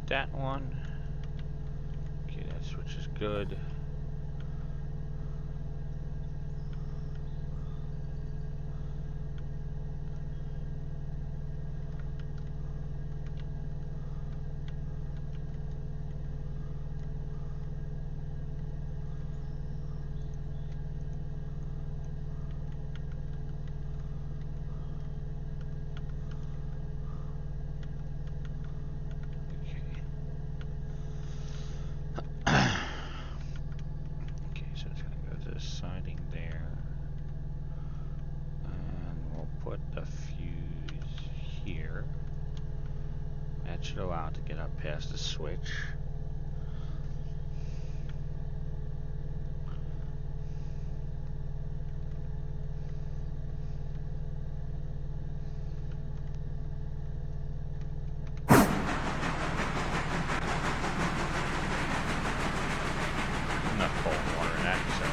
that one. Okay, that switch is good. Should allow it to get up past the switch. Enough cold water in that, so.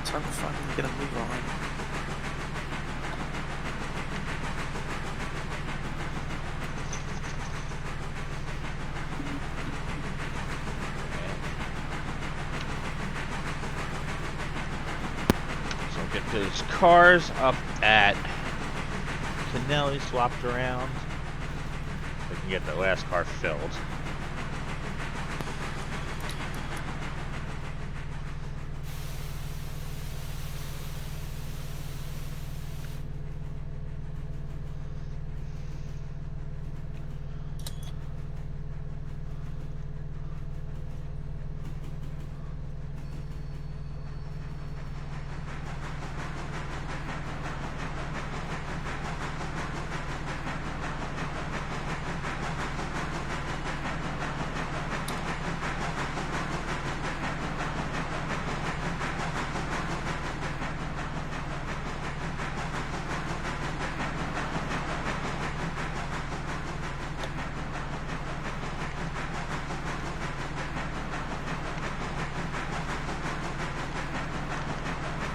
Time to finally get a move on. So we'll get those cars up at Kennelly swapped around. We can get the last car filled.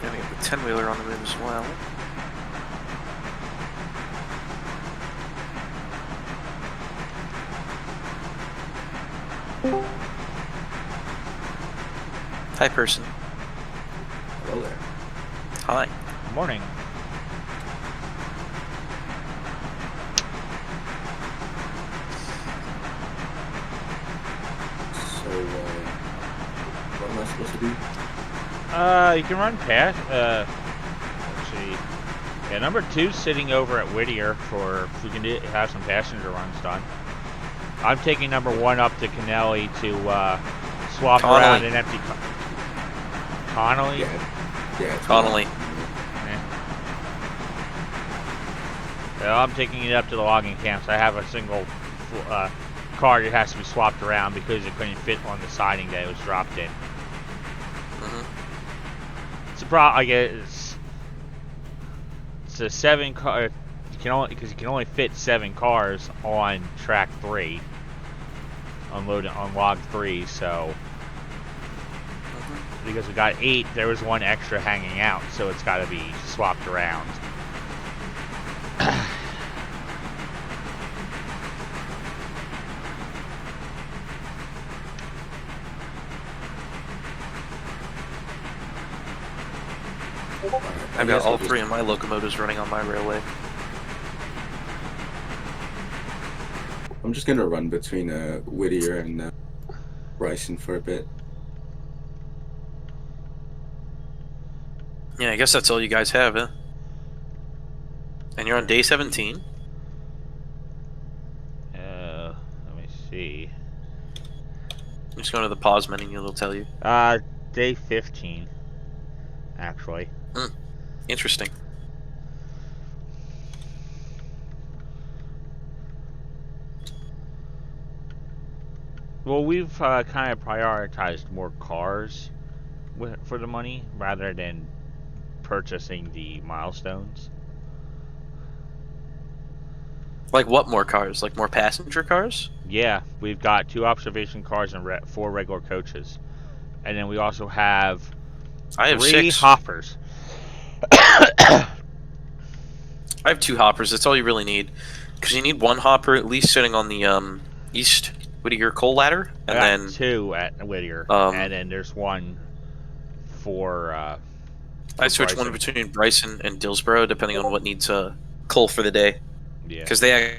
Yeah, we have the 10-wheeler on the move as well. Hi, person. Hello there. Hi. Good morning. So, I supposed to be? You can run past. Let's see. Yeah, number 2's sitting over at Whittier for if we can have some passenger runs done. I'm taking number 1 up to Kennelly to swap Connolly. around an empty. Connolly. Yeah, it's Connolly. Yeah, I'm taking it up to the logging camps. I have a single car that has to be swapped around because it couldn't fit on the siding that it was dropped in. It's a problem. I guess it's a 7 car. You can only fit 7 cars on track 3. Unloaded on log 3, so because we got 8, there was 1 extra hanging out, so it's got to be swapped around. I've got all 3 of my locomotives running on my railway. I'm just gonna run between Whittier and Bryson for a bit. Yeah, I guess that's all you guys have, huh? And you're on day 17? Let me see. I'm just going to the pause menu and it'll tell you. Day 15, actually. Interesting. Well, we've kind of prioritized more cars for the money rather than purchasing the milestones. Like what more cars? Like more passenger cars? Yeah, we've got 2 observation cars and 4 regular coaches. And then we also have I have 3 6. hoppers. I have 2 hoppers. That's all you really need. Because you need 1 hopper at least sitting on the East Whittier coal ladder. And I got then 2 at Whittier. And then there's 1 for I switch Bryson. 1 between Bryson and Dillsboro depending on what needs coal for the day. Yeah. Because they...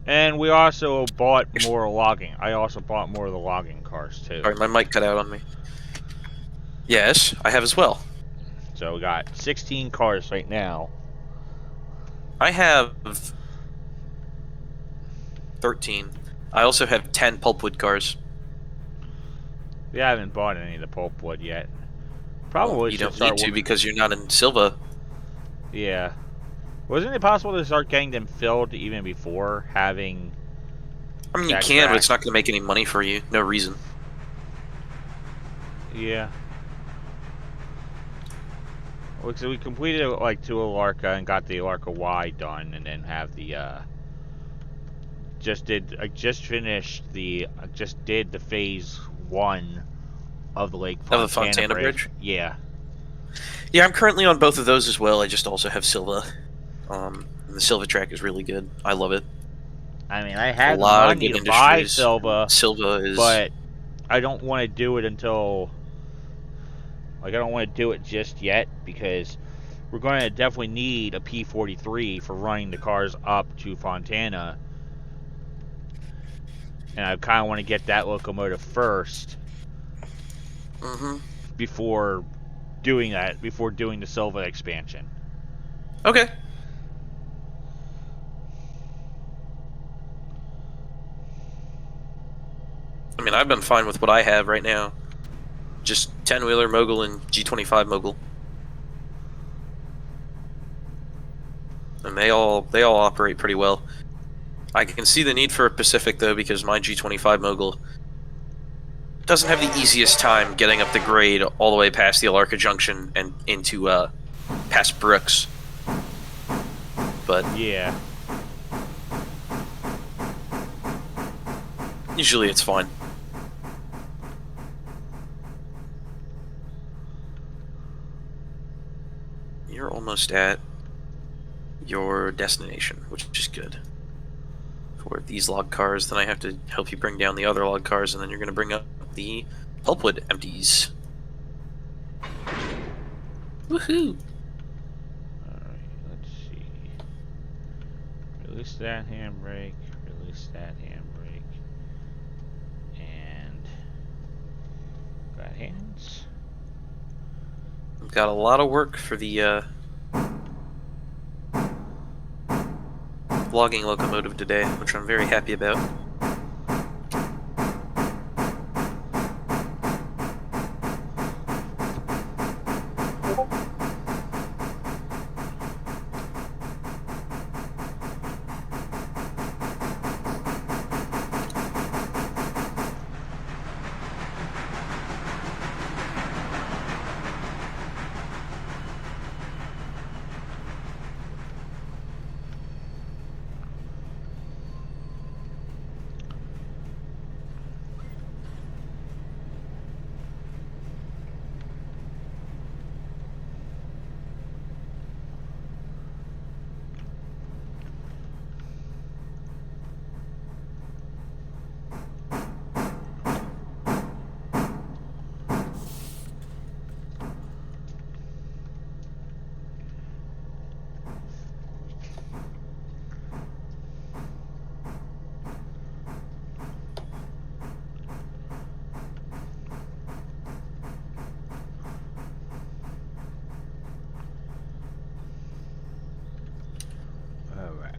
And we also bought more logging. I also bought more of the logging cars, too. Sorry, my mic cut out on me. Yes, I have as well. So we got 16 cars right now. I have 13. I also have 10 pulpwood cars. We haven't bought any of the pulpwood yet. Probably Well, you should don't start need to because you're not in Silva. Yeah. Wasn't it possible to start getting them filled even before having... I mean, you that can, track? but it's not going to make any money for you. No reason. Yeah. Well, so we completed like 2 Alarka and got the Alarka Y done, and then have the I just did the phase 1 of the Lake Fontana, Of the Fontana Bridge? Yeah. Yeah, I'm currently on both of those as well. I just also have Silva. And the Silva track is really good. I love it. I mean, I had A the lot of money good to buy industries. Silva, Silva is... but I don't want to do it until... Like, I don't want to do it just yet, because we're going to definitely need a P43 for running the cars up to Fontana. And I kind of want to get that locomotive first. Before doing that, before doing the Silva expansion. Okay. I mean, I've been fine with what I have right now. Just 10-wheeler Mogul and G25 Mogul. And they all operate pretty well. I can see the need for a Pacific, though, because my G25 Mogul doesn't have the easiest time getting up the grade all the way past the Alarka Junction and into, past Brooks. But... Yeah. usually it's fine. You're almost at your destination, which is good. For these log cars, then I have to help you bring down the other log cars, and then you're going to bring up the pulpwood empties. Woohoo! Alright, let's see. Release that handbrake, release that handbrake, and got hands. We've got a lot of work for the logging locomotive today, which I'm very happy about. Alright.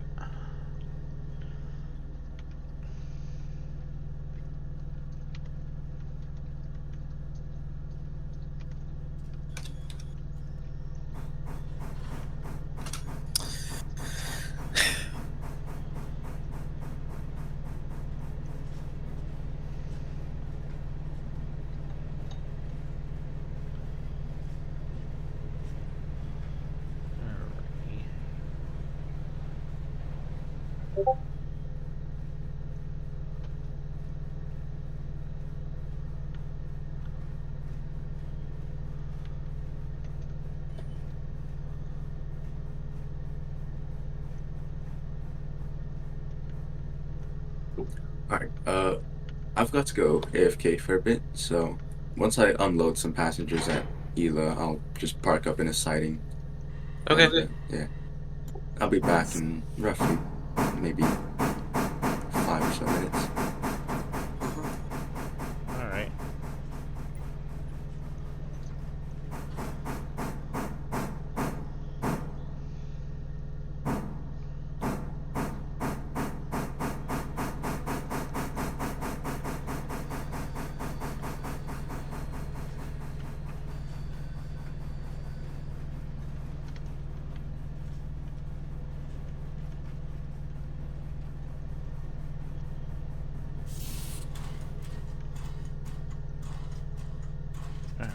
Alright, I've got to go AFK for a bit, so once I unload some passengers at Gila, I'll just park up in a siding. Okay. And, yeah. I'll be back in roughly maybe 5 or so minutes. Alright. Alright.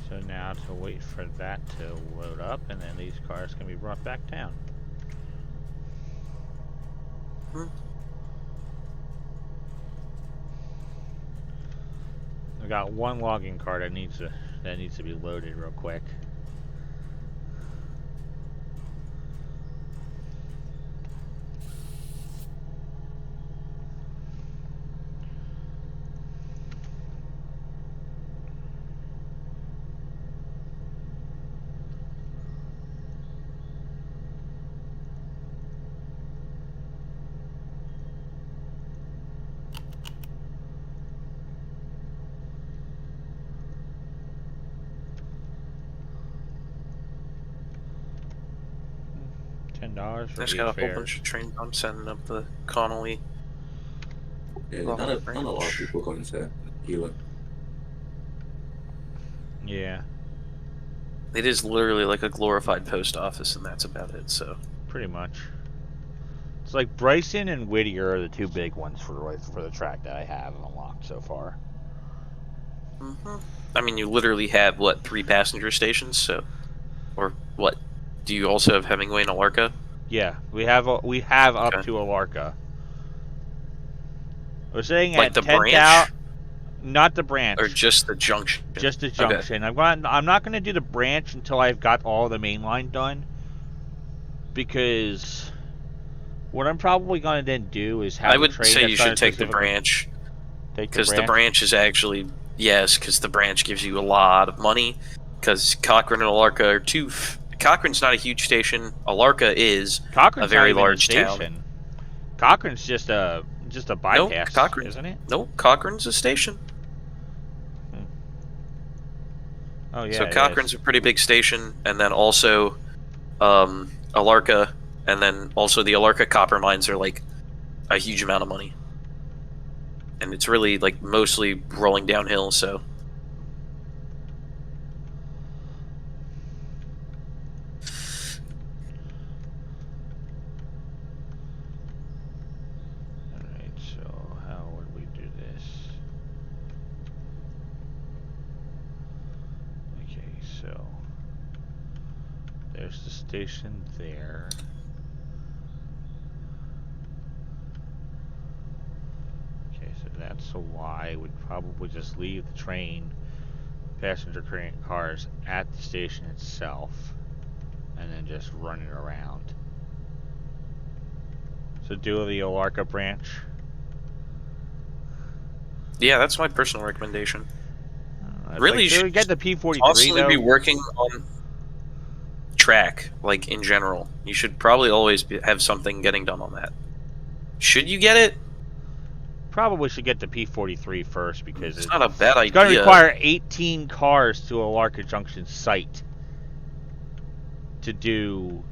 So now to wait for that to load up, and then these cars can be brought back down. I got one logging car that needs to be loaded real quick. $10 for Just each got a whole fare. bunch of trains I'm sending up the Connolly. Yeah, Well, not a lot of branch. people going to Gila. Yeah, It is literally like a glorified post office, and that's about it, so. pretty much. It's like Bryson and Whittier are the two big ones for the track that I have unlocked so far. I mean, you literally have, what, 3 passenger stations, so. Or what? Do you also have Hemingway and Alarka? Yeah, we have up Okay. to Alarka. We're saying Like at the 10,000. branch? Not the branch. Or just the junction? Just the Okay. junction. I'm not going to do the branch until I've got all the main line done, because what I'm probably going to then do is have I a would train say that's you going should to take the specifically branch, take the because the branch. branch is actually, yes, because the branch gives you a lot of money, because Cochrane and Alarka are two, Cochrane's not a huge station, Alarka is Cochrane's a very not even large a town. station. Cochrane's just a bypass, No, Cochrane's, isn't it? no, Cochrane's a station. Oh yeah, So it Cochrane's is. a pretty big station, and then also Alarka, and then also the Alarka copper mines are like a huge amount of money. And it's really like mostly rolling downhill, so Alright, so how would we do this? Okay, so there's the station there. Okay, so that's a Y. We'd probably just leave the train, passenger cars at the station itself, and then just run it around. So do the Olarka branch. yeah, that's my personal recommendation. Like, Really, you so should we get the P43 constantly be though. working on track, like in general. You should probably always have something getting done on that. Should you get it? Probably should get the P43 first because It's not a bad it's going to idea. require 18 cars to Olarka Junction site to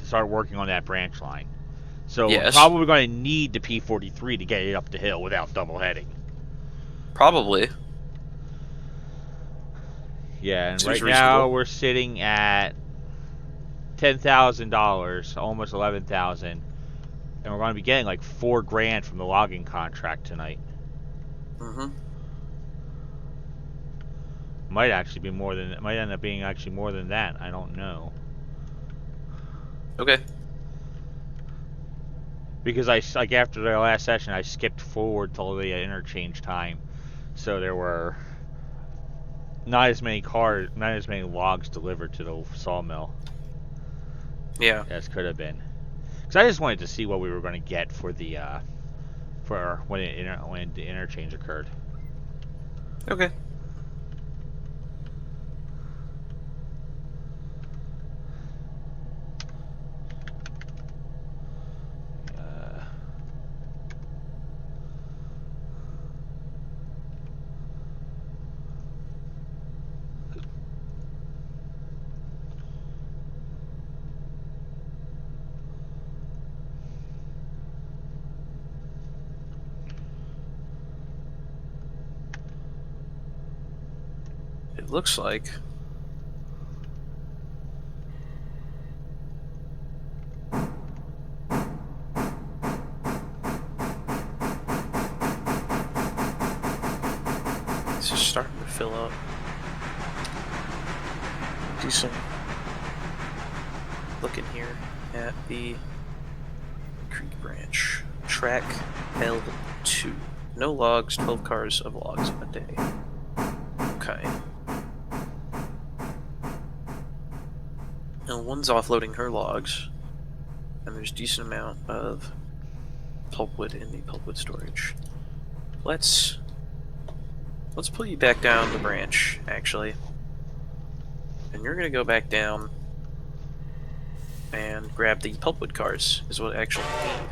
start working on that branch line. So we're Yes, probably going to need the P43 to get it up the hill without double heading. probably. Yeah, and Seems right now reasonable. we're sitting at $10,000, almost 11,000, and we're going to be getting like $4,000 from the logging contract tonight. Mm-hmm. Might actually be more than. It might end up being actually more than that. I don't know. Okay. Because like after the last session, I skipped forward till the interchange time, so there were not as many logs delivered to the sawmill Yeah. as could have been. Because I just wanted to see what we were going to get for the when the interchange occurred. Okay. It looks like. This is starting to fill up. Do some looking here at the Creek Branch. Track L2. No logs, 12 cars of logs in a day. Okay. Now one's offloading her logs, and there's a decent amount of pulpwood in the pulpwood storage. Let's pull you back down the branch, actually. And you're gonna go back down and grab the pulpwood cars, is what I actually need.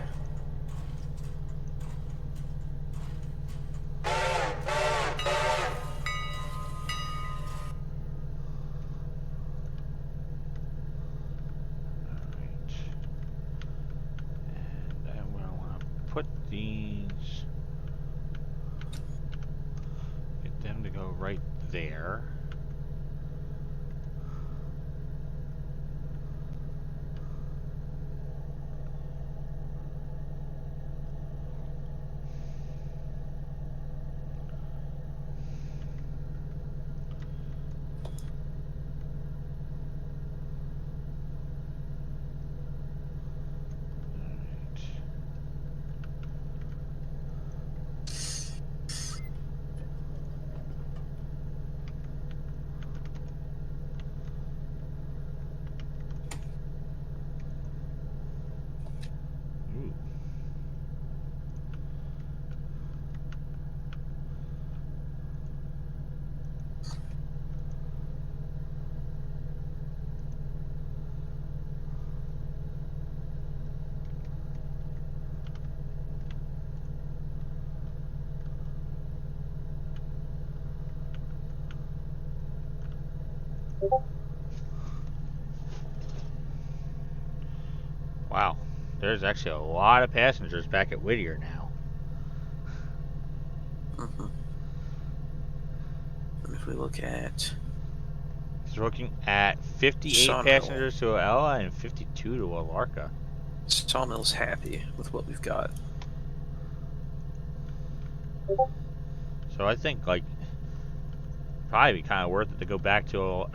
And I want to put these, get them to go right there. Wow, there's actually a lot of passengers back at Whittier now. Mm-hmm. And if we look at He's looking at 58 Sawmill. passengers to Ella and 52 to Alarka. Sawmill's happy with what we've got. So I think like probably be kind of worth it to go back to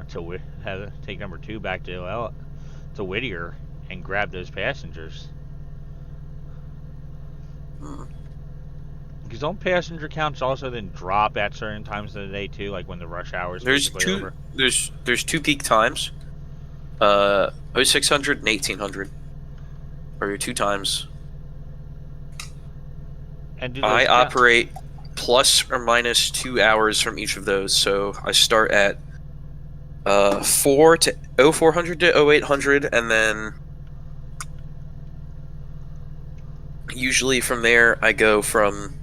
take number 2 back to Whittier and grab those passengers. Because don't passenger counts also then drop at certain times of the day too, like when the rush hour is basically over? There's 2 peak times. 0600 and 1800 are your 2 times. And do I those count? operate plus or minus 2 hours from each of those, so I start at 0400 to 0800, and then usually from there I go from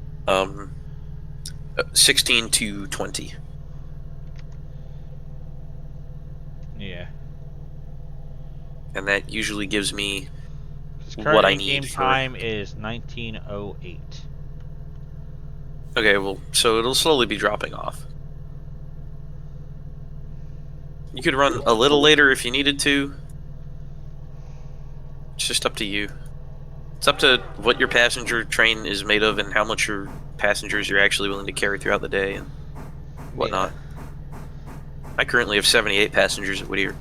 16 to 20. Yeah. And that usually gives me Current what I in-game need for... time is 19:08. Okay, well, so it'll slowly be dropping off. You could run a little later if you needed to. It's just up to you. It's up to what your passenger train is made of and how much your passengers you're actually willing to carry throughout the day and whatnot. Yeah. I currently have 78 passengers at Whittier.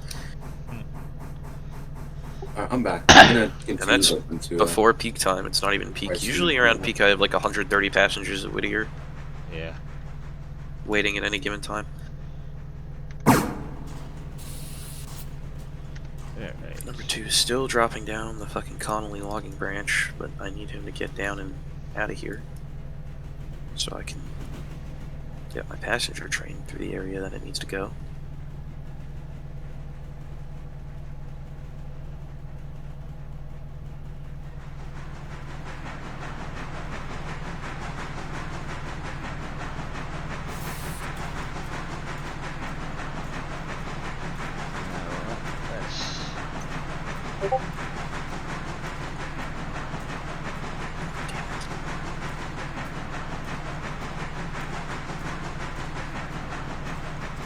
I'm back. I'm gonna And continue that's open to, before peak time. It's not even peak. Right, so Usually around peak I have like 130 passengers at Whittier Yeah. waiting at any given time. Alright. Number 2 is still dropping down the fucking Connolly logging branch, but I need him to get down and out of here so I can get my passenger train through the area that it needs to go.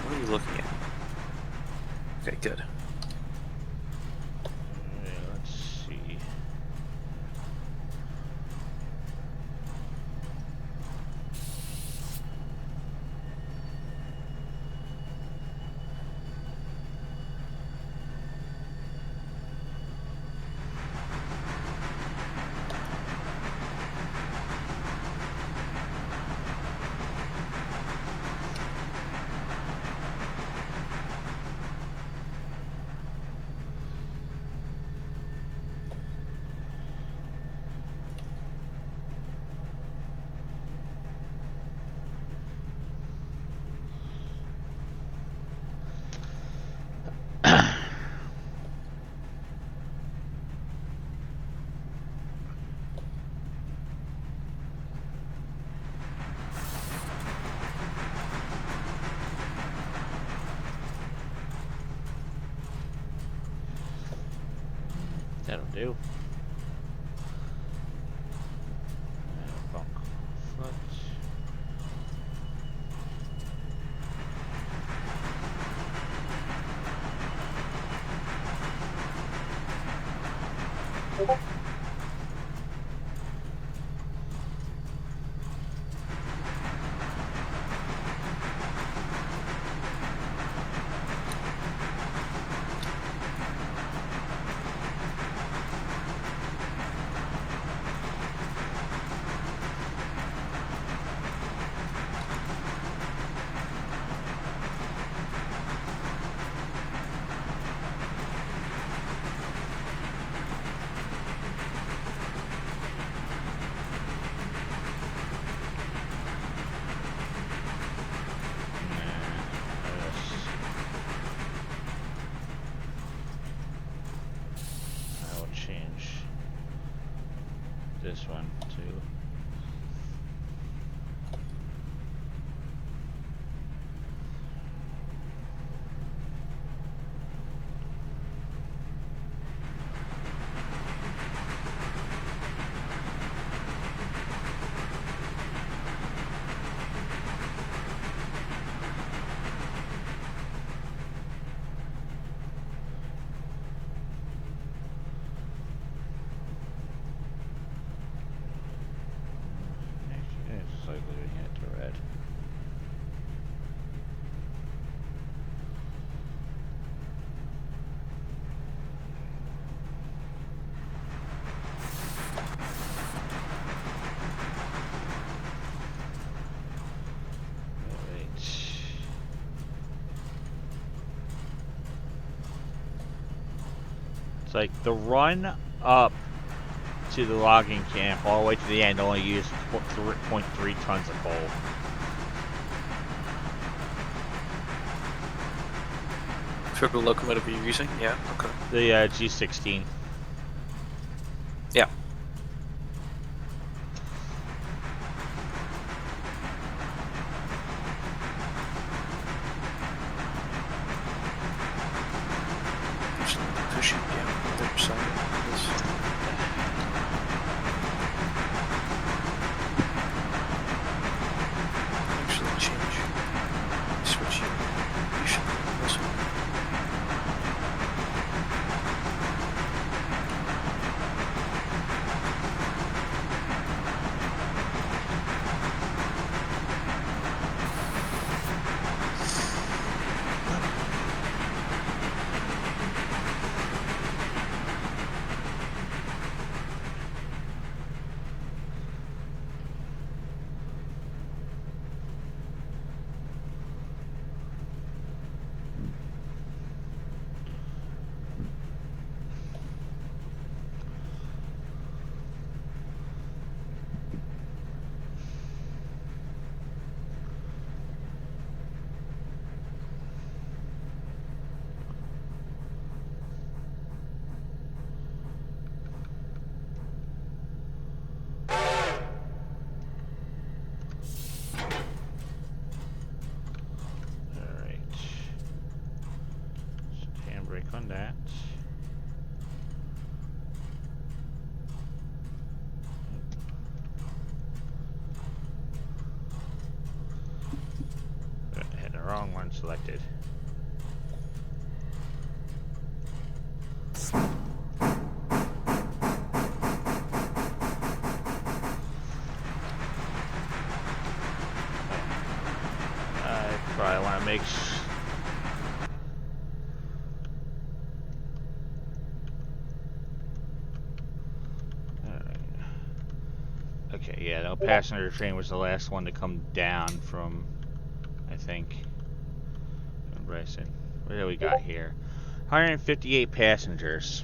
What are you looking at? Okay, good. Let's see. That'll do. Bunk foot. I will change this one to It's like the run up to the logging camp all the way to the end only used 0.3 tons of coal. For the locomotive you're using? Yeah, okay. The G16. Yeah. Pushing down the other side of this. Actually change. Switch here. You should go this one. On that. I had the wrong one selected. I probably want to make Okay, yeah, no, passenger train was the last one to come down from, I think, from Bryson. What do we got here? 158 passengers.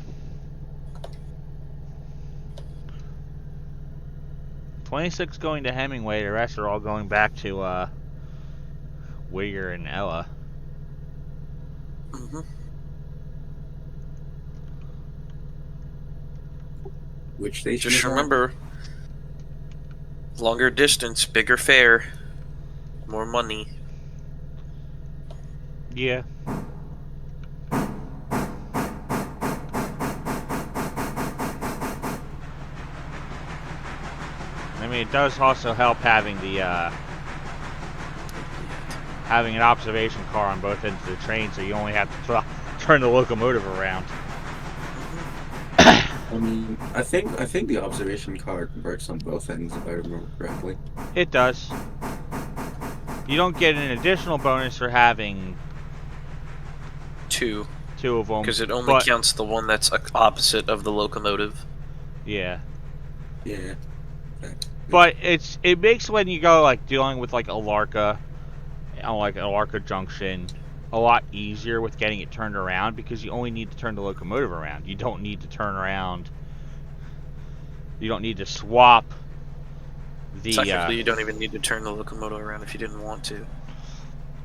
26 going to Hemingway, the rest are all going back to, Whittier and Ella. Mm-hmm. Which station? Just remember, longer distance, bigger fare, more money. Yeah. I mean, it does also help having the, having an observation car on both ends of the train, so you only have to turn the locomotive around. I mean, I think the observation car works on both ends if I remember correctly. It does. You don't get an additional bonus for having Two of them. Because it only counts the one that's opposite of the locomotive. Yeah. Yeah. But it makes when you go like dealing with like Alarka, on like Alarka Junction, a lot easier with getting it turned around because you only need to turn the locomotive around. You don't need to turn around. You don't need to swap the. Technically, you don't even need to turn the locomotive around if you didn't want to.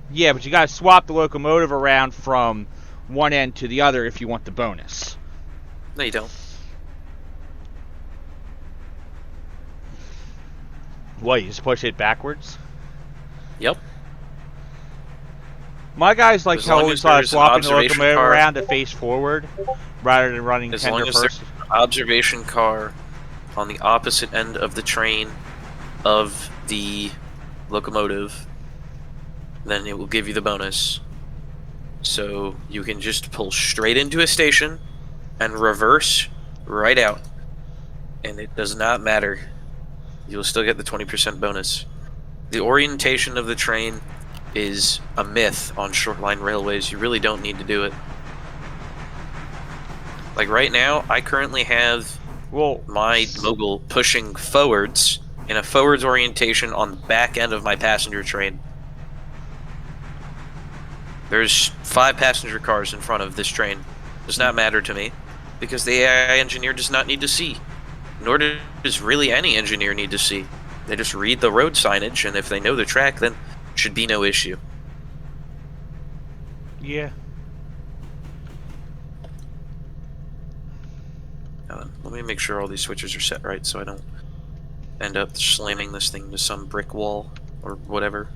Yeah, but you gotta swap the locomotive around from one end to the other if you want the bonus. No, you don't. What, you just push it backwards? Yep. My guys like As how long we as saw there's an swapping the observation locomotive car- around to face forward rather than running As tender long as first. there's an observation car on the opposite end of the train of the locomotive, then it will give you the bonus. So you can just pull straight into a station and reverse right out. And it does not matter. You'll still get the 20% bonus. The orientation of the train is a myth on short line railways. You really don't need to do it. Like right now, I currently have my mogul pushing forwards in a forwards orientation on the back end of my passenger train. There's 5 passenger cars in front of this train. Does not matter to me. because the AI engineer does not need to see. Nor does really any engineer need to see. They just read the road signage, and if they know the track, then should be no issue. Yeah. Let me make sure all these switches are set right so I don't end up slamming this thing to some brick wall or whatever.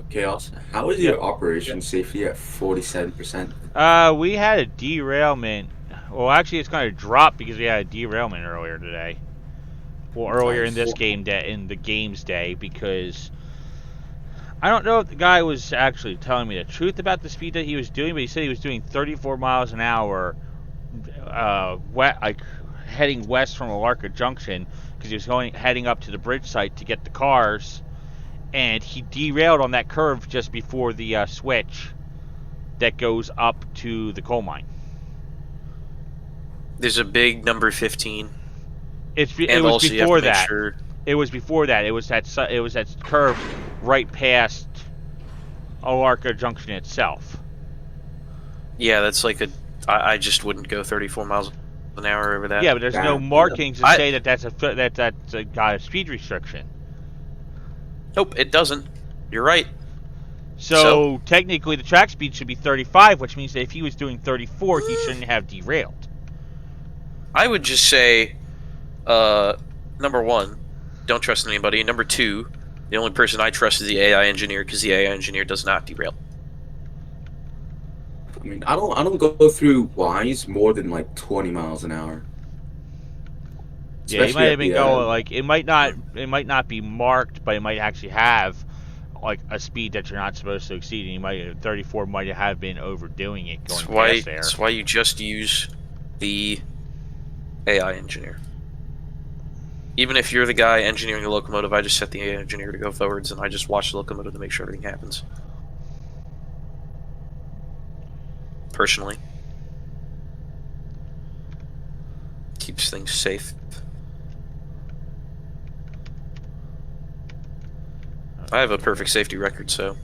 Chaos. How is Yep. your operation safety at 47%? We had a derailment. Well, actually, it's going to drop because we had a derailment earlier today. Well, earlier in Nice. this game day, in the game's day, because I don't know if the guy was actually telling me the truth about the speed that he was doing, but he said he was doing 34 miles an hour, like heading west from Alarka Junction, because he was heading up to the bridge site to get the cars, and he derailed on that curve just before the switch that goes up to the coal mine. There's a big number 15. It was before that. It was before that. It was that curve right past Alarka Junction itself. Yeah, that's like I just wouldn't go 34 miles an hour over that. Yeah, but there's no markings to say that that's got a speed restriction. Nope, it doesn't. You're right. So technically, the track speed should be 35, which means that if he was doing 34, he shouldn't have derailed. I would just say, number one, don't trust anybody. Number two, the only person I trust is the AI engineer, because the AI engineer does not derail. I mean, I don't go through Y's more than like 20 miles an hour. Yeah, he might Especially have at been the going like it might not be marked, but it might actually have like a speed that you're not supposed to exceed. And 34 might have been overdoing it going past there. That's why you just use the AI engineer. Even if you're the guy engineering the locomotive, I just set the AI engineer to go forwards, and I just watch the locomotive to make sure everything happens. Personally. Keeps things safe. I have a perfect safety record, so...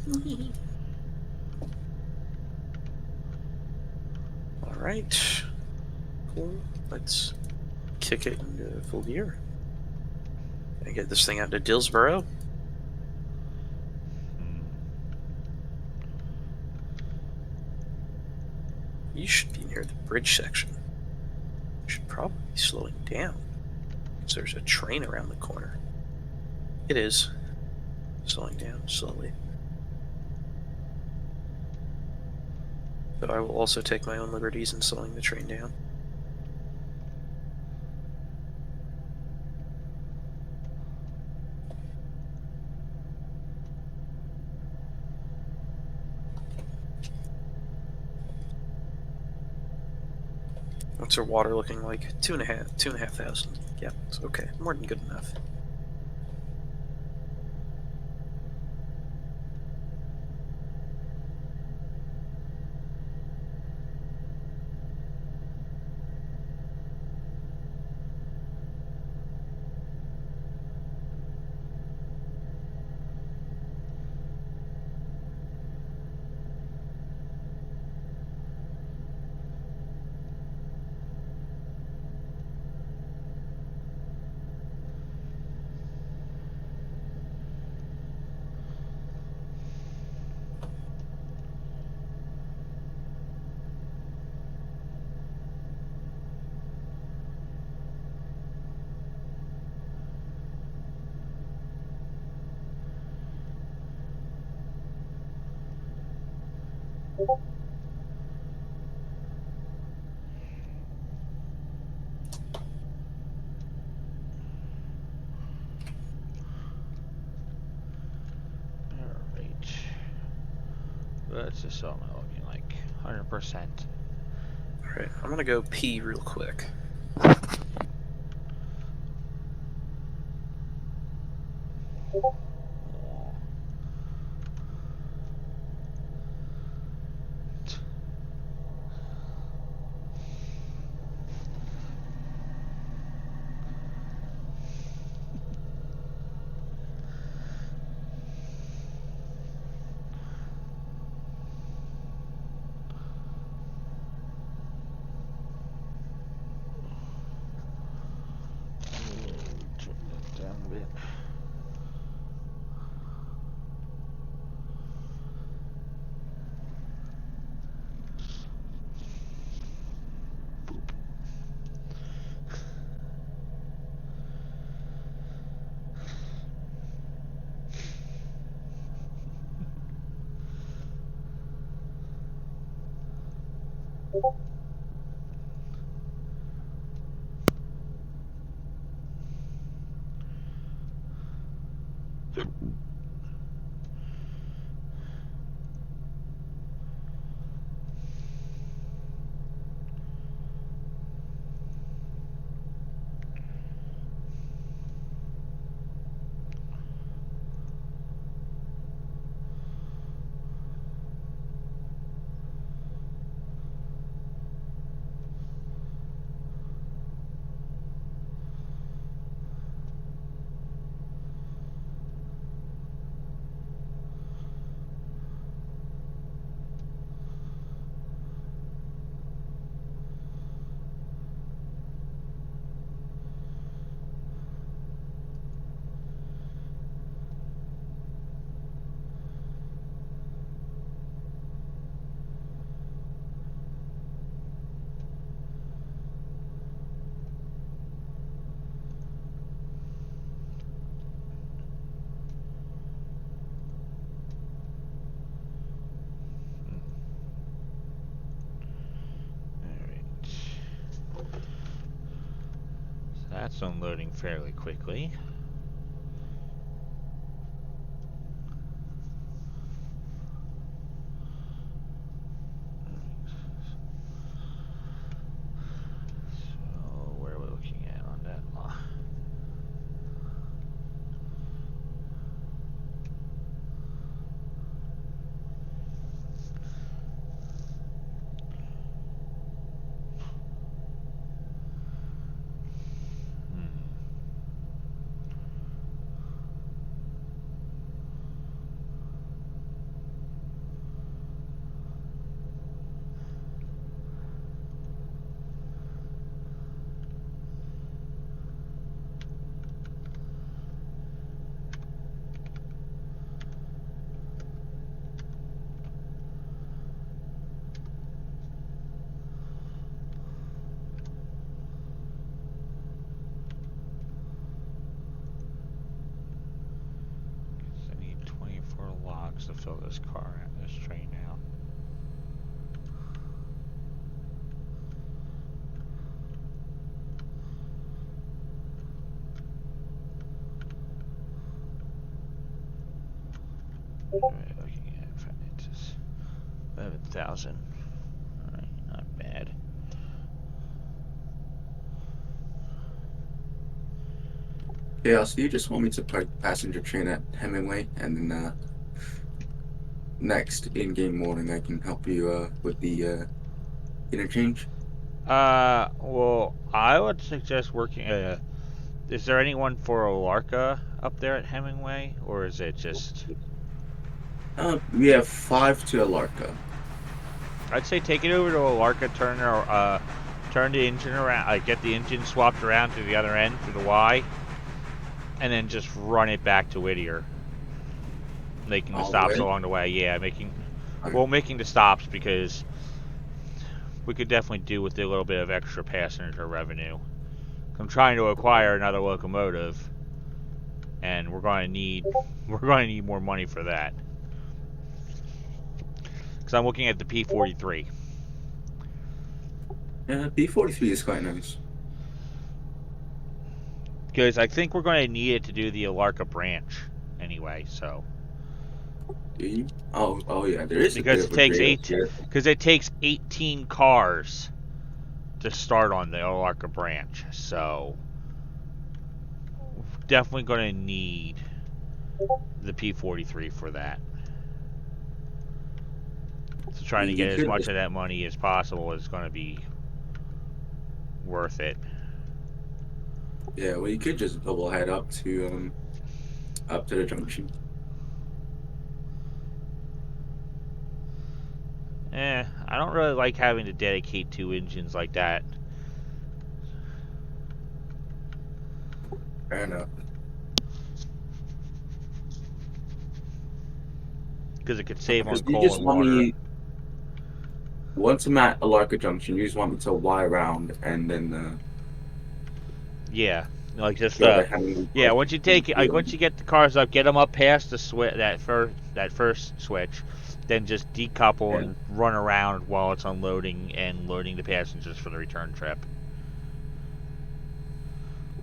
Alright. Cool. Let's kick it into full gear. And get this thing out to Dillsboro. You should be near the bridge section. You should probably be slowing down, because there's a train around the corner. It is. Slowing down slowly. But I will also take my own liberties in slowing the train down. What's our water looking like? 2,500. Yeah, it's okay. More than good enough. What's this all looking like? 100%. Alright, I'm gonna go pee real quick. That's unloading fairly quickly. So, where are we looking at on that law? I need 24 logs to fill this train out. Alright, looking at finances. 11,000. Alright, not bad. Yeah, so you just want me to park the passenger train at Hemingway, and then next in-game morning I can help you with the interchange. Well, I would suggest working. Is there anyone for Olarka up there at Hemingway, or is it just? We have 5 to Alarka. I'd say take it over to Olarka, turn the engine around, get the engine swapped around to the other end to the Y, and then just run it back to Whittier. Making the stops along the way. Yeah, making the stops because we could definitely do with a little bit of extra passenger revenue. I'm trying to acquire another locomotive, and we're going to need more money for that. Because I'm looking at the P43. Yeah, P43 is quite nice. Because I think we're going to need it to do the Alarka branch anyway. So. Do you? Oh yeah, there is Because a bit of because it takes 18 cars to start on the Alarka branch. So definitely going to need the P43 for that. So trying to get as much of that money as possible is going to be worth it. Yeah, well, you could just double head up to the junction. I don't really like having to dedicate 2 engines like that. Fair enough. Because it could save on You coal just and want water. me, once I'm at Alarka Junction, you just want me to Y around and then Yeah, like just yeah. Once you get the cars up, get them up past the that first switch, then just decouple Yeah. and run around while it's unloading and loading the passengers for the return trip.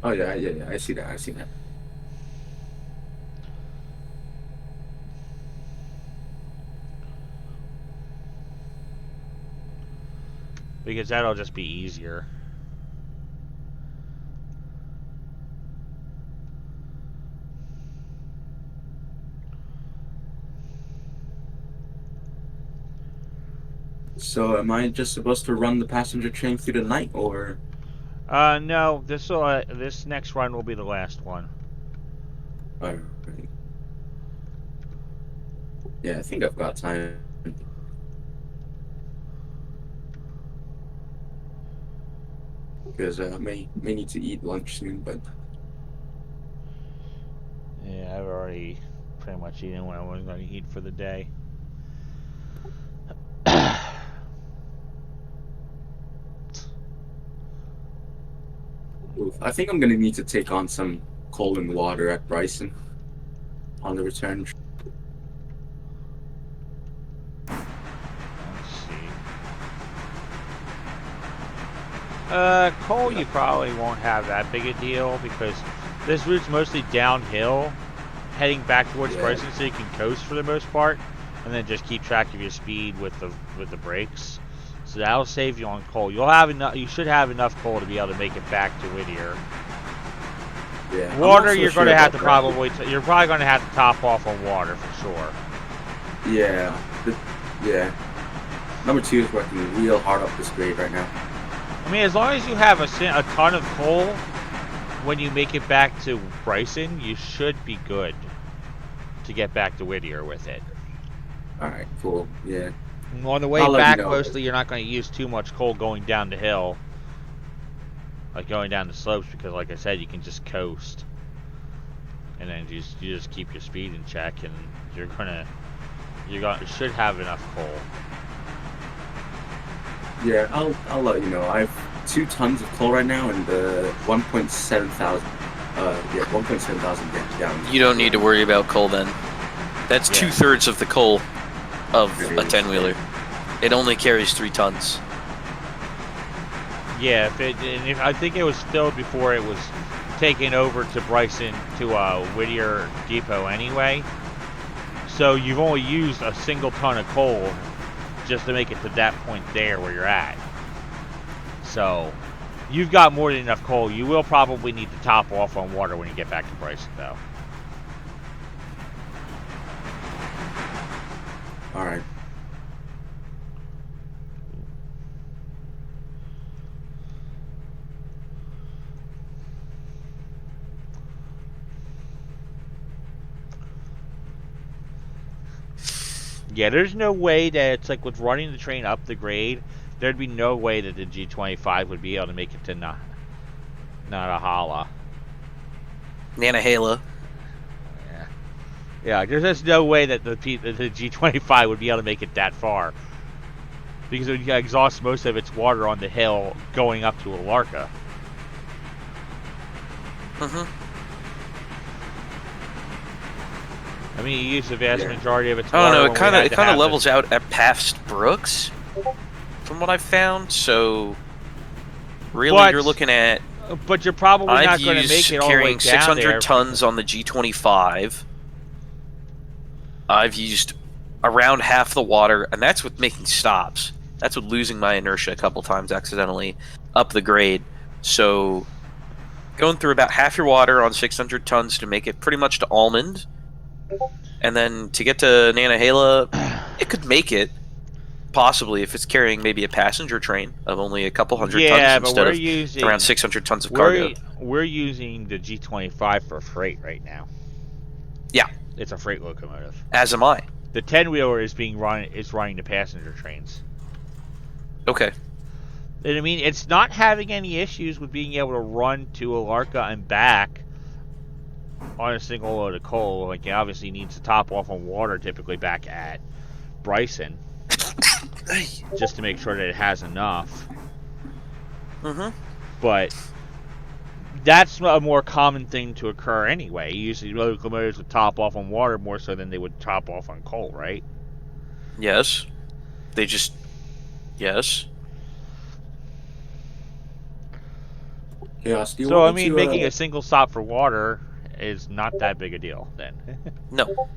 Oh yeah. I see that. Because that'll just be easier. So am I just supposed to run the passenger train through the night, or? No, this next run will be the last one. Alright. Yeah, I think I've got time. Because I may need to eat lunch soon, but Yeah, I've already pretty much eaten what I was going to eat for the day. oof, I think I'm gonna need to take on some coal and water at Bryson on the return. Let's see. Coal you probably won't have that big a deal because this route's mostly downhill, heading back towards Yeah. Bryson, so you can coast for the most part, and then just keep track of your speed with the brakes. So that'll save you on coal. You'll have enough. You should have enough coal to be able to make it back to Whittier. Yeah. I'm Water, not so you're sure going to have about to that. you're probably going to have to top off on water for sure. Yeah. Yeah. Number 2 is working real hard up this grade right now. I mean, as long as you have a ton of coal when you make it back to Bryson, you should be good to get back to Whittier with it. All right. Cool. Yeah. On the way I'll let you back, know. mostly you're not going to use too much coal going down the hill, like going down the slopes, because, like I said, you can just coast, and then you just keep your speed in check, and you should have enough coal. Yeah. I'll let you know. I have 2 tons of coal right now and 1.7 thousand. 1.7 thousand gallons. You don't need to worry about coal then. That's Yeah. 2/3 of the coal of It a is. 10-wheeler. It only carries 3 tons. Yeah, if I think it was filled before it was taken over to Bryson to Whittier Depot anyway. So you've only used a single ton of coal just to make it to that point there where you're at. So you've got more than enough coal. You will probably need to top off on water when you get back to Bryson, though. All right. Yeah, there's no way that it's like with running the train up the grade, there'd be no way that the G25 would be able to make it to Nanahala. Nanahala. Yeah, there's just no way that the G25 would be able to make it that far. Because it would exhaust most of its water on the hill going up to Alarka. I mean, you use the vast majority of its water. I don't know. when It kind of levels out at past Brooks, from what I've found. So really, you're looking at. But you're probably not I've going to make used it all the way carrying down 600 there. tons on the G25. I've used around half the water, and that's with making stops. That's with losing my inertia a couple times accidentally up the grade. So going through about half your water on 600 tons to make it pretty much to Almond. And then to get to Nanahala, it could make it, possibly, if it's carrying maybe a passenger train of only a couple hundred tons instead of around 600 tons of cargo. We're using the G25 for freight right now. Yeah. It's a freight locomotive. As am I. The 10-wheeler is running the passenger trains. Okay. And I mean, it's not having any issues with being able to run to Alarka and back on a single load of coal. Like, it obviously needs to top off on water typically back at Bryson. Just to make sure that it has enough. But that's a more common thing to occur anyway. Usually locomotives would top off on water more so than they would top off on coal, right? Yes. They just... Yes. Chaos, do you So want I me mean, to making a single stop for water is not that big a deal then. No.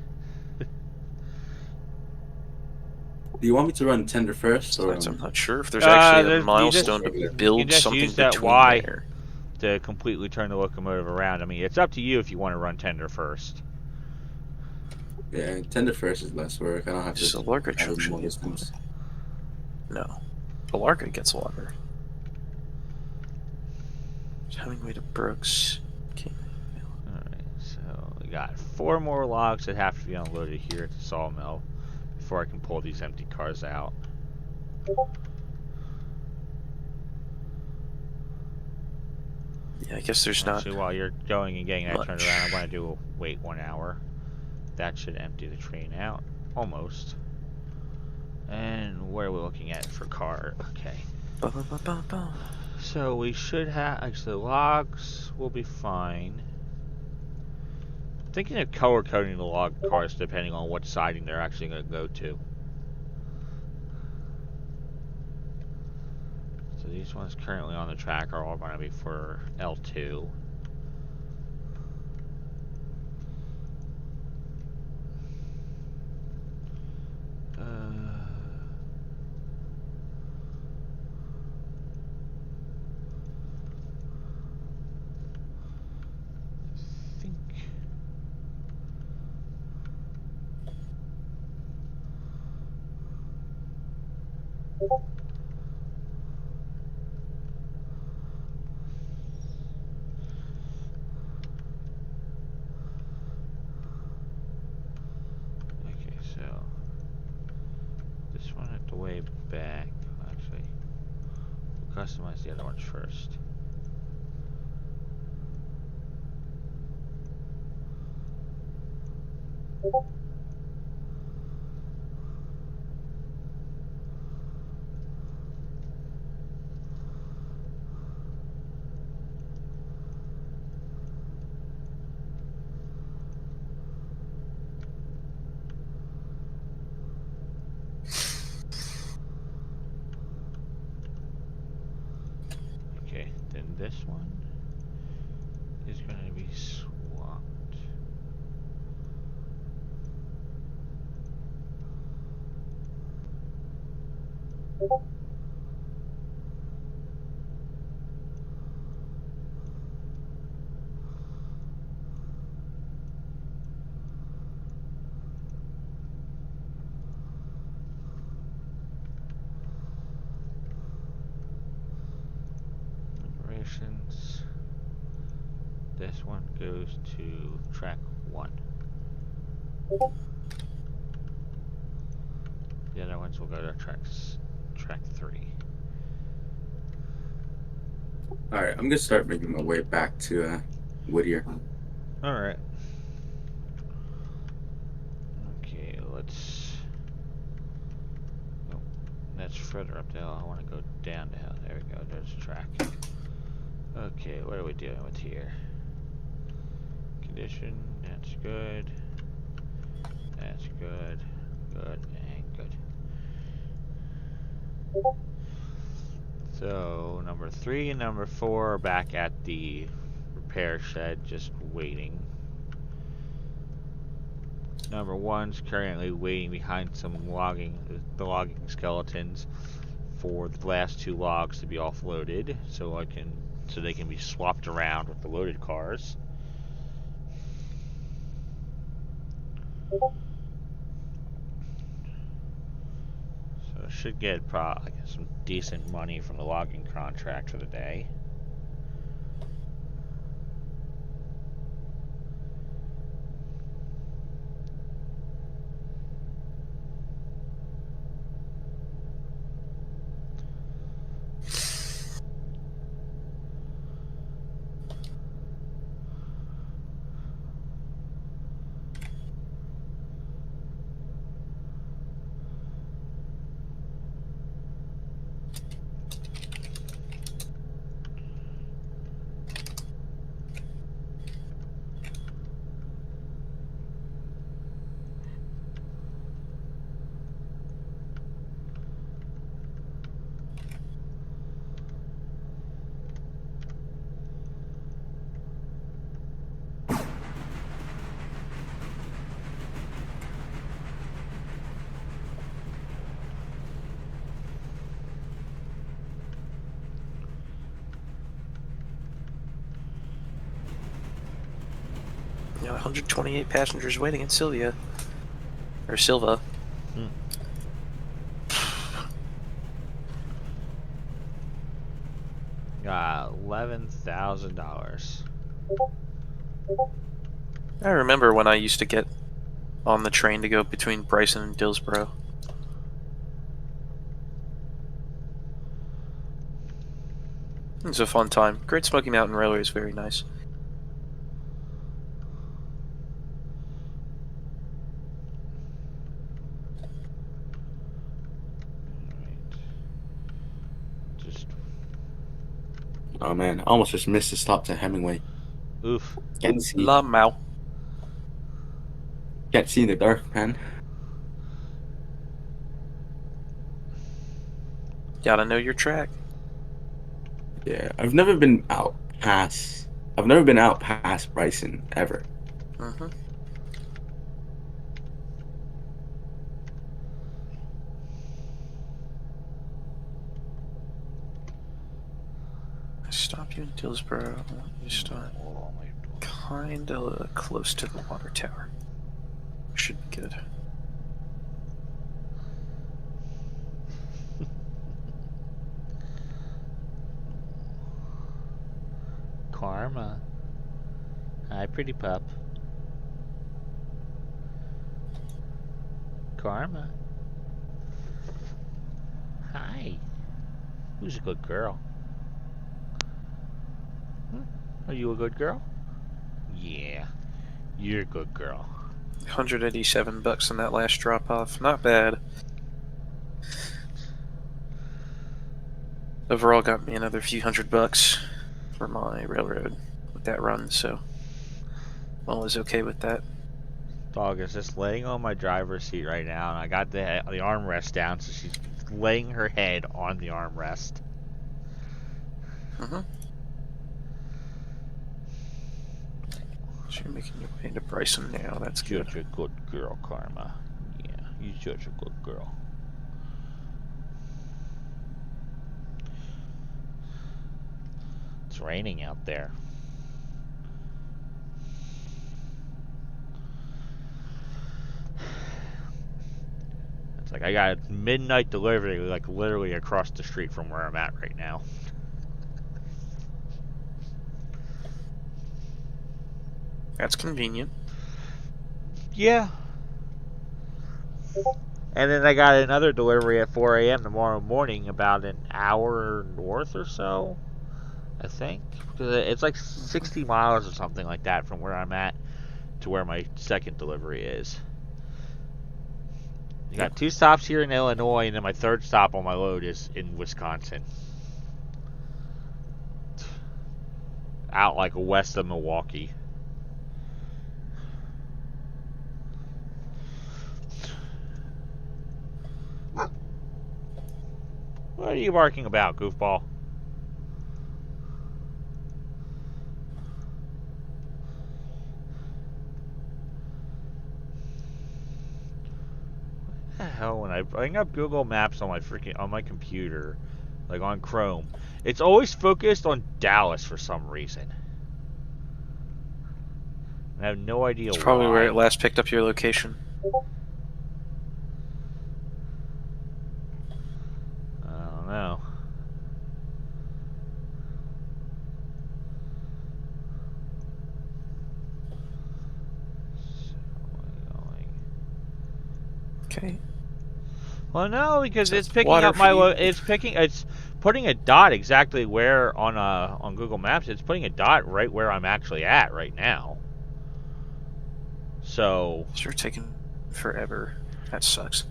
run tender first, or Besides, I'm not sure if there's actually a You just milestone to regular? you can build just something use that between Y there. to completely turn the locomotive around. I mean, it's up to you if you want to run tender first. Yeah, tender first is less work. I don't have Does to the Largo travel Junction more get distance. water? No. The Largo gets water. Hemingway to Brooks. Okay. Alright, so we got 4 more logs that have to be unloaded here at the sawmill before I can pull these empty cars out. Yeah, I guess there's not Actually, while you're going and getting that turned much. around, I'm going to do wait 1 hour. That should empty the train out. Almost. And what are we looking at for car? Okay. Ba-ba-ba-ba-ba. So we should have... Actually, logs will be fine. Thinking of color coding the log cars depending on what siding they're actually going to go to. So these ones currently on the track are all going to be for L2. I think... Okay, so this one at the way back. Actually, we'll customize the other ones first. Okay, then this one is going to be swapped. Operations. This one goes to track 1. The other ones will go to track 3. All right, I'm gonna start making my way back to Whittier. Alright. Okay, let's... Oh, that's further up the hill. I want to go down the hill. There we go. There's the track. Okay, what are we dealing with here? Condition, that's good. That's good. Good and good. So, number 3 and number 4 are back at the repair shed, just waiting. Number 1's currently waiting behind some the logging skeletons for the last 2 logs to be offloaded, so they can be swapped around with the loaded cars. So I should get probably some decent money from the logging contract for the day. You know, 128 passengers waiting in Sylvia. Or Silva. Got $11,000. I remember when I used to get on the train to go between Bryson and Dillsboro. It was a fun time. Great Smoky Mountain Railway is very nice. Just Oh man, I almost just missed the stop to Hemingway. oof. Can't see. La Mau. Can't see in the dark, man. Gotta know your track. Yeah, I've never been out past. I've never been out past Bryson ever. Mm-hmm. Stop you in Dillsboro. I want you to start kinda close to the water tower. Should be good. Karma. Hi, pretty pup. Karma. Hi. Who's a good girl? Are you a good girl? Yeah. You're a good girl. 187 bucks on that last drop off. Not bad. Overall got me another few $100 for my railroad with that run, so I was okay with that. Dog is just laying on my driver's seat right now, and I got the armrest down, so she's laying her head on the armrest. Mm-hmm. So you're making your way into Bryson now, that's good. Such a good girl, Karma. Yeah, you're such a good girl. It's raining out there. It's like I got a midnight delivery, like literally across the street from where I'm at right now. That's convenient. Yeah. And then I got another delivery at 4 a.m. tomorrow morning, about an hour north or so, I think. Because it's like 60 miles or something like that from where I'm at to where my second delivery is. You got 2 stops here in Illinois, and then my third stop on my load is in Wisconsin. Out like west of Milwaukee. What are you barking about, goofball? What the hell, when I bring up Google Maps on my computer, like on Chrome, it's always focused on Dallas for some reason. I have no idea why. It's probably where it last picked up your location. I don't know. Okay. Well, no, because So it's that's picking water up for you. it's putting a dot exactly where on Google Maps. It's putting a dot right where I'm actually at right now. So You're taking forever. That sucks.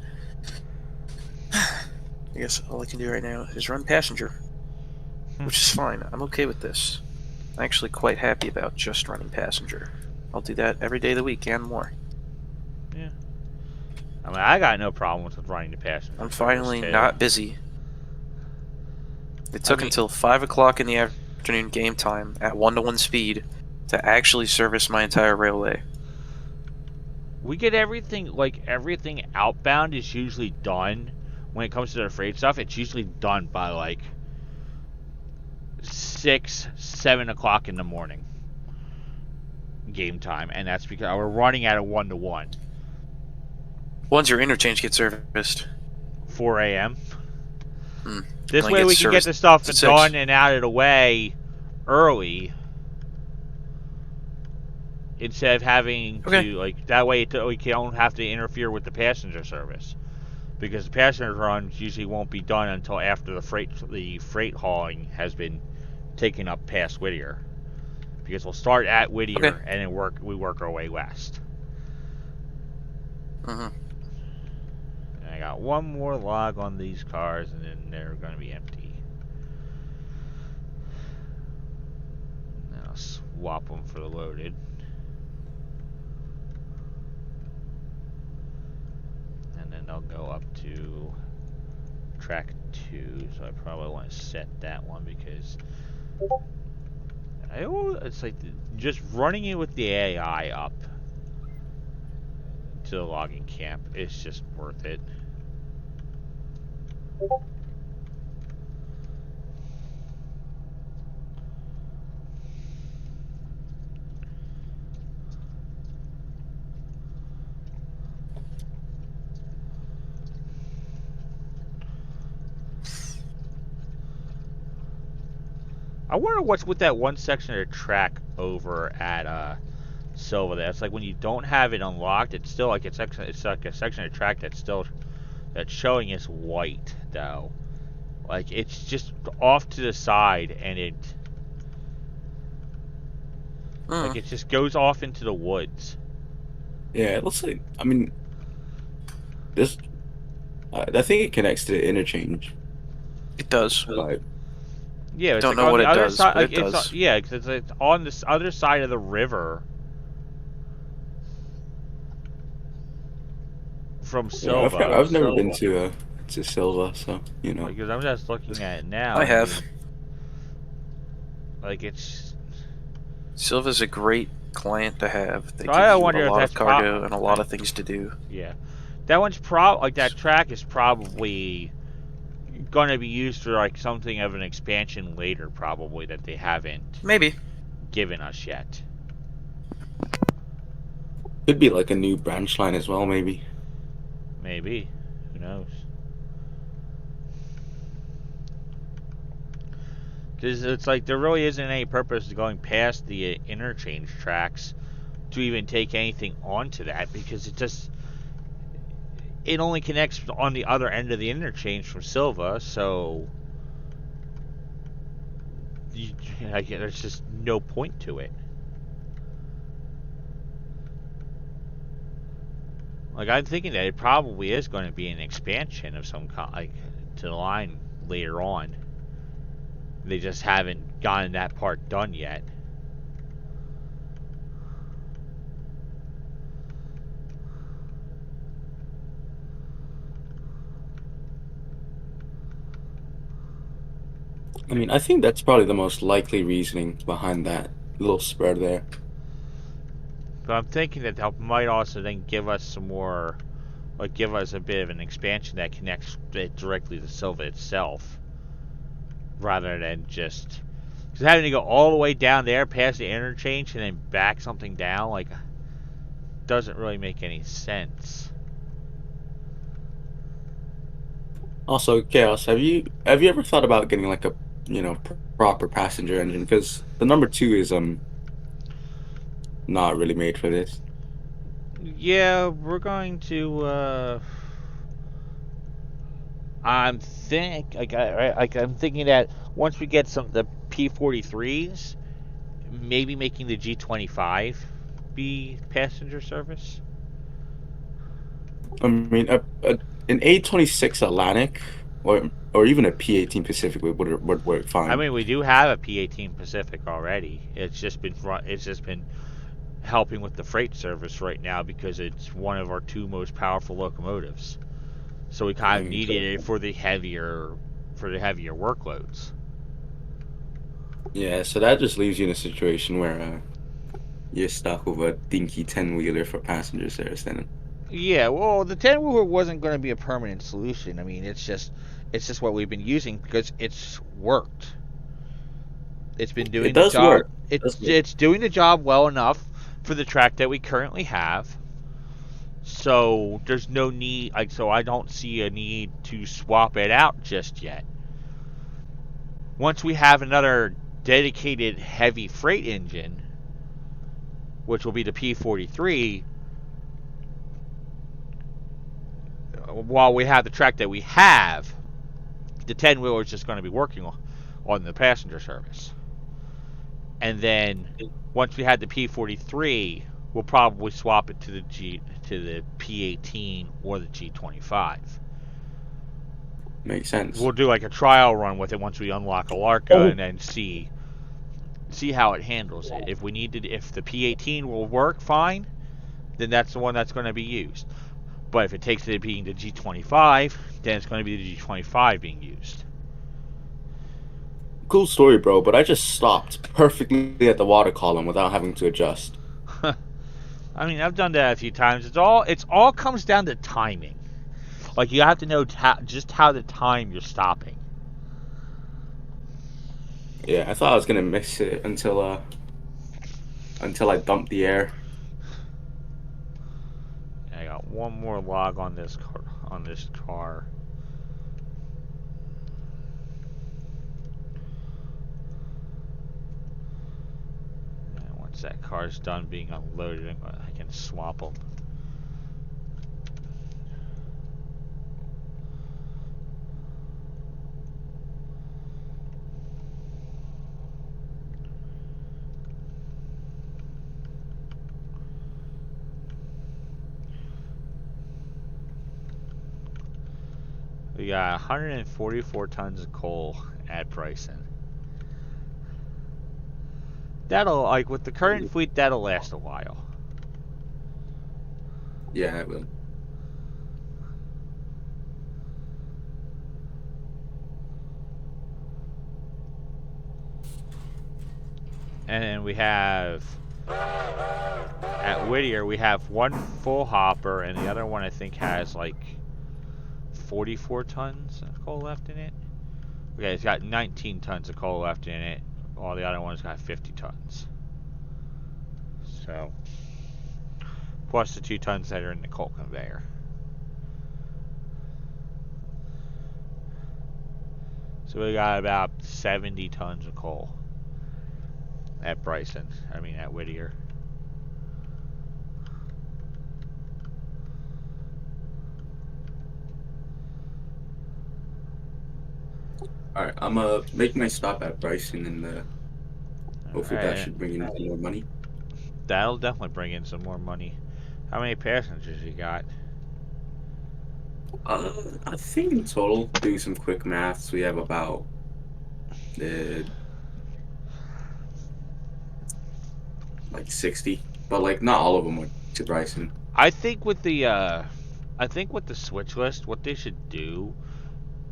I guess all I can do right now is run passenger, which is fine. I'm okay with this. I'm actually quite happy about just running passenger. I'll do that every day of the week and more. yeah, I mean, I got no problems with running the passenger. I'm service, finally too. not busy. It took until 5 o'clock in the afternoon game time at 1-to-1 speed to actually service my entire railway. We get everything outbound is usually done. When it comes to the freight stuff, it's usually done by like 6, 7 o'clock in the morning. game time, and that's because we're running at a 1-to-1. When's your interchange get serviced? 4 a.m. Hmm. This Mine way we gets can get the serviced stuff at done 6. and out of the way early, instead of having Okay. to that way we don't have to interfere with the passenger service, because the passenger runs usually won't be done until after the freight hauling has been taken up past Whittier, because we'll start at Whittier Okay. and then we work our way west. Mm-hmm. And I got one more log on these cars, and then they're going to be empty. And I'll swap them for the loaded. And then they'll go up to track 2, so I probably want to set that one, because it's like just running it with the AI up to the logging camp, it's just worth it. I wonder what's with that one section of the track over at Silva. That's like when you don't have it unlocked, it's still like it's like a section of track that's showing as white though. Like it's just off to the side, and like it just goes off into the woods. Yeah, it looks like. I mean, this. I think it connects to the interchange. It does. But Yeah, it's Don't like know on what the it other does, side. but Like it does. yeah, because it's on this other side of the river from yeah, Silva. I've never been to Silva, so you know. Because I'm just looking at it now. I have. mean, like it's. Silva's a great client to have. They So give I you wonder a if lot that's of cargo and a lot of things to do. Yeah, that one's like that track is probably gonna be used for like something of an expansion later, probably that they haven't Maybe. given us yet. Could be like a new branch line as well, maybe. Maybe, who knows? Because it's like there really isn't any purpose to going past the interchange tracks to even take anything onto that, because it only connects on the other end of the interchange from Silva, so there's just no point to it. Like I'm thinking that it probably is going to be an expansion of some kind, like to the line later on. They just haven't gotten that part done yet. I mean, I think that's probably the most likely reasoning behind that little spread there. But I'm thinking that that might also then give us some more, like give us a bit of an expansion that connects it directly to Silva itself, rather than just because having to go all the way down there past the interchange and then back something down, like, doesn't really make any sense. Also, Chaos, have you ever thought about getting like a proper passenger engine? Because the number 2 is not really made for this. Yeah, we're going to. I'm thinking that once we get the P43s, maybe making the G25 be passenger service. I mean, an A26 Atlantic or even a P18 Pacific would work fine. I mean, we do have a P18 Pacific already. It's just been helping with the freight service right now because it's one of our 2 most powerful locomotives. So we kind of needed it for the heavier workloads. Yeah, so that just leaves you in a situation where you're stuck with a dinky 10-wheeler for passenger service then. Yeah, well, the 10-wheeler wasn't going to be a permanent solution. I mean, it's just what we've been using because it's worked. It's been doing the job. Work. It's doing the job well enough for the track that we currently have. So there's no need, like, so I don't see a need to swap it out just yet. Once we have another dedicated heavy freight engine, which will be the P43, while we have the track that we have, the 10-wheeler is just going to be working on the passenger service. And then once we had the P43, we'll probably swap it to the P18 or the G25. Makes sense. We'll do like a trial run with it once we unlock Alarka, and then see how it handles it. If the P18 will work fine, then that's the one that's going to be used. But if it takes it being the G25, then it's going to be the G25 being used. Cool story, bro, but I just stopped perfectly at the water column without having to adjust. I mean, I've done that a few times. It's all comes down to timing. Like, you have to know just how to time you're stopping. Yeah, I thought I was gonna miss it until I dumped the air. I got one more log on this car. And once that car's done being unloaded, I can swap them. We got 144 tons of coal at Bryson. That'll, like, with the current fleet, that'll last a while. Yeah, it will. And then we have, at Whittier, we have one full hopper, and the other one I think has like 44 tons of coal left in it. Okay, it's got 19 tons of coal left in it, while the other one's got 50 tons. So, plus the 2 tons that are in the coal conveyor. So we got about 70 tons of coal at Bryson. I mean, at Whittier. Alright, I'm making my stop at Bryson, and hopefully that should bring in some more money. That'll definitely bring in some more money. How many passengers you got? I think in total, doing some quick maths, we have about like 60, but like not all of them went to Bryson. I think with the switch list, what they should do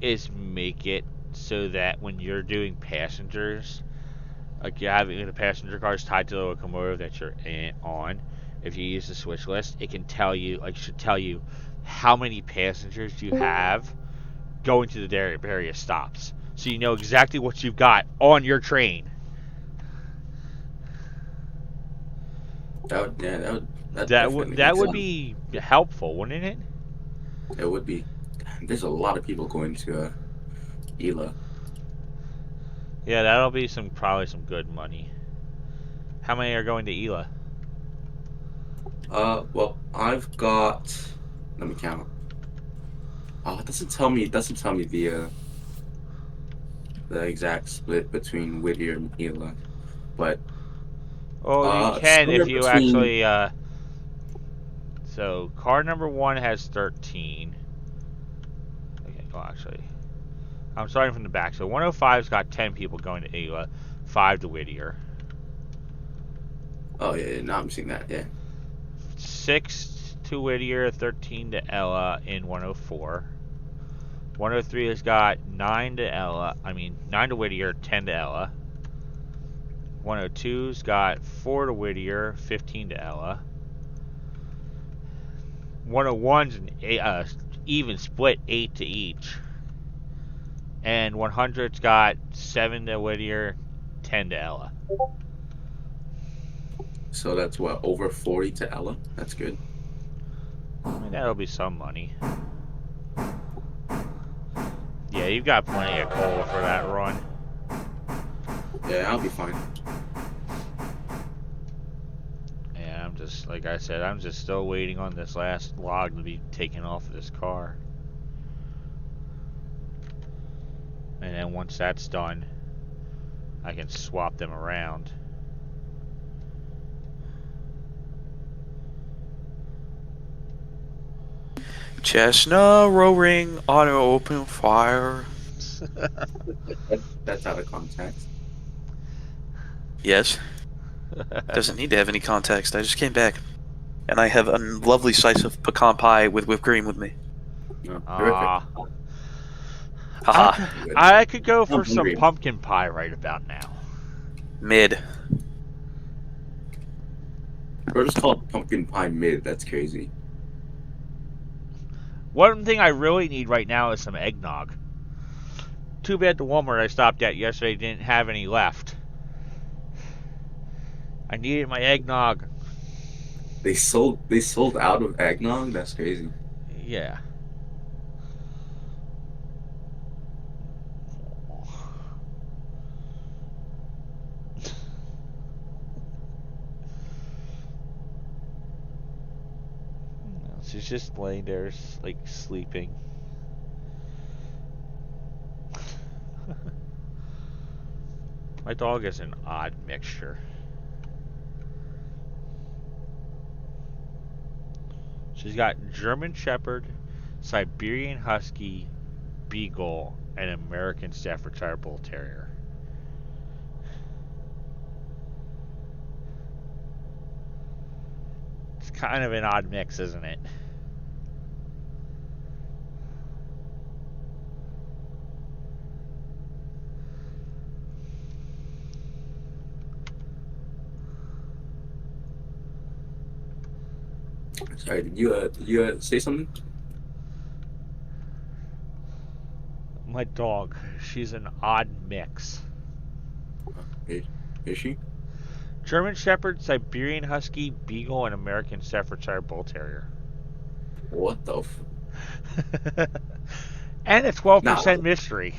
is make it so that when you're doing passengers, like you're having the passenger cars tied to the locomotive that you're on, if you use the switch list, it can tell you, like, should tell you how many passengers you have going to the various stops, so you know exactly what you've got on your train. That would be helpful, wouldn't it? It would be. There's a lot of people going to Ela. Yeah, that'll be probably some good money. How many are going to Ela? Well, I've got. Let me count. Oh, it doesn't tell me the exact split between Whittier and Ela, but. Oh, you can if you between... actually. So car number 1 has 13. Okay, well, actually, I'm starting from the back. So 105's got 10 people going to Ela, 5 to Whittier. Oh yeah, now I'm seeing that. Yeah. 6 to Whittier, 13 to Ella in 104. 103 has got 9 to Ella. 9 to Whittier, 10 to Ella. 102's got 4 to Whittier, 15 to Ella. 101's an even split, 8 to each. And 100's got 7 to Whittier, 10 to Ella. So that's what, over 40 to Ella? That's good. I mean, that'll be some money. Yeah, you've got plenty of coal for that run. Yeah, I'll be fine. Yeah, I'm just, like I said, I'm just still waiting on this last log to be taken off of this car. And then once that's done, I can swap them around. Chestnut roaring, auto open fire. That's out of context. Yes. Doesn't need to have any context. I just came back. And I have a lovely slice of pecan pie with whipped cream with me. No, terrific. Ah, Haha. I could go for I'm some hungry. pumpkin pie right about now. Mid. Or just call it pumpkin pie mid. That's crazy. One thing I really need right now is some eggnog. Too bad the Walmart I stopped at yesterday didn't have any left. I needed my eggnog. They sold out of eggnog. That's crazy. Yeah. She's just laying there, like, sleeping. My dog is an odd mixture. She's got German Shepherd, Siberian Husky, Beagle, and American Staffordshire Bull Terrier. It's kind of an odd mix, isn't it? Sorry, did you say something? My dog, she's an odd mix. Is she? German Shepherd, Siberian Husky, Beagle, and American Staffordshire Bull Terrier. What the? And a 12% Nah. mystery.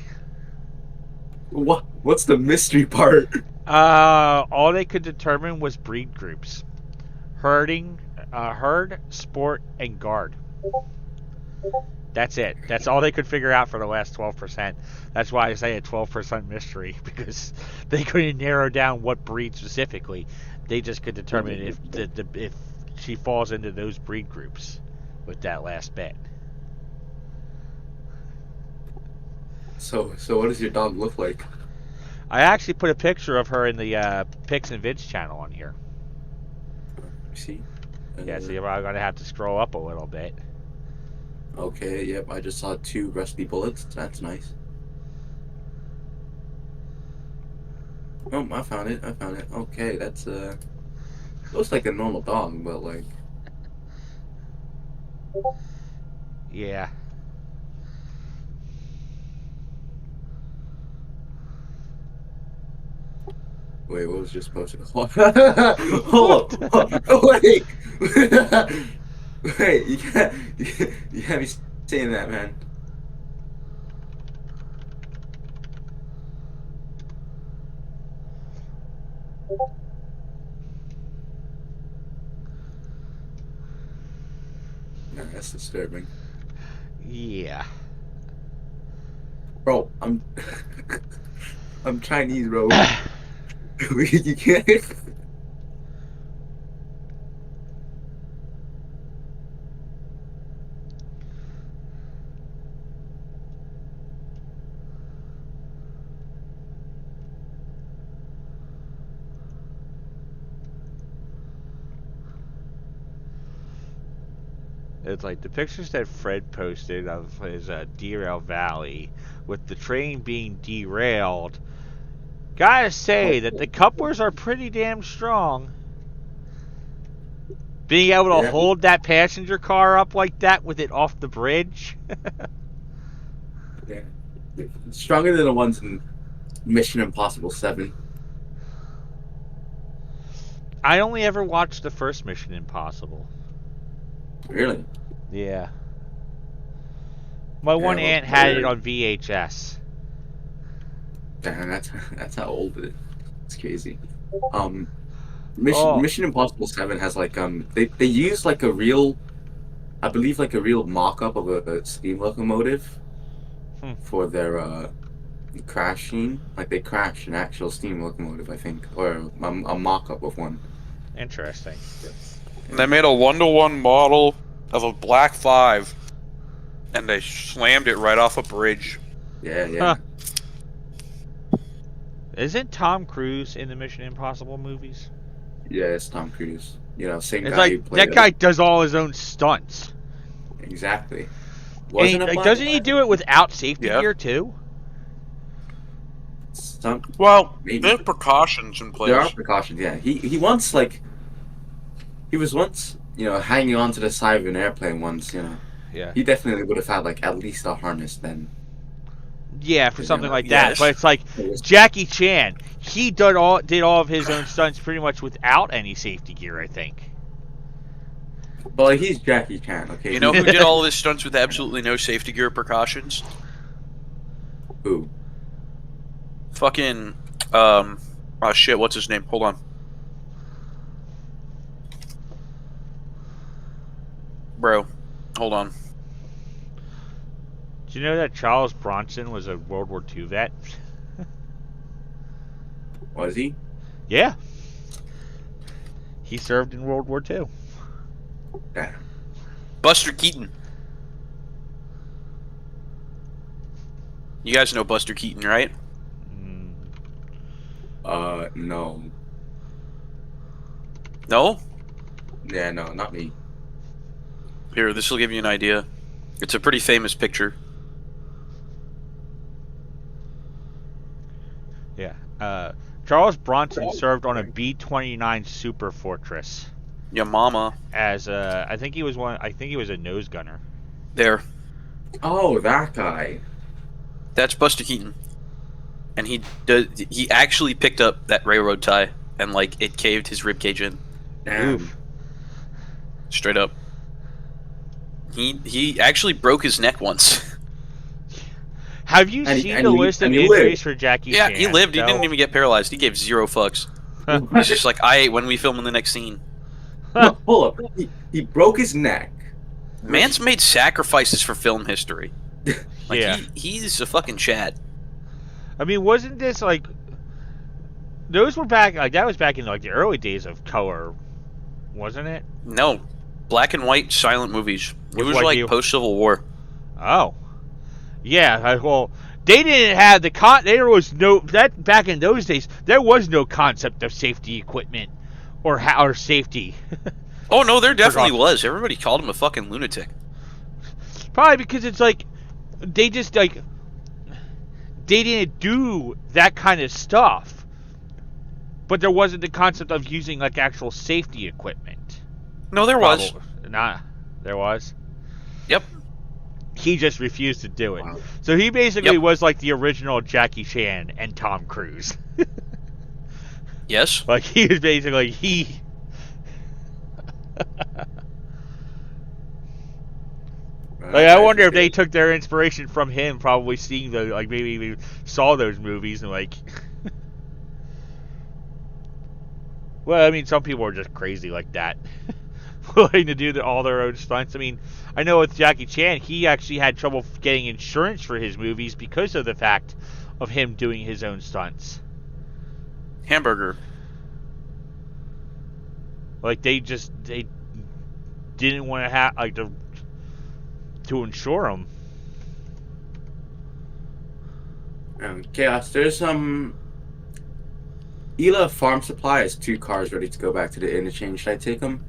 What's the mystery part? All they could determine was breed groups. Herd, sport, and guard. That's it. That's all they could figure out for the last 12%. That's why I say a 12% mystery, because they couldn't narrow down what breed specifically. They just could determine if she falls into those breed groups with that last bet. So what does your dog look like? I actually put a picture of her in the Pics and Vids channel on here. See? Yeah, so you're probably going to have to scroll up a little bit. Okay, yep, I just saw 2 rusty bullets. That's nice. Oh, I found it. Okay, that's looks like a normal dog, but like, Yeah. wait, what was just posted? Hold on. Wait. Wait, you can't be saying that, man. Nah, that's disturbing. Yeah. Bro, I'm I'm Chinese, bro. You can't. It's like the pictures that Fred posted of his derail valley with the train being derailed. Gotta say that the couplers are pretty damn strong. Being able to Yeah. hold that passenger car up like that with it off the bridge. Yeah. Stronger than the ones in Mission Impossible 7. I only ever watched the first Mission Impossible. Really? Yeah. My Yeah, one well, aunt had it on VHS. damn, that's how old it is. It's crazy. Um, Oh, Mission Impossible 7 has like they use like a real, I believe like a real mock-up of a steam locomotive hmm, for their crash scene. Like they crashed an actual steam locomotive, I think, or a mock-up of one. interesting. They made a 1-to-1 model of a Black 5, and they slammed it right off a bridge. Yeah, Huh. yeah. Isn't Tom Cruise in the Mission Impossible movies? Yeah, it's Tom Cruise. You know, same It's guy like who played that guy does all his own stunts. exactly. And Wasn't a like, Black doesn't he do it without safety Yeah. gear too? Some Well, maybe there's precautions in there are place. precautions. Yeah, he once like he was once hanging onto the side of an airplane once. Yeah. He definitely would have had like at least a harness then. Yeah, for 'Cause, something like that. Yes. But it's like it was- Jackie Chan. He did all of his own stunts pretty much without any safety gear, I think. well, he's Jackie Chan. Okay, You know who did all of his stunts with absolutely no safety gear precautions? who? Fucking, oh shit, what's his name? Hold on. Bro, hold on. Do you know that Charles Bronson was a World War II vet? Was he? Yeah. He served in World War II. Damn. Buster Keaton. You guys know Buster Keaton, right? Mm, No. No? Yeah, no, not me. Here, this will give you an idea. It's a pretty famous picture. yeah. Charles Bronson served on a B-29 Super Fortress Your mama. as I think he was a nose gunner. There. Oh, that guy. That's Buster Keaton. And he actually picked up that railroad tie and like it caved his ribcage in. Damn. Oof. Straight up. He actually broke his neck once. Have you And he- seen and the he- list of and he injuries lived. for Jackie Yeah, Chan? he lived. He though? didn't even get paralyzed. He gave 0 fucks. He's just like, I ate when we film in the next scene. No, hold up. He broke his neck. Man's made sacrifices for film history. Like Yeah. he's a fucking Chad. I mean, wasn't this like those were back like that was back in like the early days of color, wasn't it? No, black and white silent movies. It With was like like you- post Civil War. Oh, yeah. Well, they didn't have the there was no that back in those days. There was no concept of safety equipment or safety. Oh no, there definitely Forgot. was. Everybody called him a fucking lunatic. Probably because it's like they just like they didn't do that kind of stuff, but there wasn't the concept of using like actual safety equipment. No, there was. Not there was. Yep. He just refused to do it. Wow. So he basically Yep. was like the original Jackie Chan and Tom Cruise. Yes. Like he was basically he. Like I wonder if they took their inspiration from him, probably seeing the like maybe they saw those movies and like. Well, I mean, some people are just crazy like that, willing to do all their own stunts. I mean, I know with Jackie Chan, he actually had trouble getting insurance for his movies because of the fact of him doing his own stunts. Hamburger. Like they didn't want to have like to insure him. Chaos. There's Ela Farm Supply has 2 cars ready to go back to the interchange. Should I take them?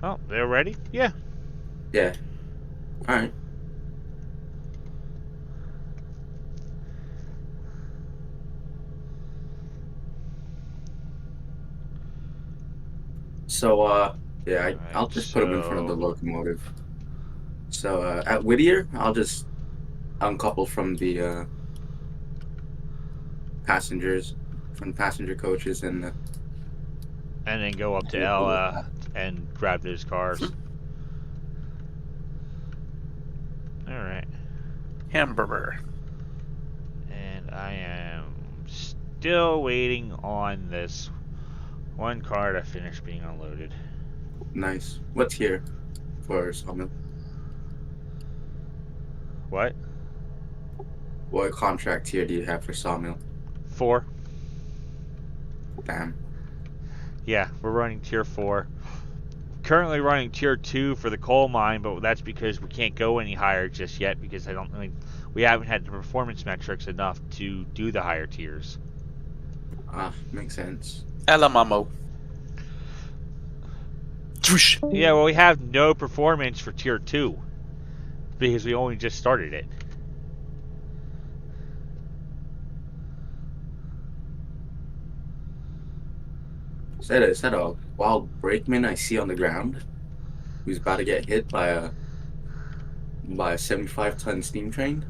Oh, they're ready? Yeah. Yeah. All right. So yeah, I'll just put them in front of the so- locomotive. So at Whittier, I'll just uncouple from the passenger coaches and and then go up to Yeah, Ella and grab those cars. Alright. Hamburger. And I am still waiting on this one car to finish being unloaded. Nice. What's here for Sawmill? What? What contract tier do you have for Sawmill? 4. Damn. Yeah, we're running tier 4. Currently running tier 2 for the coal mine, but that's because we can't go any higher just yet because we haven't had the performance metrics enough to do the higher tiers. Ah, makes sense. Alamamo. Yeah, well, we have no performance for tier 2 because we only just started it. Is that a wild brakeman I see on the ground who's about to get hit by a 75-ton steam train?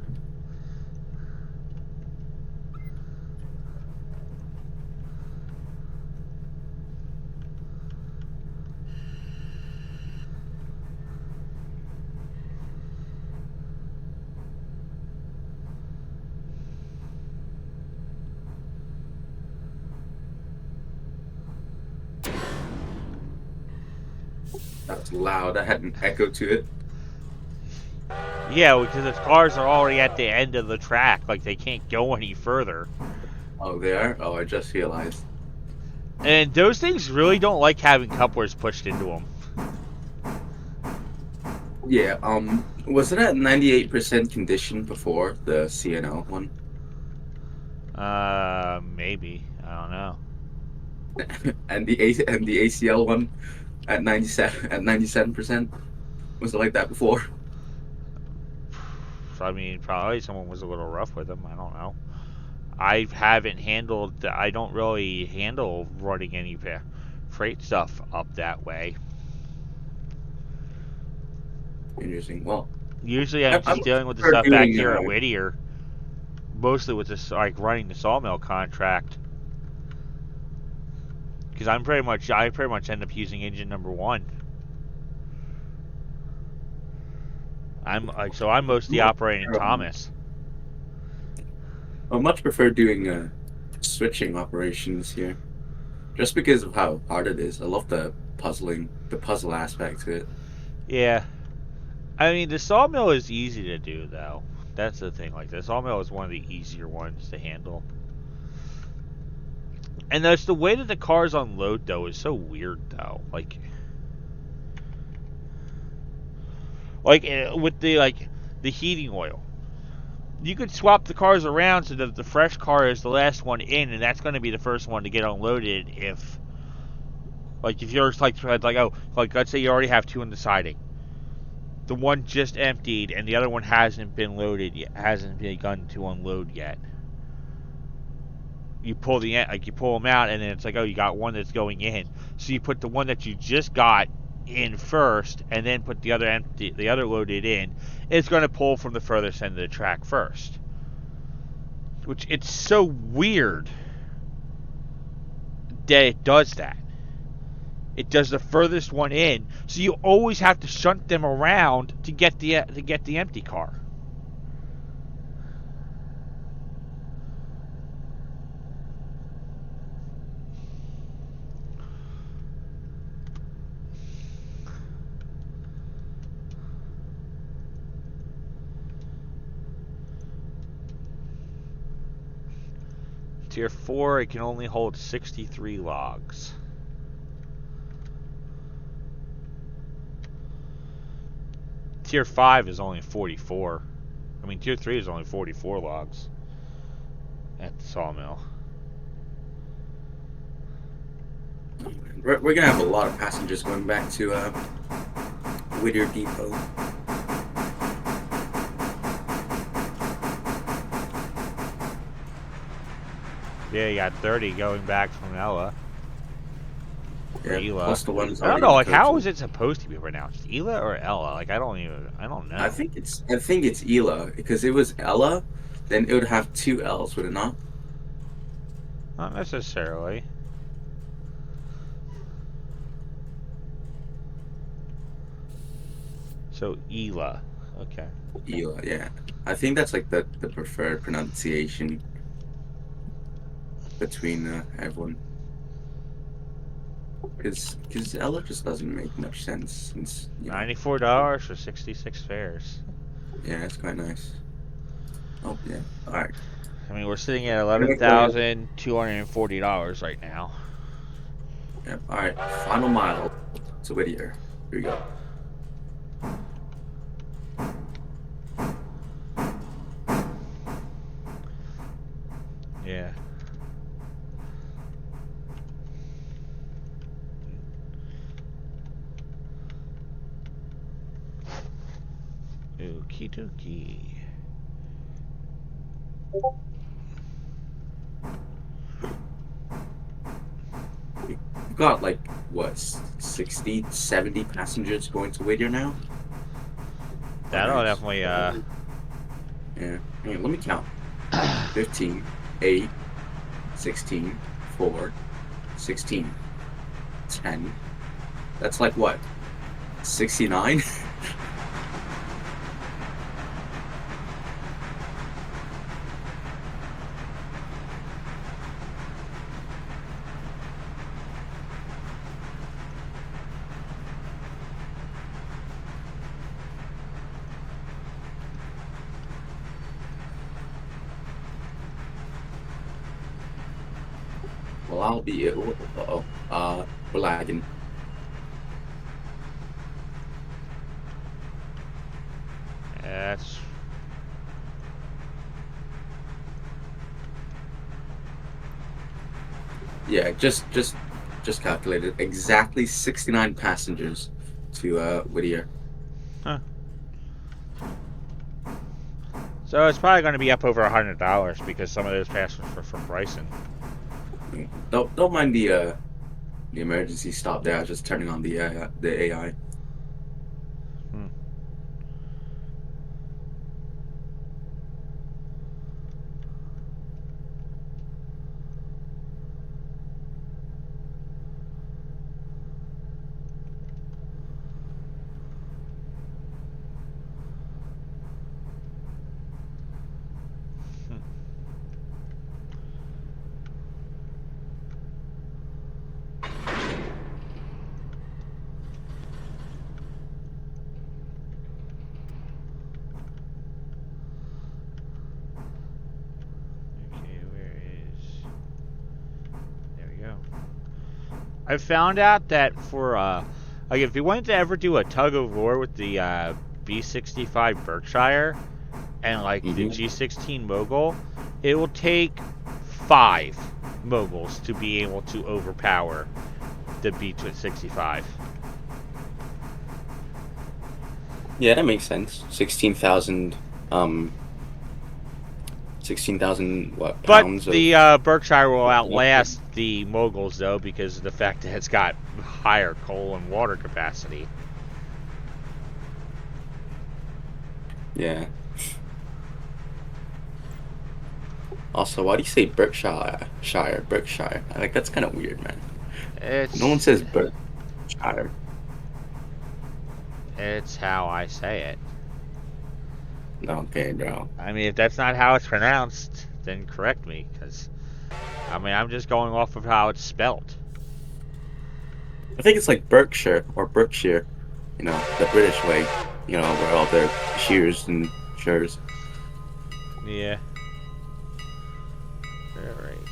That was loud. I had an echo to it. Yeah, because the cars are already at the end of the track. Like, they can't go any further. Oh, they are? Oh, I just realized. And those things really don't like having couplers pushed into them. Yeah, was it at 98% condition before the CNL one? Maybe. I don't know. and the ACL one at 97%? Was it like that before? I mean, probably someone was a little rough with them. I don't know. I don't really handle running any freight stuff up that way. Interesting. Well, Usually I'm just dealing with the stuff back here at Whittier. Mostly with this, like, running the sawmill contract. Because I pretty much end up using engine number 1. I'm mostly operating Thomas. I much prefer doing switching operations here, just because of how hard it is. I love the puzzle aspect to it. Yeah. I mean, the sawmill is easy to do, though. That's the thing. Like, the sawmill is one of the easier ones to handle. And that's the way that the cars unload, though, is so weird, though. Like with the heating oil, you could swap the cars around so that the fresh car is the last one in, and that's going to be the first one to get unloaded. If you're let's say you already have 2 in the siding, the one just emptied and the other one hasn't been loaded yet, hasn't begun to unload yet. You pull them out, and then it's like, oh, you got one that's going in. So you put the one that you just got in first, and then put the other loaded in. It's going to pull from the furthest end of the track first. Which, it's so weird that it does that. It does the furthest one in, so you always have to shunt them around to get the empty car. Tier 4, it can only hold 63 logs. Tier 5 is only 44. I mean, Tier 3 is only 44 logs at the sawmill. We're gonna have a lot of passengers going back to Whittier Depot. Yeah, you got 30 going back from Ella. Yeah, plus the ones. I don't know, like, how is it supposed to be pronounced? Ela or Ella? Like, I don't know. I think it's Ela, because it was Ella, then it would have 2 L's, would it not? Not necessarily. So Ela. Okay. Ela, yeah. I think that's like the preferred pronunciation between everyone. Because Ella just doesn't make much sense since, $94 for 66 fares. yeah, it's quite nice. Oh, yeah. All right. I mean, we're sitting at Gonna make my, $11,240 right now. yeah, all right. Final mile to Whittier. Here we go. Yeah. Okie dokie. We've got like, what, 60, 70 passengers going to Whittier now? That'll Nice. definitely, Yeah. Hang on, let me count. 15, 8, 16, 4, 16, 10. That's like what? 69? Well, I'll be. Uh-oh. We're lagging. that's Yeah, just calculated exactly 69 passengers to Whittier. huh. So it's probably going to be up over $100 because some of those passengers were from Bryson. Don't mind the emergency stop there. I was just turning on the AI. Hmm. Okay, where is? There we go. I found out that for like if you wanted to ever do a tug of war with the B65 Berkshire and like the Mm-hmm. G16 Mogul, it will take 5 Moguls to be able to overpower the B65. Yeah, that makes sense. 16,000 what But pounds of the Berkshire will locomotive? outlast the Moguls though because of the fact that it's got higher coal and water capacity. Yeah. Also, why do you say Berkshire? Berkshire. Like that's kind of weird, man. No one It's says Berkshire. it's how I say it. Okay, bro. I mean, if that's not how it's pronounced, then correct me, because I mean, I'm just going off of how it's spelt. I think it's like Berkshire or Berkshire, the British way, where all their shears and shires. Yeah. All right.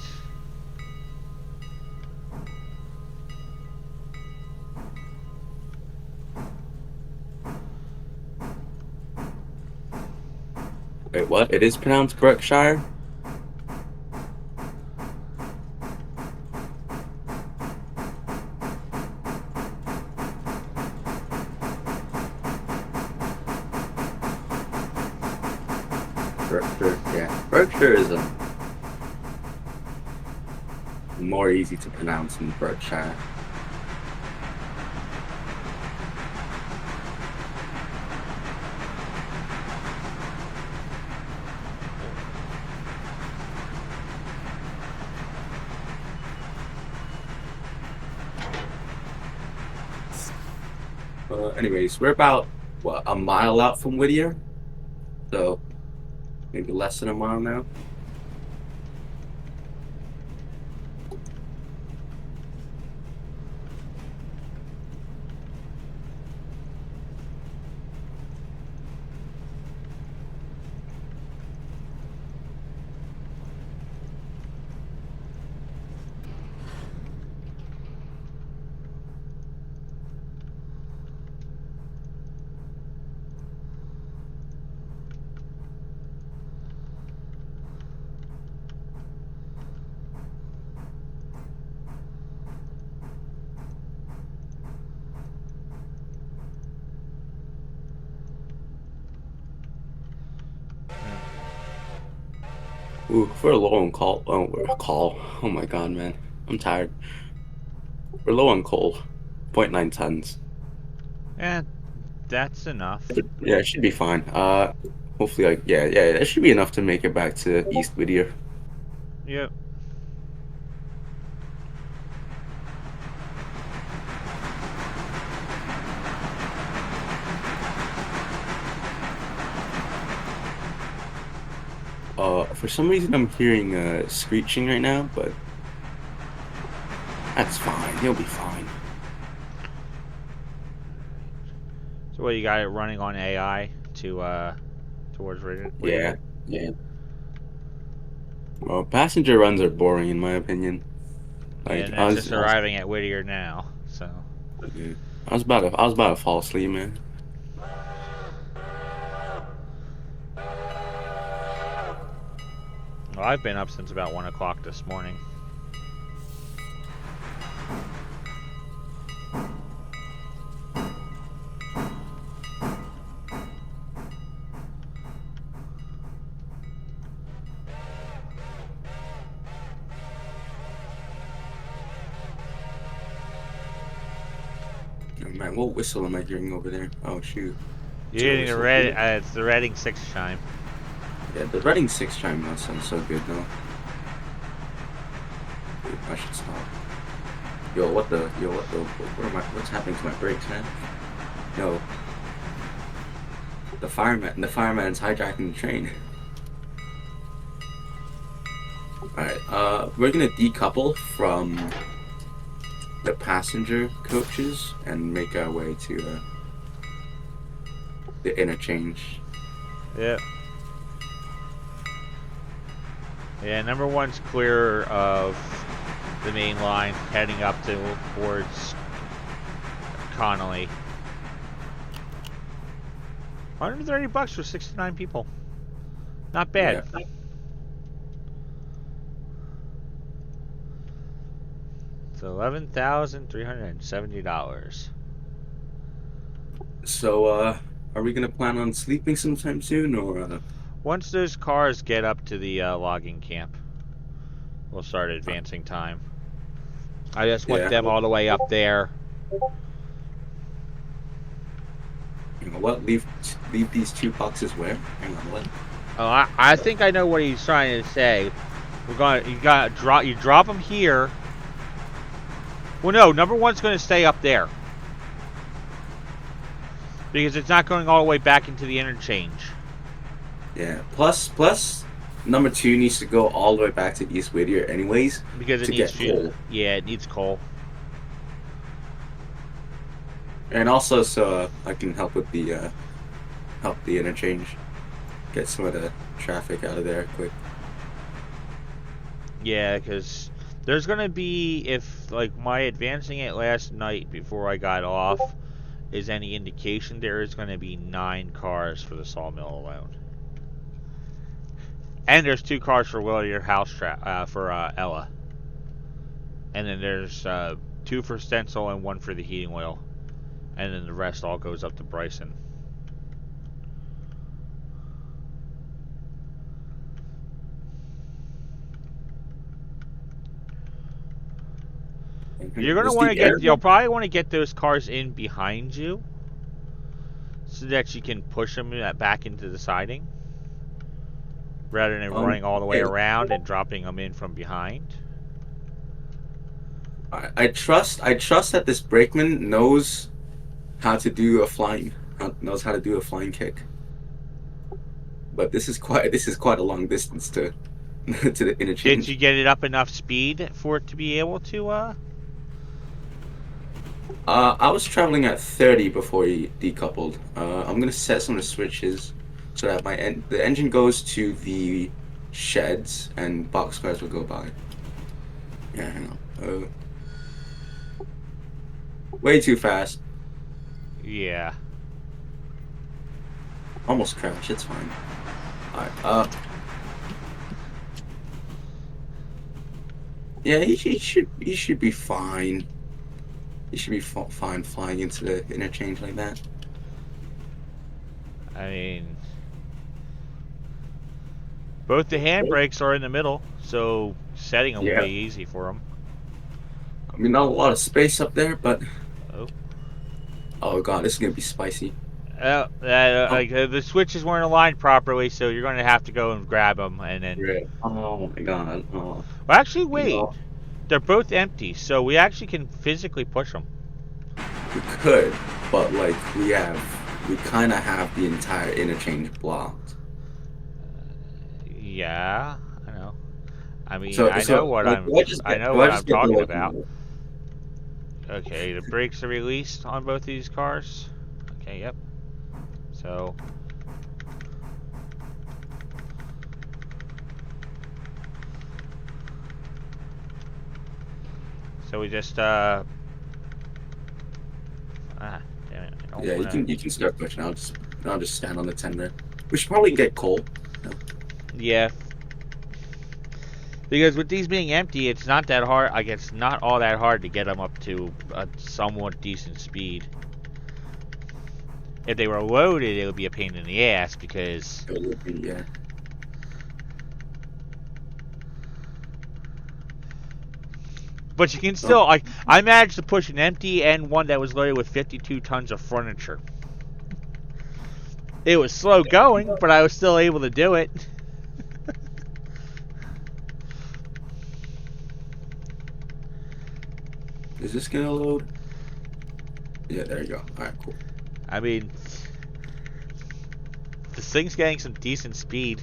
Wait, what? It is pronounced Berkshire? Berkshire, yeah. Berkshire is more easy to pronounce than Berkshire. Anyways, we're about what, a mile out from Whittier, so maybe less than a mile now. Ooh, we're low on call. Oh, we're call. Oh my god, man, I'm tired. We're low on coal. 0.9 tons. And that's enough. Yeah, it should be fine. Hopefully, like, yeah, it should be enough to make it back to East Whittier. Yep. For some reason I'm hearing screeching right now, but that's fine. He'll be fine. So what, you got it running on AI to towards Yeah, yeah. Well, passenger runs are boring in my opinion. Yeah, Like and it's just arriving at Whittier now. So yeah. I was about to fall asleep, man. well, I've been up since about 1 o'clock this morning. Oh, man, what whistle am I hearing over there? Oh shoot. You're getting the whistle. red. It's the Reading 6 chime. Yeah, the Reading 6 chime now sounds so good though. Ooh, I should stop. What's happening to my brakes, man? No. The fireman's hijacking the train. Alright, we're gonna decouple from the passenger coaches and make our way to the interchange. Yep. Yeah, number one's clear of the main line, heading up towards Connolly. $130 for 69 people. Not bad. Yeah. It's $11,370. So, are we gonna plan on sleeping sometime soon, or? Once those cars get up to the logging camp, we'll start advancing time. I just want Yeah. them all the way up there. You know what? Leave these 2 boxes where? Hang on, what? Oh, I think I know what he's trying to say. You drop them here. Well, no, number one's going to stay up there because it's not going all the way back into the interchange. Yeah. Plus, number 2 needs to go all the way back to East Whittier, anyways, Because it to needs get fuel. coal. Yeah, it needs coal. And also, so I can help with the interchange, get some of the traffic out of there quick. Yeah, because there's going to be, if like my advancing it last night before I got off is any indication, there is going to be 9 cars for the sawmill alone. And there's 2 cars for Willier for Ella. And then there's 2 for Stencil and 1 for the heating oil. And then the rest all goes up to Bryson. You're gonna want to get. You'll probably want to get those cars in behind you, so that you can push them back into the siding, rather than running all the way around and dropping them in from behind. I trust that this brakeman knows how to do a flying knows how to do a flying kick. But this is quite a long distance to to the Did you interchange. get it up enough speed for it to be able to? I was traveling at 30 before he decoupled. I'm gonna set some of the switches so that the engine goes to the sheds and boxcars will go by. Yeah, hang on. Way too fast. Yeah. Almost crashed. It's fine. Alright. Yeah, he should be fine. He should be fine flying into the interchange like that. I mean, both the handbrakes are in the middle, so setting them will Yeah. be easy for them. I mean, not a lot of space up there, but Oh. oh god, this is gonna be spicy. The switches weren't aligned properly, so you're going to have to go and grab them, and then. Yeah. Oh my god. Oh. Well, actually, wait. No. They're both empty, so we actually can physically push them. We could, but like we kind of have the entire interchange blocked. Yeah, I know. I mean, So I know what like, I'm. do I just I get, know do I what I'm just get the talking about. locomotive? Okay, the brakes are released on both these cars. Okay, yep. So. So we just damn it. I don't Yeah, wanna... you can start pushing. I'll just stand on the tender. We should probably get coal. Yeah. Because with these being empty, it's not that hard. Like, it's not all that hard to get them up to a somewhat decent speed. If they were loaded, it would be a pain in the ass because. Yeah. But you can still, like, I managed to push an empty and one that was loaded with 52 tons of furniture. It was slow going, but I was still able to do it. Is this gonna load? Yeah, there you go. Alright, cool. I mean, this thing's getting some decent speed.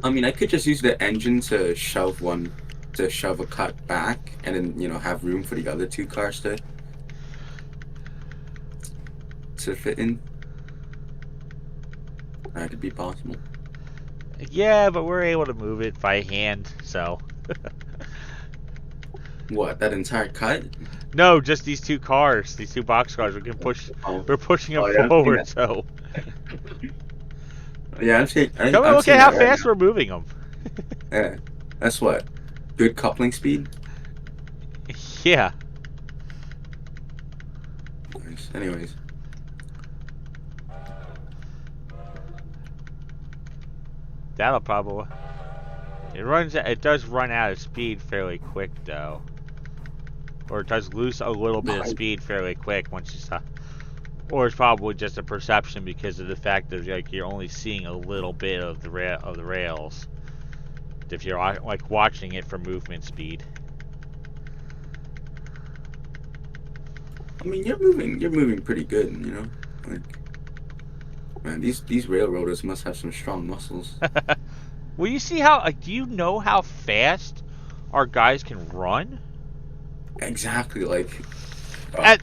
I mean, I could just use the engine to shove a cut back, and then have room for the other two cars to fit in. That could be possible. Yeah, but we're able to move it by hand, so. What, that entire cut? No, just these two cars, these two box cars. We can push. Oh. We're pushing them Yeah, forward, so. Yeah, I'm saying. Come on, look at how fast we're moving them. Yeah, that's what. Good coupling speed. Yeah. Nice. Anyways. That'll probably. It does run out of speed fairly quick, though. Or it does lose a little bit of speed fairly quick once you stop. Or it's probably just a perception because of the fact that like you're only seeing a little bit of the rails. If you're like watching it for movement speed. I mean, you're moving pretty good, Like, man, these railroaders must have some strong muscles. Well, you see how? Like, do you know how fast our guys can run? Exactly, like. I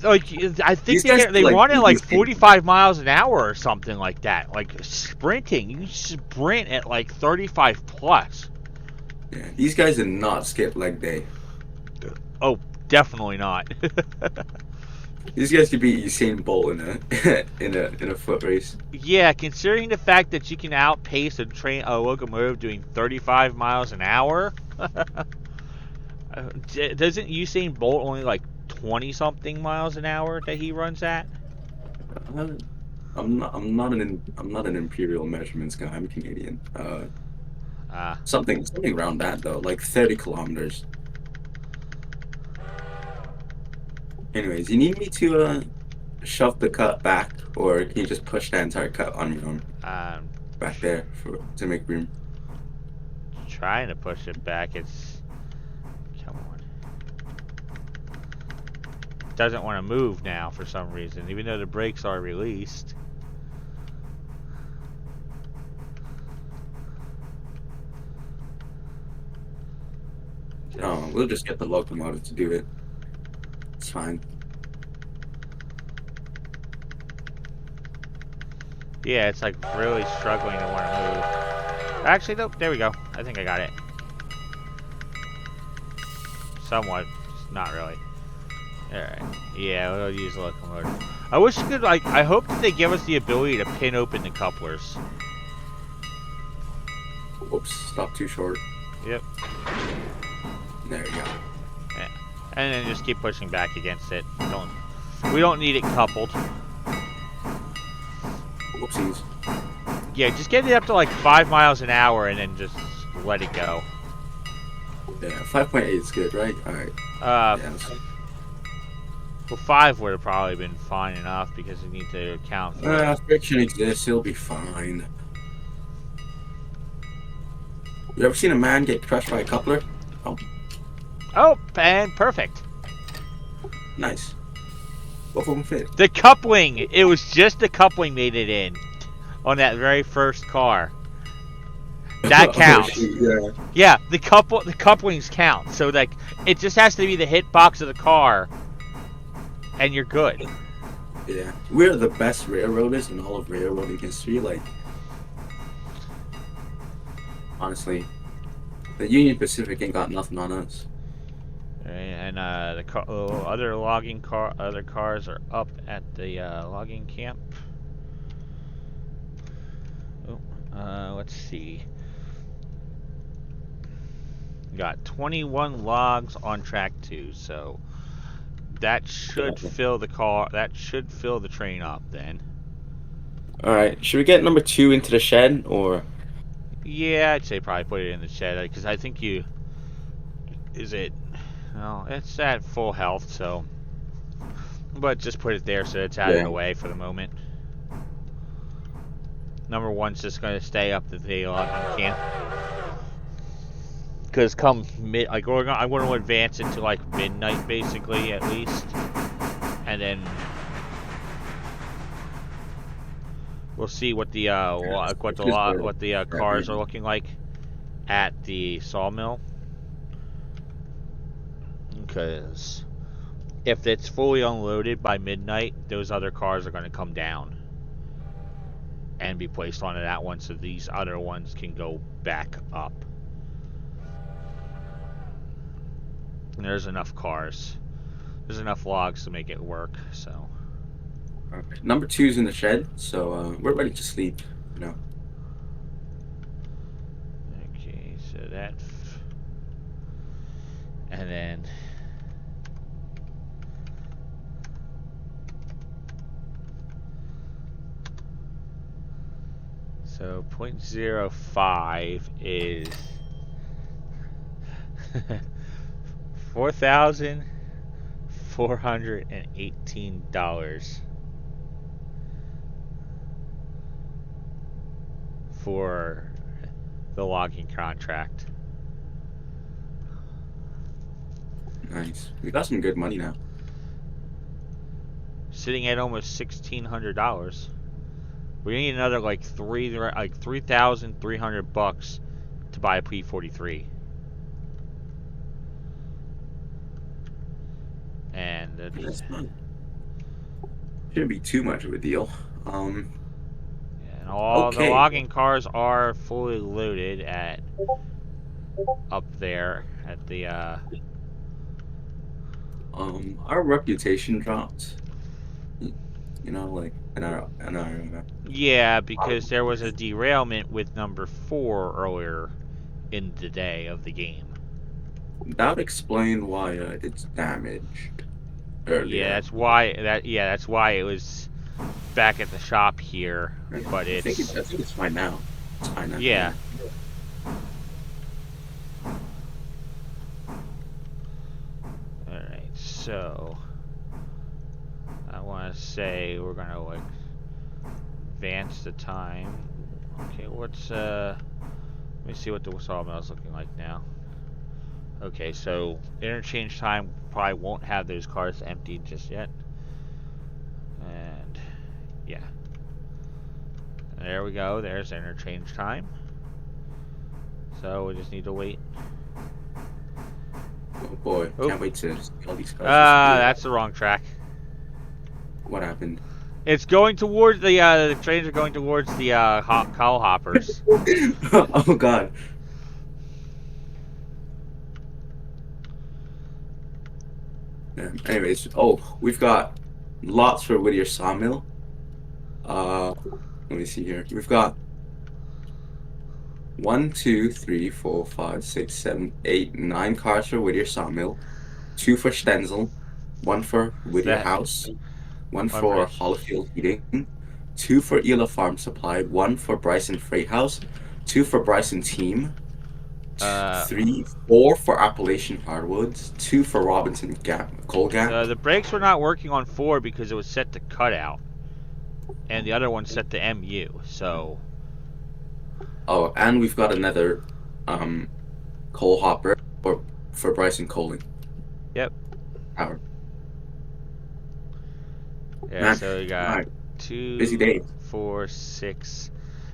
think they run at like 45 miles an hour or something like that. Like sprinting, you sprint at like 35 plus. Yeah, these guys did not skip leg day. Oh, definitely not. These guys could be Usain Bolt in a foot race. Yeah, considering the fact that you can outpace a locomotive doing 35 miles an hour. Doesn't Usain Bolt only like 20 something miles an hour that he runs at? I'm not an imperial measurements guy. I'm Canadian. Something around that though, like 30 kilometers. Anyways, you need me to shove the cut back, or can you just push the entire cut on your own back there to make room? Trying to push it back. Come on. doesn't want to move now for some reason, even though the brakes are released. Oh, we'll just get the locomotive to do it. It's fine. Yeah, it's like really struggling to want to move. Actually, nope, there we go. I think I got it. Somewhat, not really. Alright. Yeah, we'll use the locomotive. I wish you could, like, I hope that they give us the ability to pin open the couplers. Whoops, stop too short. Yep. There you go. Yeah. And then just keep pushing back against it. We don't need it coupled. Whoopsies. Yeah, just get it up to like 5 miles an hour and then just let it go. Yeah, 5.8 is good, right? Alright. Yes. Well, 5 would have probably been fine enough because you need to account for Friction exists, he'll be fine. You ever seen a man get crushed by a coupler? Oh, Oh, and perfect. nice. Both of them fit. The coupling, it was just the coupling made it in on that very first car. That counts. Yeah. Yeah, the couplings count. So like it just has to be the hitbox of the car and you're good. Yeah. We're the best railroaders in all of railroading history. Like, honestly, the Union Pacific ain't got nothing on us. And the other cars are up at the logging camp. Oh, let's see. Got 21 logs on track 2, so that should fill the car. That should fill the train up then. All right. Should we get number 2 into the shed or? Yeah, I'd say probably put it in the shed because I think you. Is it? Well, it's at full health, so. But just put it there so it's out of the way for the moment. Number 1's just going to stay up at the logging camp. Because come I'm going to advance it to like midnight, basically, at least, and then we'll see what the cars are looking like at the sawmill. Because if it's fully unloaded by midnight, those other cars are going to come down and be placed onto that one, so these other ones can go back up. And there's enough cars. There's enough logs to make it work, so. Okay. Number 2's in the shed, so we're ready to sleep, you know. Okay, so that. And then. So 0.05 is $4,418 for the logging contract. Nice. We got some good money now. Sitting at almost $1,600. We need another like $3,300 to buy a P-43. And shouldn't be too much of a deal. And all the logging cars are fully loaded at up there at the our reputation dropped. You know, like in our yeah, because there was a derailment with number 4 earlier in the day of the game. That would explain why it's damaged earlier. Yeah, that's why it was back at the shop here, but I think it's fine now. It's fine now. Yeah. Alright, so I want to say we're gonna like advance the time. Okay, let's let me see what the sawmill is looking like now. Okay, so interchange time probably won't have those cars emptied just yet. And yeah, there we go. There's interchange time. So we just need to wait. Oh boy, Oh. can't wait to see all these cars. That's the wrong track. What happened? It's going towards the trains are going towards the cow hoppers. Oh god. Yeah, anyways, we've got lots for Whittier Sawmill. Let me see here. We've got 1, 2, 3, 4, 5, 6, 7, 8, 9 cars for Whittier Sawmill, 2 for Stenzel, 1 for Whittier That- House, 1 for- for Hollifield Heating, 2 for Ela Farm Supply, 1 for Bryson Freight House, 2 for Bryson Team, 4 for Appalachian Hardwoods, 2 for Robinson Coal Gap. The brakes were not working on 4 because it was set to cutout, and the other one set to MU. So Oh, and we've got another coal hopper for Bryson Coaling. Yep. Power. yeah, Man, so you got alright. 2, Busy day. 4, 6.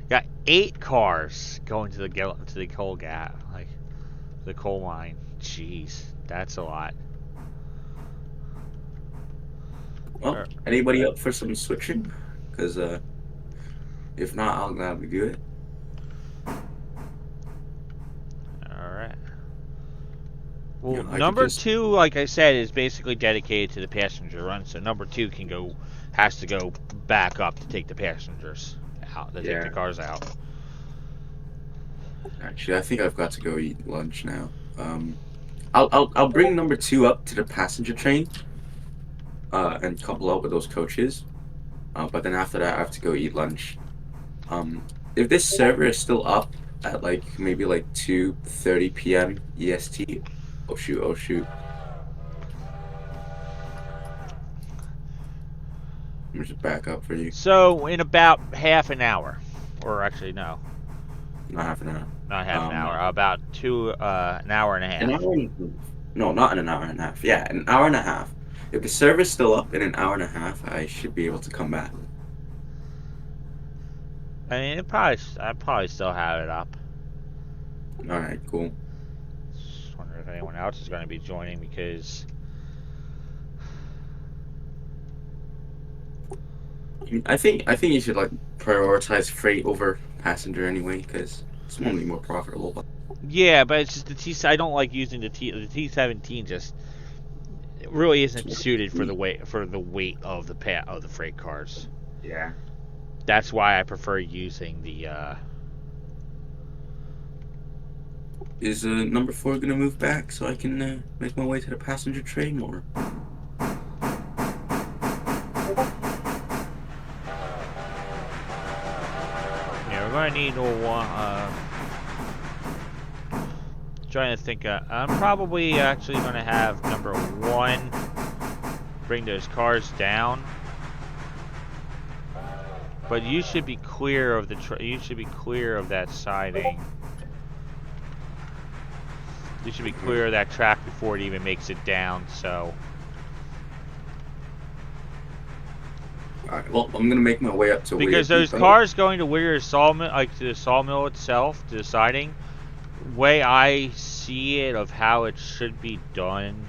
Got 8 cars going to the coal gap, like the coal mine. Jeez, that's a lot. Well, anybody up for some switching? Because if not, I'll gladly do it. Alright. Well, Yeah, I could number just- 2, like I said, is basically dedicated to the passenger run. So number 2 has to go back up to take the passengers out, to take Yeah. the cars out. Actually, I think I've got to go eat lunch now. I'll bring number 2 up to the passenger train, and couple up with those coaches. But then after that, I have to go eat lunch. If this server is still up at maybe 2:30 p.m. EST, oh shoot. Let me just back up for you. So in about half an hour, or actually no, Not half an hour. not half an hour, about an hour and a half. An hour and no, not in an hour and a half. Yeah, an hour and a half. If the server's still up in an hour and a half, I should be able to come back. I mean, I probably still have it up. All right, cool. Just wonder if anyone else is going to be joining because I think you should prioritize freight over passenger anyway, because it's normally more profitable. But yeah, but it's just the T. I don't like using the T17. Just it really isn't suited for the weight of the freight cars. yeah. That's why I prefer using the. Is number 4 gonna move back so I can make my way to the passenger train, or? Yeah, we're going to need one. Trying to think. I'm probably actually going to have number 1 bring those cars down. But you should be clear of that siding. You should be clear of that track before it even makes it down. So. Alright, well, I'm gonna make my way up to Because Whittier those Depot. cars going to Whittier sawmill, to the sawmill itself, to the siding, way I see it of how it should be done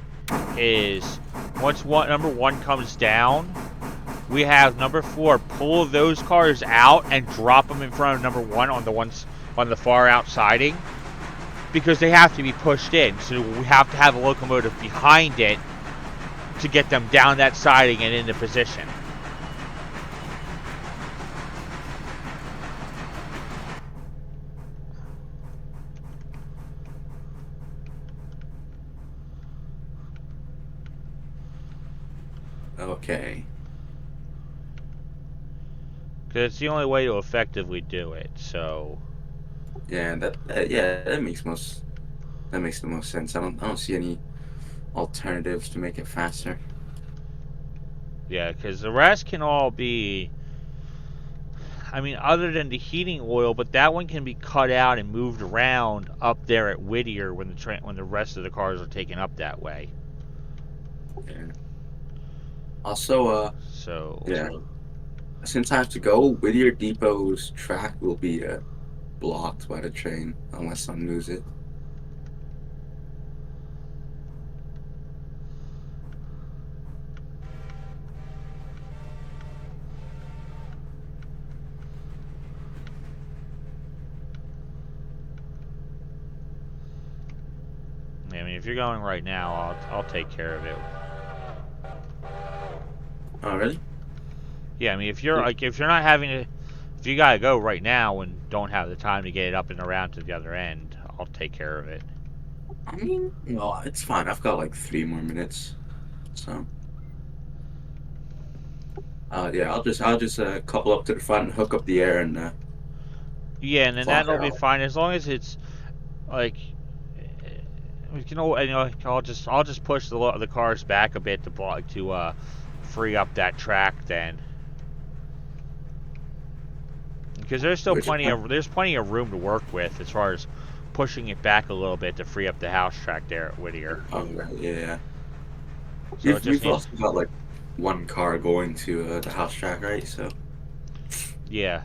is once number 1 comes down, we have number 4 pull those cars out and drop them in front of number 1 on the far out siding, because they have to be pushed in. So we have to have a locomotive behind it to get them down that siding and into position. Okay. Because it's the only way to effectively do it. So. Yeah, that makes the most sense. I don't see any alternatives to make it faster. Yeah, because the rest can all be, I mean, other than the heating oil, but that one can be cut out and moved around up there at Whittier when the rest of the cars are taken up that way. Yeah. Also, So yeah. Since I have to go, Whittier Depot's track will be blocked by the train unless someone moves it. I mean, if you're going right now, I'll take care of it. Oh, really? Yeah, I mean, if you're not having to, if you gotta go right now and don't have the time to get it up and around to the other end, I'll take care of it. I mean, well, it's fine. I've got like 3 more minutes, so. Yeah, I'll just couple up to the front and hook up the air and Yeah, and then fly that'll be out. fine as long as it's like we can. I'll just push the cars back a bit to block to free up that track then, because Which part? there's plenty of room to work with as far as pushing it back a little bit to free up the house track there at Whittier. Oh, right, yeah, yeah. So it We've just we've needs. also got like one car going to the house track, right? So Yeah.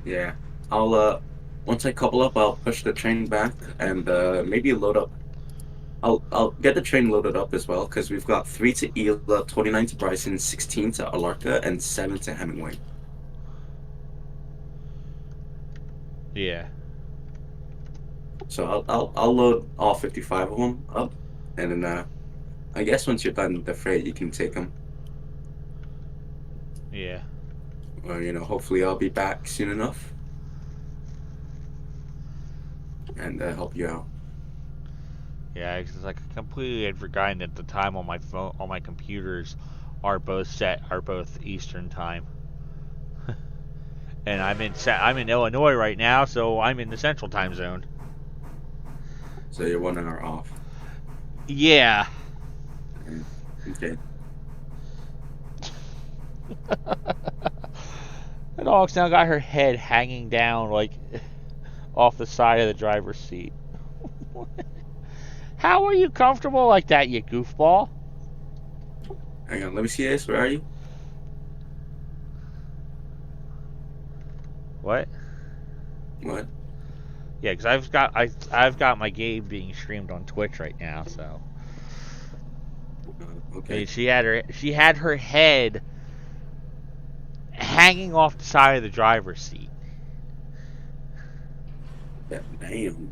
yeah, I'll once I couple up, I'll push the train back and maybe load up. I'll get the train loaded up as well because we've got 3 to Ela, 29 to Bryson, 16 to Alarka, and 7 to Hemingway. Yeah. So I'll load all 55 of them up, and then I guess once you're done with the freight, you can take them. Yeah. Or hopefully I'll be back soon enough and help you out. Yeah, it's like I completely had forgotten that the time on my phone, on my computers, are both Eastern time, and I'm in Illinois right now, so I'm in the Central time zone. So you're 1 hour off. Yeah. Mm, okay. The dog's now got her head hanging down like off the side of the driver's seat. How are you comfortable like that, you goofball? Hang on, let me see this. Where are you? What? What? Yeah, because I've got my game being streamed on Twitch right now, so. I mean, Okay. she had her head hanging off the side of the driver's seat. Yeah, damn.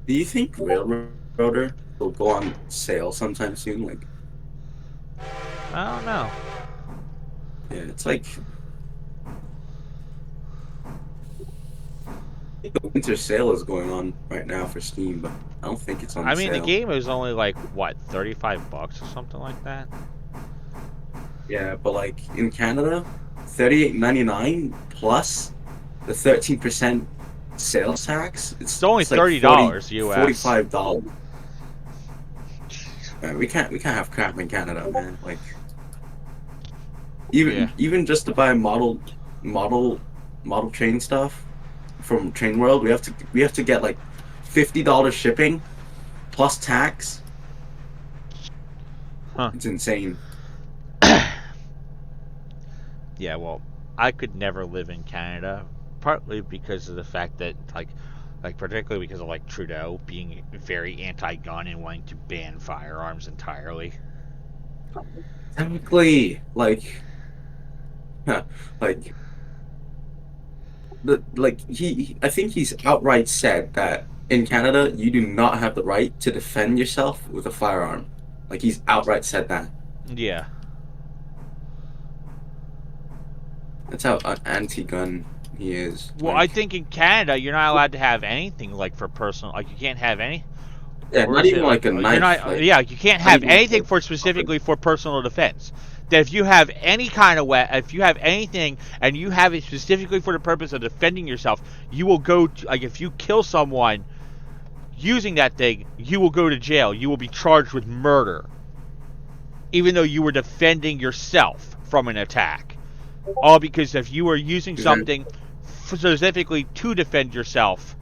Do you think Railroader will go on sale sometime soon? Like, I don't know. yeah, it's like I think the winter sale is going on right now for Steam, but I don't think it's on I mean, the sale. game is only like what, $35 or something like that. Yeah, but like in Canada, 38.99 plus the 13% sales tax. It's only It's like $30 US. $45. Man, we can't have crap in Canada, man. Like Yeah. even just to buy model train stuff from Train World, we have to get like $50 shipping plus tax. Huh. It's insane. Yeah, well, I could never live in Canada, partly because of the fact that like particularly because of like Trudeau being very anti-gun and wanting to ban firearms entirely. Technically, like, like I think he's outright said that in Canada you do not have the right to defend yourself with a firearm. Like he's outright said that. Yeah. That's how anti-gun he is. Well, I think in Canada you're not allowed to have anything like for personal. Like you can't have any. Yeah, Or not is even it like a you're knife. not? Yeah, you can't Not have even anything like for specifically for personal defense. That if you have any kind of if you have anything and you have it specifically for the purpose of defending yourself, you will go to, like if you kill someone using that thing, you will go to jail. You will be charged with murder. even though you were defending yourself from an attack. All because if you were using something specifically to defend yourself,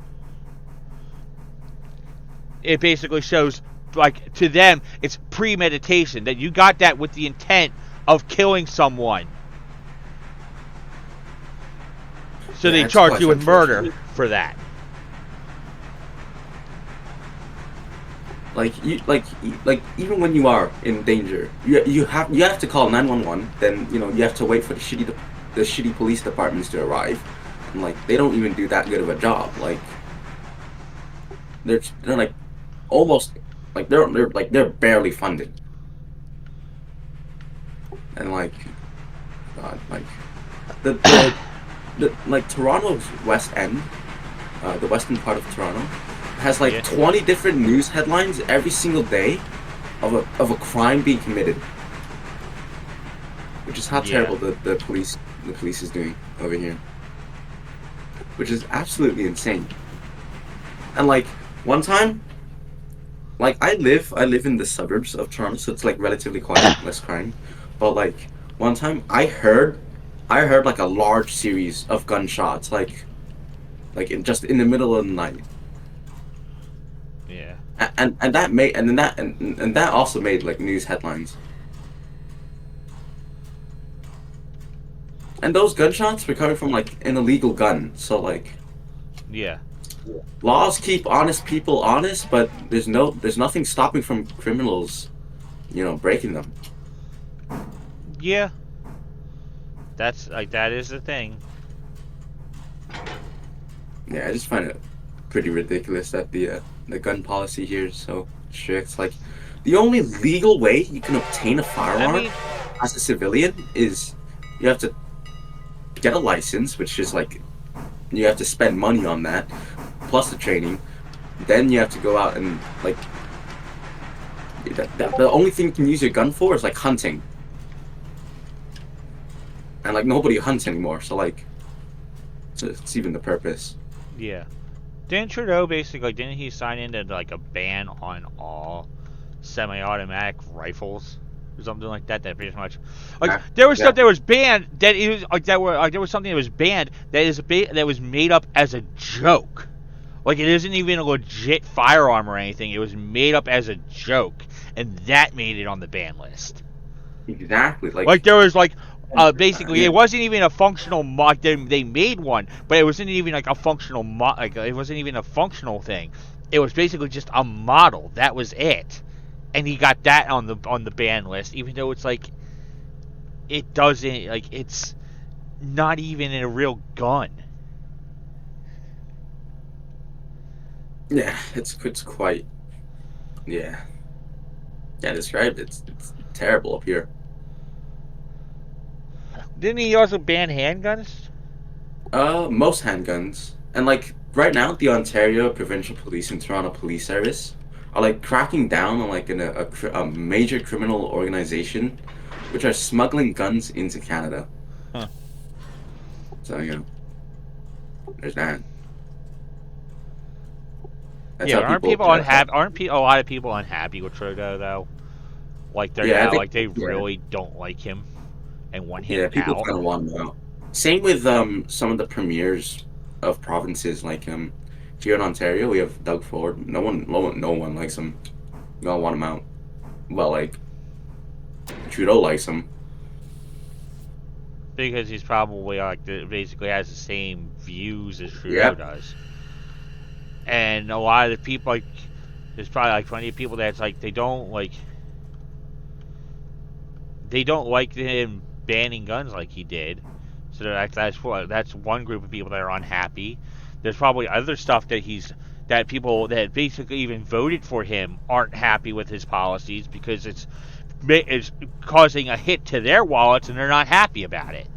it basically shows, like, to them, it's premeditation, that you got that with the intent of killing someone. So they charge you with murder for that. Like even when you are in danger, you have to call 911. Then you have to wait for the shitty police departments to arrive, and like they don't even do that good of a job. Like they're like almost like they're barely funded, and like God, like the like Toronto's West End, the western part of Toronto, has like 20 different news headlines every single day of a crime being committed, which is how terrible the police is doing over here, which is absolutely insane. And like one time, like I live in the suburbs of Toronto, so it's like relatively quiet, less crime. But like one time, I heard like a large series of gunshots, like just in the middle of the night. Yeah. And that also made like news headlines. And those gunshots were coming from like an illegal gun, so like Yeah. laws keep honest people honest, but there's nothing stopping from criminals, breaking them. Yeah. That's like, that is the thing. Yeah, I just find it pretty ridiculous that the gun policy here is so strict. Like, the only legal way you can obtain a firearm as a civilian is you have to get a license, which is like you have to spend money on that, plus the training. Then you have to go out and like the only thing you can use your gun for is like hunting, and like nobody hunts anymore. So like, it's even the purpose. Yeah. Didn't Trudeau basically, didn't he sign into like a ban on all semi-automatic rifles or something like that? That pretty much, like, there was stuff that was banned that it was like there was something that was banned that was made up as a joke. Like, it isn't even a legit firearm or anything. It was made up as a joke, and that made it on the ban list. Exactly. Like there was like. Basically, it wasn't even a functional mod. They made one, but it wasn't even like a functional mod. Like, it wasn't even a functional thing. It was basically just a model. That was it, and he got that on the ban list. Even though it's like, it doesn't, like, it's not even a real gun. Yeah, it's quite. Yeah. Yeah, described. It's terrible up here. Didn't he also ban handguns? Most handguns. And like right now, the Ontario Provincial Police and Toronto Police Service are like cracking down on like a major criminal organization, which are smuggling guns into Canada. Huh. So there's that. That's Yeah, how aren't people unhappy? Aren't a lot of people unhappy with Trudeau though? Like they really don't like him and want him out. Yeah, people kind of want him out. Same with some of the premiers of provinces, like here in Ontario we have Doug Ford. No one likes him. You don't want him out. Well, like Trudeau likes him because he's probably like basically has the same views as Trudeau does. And a lot of the people, like, there's probably like plenty of people that's like they don't like him banning guns like he did. So that's one group of people that are unhappy. There's probably other stuff that people that basically even voted for him aren't happy with his policies because it's causing a hit to their wallets and they're not happy about it.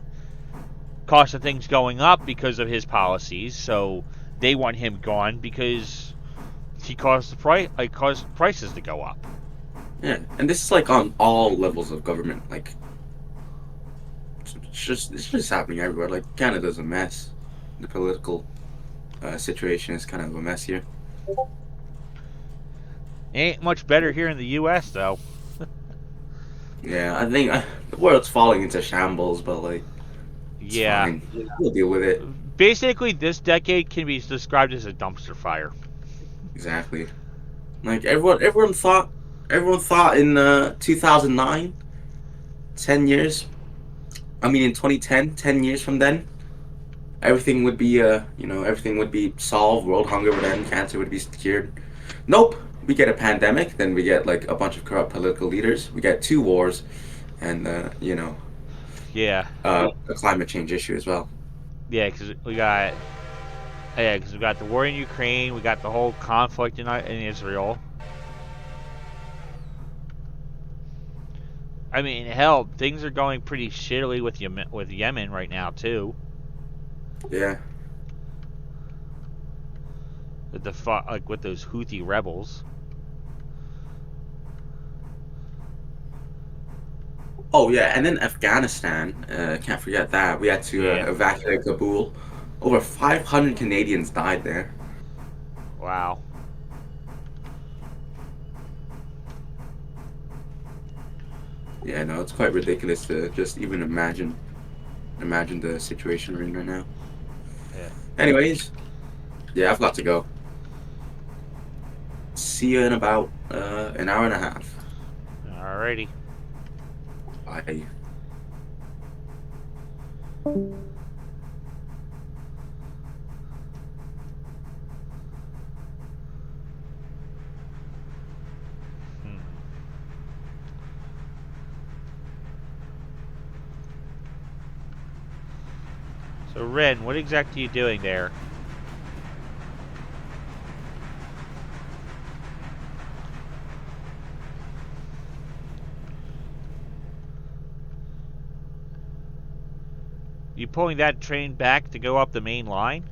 Cost of things going up because of his policies, so they want him gone because he caused prices to go up. Yeah, and this is like on all levels of government. Like, it's just happening everywhere. Like, Canada's a mess. The political situation is kind of a mess here. Ain't much better here in the U.S. though. Yeah, I think the world's falling into shambles, but like it's Yeah. fine. We'll deal with it. Basically, this decade can be described as a dumpster fire. Exactly. Like everyone thought in 2009, 10 years. I mean, in 2010, 10 years from then, everything would be everything would be solved. World hunger would end. Cancer would be cured. Nope. We get a pandemic, then we get like a bunch of corrupt political leaders. We get two wars, and Yeah. a climate change issue as well. Yeah, because we got. Yeah, because we got the war in Ukraine, we got the whole conflict in Israel. I mean, hell, things are going pretty shittily with Yemen right now too. Yeah. With like with those Houthi rebels. Oh yeah, and then Afghanistan. Can't forget that. We had to Yeah. evacuate Kabul. Over 500 Canadians died there. Wow. Yeah, no, it's quite ridiculous to just even imagine the situation we're in right now. Yeah. Anyways, yeah, I've got to go. See you in about an hour and a half. Alrighty. Bye. Hmm. So Ren, what exactly are you doing there? You pulling that train back to go up the main line?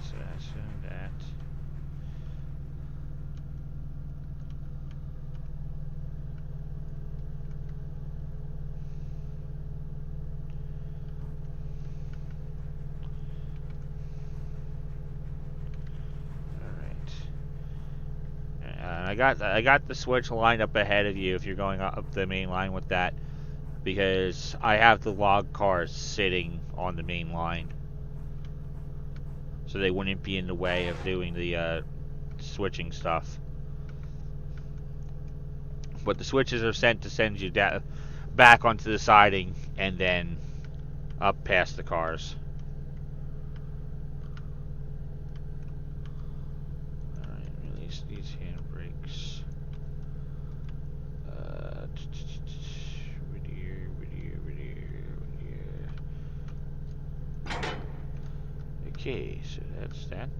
So that's that. I got the switch lined up ahead of you if you're going up the main line with that, because I have the log cars sitting on the main line, so they wouldn't be in the way of doing the switching stuff. But the switches are sent to send you back onto the siding and then up past the cars. Alright, release these handbrakes. Okay, so that's that.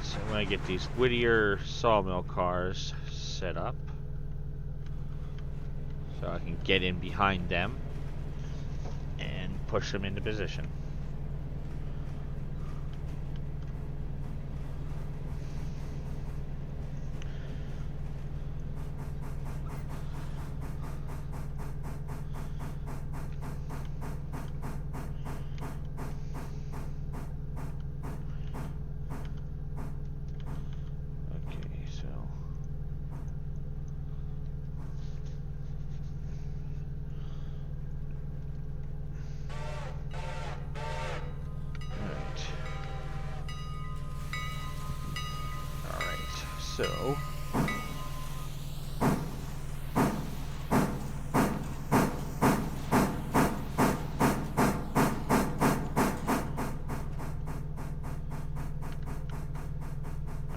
So I'm going to get these Whittier sawmill cars set up so I can get in behind them and push them into position. So.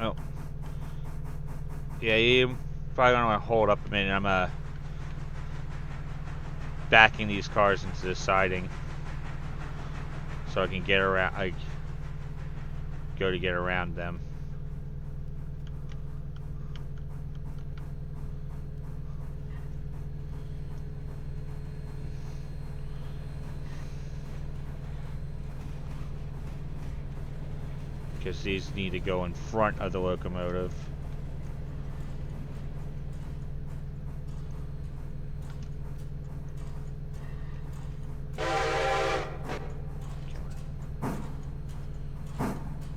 Oh. Yeah, you probably gonna want to hold up a minute. I'm backing these cars into the siding so I can get around. I go to get around them. Because these need to go in front of the locomotive. A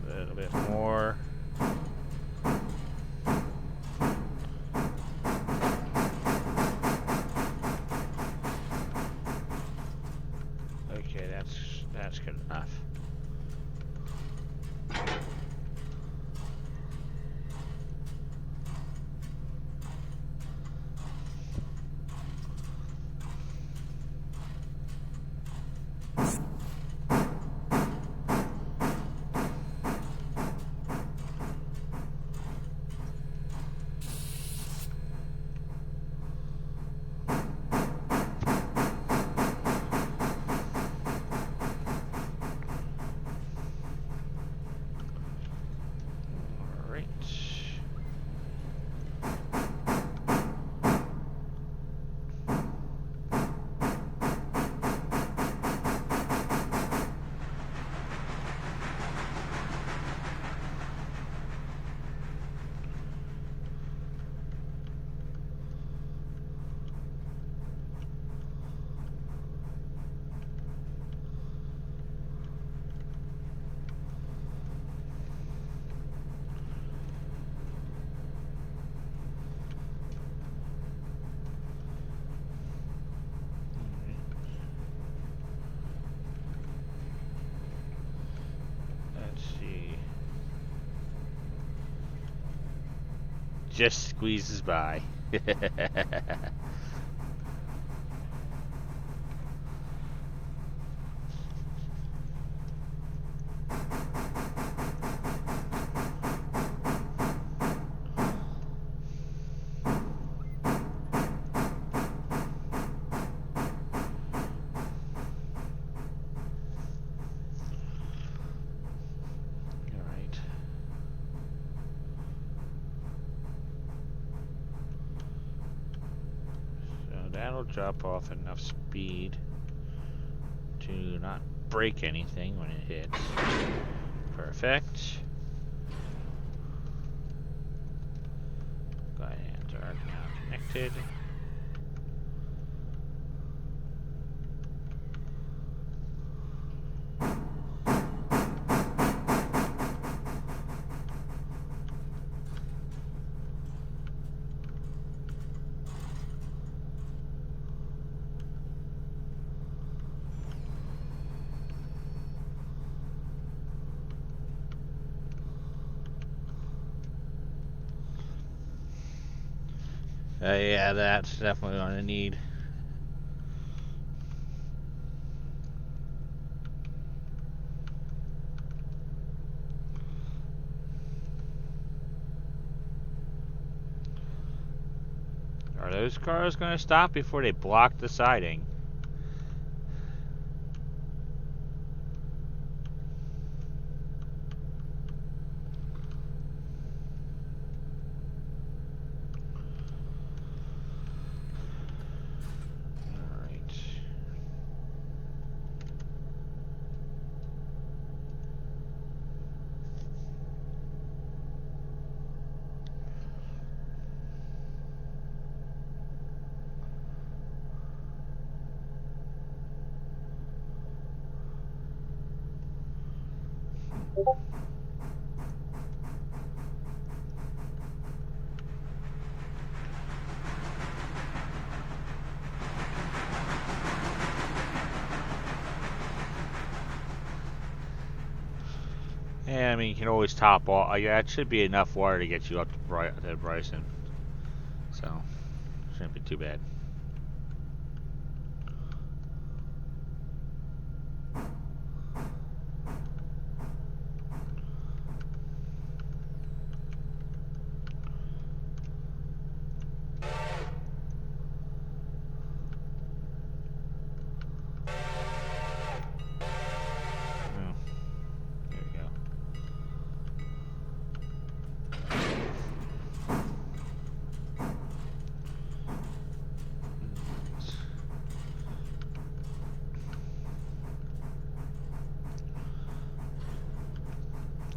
little bit more. Okay, that's good enough. Just squeezes by. That'll drop off enough speed to not break anything when it hits. Perfect. Glide hands are now connected. Yeah, that's definitely what I need. Are those cars going to stop before they block the siding? Yeah, I mean, you can always top off. That should be enough water to get you up to Bryson. So, shouldn't be too bad. There we go.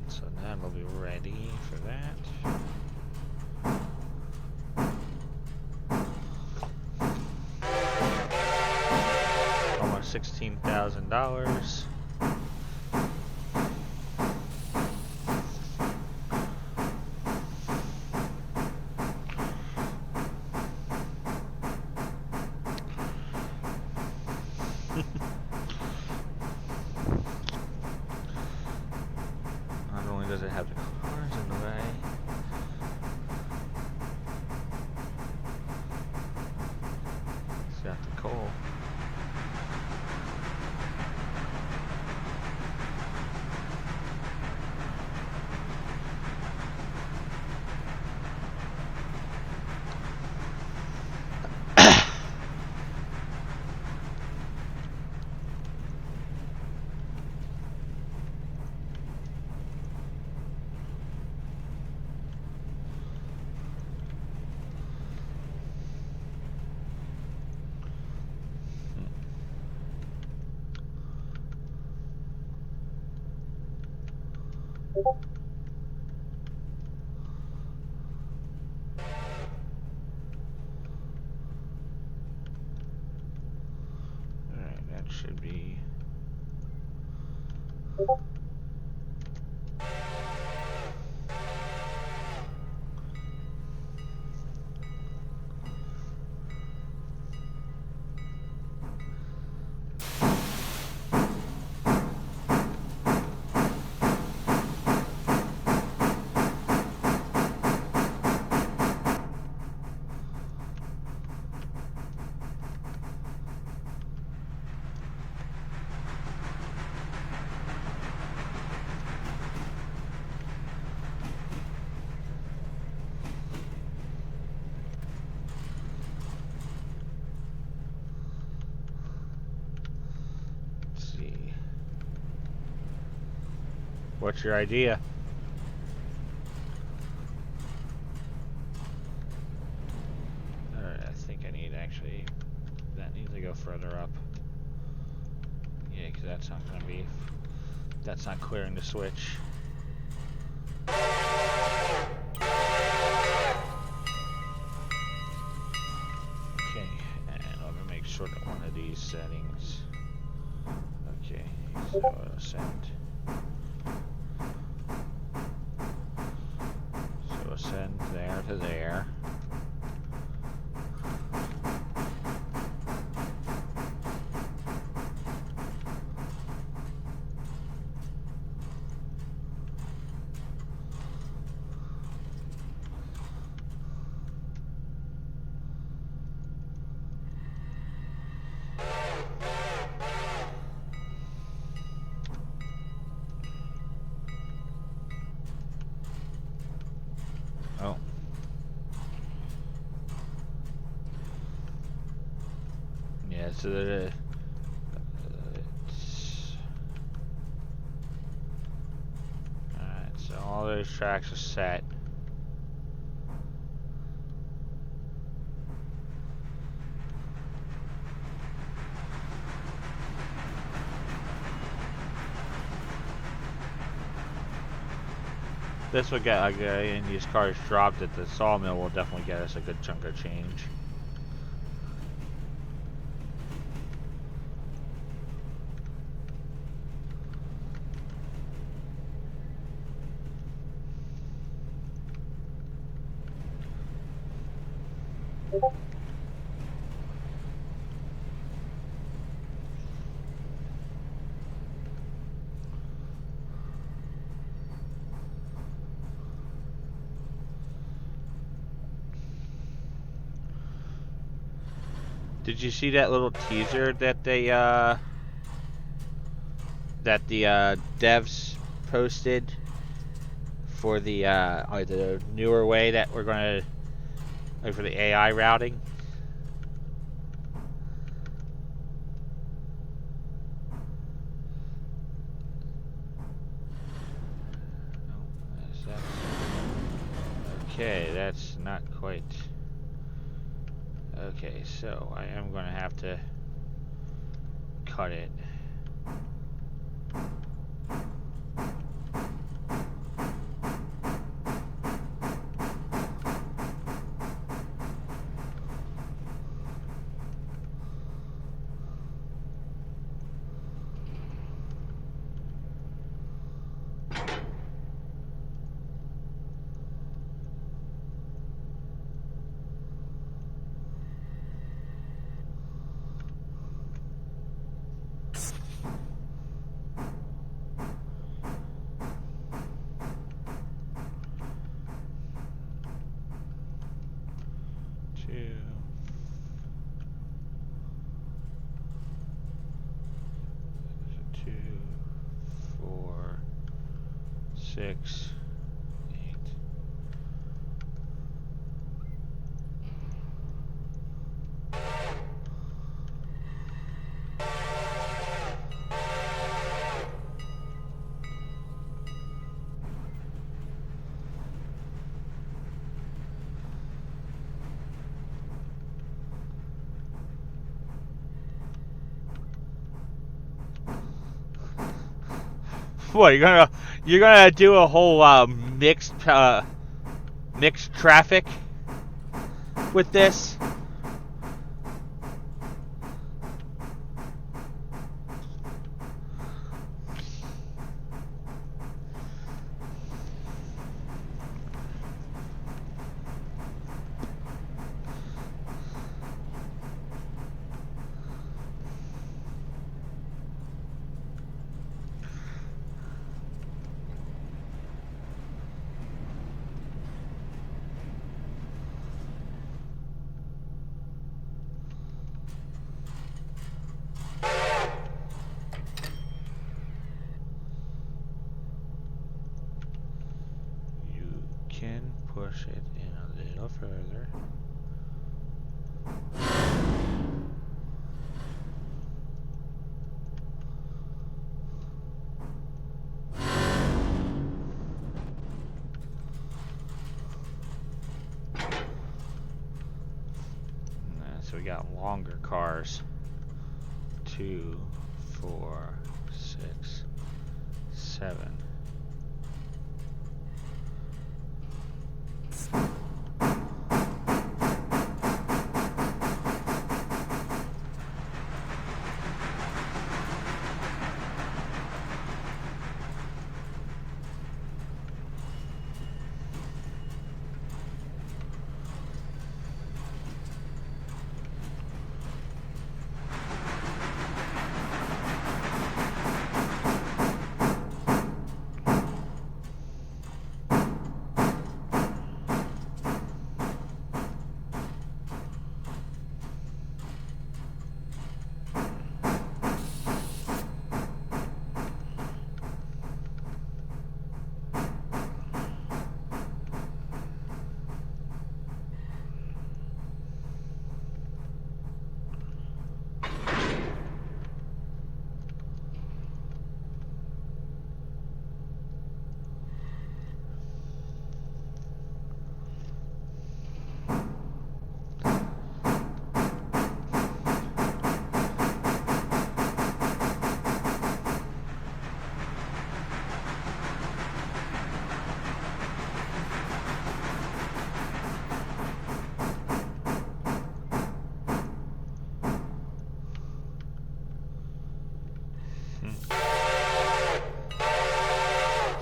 So now we'll be ready for that. Almost $16,000. Not only does it have the cars in the way, it's got the coal. Alright, that should be... Let's see. What's your idea? Alright, I think I need actually... That needs to go further up. Yeah, because that's not going to be... That's not clearing the switch. Okay, and I'm going to make sure that one of these settings... Okay, so ascend. So ascend there to there. Oh. Yeah, so it's... Alright, so all those tracks are set. This would get, like, and these cars dropped at the sawmill will definitely get us a good chunk of change. Did you see that little teaser that they that the devs posted for the newer way that we're gonna for the AI routing? Okay, that's not quite. Okay, so I am going to have to cut it. Two. 2, 4, 6, 8. What, you're gonna do a whole mixed traffic with this? Can push it in a little further. So we got longer cars. 2, 4, 6, 7.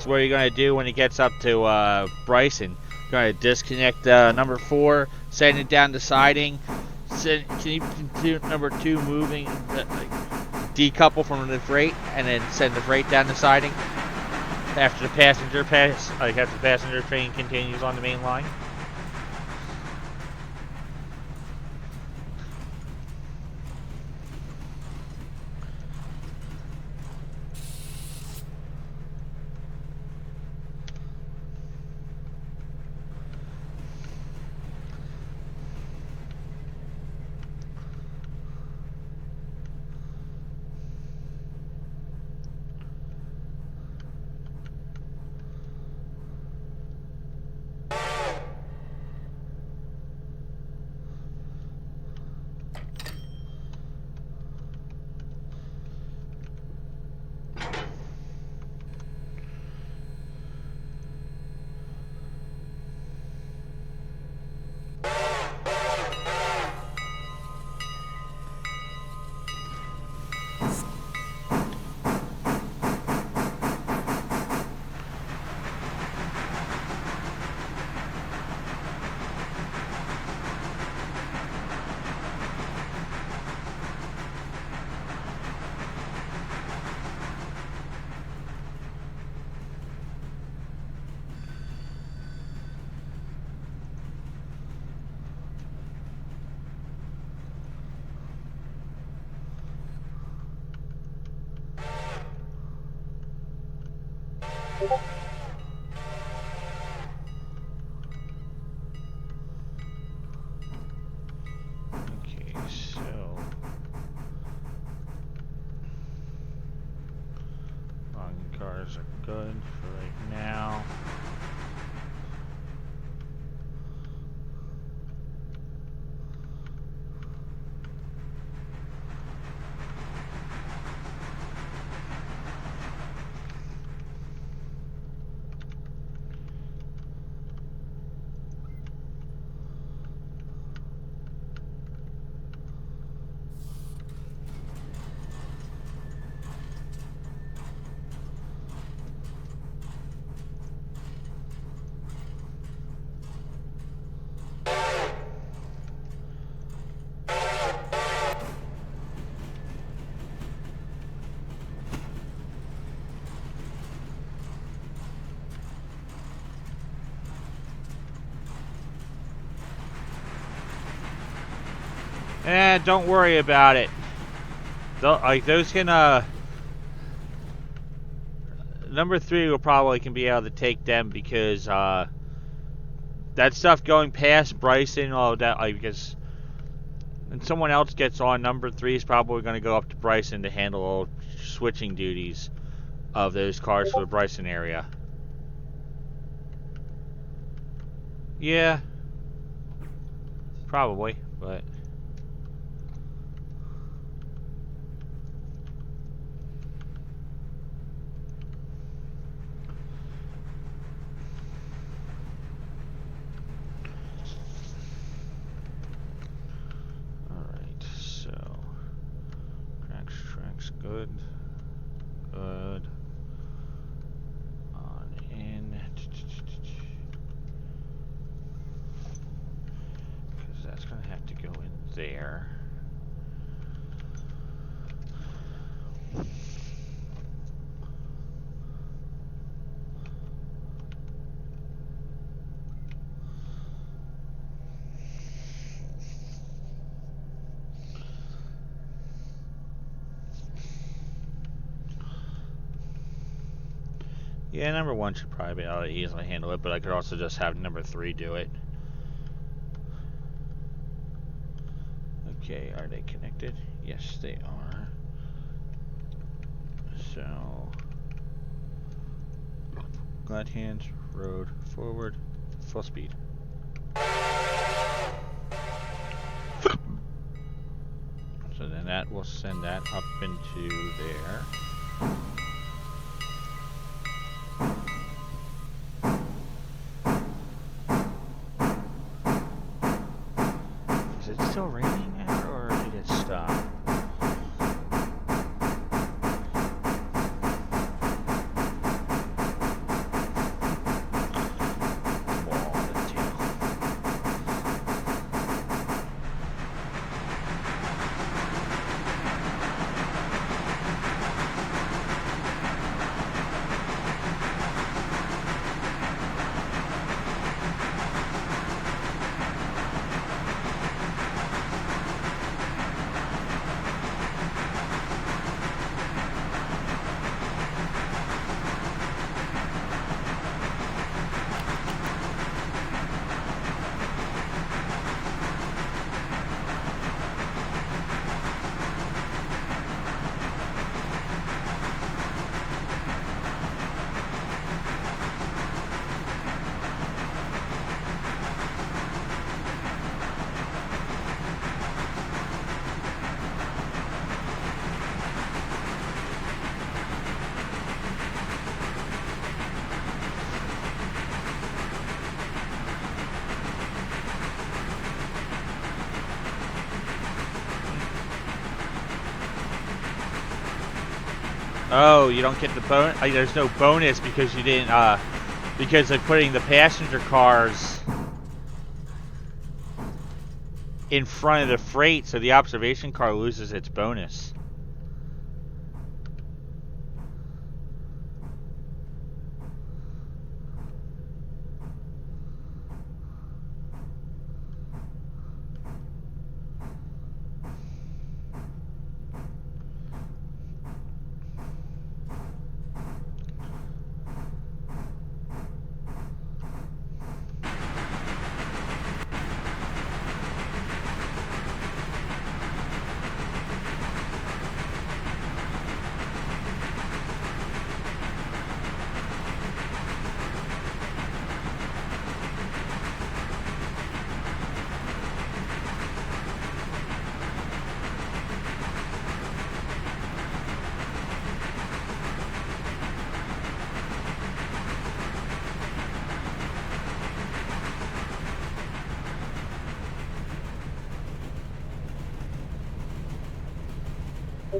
So what are you going to do when it gets up to Bryson? You're going to disconnect number 4, send it down the siding. Can you do number 2 moving, like, decouple from the freight, and then send the freight down the siding after the passenger after the passenger train continues on the main line? Okay, so long cars are good for right now. Don't worry about it. Like those can number 3 will probably can be able to take them because that stuff going past Bryson, all that, like, because when someone else gets on, number 3 is probably going to go up to Bryson to handle all switching duties of those cars for the Bryson area. Yeah, probably, but. Tracks, good. Good. On in. Because that's going to have to go in there. Yeah, number 1 should probably be able to easily handle it, but I could also just have number 3 do it. Okay, are they connected? Yes, they are. So, glad hands, road, forward, full speed. So then that will send that up into there. Is it still raining now, or did it stop? Oh, you don't get the bonus. There's no bonus because you didn't. Because of putting the passenger cars in front of the freight, so the observation car loses its bonus.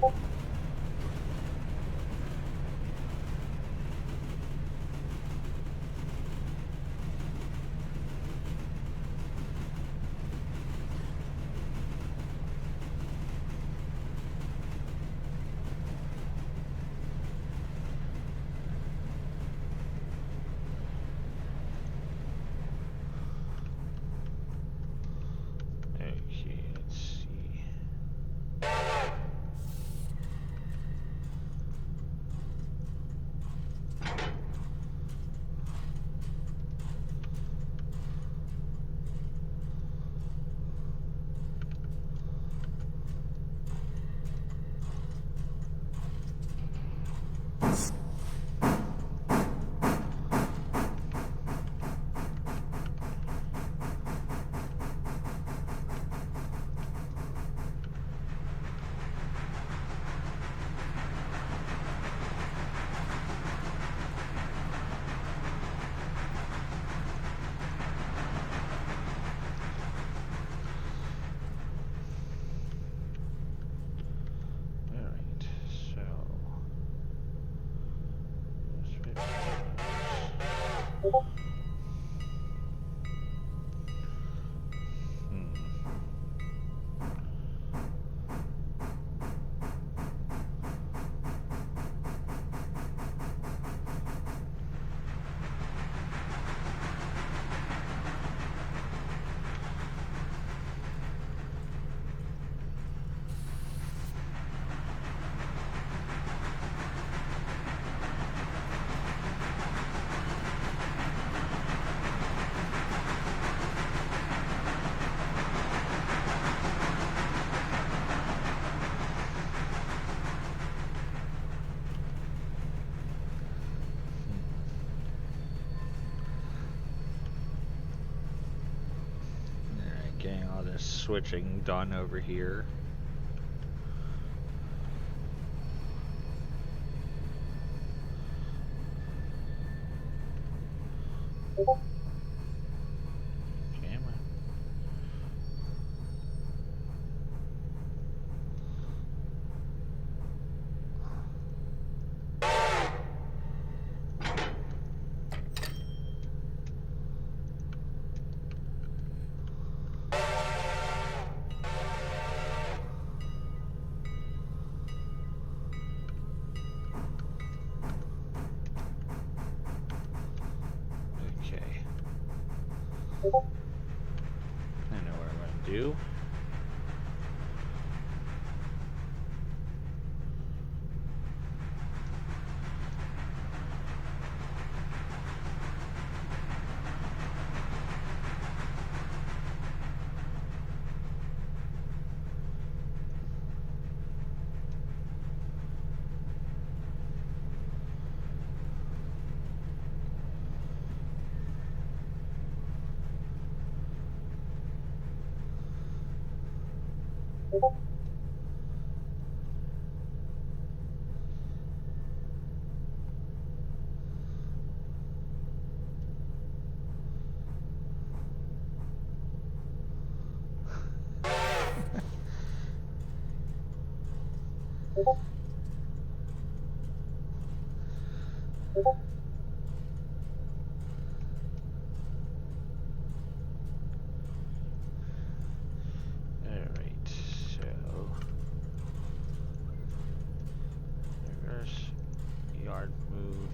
Okay, let's see. Alright, so let's fit those. Alright, getting all this switching done over here. Camera. Okay. I know what I'm going to do. Alright, so reverse yard move.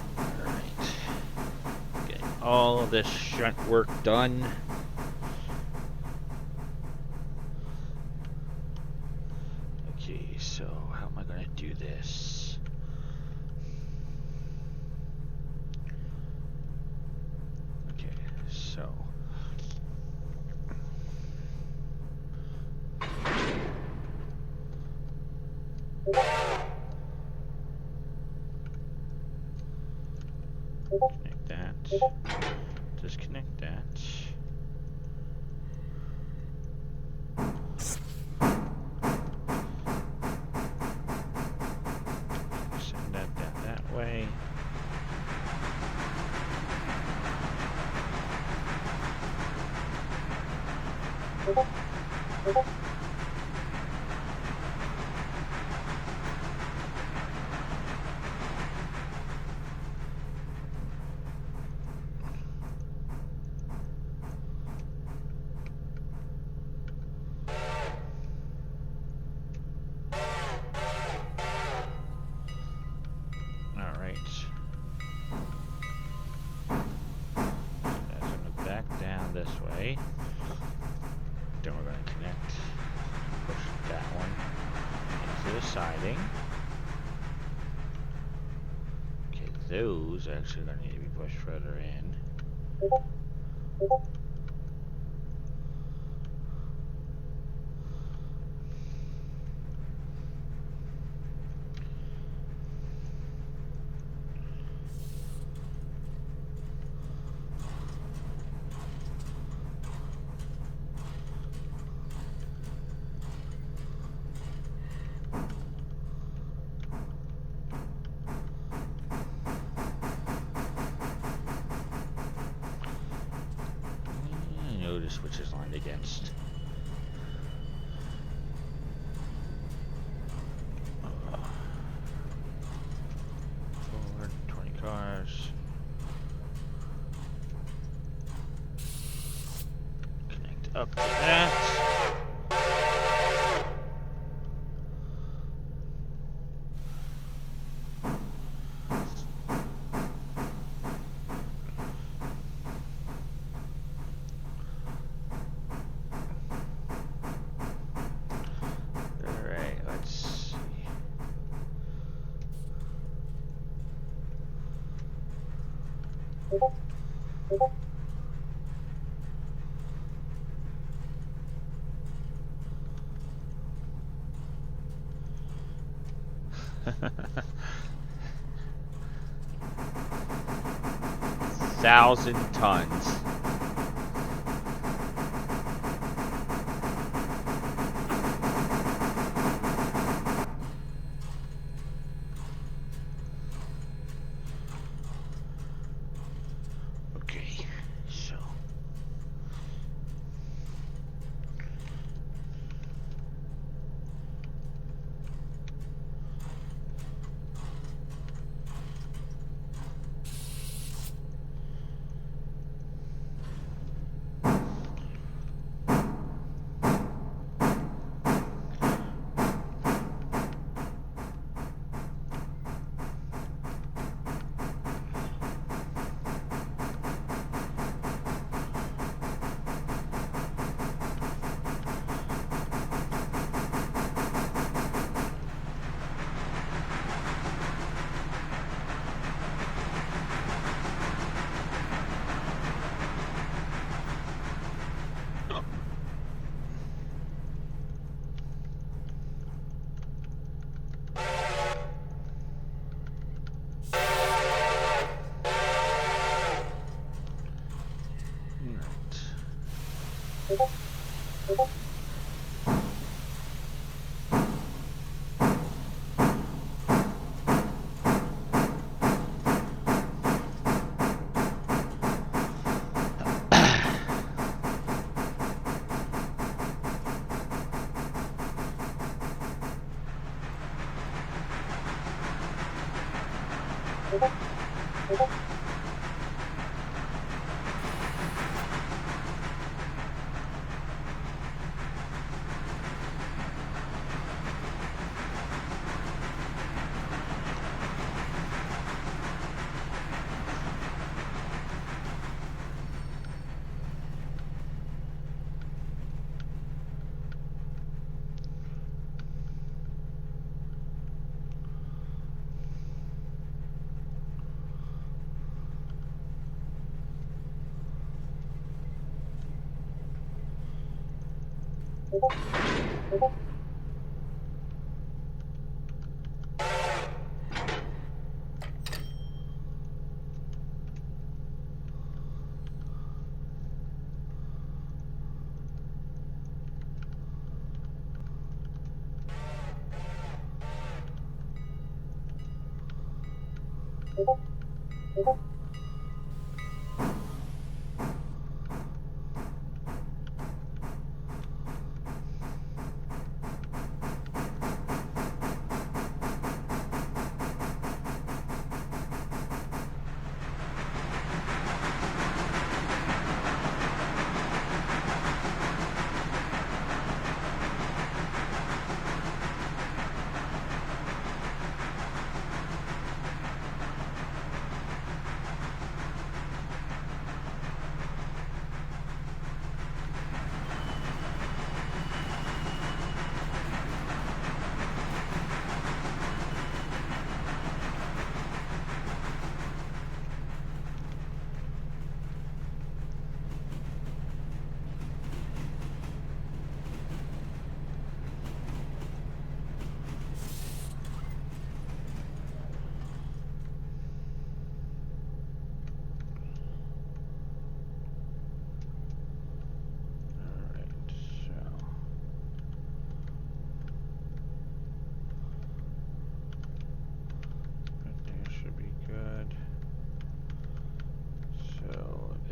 Alright. Getting all of this shunt work done. Okay, so how am I going to do this? Okay, so connect that, disconnect that. Alright. I'm gonna back down this way. Then we're gonna connect, push that one into the siding. Okay, those actually are gonna need to be pushed further in. Notice which is lined against. Forward, 20 cars. Connect up to that. Alright, let's see. Thousand tons. Okay, so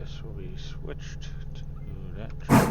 this will be switched to that track.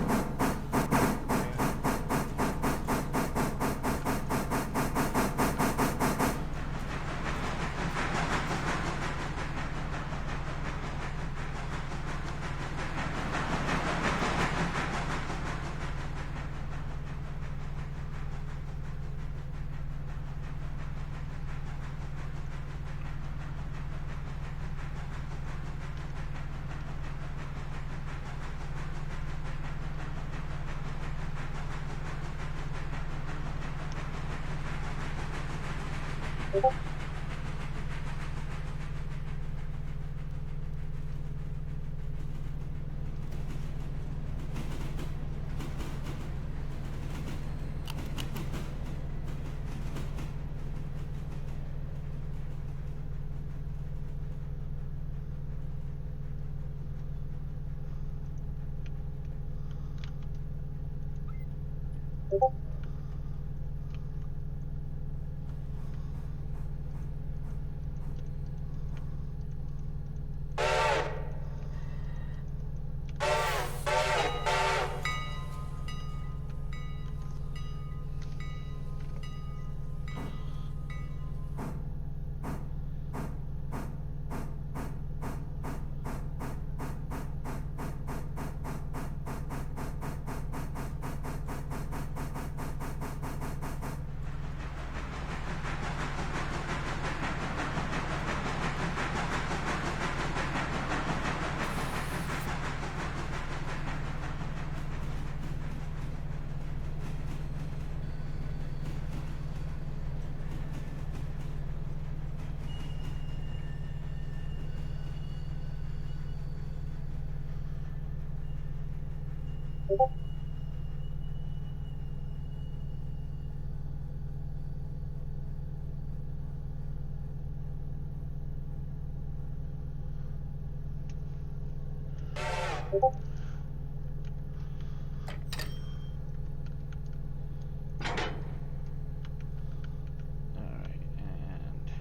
Alright, and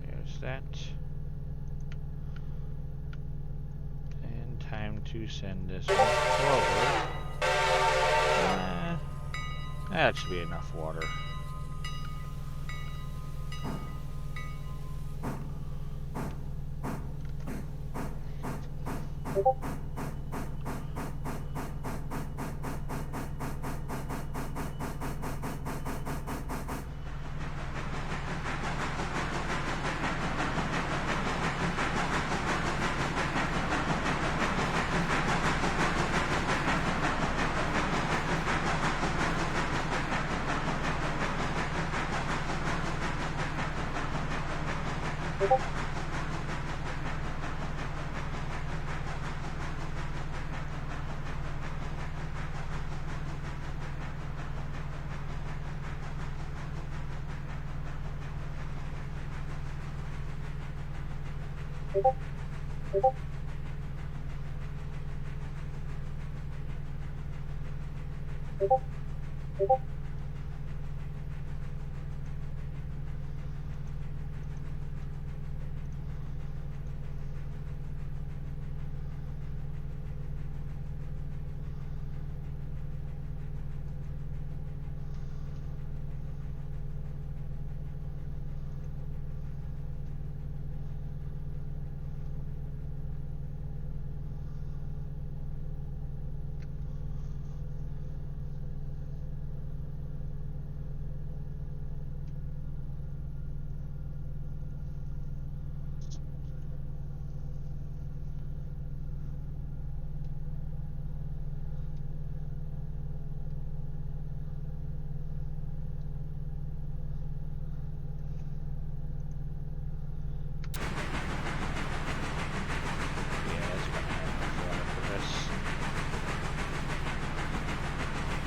there's that. And time to send this one forward. That should be enough water.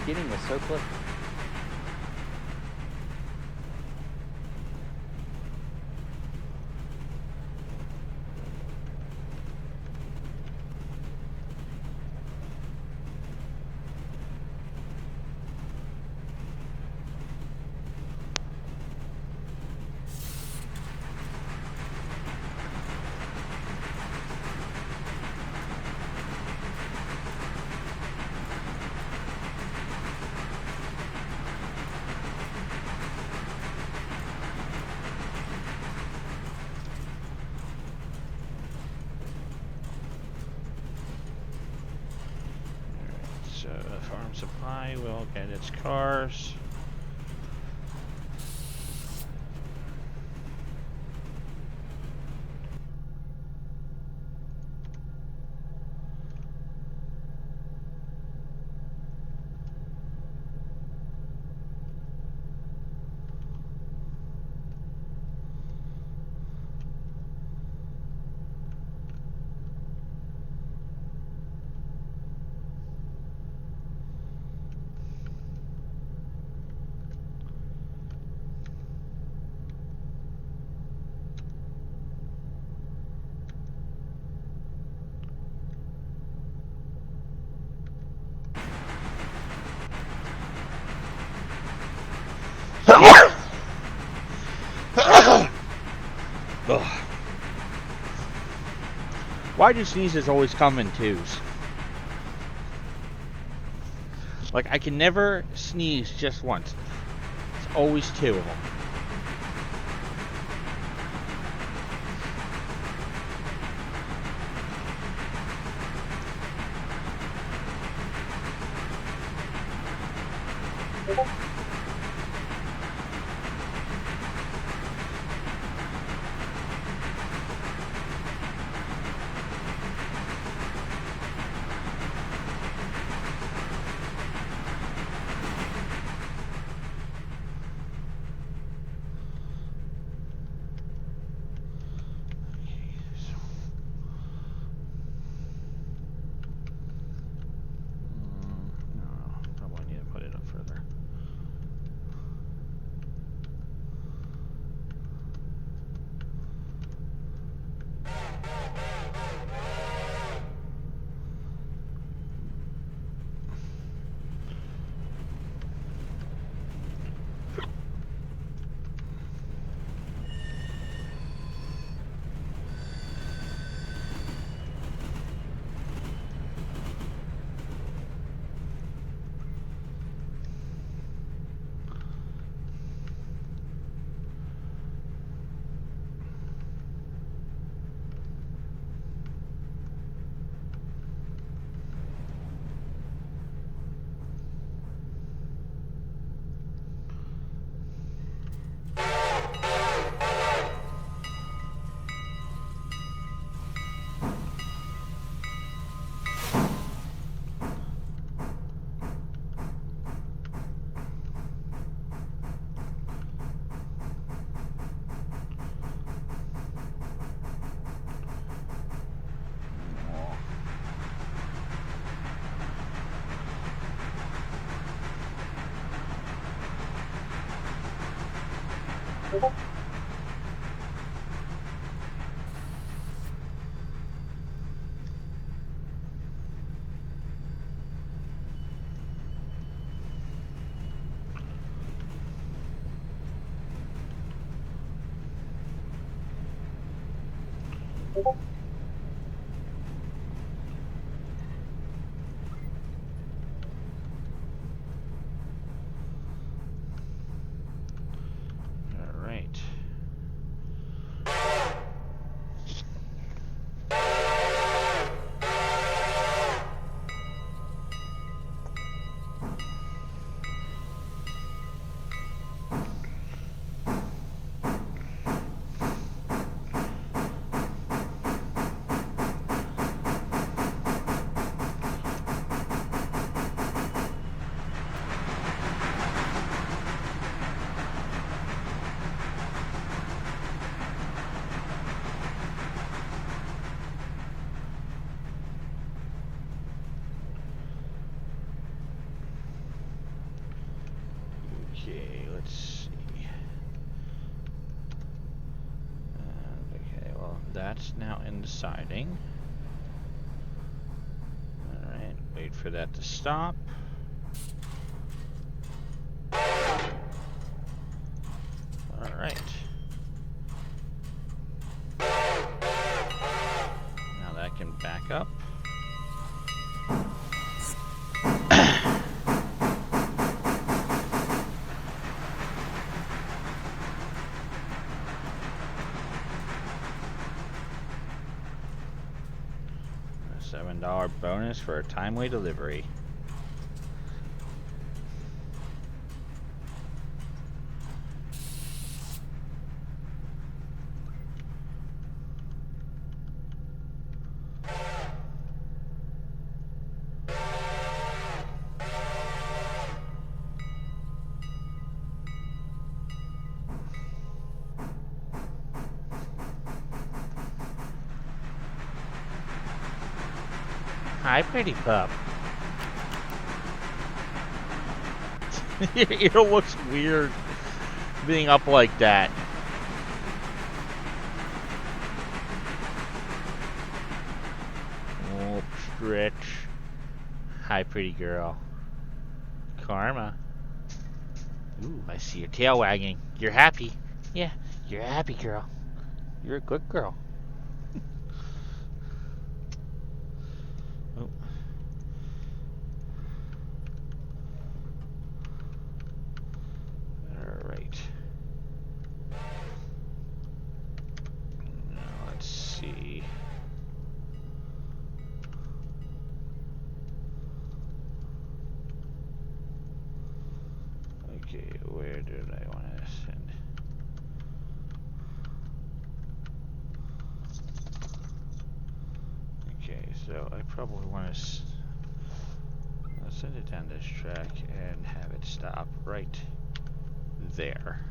Getting was so close. Farm Supply will get its cars. Ugh. Why do sneezes always come in twos? Like, I can never sneeze just once. It's always two of them. Okay, let's see. Okay, well, that's now in the siding. Alright, wait for that to stop. Alright. Now that can back up. $7 bonus for a timely delivery. Hi, pretty pup. Your ear looks weird being up like that. Oh, stretch. Hi, pretty girl. Karma. Ooh, I see your tail wagging. You're happy. Yeah, you're a happy girl. You're a good girl. Oh. Alright. Now let's see. Okay, where did I want to send? Okay, so I probably want to send it down this track and have it stop right there.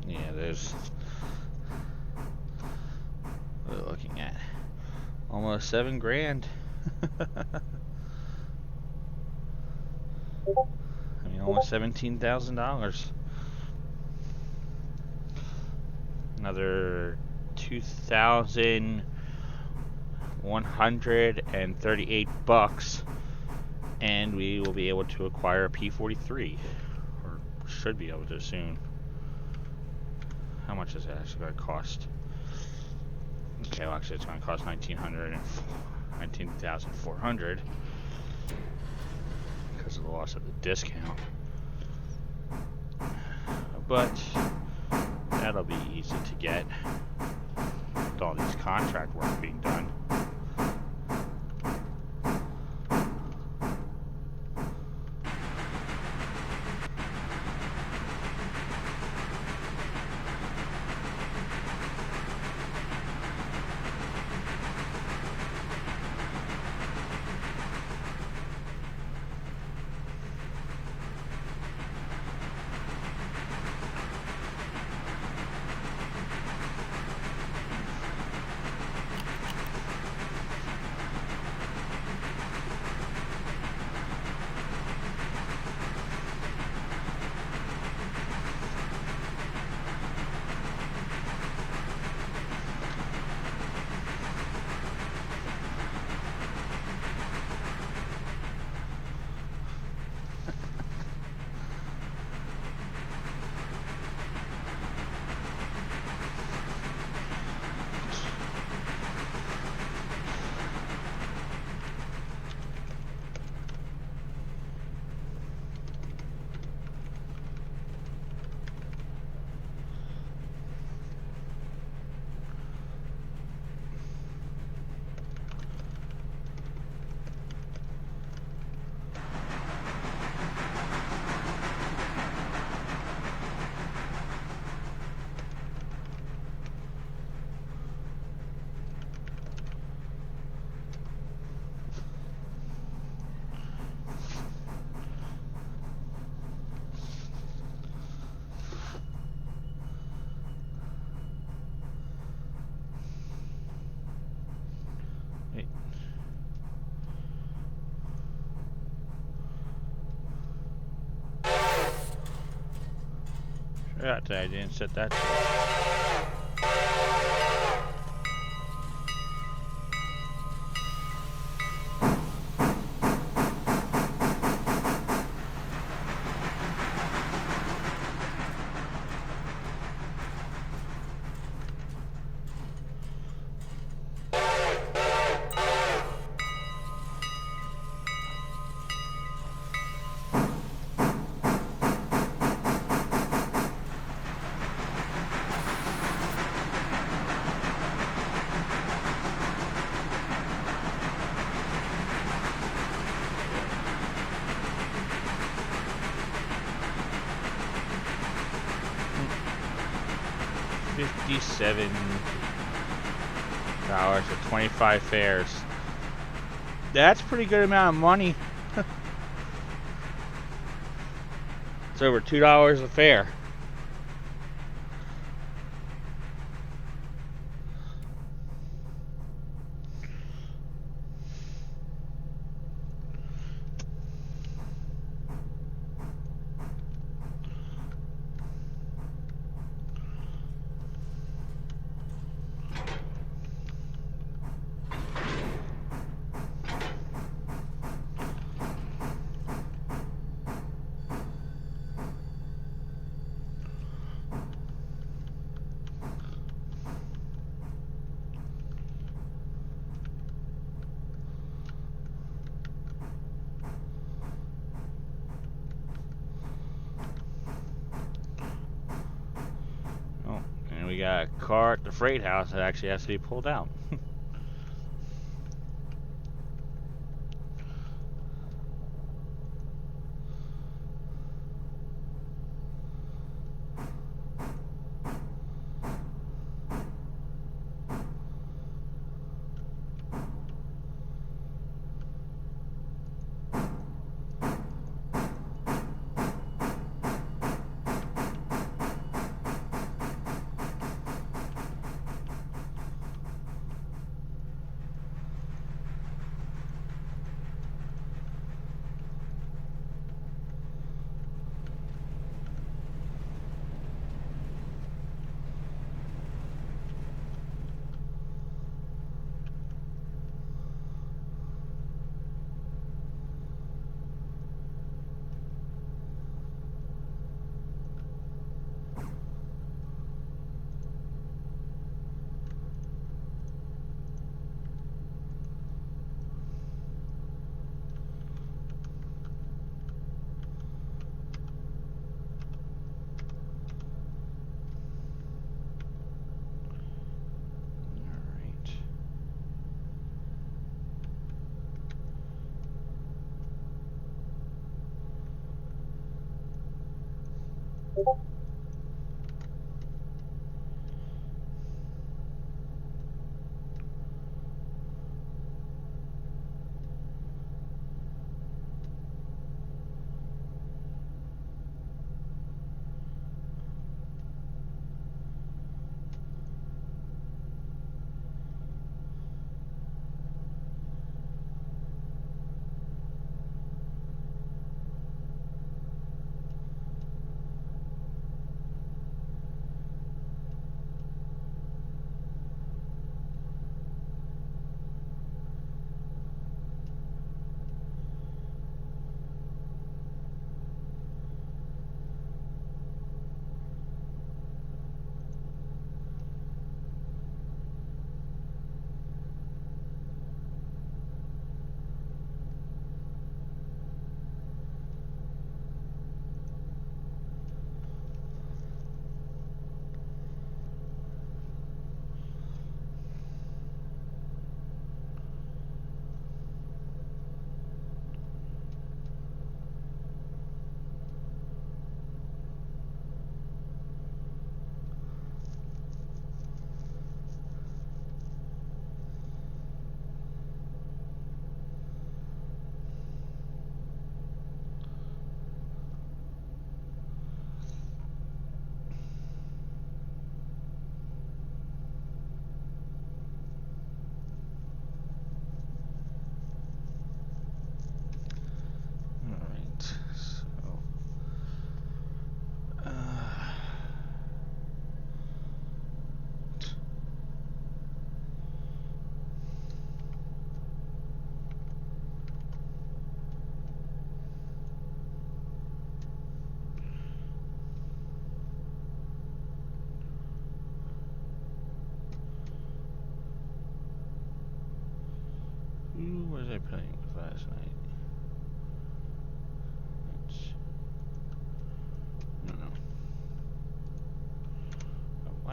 Yeah, there's. We're looking at almost $7,000. I mean, almost $17,000. Another 2,138 bucks, and we will be able to acquire a P43, or should be able to soon. How much is it actually going to cost? Okay, well, actually, it's going to cost $19,400 because of the loss of the discount. But that'll be easy to get with all these contract work being done. Yeah, I didn't set that. $57 for 25 fares. That's a pretty good amount of money. It's over $2 a fare. Oh, and we got a car at the freight house that actually has to be pulled out. Alright.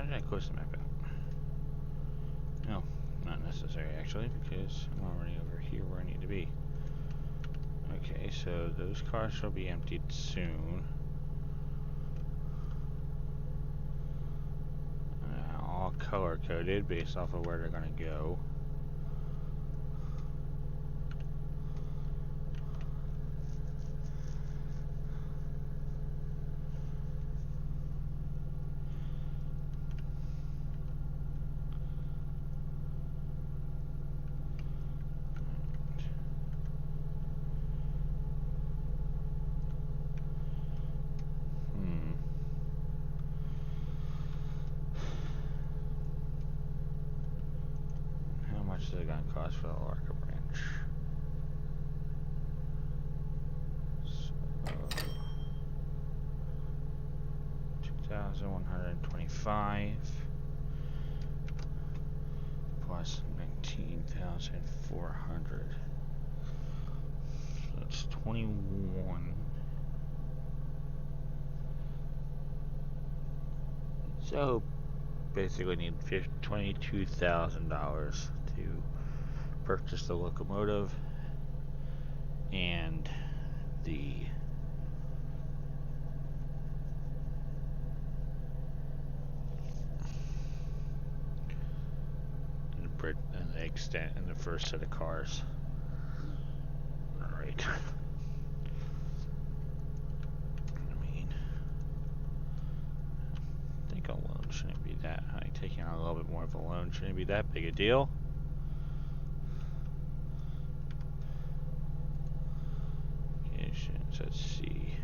did I close the map out? No, not necessary actually, because I'm already over here where I need to be. Okay, so those cars shall be emptied soon. All color coded based off of where they're gonna go. How much is it gonna cost for the Larka branch? So, 2,125 plus 19,400. So that's 21. So basically need $22,000 to purchase the locomotive and the and the extent and the first set of cars. All right. I think a loan shouldn't be that high. Taking on a little bit more of a loan shouldn't be that big a deal. Let's see.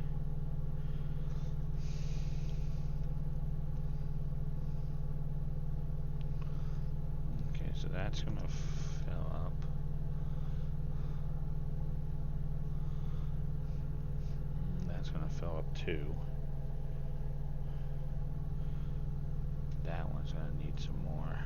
Okay, so that's gonna fill up. That's gonna fill up too. That one's gonna need some more.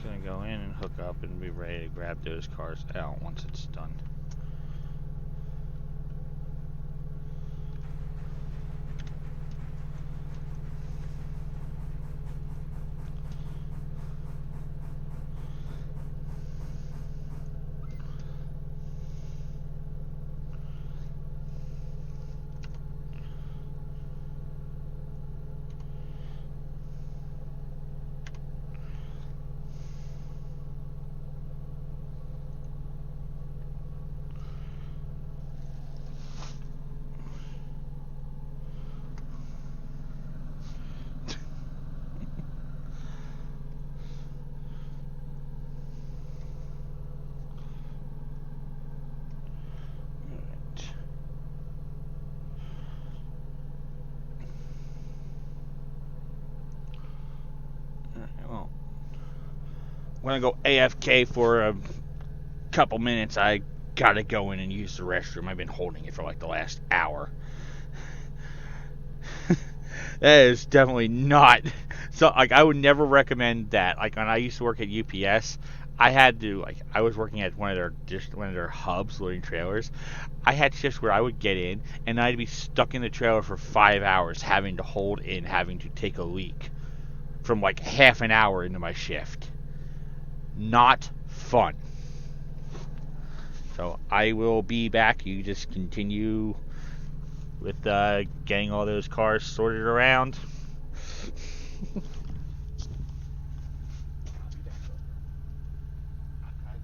Gonna go in and hook up and be ready to grab those cars out once it's done. Well, I'm gonna go AFK for a couple minutes. I gotta go in and use the restroom. I've been holding it for like the last hour. That is definitely not so. Like, I would never recommend that. Like, when I used to work at UPS, I had to, like, I was working at one of their hubs loading trailers. I had shifts where I would get in and I'd be stuck in the trailer for 5 hours, having to hold in, having to take a leak from like half an hour into my shift. Not fun. So I will be back. You just continue with getting all those cars sorted around. I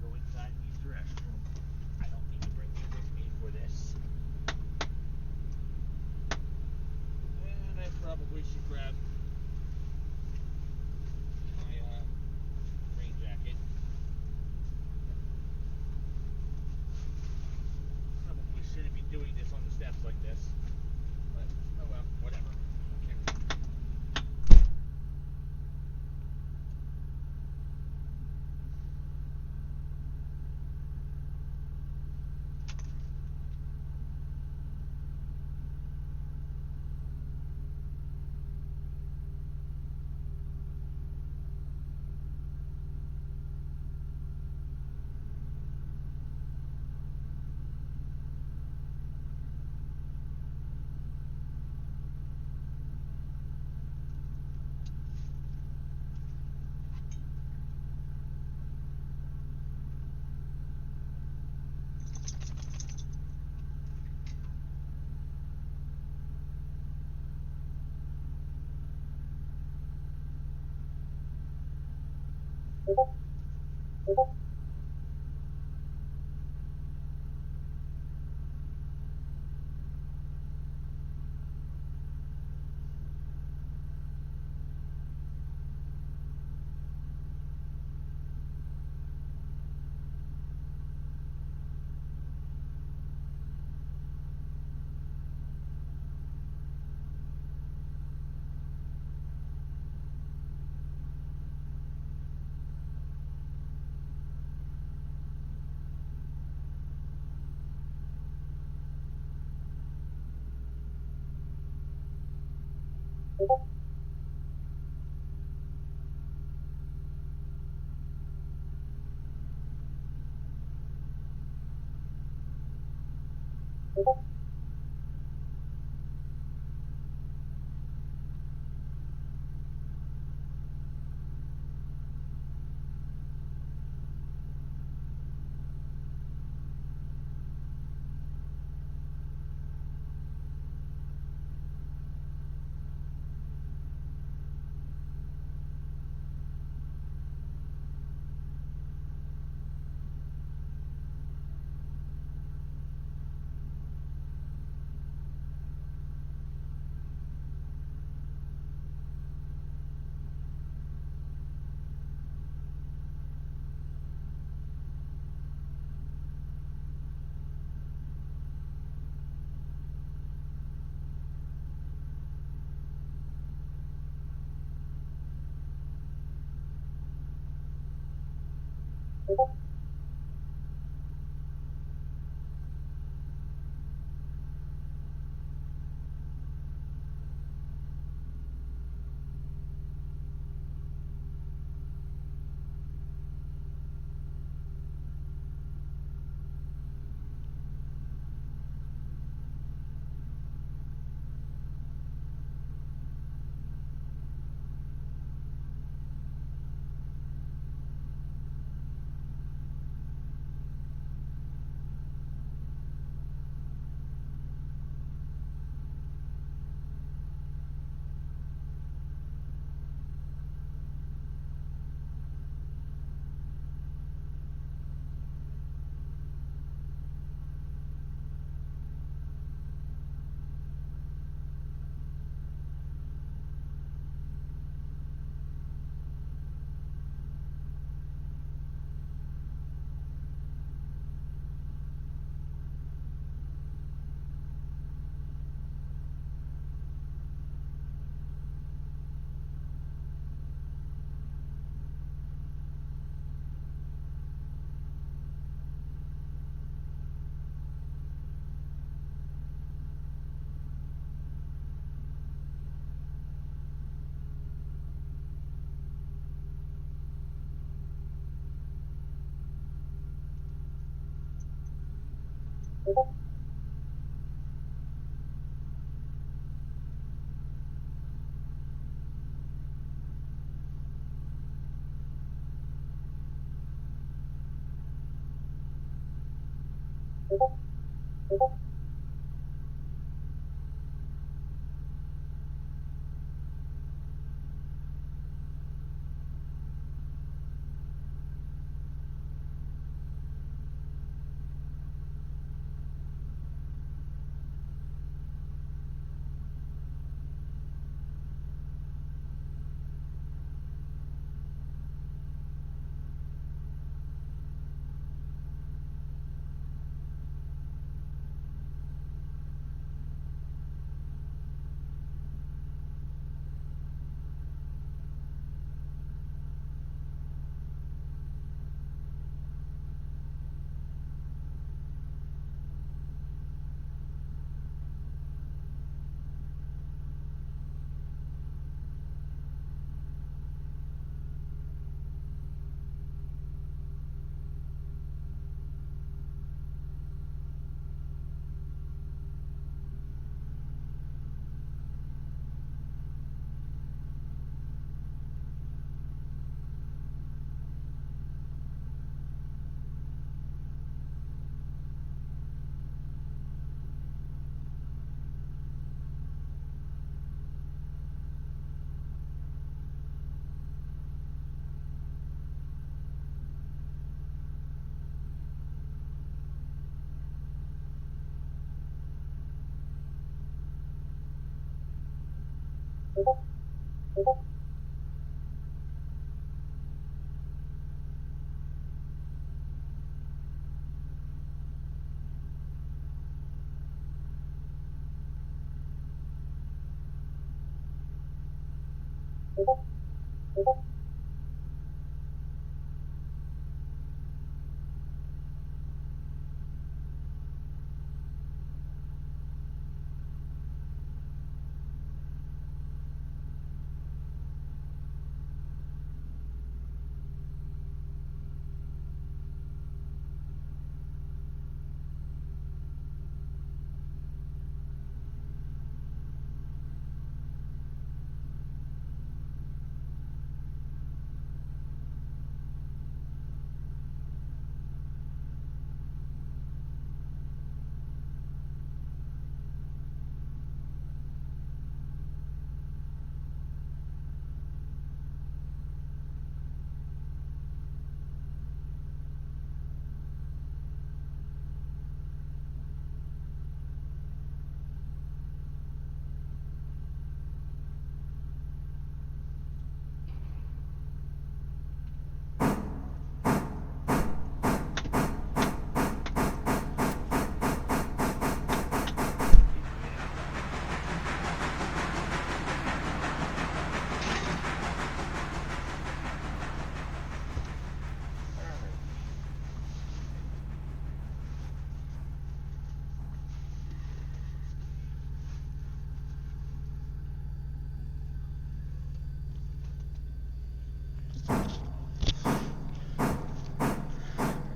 go inside and use the restroom. I don't need to bring you with me for this. And looks like this. But, oh well, whatever.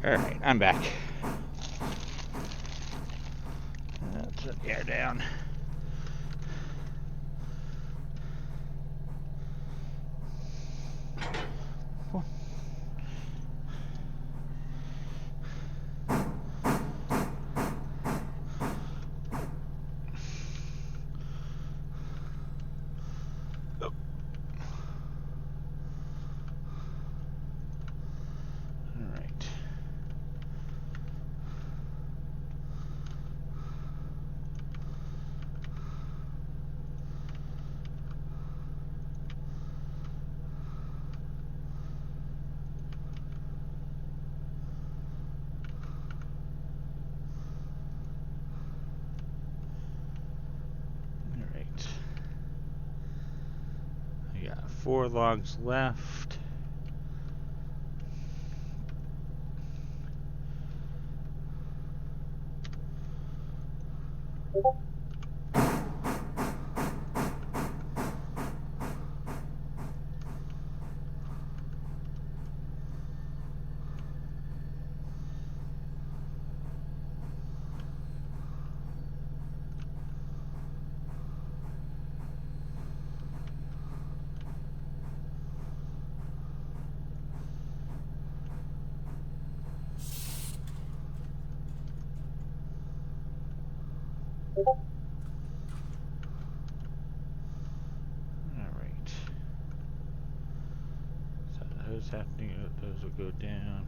Alright, I'm back. Turn the air down. Alright. Alright. I got 4 logs left. Alright. So those happening, those will go down.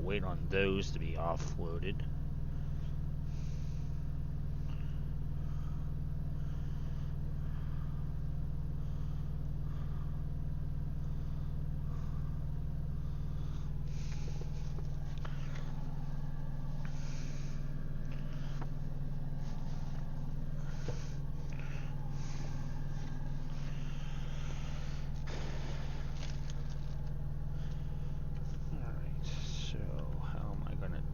wait on those to be offloaded.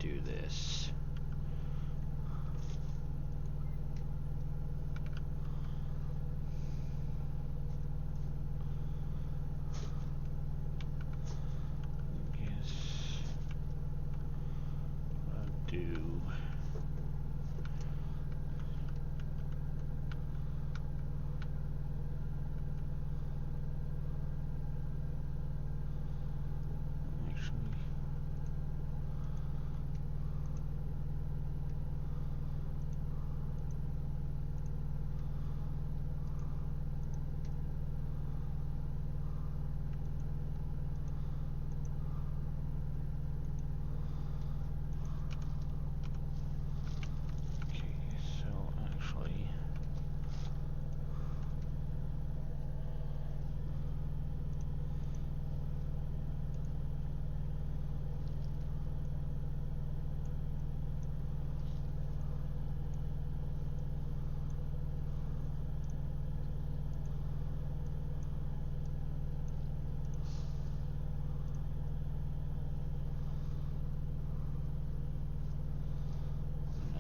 Do this. Yes. I'll do.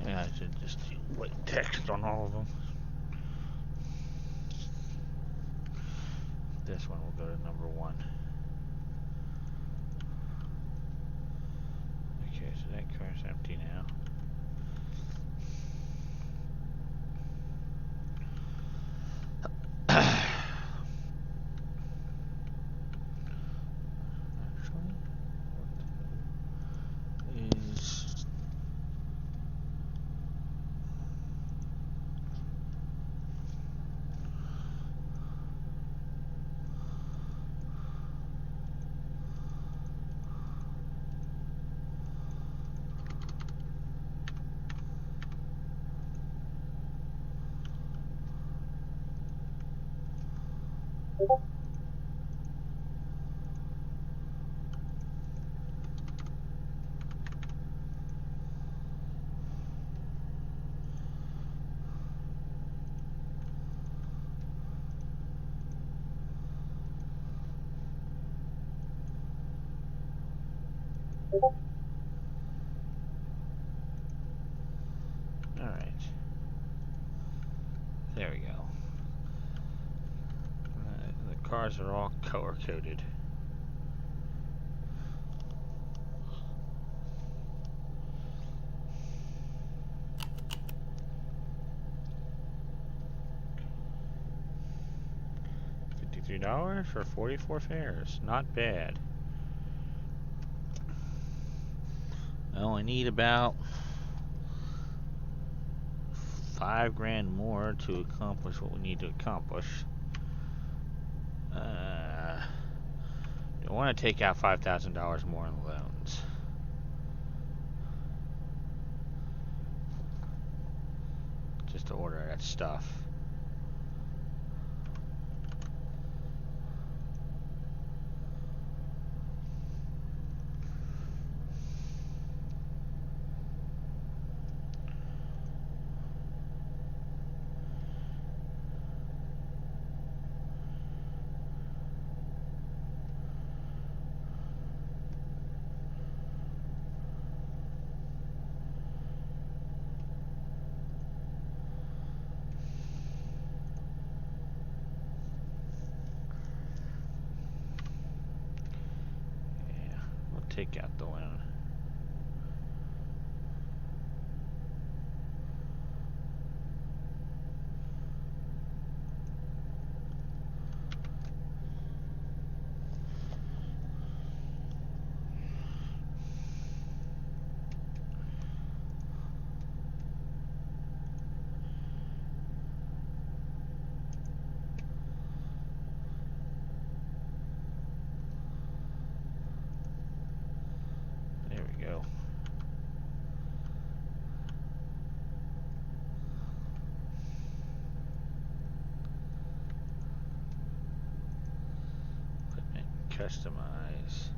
Yeah, I should just wait text on all of them. This one will go to number 1. Okay, so that car's empty now. Actually, what is Alright. There we go. The cars are all color coded. $53 for 44 fares. Not bad. I only need about $5,000 more to accomplish what we need to accomplish. I want to take out $5,000 more in loans. Just to order that stuff. Take out the loan. customize.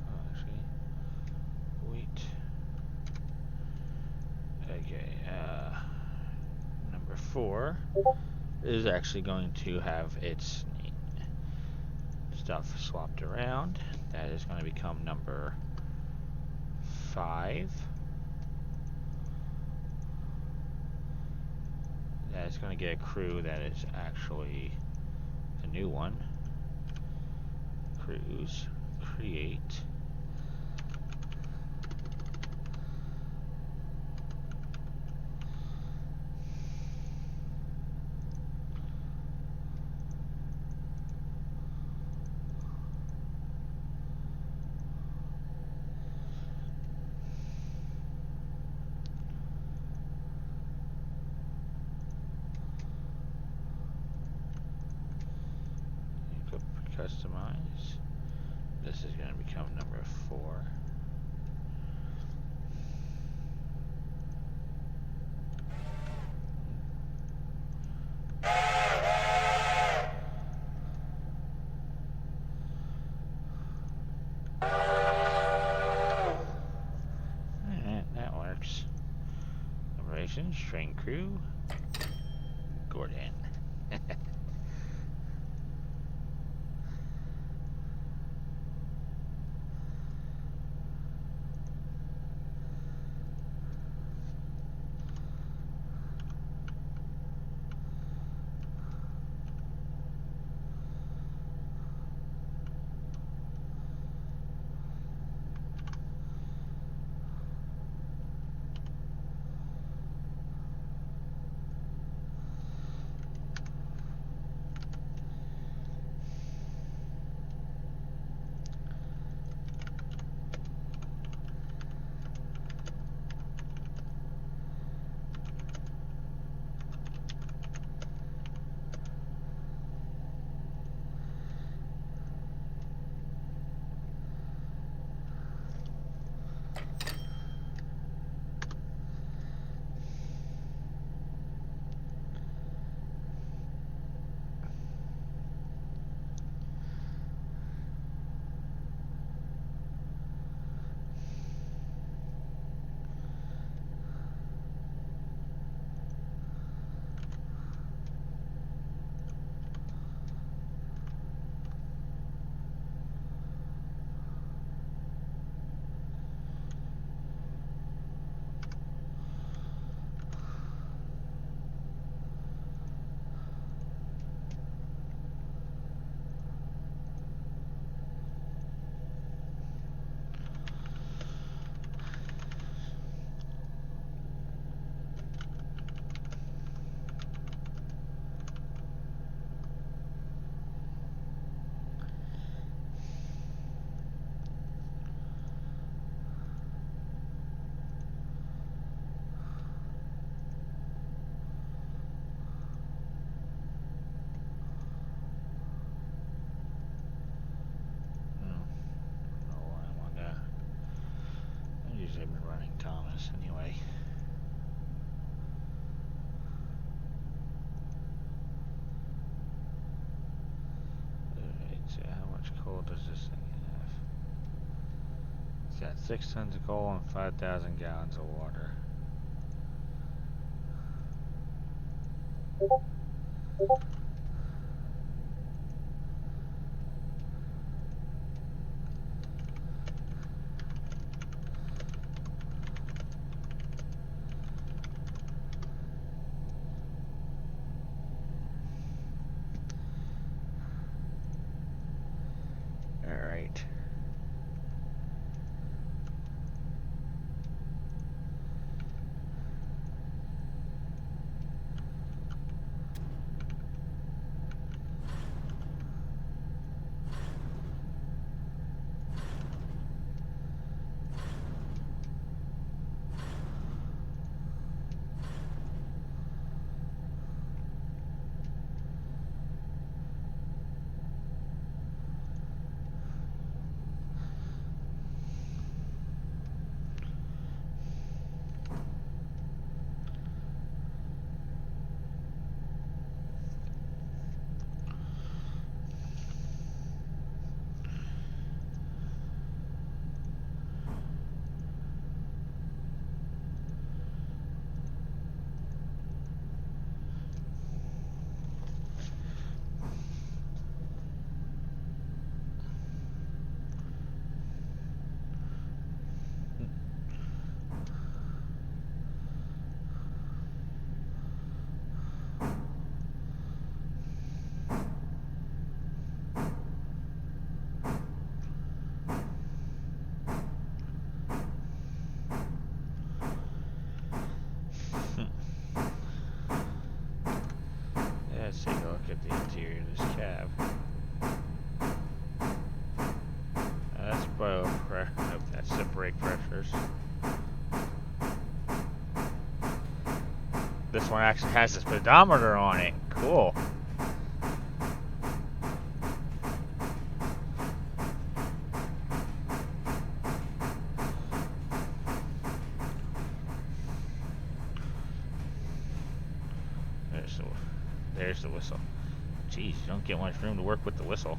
Oh, actually, wait. Okay, number 4 is actually going to have its stuff swapped around. That is going to become number 5. That is going to get a crew that is actually a new one. Crews, create. Customize. This is going to become number 4. Alright, that works. Operations, train crew, Gordon. I've been running Thomas anyway. Alright, so how much coal does this thing have? It's got 6 tons of coal and 5,000 gallons of water. Alright. look at the interior of this cab. That's bow pressure. Nope, that's the brake pressures. This one actually has a speedometer on it. Cool. There's the whistle. Jeez, you don't get much room to work with the whistle.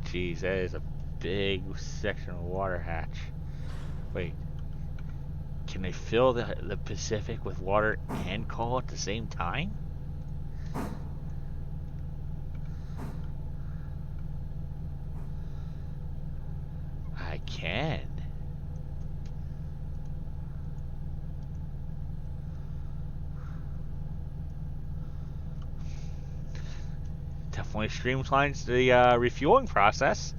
Jeez, that is a big section of water hatch. Wait, can they fill the Pacific with water and coal at the same time? I can. Definitely streamlines the refueling process.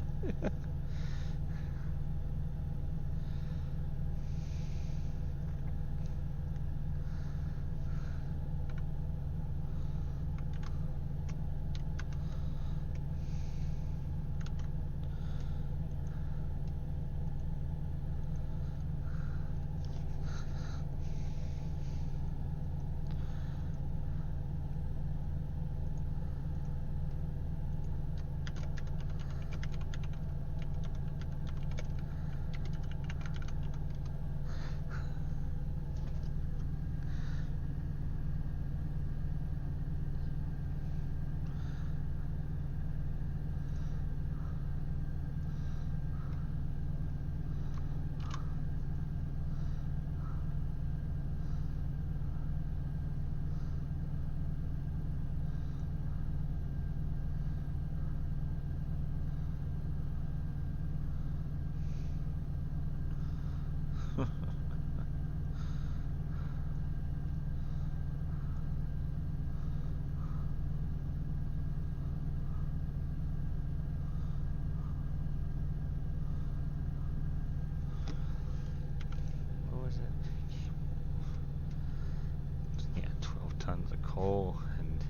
Yeah, 12 tons of coal and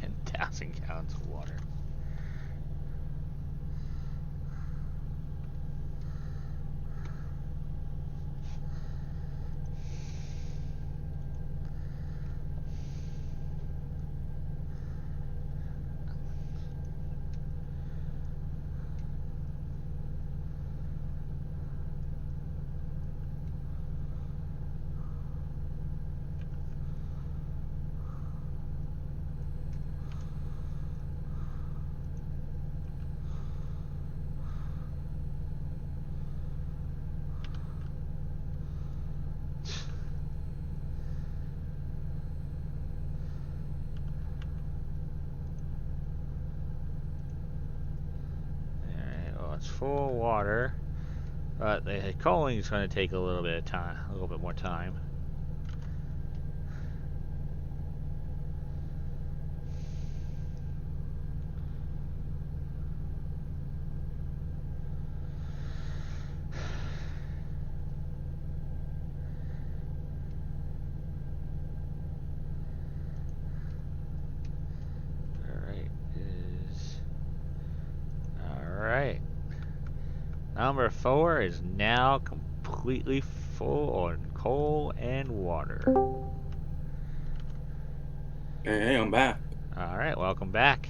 10,000 gallons of water. It's full of water, but the coaling is going to take a little bit of time, a little bit more time. Alright. Number 4 is now completely full on coal and water. Hey, I'm back. Alright, welcome back.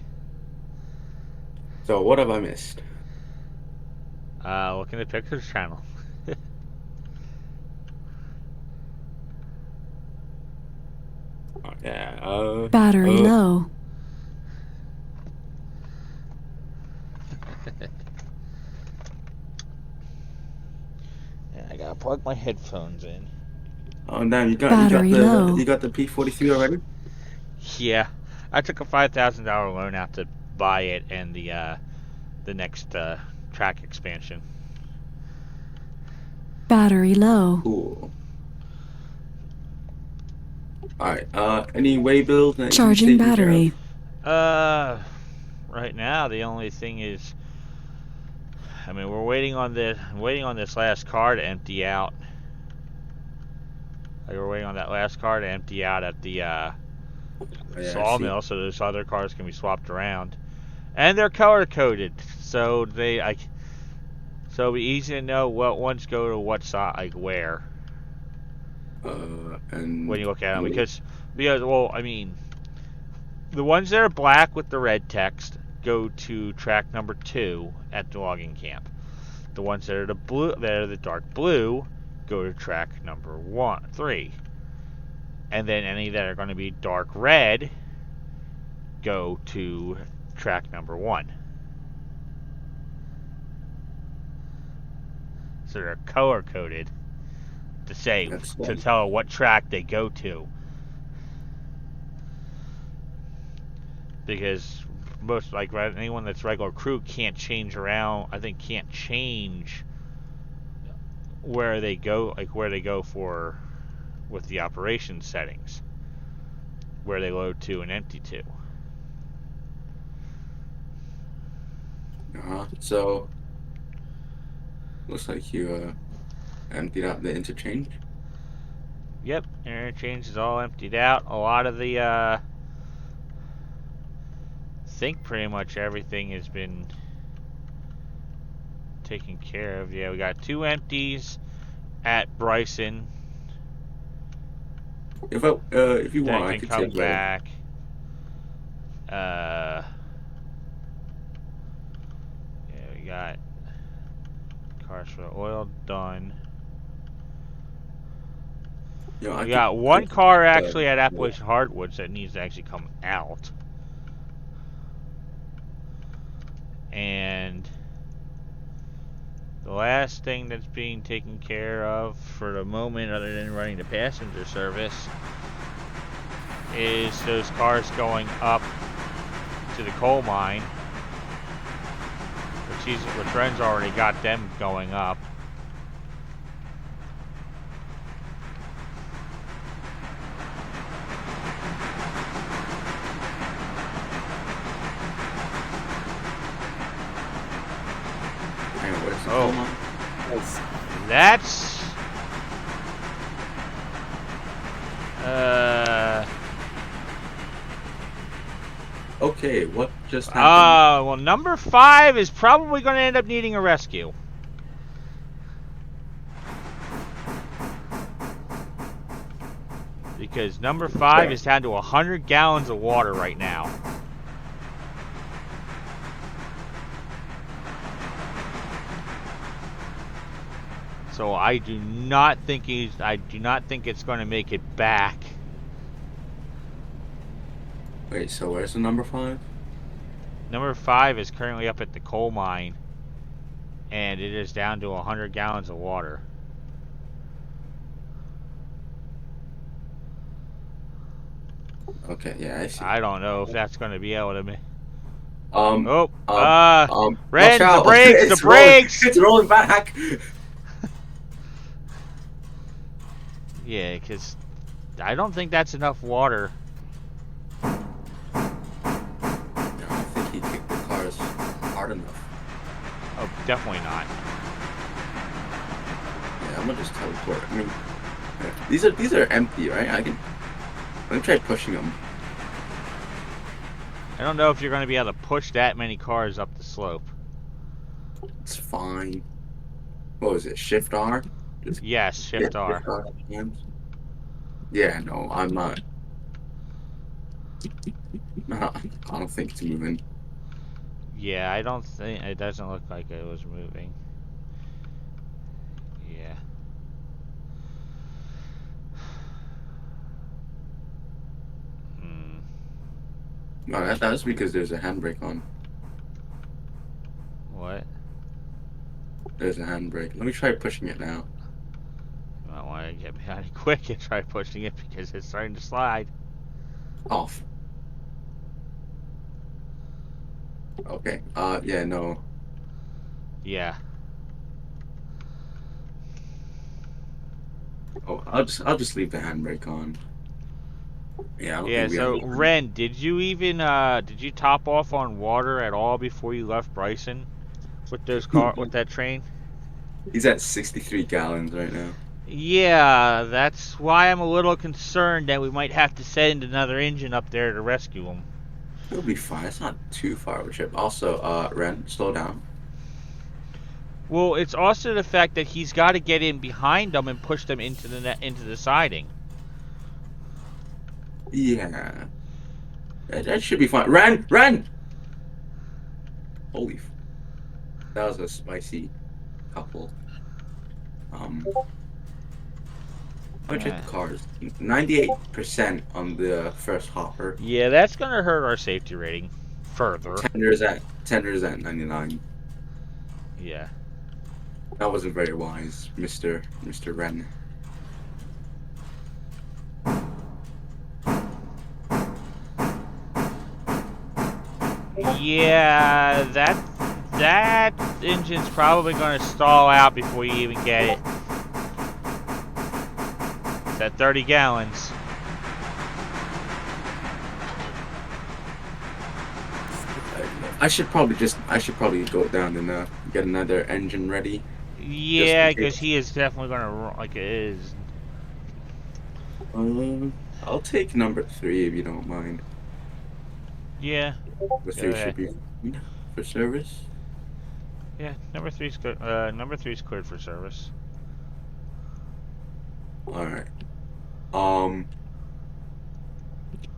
So what have I missed? Look in the pictures channel. Yeah, Battery low. Yeah, I gotta plug my headphones in. Oh damn, Battery low. you got the P43 already? Yeah, I took a $5,000 loan out to buy it and the next track expansion. Battery low. Cool. Alright, any way build that Charging you've taken care of? battery. Right now the only thing is, I mean, we're waiting on this last car to empty out. Like, we're waiting on that last car to empty out at the Yeah, I see. sawmill, so those other cars can be swapped around, and they're color coded, so so it'll be easy to know what ones go to what side, like where, And when you look at them, because well, I mean, the ones that are black with the red text go to track number 2 at the logging camp. The ones that are the dark blue go to track number 3. And then any that are going to be dark red go to track number 1. So they're color coded to say, to tell what track they go to. Because most, like, anyone that's regular crew can't change around. I think can't change where they go, like where they go for with the operation settings, where they load to and empty to. So looks like you emptied out the interchange. Yep, interchange is all emptied out. A lot of the I think pretty much everything has been taken care of. Yeah, we got 2 empties at Bryson. If you want, I That could can come take back. Yeah, we got cars for the oil done. You know, We got one car actually at Appalachian Hardwoods that needs to actually come out. And the last thing that's being taken care of for the moment, other than running the passenger service, is those cars going up to the coal mine. Which Ren's already got them going up. That's okay, what just happened? well, number 5 is probably going to end up needing a rescue. Because number 5 is down to 100 gallons of water right now. So I do not think it's going to make it back. Wait, so where's the number 5? Number 5 is currently up at the coal mine, and it is down to 100 gallons of water. Okay, yeah, I see. I don't know if that's going to be able to be. Watch Ren, out. the brakes, the brakes! It's rolling back! Yeah, because I don't think that's enough water. No, I think he kicked the cars hard enough. Oh, definitely not. Yeah, I'm gonna just teleport. I mean, these are empty, right? Let me try pushing them. I don't know if you're going to be able to push that many cars up the slope. It's fine. What was it? Shift R? Yes, Shift R. Shift R. Yeah, no, I'm not. I don't think it's moving. Yeah, I don't think it doesn't look like it was moving. Yeah. No, that's because there's a handbrake on. What? There's a handbrake. Let me try pushing it now. You might want gonna get behind it quick and try pushing it because it's starting to slide. Off. Okay. Yeah, no. Yeah. Oh, I'll just leave the handbrake on. Yeah, I don't Yeah, think we have. so Ren, did you top off on water at all before you left Bryson with with that train? He's at 63 gallons right now. Yeah, that's why I'm a little concerned that we might have to send another engine up there to rescue him. He'll be fine. It's not too far of a trip. Also, Ren, slow down. Well, it's also the fact that he's got to get in behind them and push them into the siding. Yeah, that should be fine. Ren! Holy, that was a spicy couple. I'll check Yeah. the cars. 98% on the first hopper. Yeah, that's gonna hurt our safety rating further. Tenders at 99. Yeah. That wasn't very wise, Mr. Ren. Yeah, that engine's probably gonna stall out before you even get it. It's at 30 gallons. I should probably go down and get another engine ready. Yeah, Just in because case. he is definitely gonna like it is. I'll take number 3 if you don't mind. Yeah. Number Go 3 ahead. should be fine for service. Yeah, number three's good. Number three's cleared for service. All right.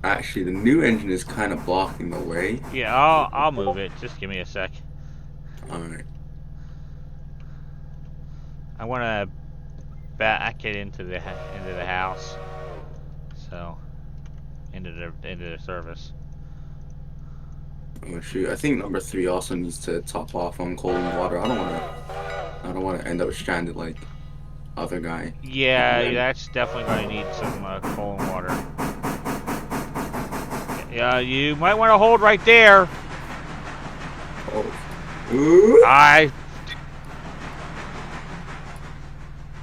Actually, the new engine is kind of blocking the way. Yeah, I'll move it. Just give me a sec. All right. I want to back it into the house. So into the service. Oh shoot! I think number 3 also needs to top off on cold and water. I don't want to end up stranded like other guy. Yeah, that's definitely going to need some coal and water. Yeah, you might want to hold right there. Oh. Ooh. I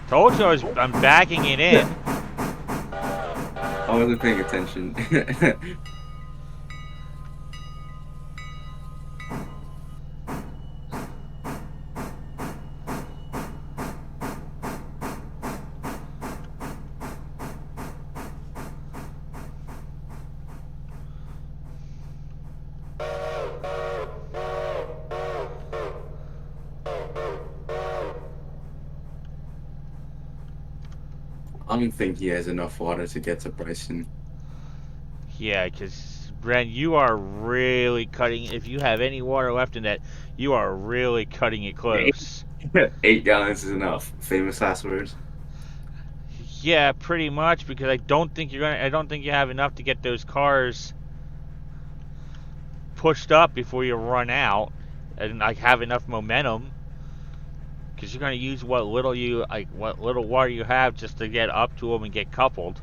told you I'm backing it in. I wasn't paying attention. I don't think he has enough water to get to Bryson. Yeah, because Ren, you are really cutting. If you have any water left in that, you are really cutting it close. 8 gallons is enough. Famous last words. Yeah, pretty much, because I don't think you have enough to get those cars pushed up before you run out, and like have enough momentum. Because you're gonna use what little water you have just to get up to them and get coupled.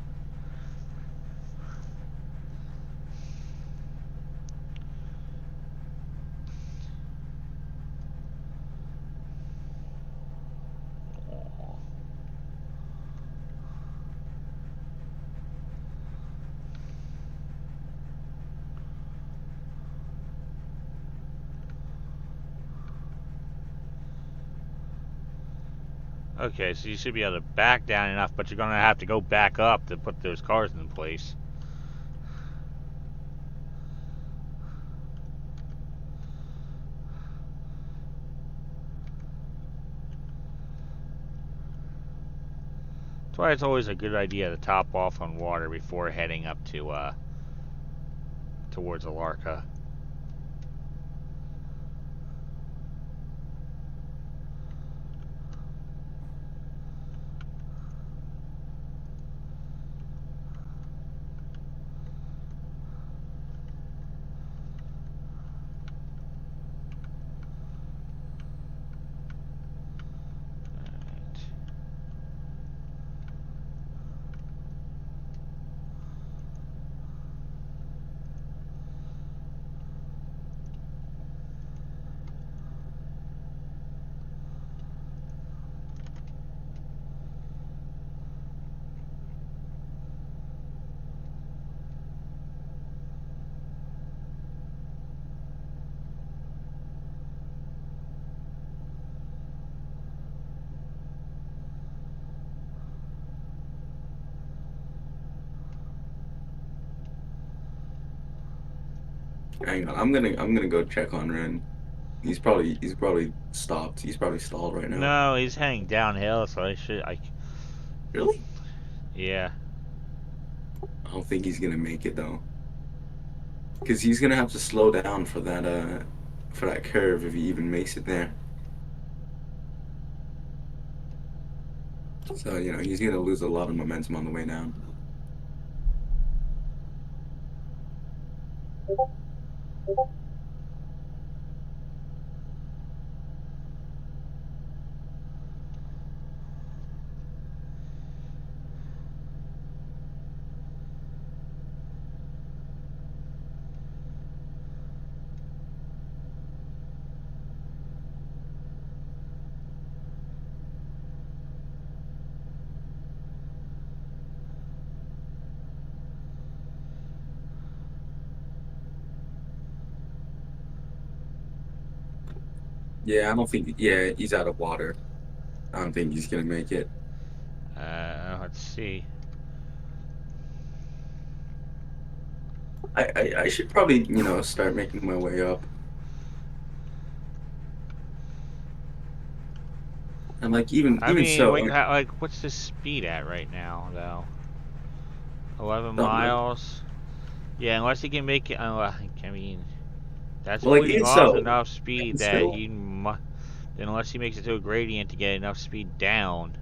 Okay, so you should be able to back down enough, but you're gonna have to go back up to put those cars in place. That's why it's always a good idea to top off on water before heading up to towards Alarka. Hang on, I'm gonna go check on Ren. He's probably stopped. He's probably stalled right now. No, he's heading downhill, so I Really? yeah. I don't think he's gonna make it though, because he's gonna have to slow down for that curve if he even makes it there. So he's gonna lose a lot of momentum on the way down. Yeah, I don't think. Yeah, he's out of water. I don't think he's gonna make it. Let's see. I should probably start making my way up. And like I even mean, so, like what's the speed at right now, though? 11 don't know. miles. Yeah, unless he can make it. I mean, that's Well, like putting even off so, enough speed even that still. he unless he makes it to a gradient to get enough speed down,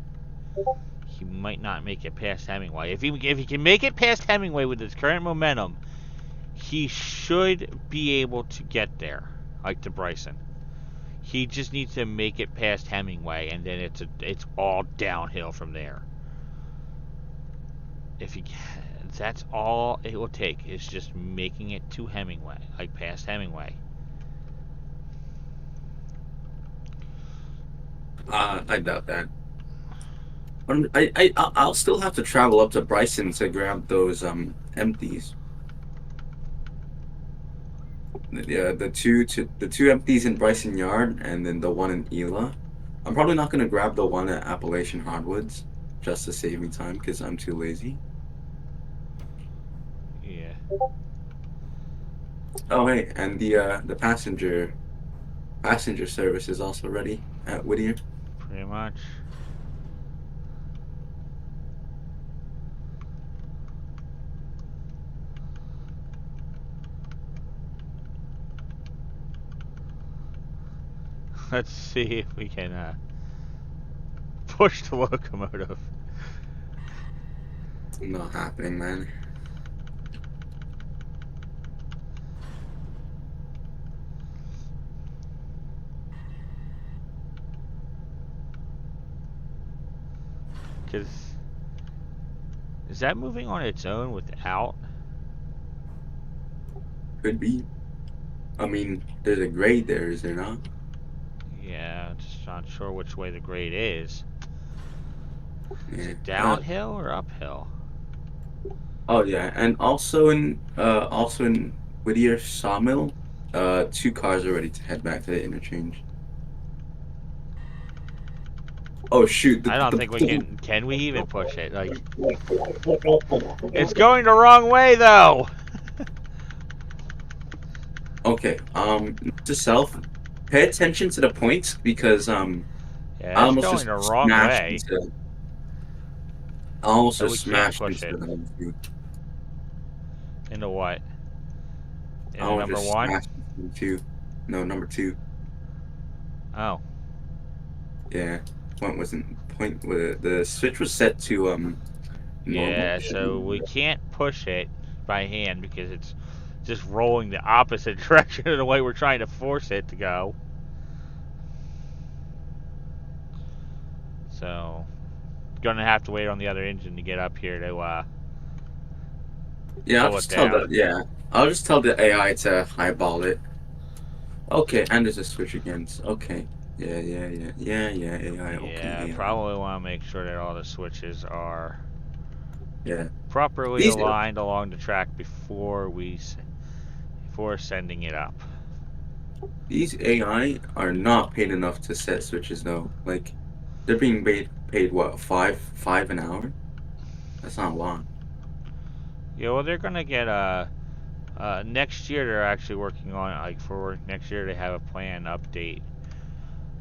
he might not make it past Hemingway. If he can make it past Hemingway with his current momentum, he should be able to get there, like to Bryson. He just needs to make it past Hemingway, and then it's all downhill from there. If he, that's all it will take is just making it to Hemingway, like past Hemingway. I doubt that. I'll still have to travel up to Bryson to grab those empties. Yeah, the two empties in Bryson Yard, and then the one in Ela. I'm probably not gonna grab the one at Appalachian Hardwoods just to save me time because I'm too lazy. Yeah, Oh hey, and the passenger service is also ready at Whittier. pretty much. Let's see if we can push the locomotive. Not happening, man. Because is that moving on its own without? Could be. I mean, there's a grade there, is there not? Yeah, just not sure which way the grade is. Is Yeah. it downhill or uphill? Oh yeah, and also in Whittier Sawmill, two cars are ready to head back to the interchange. Oh shoot, I don't think we can. Can we even push it? Like, it's going the wrong way though. Okay, to self, pay attention to the points because I Yeah, it's almost going just the wrong smashed way. into I almost So we just can't smashed push into it. the number two. Into what? I Into almost number just one? smashed into number two. No, number two. Oh. Yeah. Point wasn't point the switch was set to normal. Yeah, so we can't push it by hand because it's just rolling the opposite direction of the way we're trying to force it to go. So, gonna have to wait on the other engine to get up here to Yeah, pull it down. I'll just tell the AI to highball it. Okay, and there's a switch again. Okay. Yeah, AI. Yeah, Okay, AI. probably want to make sure that all the switches are Yeah. properly These aligned along the track before sending it up. these AI are not paid enough to set switches though. Like they're being paid what, five an hour? That's not a lot. Yeah, well, they're gonna get Next year they're actually working on like for next year they have a plan update.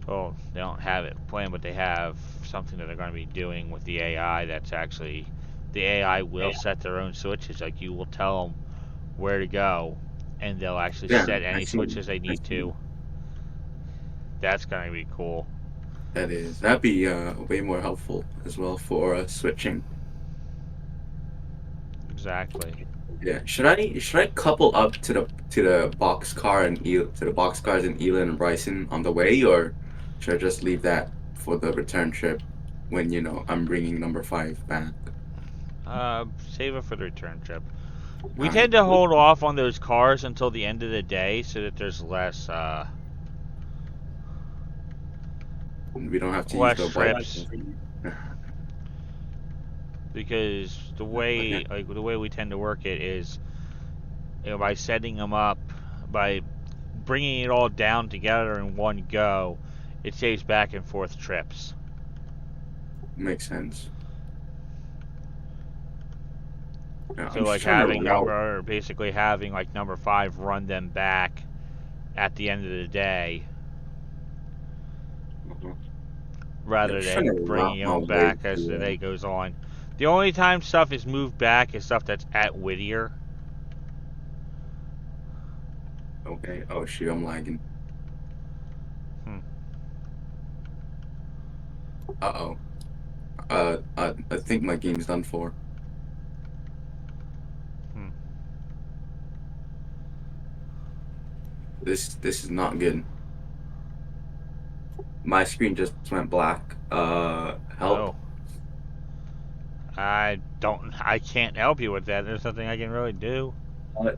Well, they don't have it planned, but they have something that they're going to be doing with the AI. That's actually the AI will set their own switches. Like you will tell them where to go, and they'll actually Yeah, set I any see. switches they I need see. to. That's going to be cool. That'd be way more helpful as well for switching. Exactly. Yeah. Should I couple up to the boxcar and to the boxcars in Elon and Bryson on the way, or should I just leave that for the return trip when I'm bringing number 5 back? Save it for the return trip. We Alright. tend to hold off on those cars until the end of the day so that there's less We don't have to use less the white. trips because the way Okay. we tend to work it is by setting them up by bringing it all down together in one go, it saves back and forth trips. Makes sense. Yeah, So I'm just like trying to having route. basically having like number 5 run them back at the end of the day Uh-huh. Yeah, I'm rather just trying than to route bringing my them way back as the to. day goes on. The only time stuff is moved back is stuff that's at Whittier. Okay. Oh shoot, I'm lagging. Hmm. Uh-oh. I think my game's done for. Hmm. This is not good. My screen just went black. Help. Oh, I can't help you with that. There's nothing I can really do.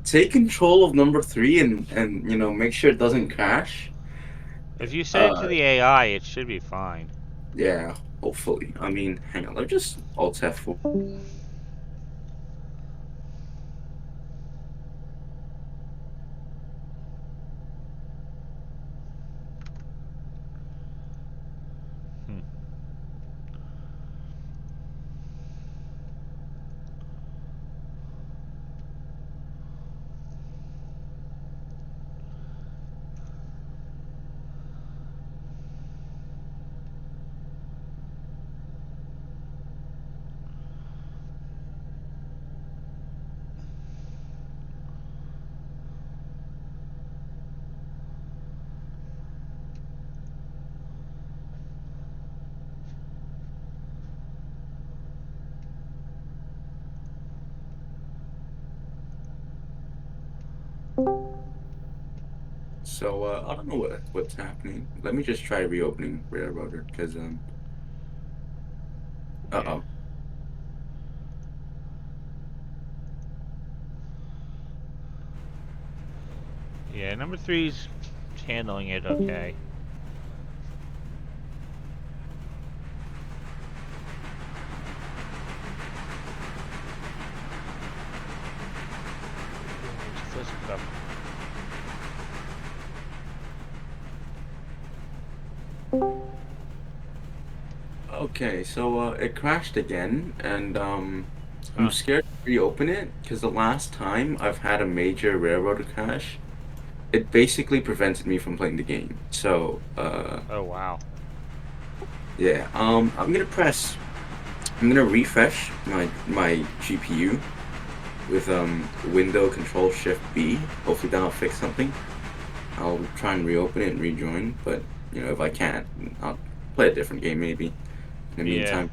Take control of number 3 and make sure it doesn't crash. If you set it to Uh, the AI, it should be fine. yeah, hopefully. I mean, hang on. Let me just Alt F4. Hmm. So I don't know what's happening. Let me just try reopening Railroader because Yeah. uh-oh. Yeah, number 3's handling it okay. Let's flip it up. Okay, so it crashed again, and I'm Huh. scared to reopen it because the last time I've had a major Railroader crash, it basically prevented me from playing the game. So Oh wow. yeah, I'm gonna refresh my GPU with window control shift B. Hopefully that'll fix something. I'll try and reopen it and rejoin, but if I can't, I'll play a different game maybe. In the Yeah. meantime,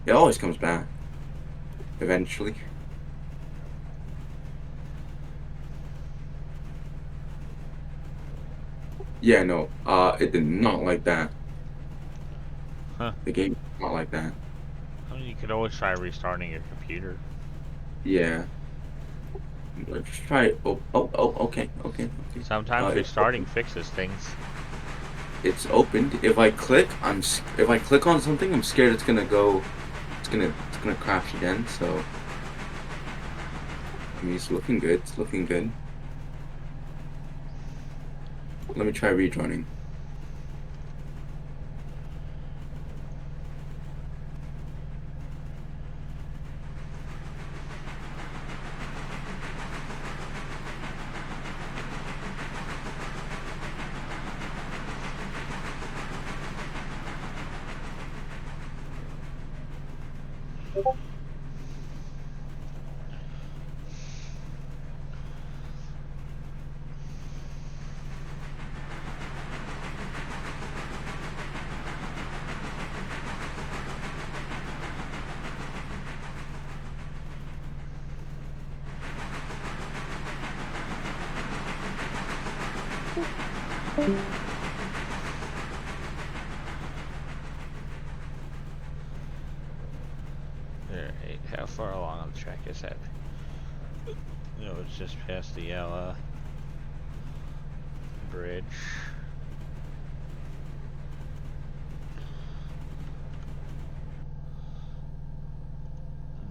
it always comes back eventually. Yeah, no, it did not like that. Huh. The game did not like that. I mean, you could always try restarting your computer. Yeah. Let's try it. Oh, okay, okay, okay. Sometimes It's restarting fixes things. it's opened. If I click on something, I'm scared it's gonna go. It's gonna crash again. So I mean, it's looking good. It's looking good. Let me try rejoining. Alright, how far along on the track is that? No, it's just past the yellow bridge.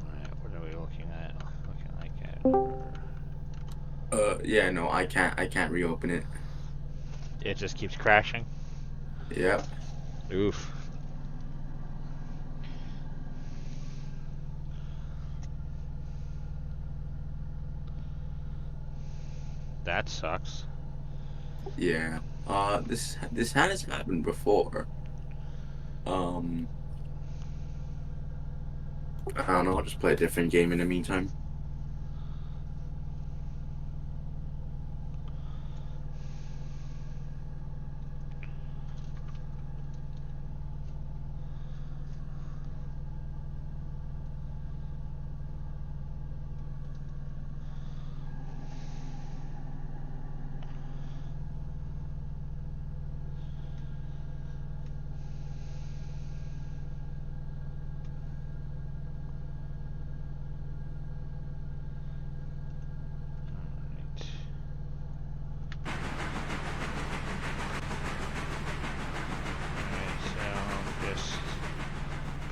Alright, what are we looking at? Looking like at. Yeah, no, I can't reopen it. It just keeps crashing. Yep. Oof. That sucks. Yeah. This has happened before. I don't know. I'll just play a different game in the meantime.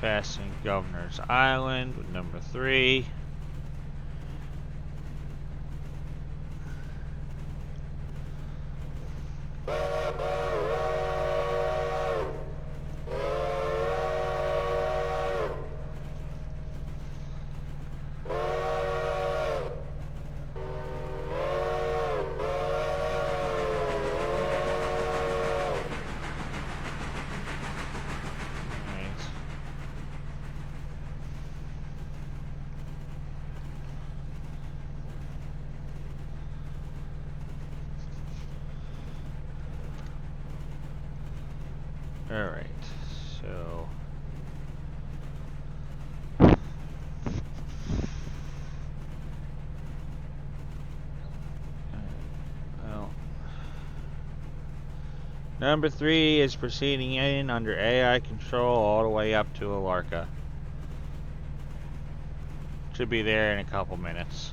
Passing Governor's Island with number 3. Alright, so well, number 3 is proceeding in under AI control all the way up to Alarka. Should be there in a couple minutes.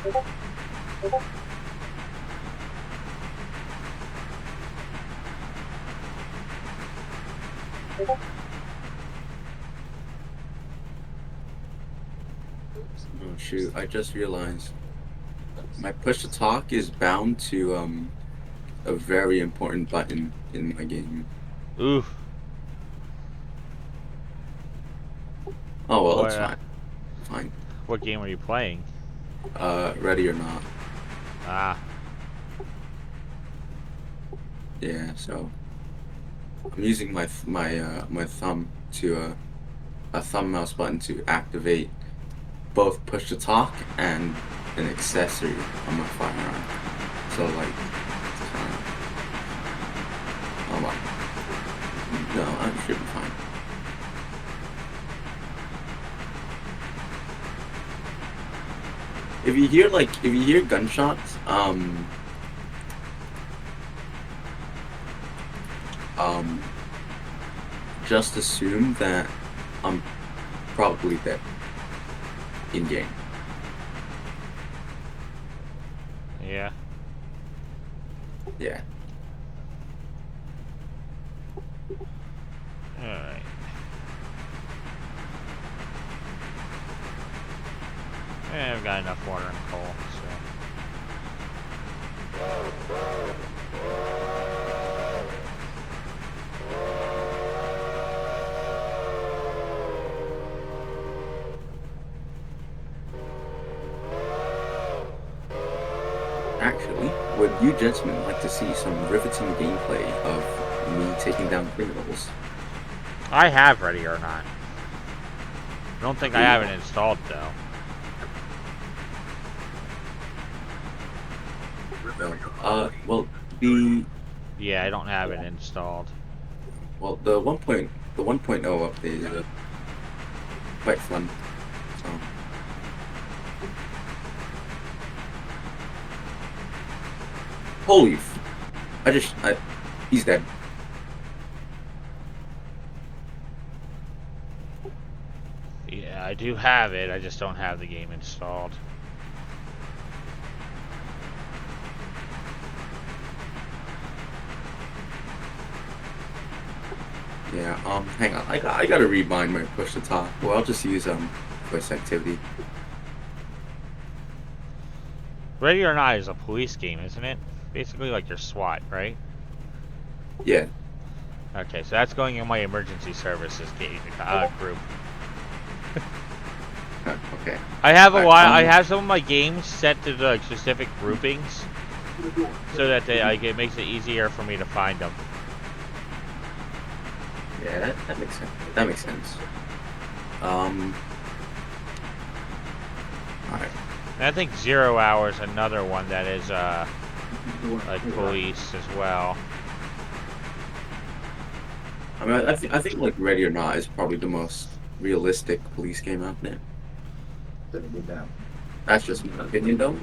Oh shoot, I just realized my push to talk is bound to a very important button in my game. Oof. Oh well, What, that's fine. Fine. what game are you playing? Ready or not. Ah. Yeah, so I'm using my thumb to a thumb mouse button to activate both push to talk and an accessory on my firearm. So like, kind of, oh well, no, I should be fine. If you hear gunshots, just assume that I'm probably dead in game. Yeah. Yeah. Alright. I've got enough water and coal, so. Actually, would you gentlemen like to see some riveting gameplay of me taking down criminals? I have Ready or Not. I don't think I have it installed, though. Well, the Yeah, I don't have it installed. the 1.0 update is quite fun. So. Holy! He's dead. Yeah, I do have it. I just don't have the game installed. Yeah. Hang on. I gotta rebind my push to talk. Well, I'll just use voice activity. Ready or Not is a police game, isn't it? Basically like your SWAT, right? Yeah. Okay, so that's going in my emergency services group. Okay. I have I Um, have some of my games set to like specific groupings, so that it makes it easier for me to find them. Yeah, that makes sense. That makes sense. Alright. And I think 0 Hours another one that is like police as well. I mean, I think like Ready or Not is probably the most realistic police game out there. That's just my opinion, though.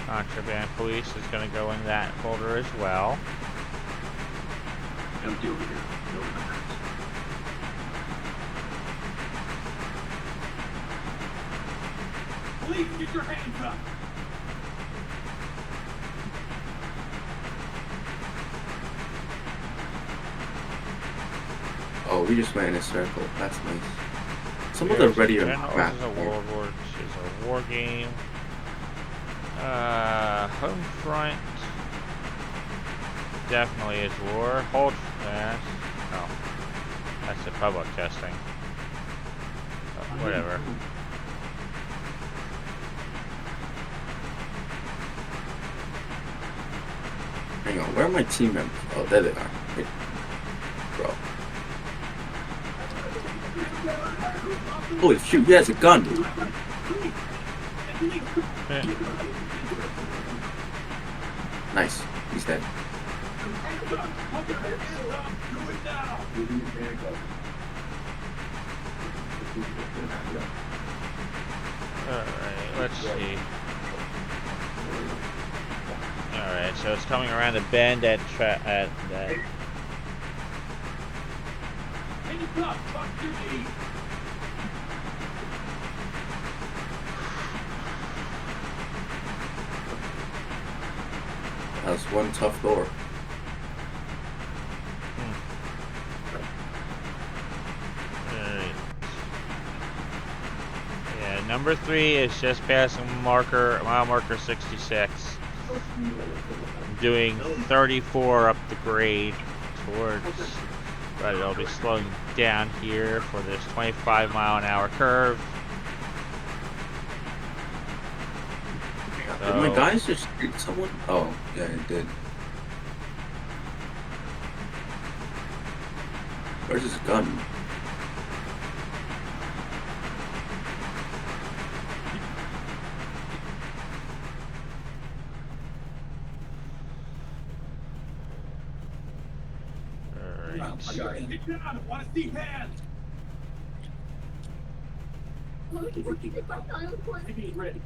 Contraband Police is going to go in that folder as well. Empty over here. No matters. Police, get your hands up! Oh, we just went in a circle. That's nice. Some of the Ready or Not Generals maps is a here. war game. Homefront definitely is war. Hold fast. Oh, that's the public testing. Whatever. Hang on, where are my team members? Oh, there they are. Wait. Bro. Holy shoot, he has a gun. Nice. He's dead. Alright, let's see. Alright, so it's coming around the bend at that. That's one tough door. Alright. Yeah, number 3 is just passing mile marker 66. I'm doing 34 up the grade towards, but it'll be slowing down here for this 25-mile-an-hour curve. Did my So, guys just shoot someone? Oh, yeah, it did. Where's his gun? alright. Get down! I want to see hands! He's ready.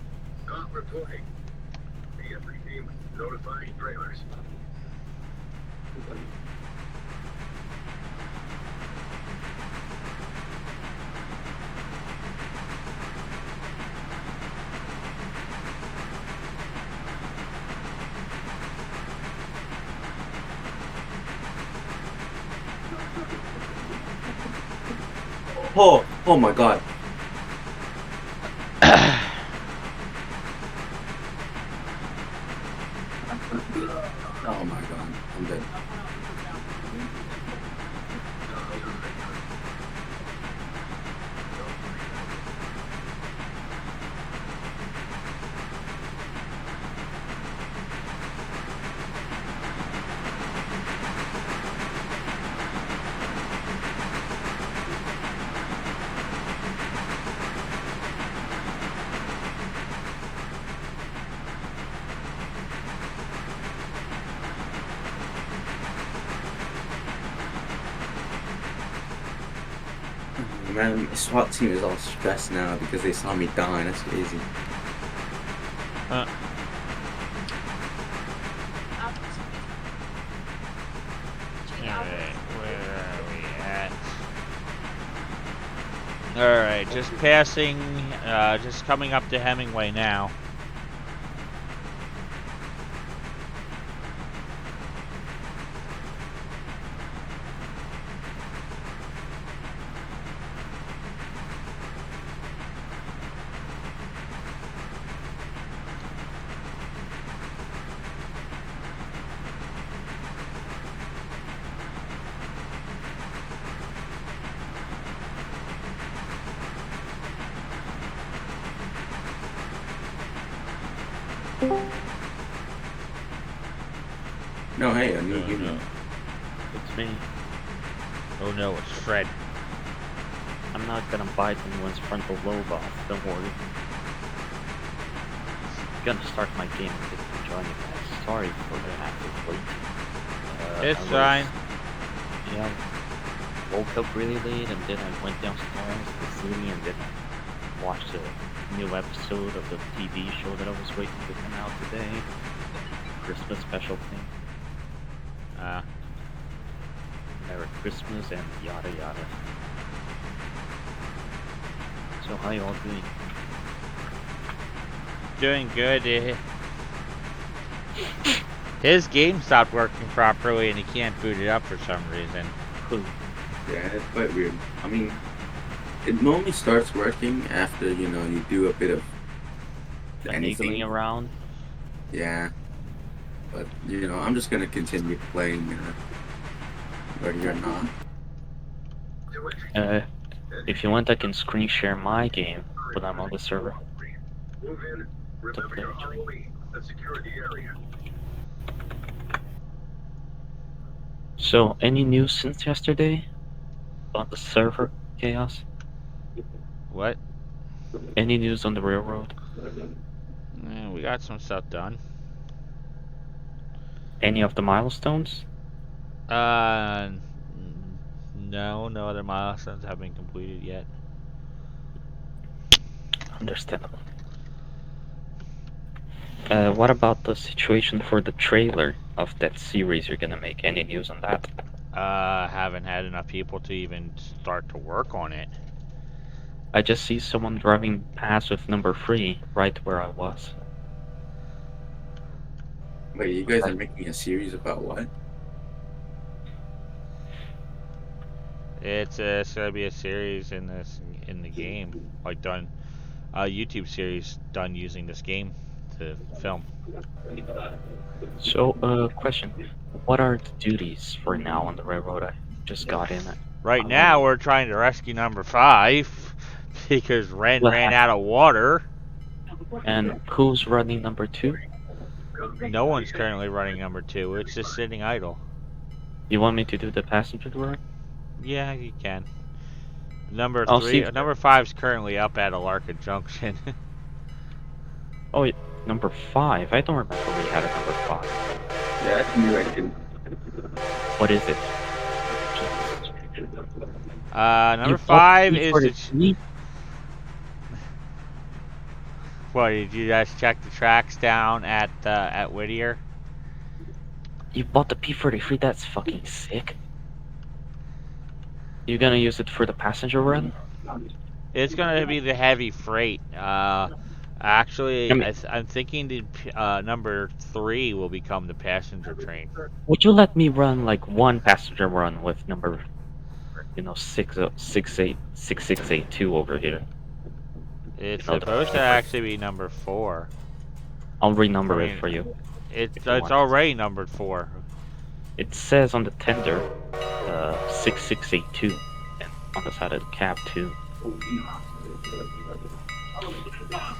Stop reporting. EFP team notifying trailers. Oh my god. Oh my god, I'm dead. Man, my SWAT team is all stressed now because they saw me dying. That's crazy. Alright, where are we at? Alright, just passing, just coming up to Hemingway now. No, hey, I knew you. no. It's me. Oh no, it's Fred. I'm not gonna bite anyone's frontal lobe off, don't worry. I'm gonna start my game and get to join you guys. Sorry for the active wait. It's I was- fine. Yeah, woke up really late and then I went downstairs to the city and then I watched a new episode of the TV show that I was waiting to come out today. Christmas special thing. Merry Christmas and yada yada. So how you all doing? Doing good. His game stopped working properly and he can't boot it up for some reason. Cool. Yeah, it's quite weird. I mean, it normally starts working after, you know, you do a bit of anything. Finagling around. Yeah. But, you know, I'm just gonna continue playing, ready or not. If you want I can screen share my game when I'm on the server. Move in. Remember your Halloween and secure the area. So any news since yesterday? About the server chaos? What? Any news on the railroad? We got some stuff done. Any of the milestones? No, no other milestones have been completed yet. Understandable. What about the situation for the trailer of that series you're gonna make? Any news on that? Haven't had enough people to even start to work on it. I just see someone driving past with number 3 right where I was. Wait, you guys are making a series about what? It's gonna be a series in the game, like done, a YouTube series done using this game to film. So, question. What are the duties for now on the railroad? I just got in it. Right now, we're trying to rescue number 5 because Ren What ran happened? out of water. And who's running number 2? No one's currently running number 2. It's just sitting idle. You want me to do the passenger run? Yeah, you can. Number I'll 3, see. number 5's currently up at Alarka Junction. Oh, wait, number 5. I don't remember we had a number 5. Yeah, that's new engine. What is it? Number You bought 5 the is the. P43? What, did you guys check the tracks down at Whittier? You bought the P43? That's fucking sick. You gonna use it for the passenger run? It's gonna be the heavy freight. Actually, I mean, I'm thinking the number 3 will become the passenger train. would you let me run like one passenger run with number, 6682 over here? It's The supposed to actually be number 4. I'll renumber I it mean, for you. It's you want. already numbered 4. It says on the tender, 6682, and on the side of the cab too.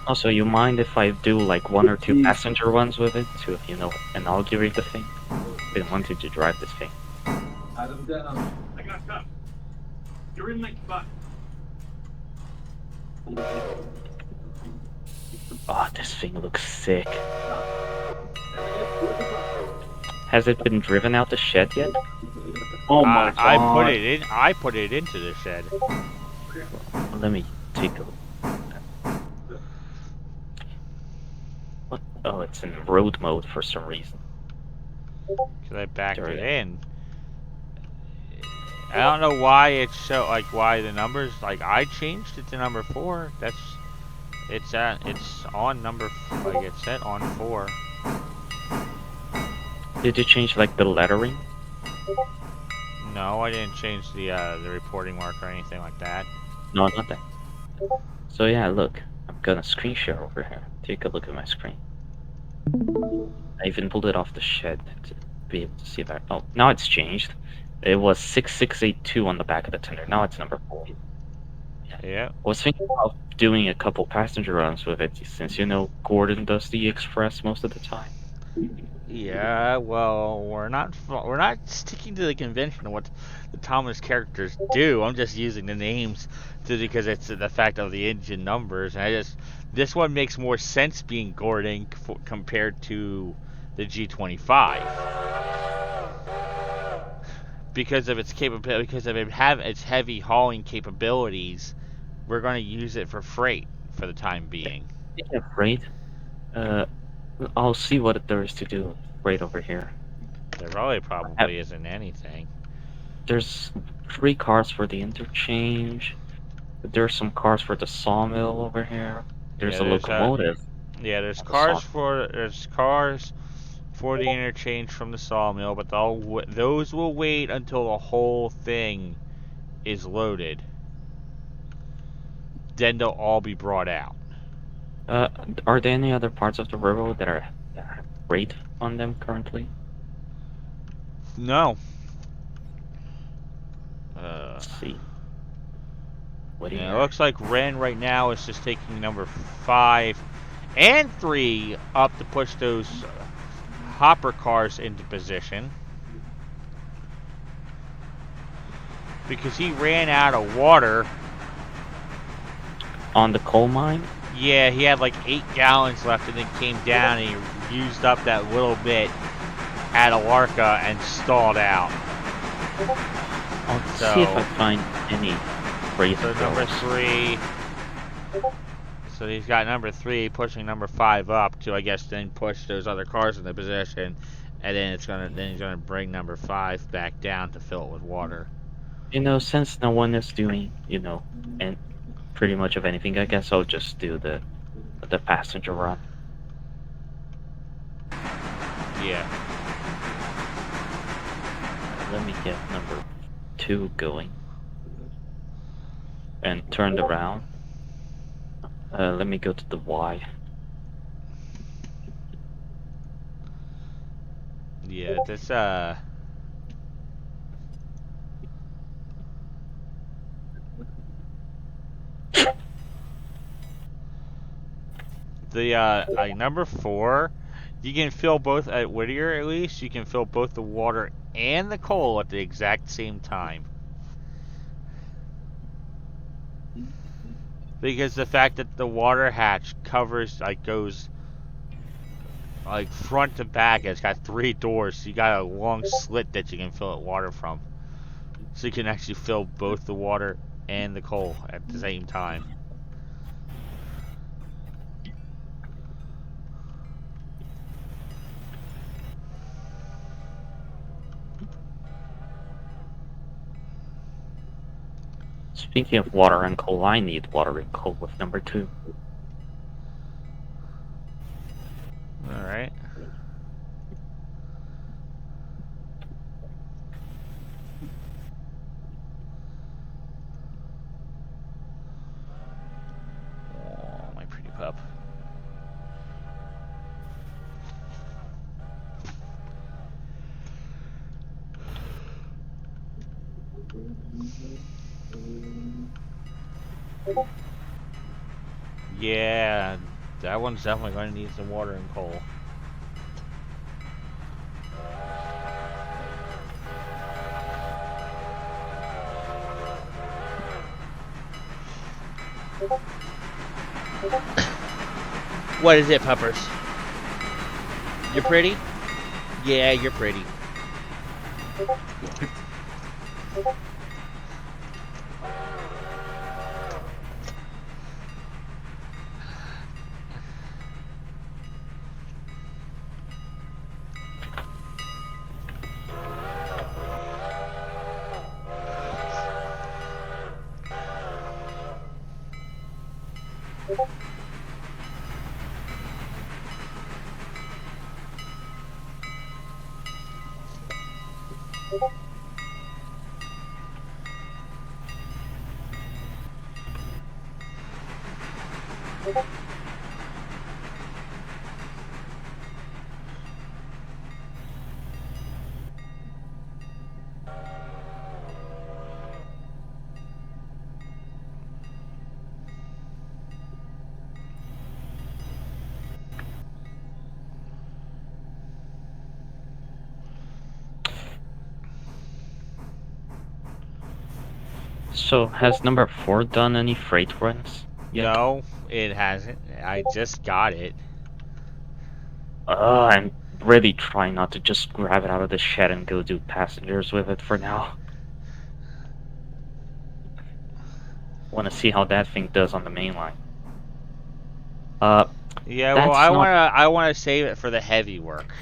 Also, you mind if I do like 1 or 2 passenger runs with it to, inaugurate the thing? Been wanting to drive this thing. Adam down. I got cuffed. You're in my spot. Oh, this thing looks sick. Has it been driven out the shed yet? Oh my god. I put it into the shed. Let me take a look. What? Oh, it's in road mode for some reason. Cause I backed There it we go. in. I don't know why it's why the numbers, I changed it to number 4. It's on number, it's set on 4. Did you change like the lettering? No, I didn't change the reporting mark or anything like that. No, not that. So yeah, look, I'm gonna screen share over here. Take a look at my screen. I even pulled it off the shed to be able to see that. Oh, now it's changed. It was 6682 on the back of the tender. Now it's number 4. Yeah. I was thinking of doing a couple passenger runs with it, since Gordon does the express most of the time. Yeah, well, we're not sticking to the convention of what the Thomas characters do. I'm just using the names because it's the fact of the engine numbers, and this one makes more sense being Gordon compared to the G25 because of its capability, because of its heavy hauling capabilities. We're going to use it for freight for the time being. Speaking of freight, I'll see what there is to do right over here. There probably isn't anything. There's 3 cars for the interchange. There's some cars for the sawmill over here. There's a locomotive. Yeah, there's on the cars saw- for the interchange from the sawmill, but those will wait until the whole thing is loaded. Then they'll all be brought out. Are there any other parts of the railroad that have freight on them currently? No. Let's see. What do you Yeah, it looks like Ren right now is just taking number 5 and 3 up to push those hopper cars into position. Because he ran out of water. On the coal mine? Yeah, he had like 8 gallons left and then came down and he used up that little bit at Alarka and stalled out. I'll see if I find any freight. So number 3. So he's got number 3 pushing number 5 up to, I guess, then push those other cars into position, and then he's gonna bring number 5 back down to fill it with water. Since no one is doing, and pretty much of anything, I guess I'll just do the passenger run. Yeah. Let me get number 2 going. And turned around. Let me go to the Y. Yeah, this The like number 4, you can fill both at Whittier. At least you can fill both the water and the coal at the exact same time. Because the fact that the water hatch covers, like, goes like front to back, it's got 3 doors, so you got a long slit that you can fill it water from. So you can actually fill both the water and the coal at the same time. Speaking of water and coal, I need water and coal with number 2. Alright. Oh, my pretty pup. Yeah, that one's definitely going to need some water and coal. What is it, puppers? You're pretty? Yeah, you're pretty. So, has number 4 done any freight runs yet? No, it hasn't. I just got it. I'm really trying not to just grab it out of the shed and go do passengers with it for now. Want to see how that thing does on the main line. Yeah, That's well, I not- wanna save it for the heavy work.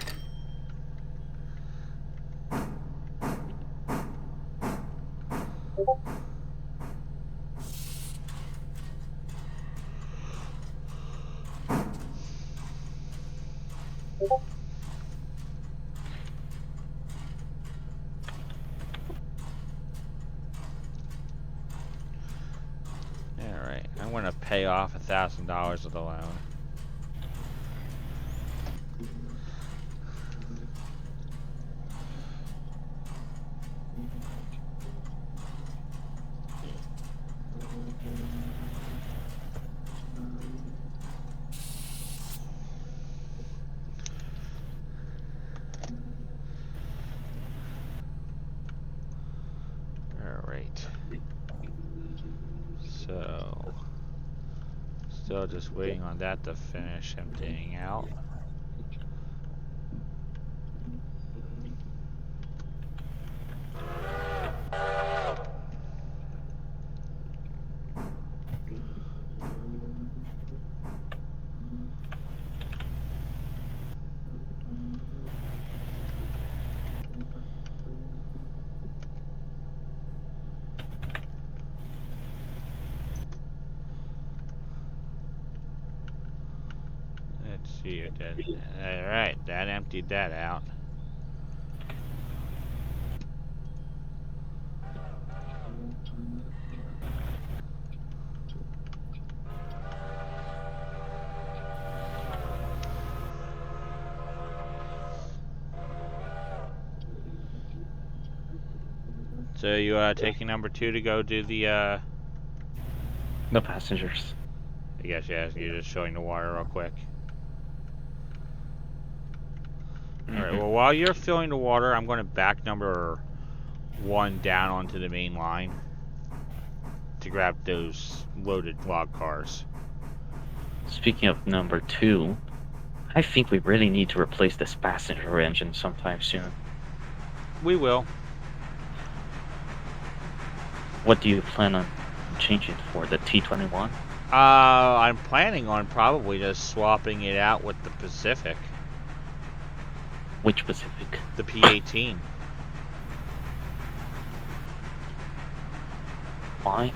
Alright, I'm gonna pay off $1,000 of the loan. Alright. So, still just waiting on that to finish emptying out. Let's see it did. Alright, that emptied that out. So you taking number 2 to go do the The passengers. I guess, yeah, you're just showing the water real quick. Alright, well, while you're filling the water, I'm going to back number 1 down onto the main line to grab those loaded log cars. Speaking of number 2, I think we really need to replace this passenger engine sometime soon. We will. What do you plan on changing for, the T21? I'm planning on probably just swapping it out with the Pacific. Which Pacific? The P18. Might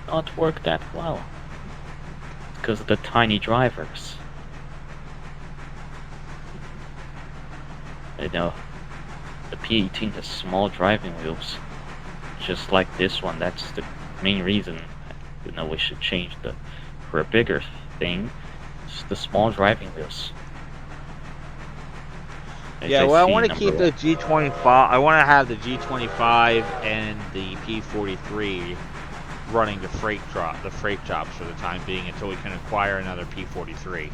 not work that well. Because of the tiny drivers. You know, the P18 has small driving wheels. Just like this one, that's the main reason, we should change for a bigger thing. It's the small driving wheels. Yeah, well, I want to keep the G25. I want to have the G25 and the P43 running the freight jobs for the time being until we can acquire another P43.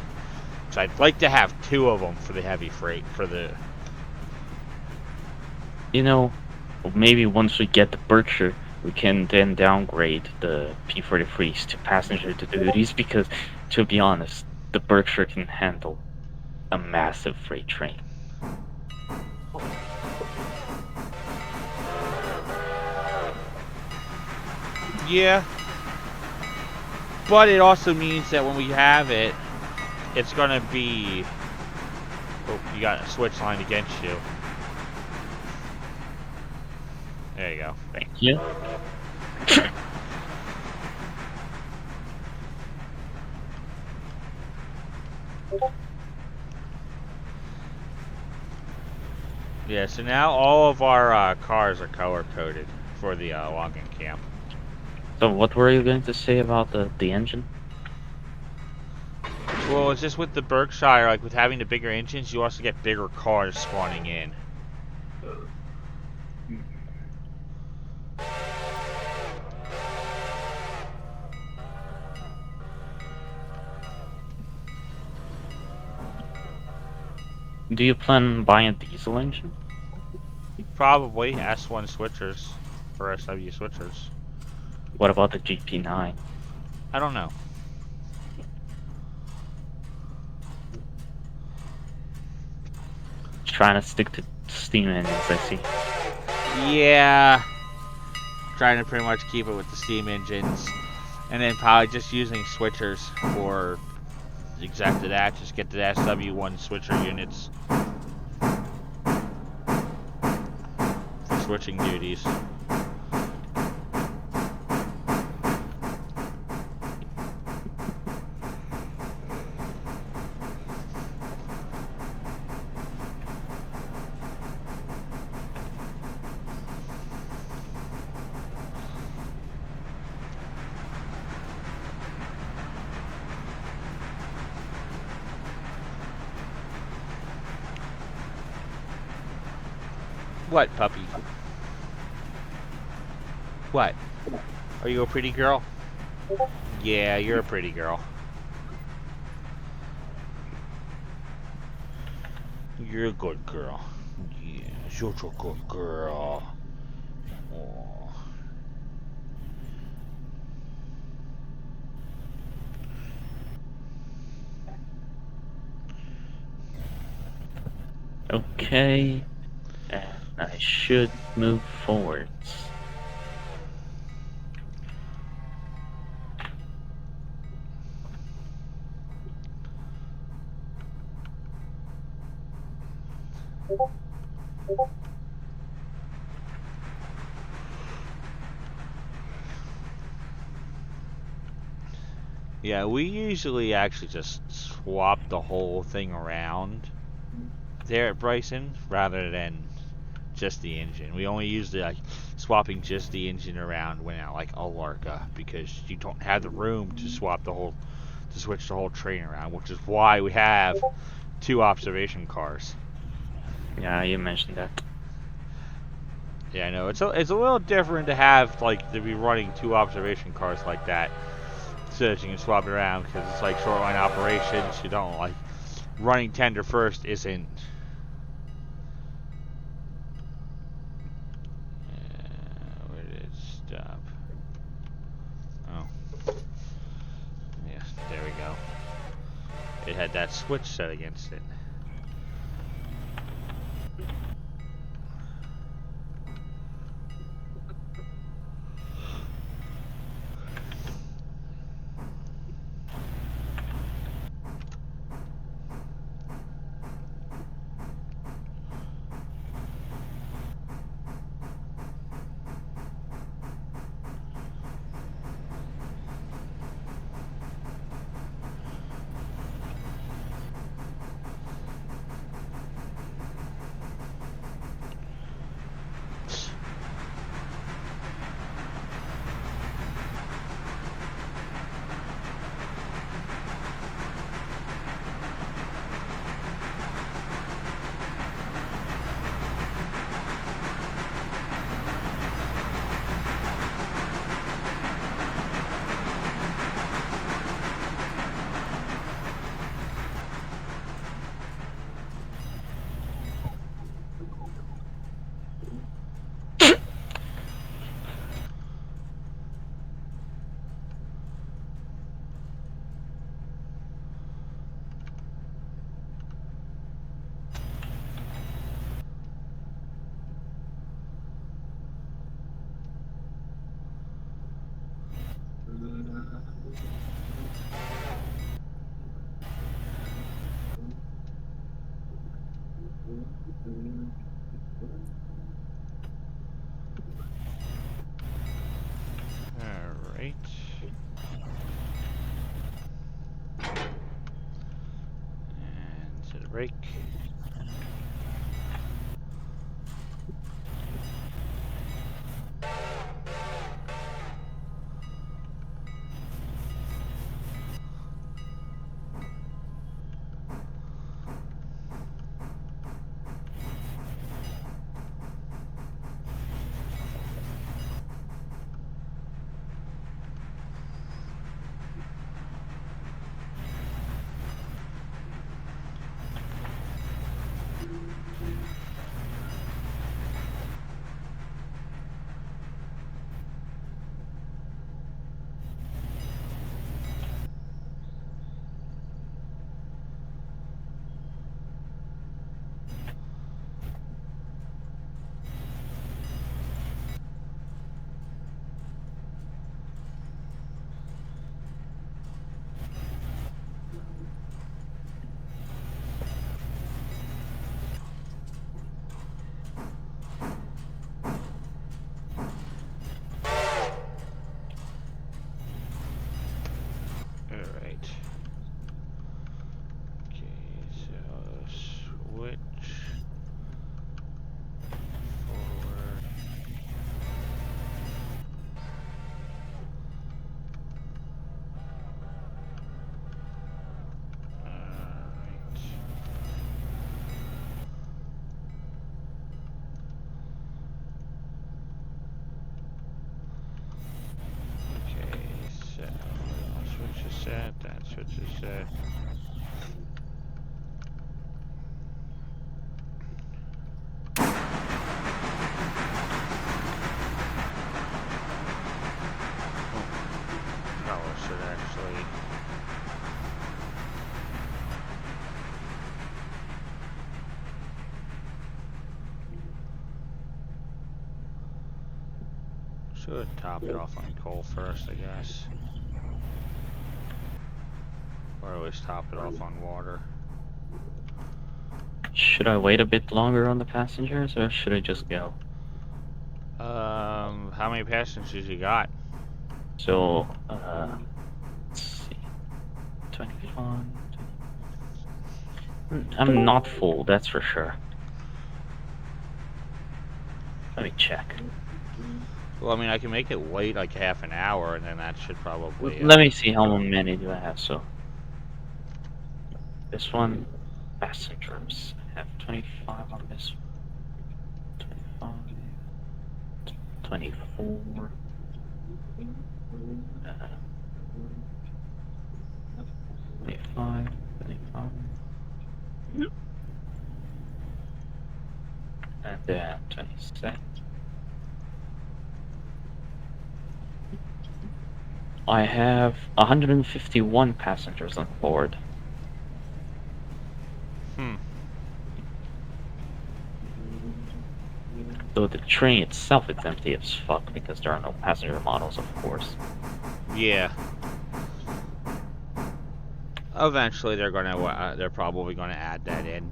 So I'd like to have 2 of them for the heavy freight Maybe once we get the Berkshire, we can then downgrade the P43s to passenger duties because, to be honest, the Berkshire can handle a massive freight train. Yeah. But it also means that when we have it, it's going to be... Oh, you got a switch line against you. There you go. Thank you. Yeah, so now all of our cars are color-coded for the logging camp. So what were you going to say about the engine? Well, it's just with the Berkshire, like with having the bigger engines, you also get bigger cars spawning in. Do you plan on buying a diesel engine? Probably S1 switchers or SW switchers. What about the GP9? I don't know. Trying to stick to steam engines, I see. Yeah. Trying to pretty much keep it with the steam engines. And then probably just using switchers for exactly that. Just get the SW1 switcher units for switching duties. What, puppy? What? Are you a pretty girl? Yeah, you're a pretty girl. You're a good girl. Yeah, you're a good girl. Aw. Okay. And I should move forwards. Yeah, we usually actually just swap the whole thing around there at Bryson rather than just the engine. We only use the swapping just the engine around when at like Alarka because you don't have the room to switch the whole train around, which is why we have 2 observation cars. Yeah, you mentioned that. Yeah, I know it's a little different to have to be running 2 observation cars like that. so that you can swap it around, because it's like short line operations. You don't like running tender first isn't. Where did it stop? Oh, yeah, there we go. It had that switch set against it. Alright. And set a brake. Alright. Okay, so switch forward. Alright. Okay, so switch is set, that switch is set. Power should actually. Should top it off on coal first, I guess. Or at least top it off on water. Should I wait a bit longer on the passengers, or should I just go? How many passengers you got? So, let's see. 21. I'm not full, that's for sure. Let me check. Well, I mean, I can make it wait like half an hour, and then that should probably. Let me see how many do I have. So, this one, passengers. I have 25 on this one. 25, 24. 25, 25. And then 26. I have 151 passengers on board. Though the train itself is empty as fuck because there are no passenger models, of course. Yeah. Eventually, they're probably gonna add that in.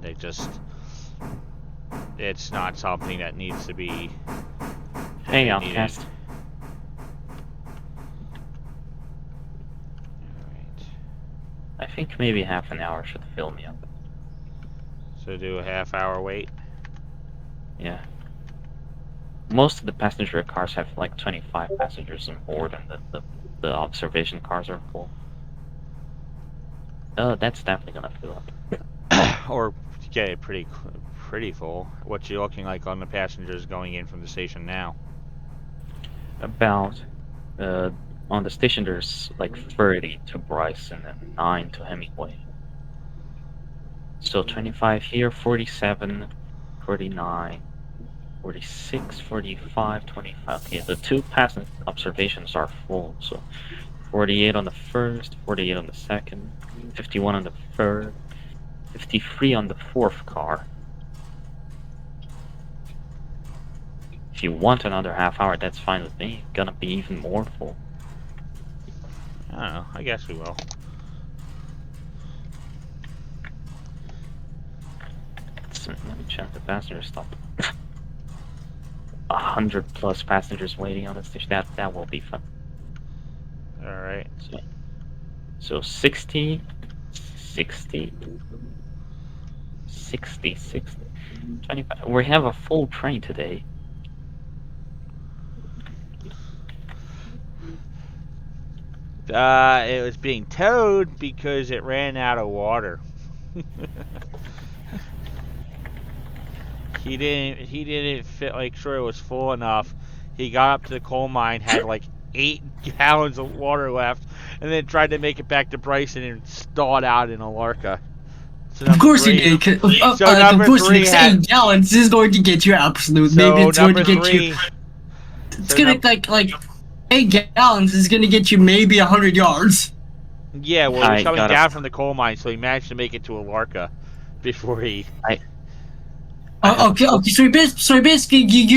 It's not something that needs to be. Hey, Outcast. Alright. I think maybe half an hour should fill me up. So do a half-hour wait. Yeah. Most of the passenger cars have like 25 passengers on board, and the observation cars are full. Oh, that's definitely gonna fill up. Or get it pretty full. What's you looking like on the passengers going in from the station now? About, on the station there's like 30 to Bryson and 9 to Hemingway. So 25 here, 47, 49, 46, 45, 25. Okay, the two passenger observations are full, so 48 on the first, 48 on the second, 51 on the third, 53 on the fourth car. If you want another half hour, that's fine with me. Gonna be even more full. I don't know. I guess we will. So, let me check the passenger stop. 100 plus passengers waiting on the station. That will be fun. Alright. So 60, 60, 60, 60, 25. We have a full train today. It was being towed because it ran out of water. He didn't make sure it was full enough. He got up to the coal mine, had like 8 gallons of water left, and then tried to make it back to Bryson and stalled out in Alarka. So Of course three, he did. So number of course, 3 had, 8 gallons is going to get you absolute. so Maybe it's going to number get 3, you. It's so gonna like 8 gallons is gonna get you maybe 100 yards. Yeah, well, he was I coming gotta- down from the coal mine, so he managed to make it to Alarka before he. Okay. So he basically you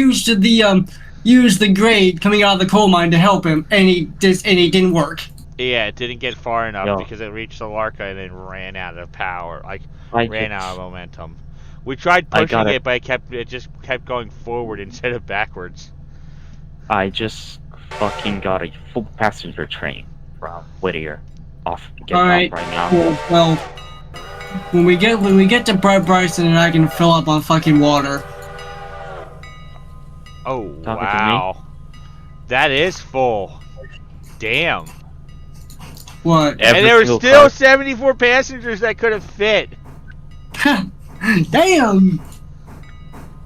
used the grade coming out of the coal mine to help him, and it didn't work. Yeah, it didn't get far enough Yo. because it reached Alarka and then ran out of power, I ran just- out of momentum. We tried I pushing gotta- it, but it just kept going forward instead of backwards. I just fucking got a full passenger train from Whittier. Getting All off right. right now. Well, when we get to Bryson, and I can fill up on fucking water. Oh, Talking to me? wow. That is full. Damn. What? And there were still 74 passengers that could have fit. Damn.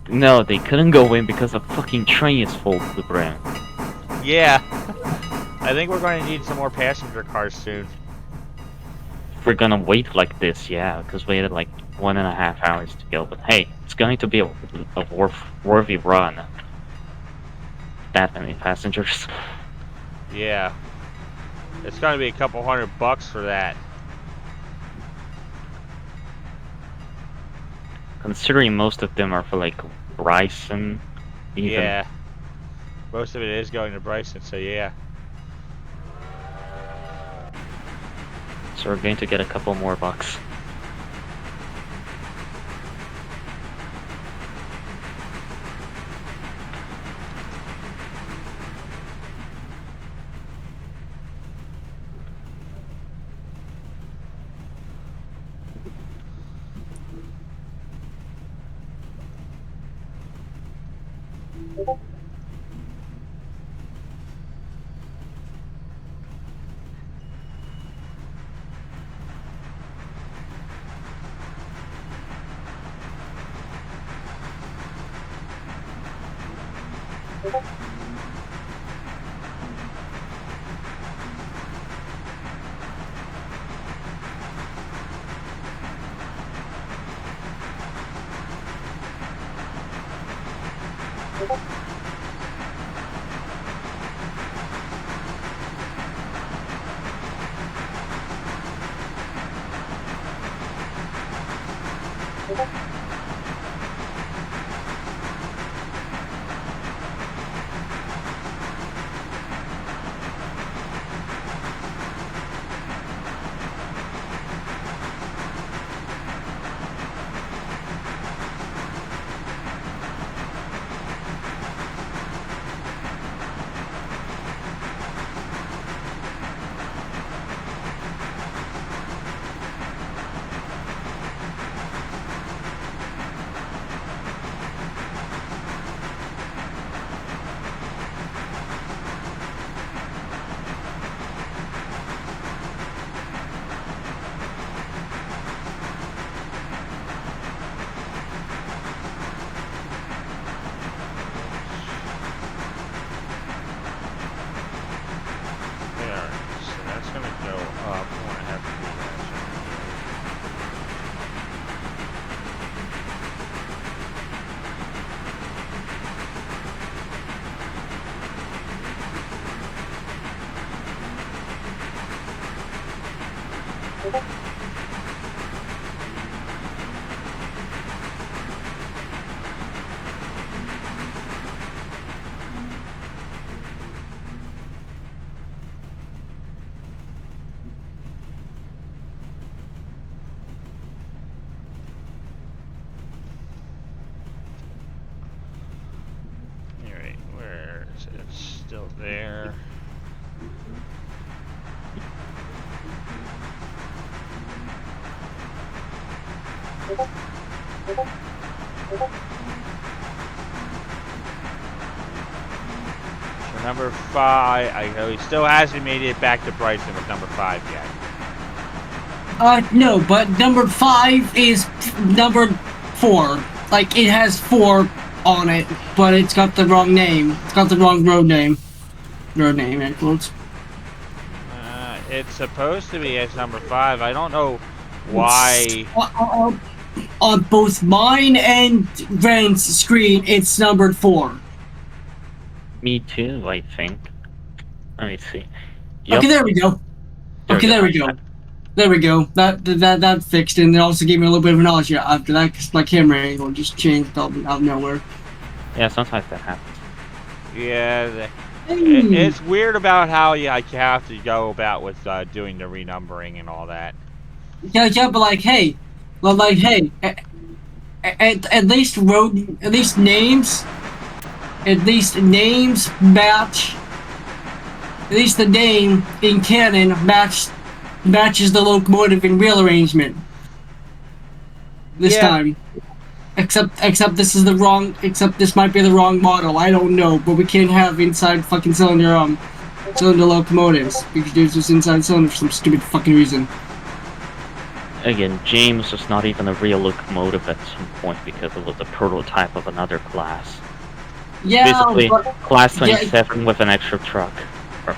No, they couldn't go in because the fucking train is full to the brim. Yeah. I think we're going to need some more passenger cars soon. If we're gonna wait like this, yeah, because we had like 1.5 hours to go. But hey, it's going to be a worthy run. That many passengers. Yeah. It's going to be a couple $100 for that. Considering most of them are for like Bryson. Even. Yeah. Most of it is going to Bryson, so yeah. So we're going to get a couple more bucks. Alright, where is it? It's still there. So number 5, I know he still hasn't made it back to Bryson with number 5 yet. No, but number 5 is number 4. Like, it has 4 on it, but it's got the wrong name. It's got the wrong road name. Road name, in quotes. It's supposed to be as number 5. I don't know why. On both mine and Grant's screen, it's numbered 4. Me too, I think. Let me see. Yep. Okay, there we go. Okay, there we go. There we go. That fixed, and it also gave me a little bit of nausea after that, because my camera angle just changed out of nowhere. Yeah, sometimes that happens. Yeah, it's weird about how you have to go about with doing the renumbering and all that. Yeah, but like, hey, at least names match. At least the name in canon matches the locomotive in real arrangement. This time. Except this is the wrong. Except this might be the wrong model. I don't know, but we can't have inside fucking cylinder locomotives because there's this inside cylinder for some stupid fucking reason. Again, James was not even a real locomotive at some point because it was a prototype of another class. Yeah, basically but, class 27 with an extra truck. Or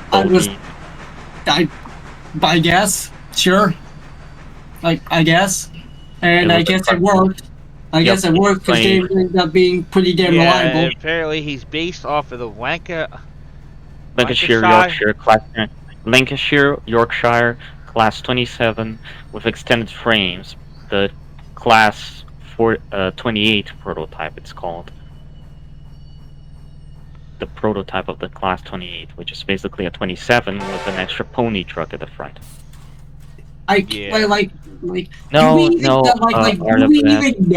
I guess, sure. I guess, and I guess it worked. I guess it worked because James ended up being pretty damn reliable. Apparently he's based off of the Lancashire, Yorkshire, class 27 with extended frames. The class 28 prototype, it's called. The prototype of the class 28, which is basically a 27 with an extra pony truck at the front. Do we even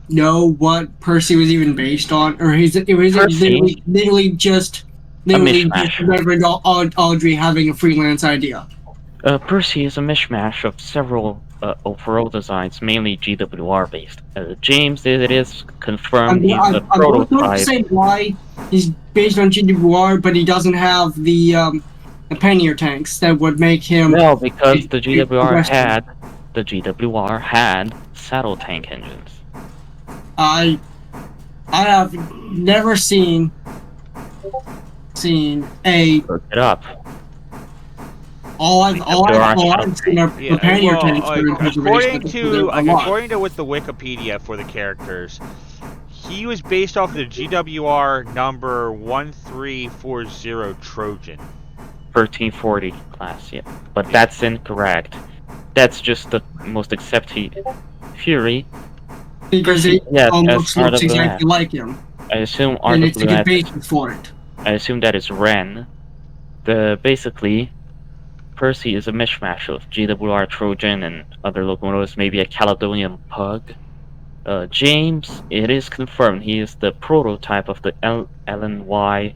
know what Percy was even based on, or is it literally just Reverend Audrey having a freelance idea? Percy is a mishmash of several overall designs, mainly GWR based. James, it is confirmed he's a prototype. I'm not saying why he's based on GWR, but he doesn't have the pannier tanks that would make him. No, because the GWR had saddle tank engines. I have never seen a. Look it up. All I've seen are pannier tanks. According to with the Wikipedia for the characters, he was based off the GWR number 1340 Trojan. 1340 class, yeah. But that's incorrect. That's just the most accepted theory. Because it Yes, almost as looks RWF. exactly like him. I assume And it's a good RWF. basis for it. I assume that is Ren. Basically, Percy is a mishmash of GWR Trojan and other locomotives, maybe a Caledonian Pug. James, it is confirmed he is the prototype of the LNY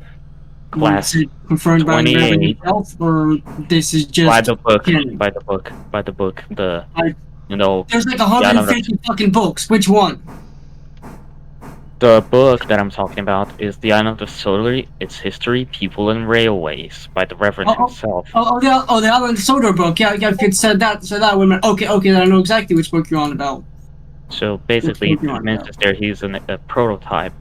class Was it confirmed by the Reverend 28 himself, or this is just by the book. canon? By the book. By the book. The I- you know There's like 150 fucking books. Which one? the book that I'm talking about is The Island of Solar, Its History, People, and Railways by the Reverend himself. The Alan Soder book. Yeah, I could said that. Okay, then I know exactly which book you're on about. So basically, What's going it on mentions there he's a prototype,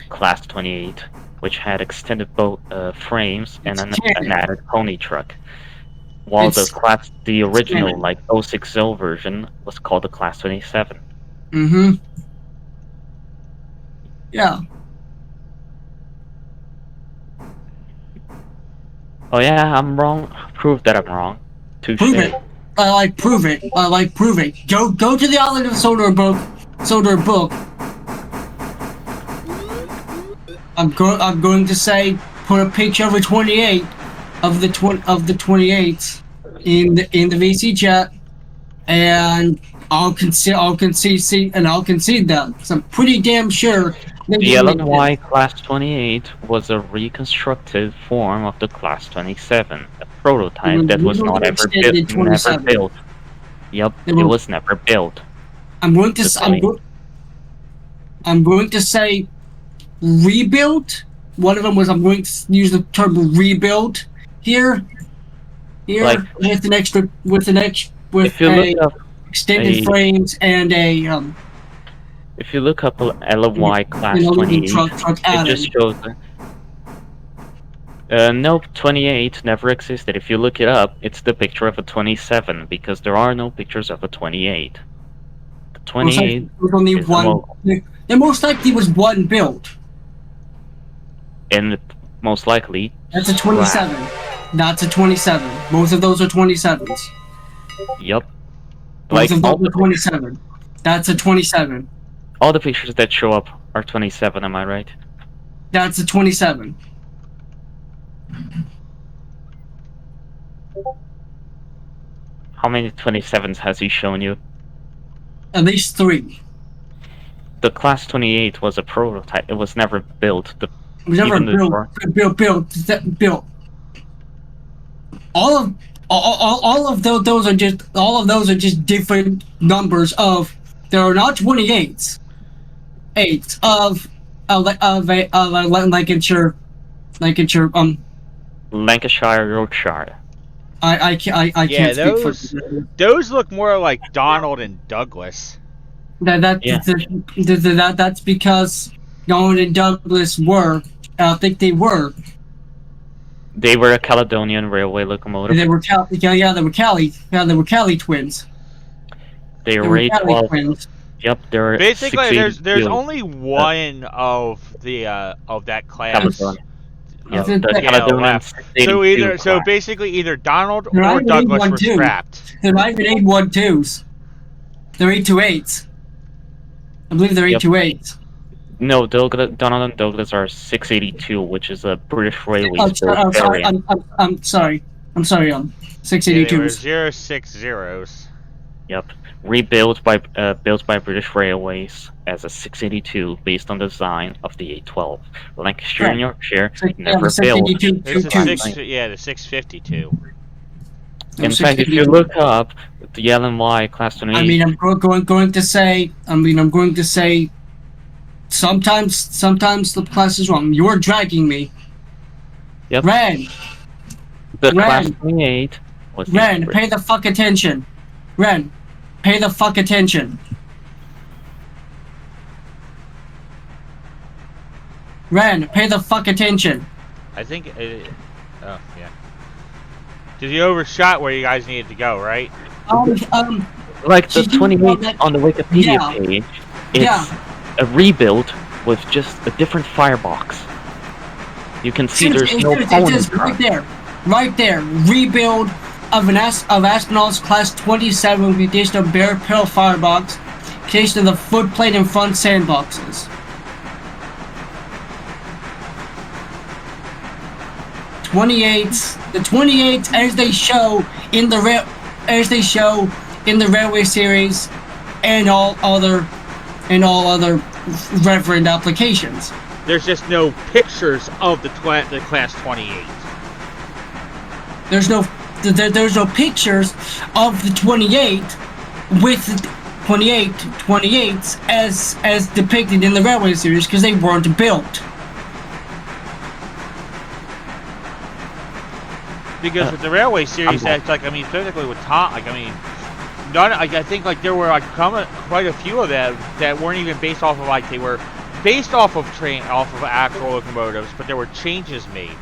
class 28, which had extended boat frames and an added pony truck. While the original, canon. like 060 version, was called the class 27. Mm-hmm. Yeah. Oh yeah, I'm wrong. Prove that I'm wrong. Touche. Prove it. I like prove it. Go to the Island of Soder book. I'm going to say put a picture of a 28 of the 28 in the VC chat, and I'll concede that. So I'm pretty damn sure. The LNY Class 28 was a reconstructed form of the Class 27, a prototype that was not ever built. Yep, it was never built. I'm going to say rebuilt. One of them was I'm going to use the term rebuild here Like, with if you look up extended frames and a if you look up LNY Class 28, it just shows. No, 28 never existed. If you look it up, it's the picture of a 27 because there are no pictures of a 28. The 28 was only is one. There most likely was one built. and most likely That's a 27. That's a 27. Both of those are 27s. Yep. Both of all those are 27. That's a 27. All the pictures that show up are 27. Am I right? That's a 27. How many 27s has he shown you? At least 3. The Class 28 was a prototype. It was never built. It was never built. All of those are just different numbers of. There are not 28s. 8 of Lancashire. Lancashire, Yorkshire. I can't Yeah, speak for those look more like Donald and Douglas. That's because Donald and Douglas were. I think they were. They were a Caledonian Railway locomotive. They were Cali twins. They were A12. Twins. Yep, they're Basically, there's only one of that class. Caledonian. Yeah, The Caledonian. So basically either Donald They're or not Douglas even were 1-2. scrapped. They're not even 812s. They're 828s. I believe they're 828s. No, Donald and Douglas are 682, which is a British Railways variant. I'm sorry. 682s. Yeah, they were 060s. Yep, built by British Railways as a 682 based on the design of the 812. Lancashire and Yorkshire never built. There's the 652. In fact, if you look up the LNY Class 28, I mean, I'm going to say. Sometimes the class is wrong. You're dragging me. Yep. Ren, Class 28 was Ren, pay the fuck attention. Ren, pay the fuck attention. Ren, pay the fuck attention. I think. Oh yeah. Because you overshot where you guys needed to go, right? Like the 28 on the Wikipedia page, it's a rebuilt with just a different firebox. You can see It there's says- no it phone says right there, rebuild of Astronaut's Class 27 with additional bare pill firebox, creation of the footplate and front sandboxes. 28s, the 28s as they show in the railway series, and all other referent applications. There's just no pictures of the Class 28. There's no pictures of the 28 with the 28s as depicted in the railway series because they weren't built. Because with the railway series, that's like, I mean, specifically with Tom, like, I mean, I think like there were like quite a few of them that weren't even based off of, like, they were based off of actual locomotives, but there were changes made.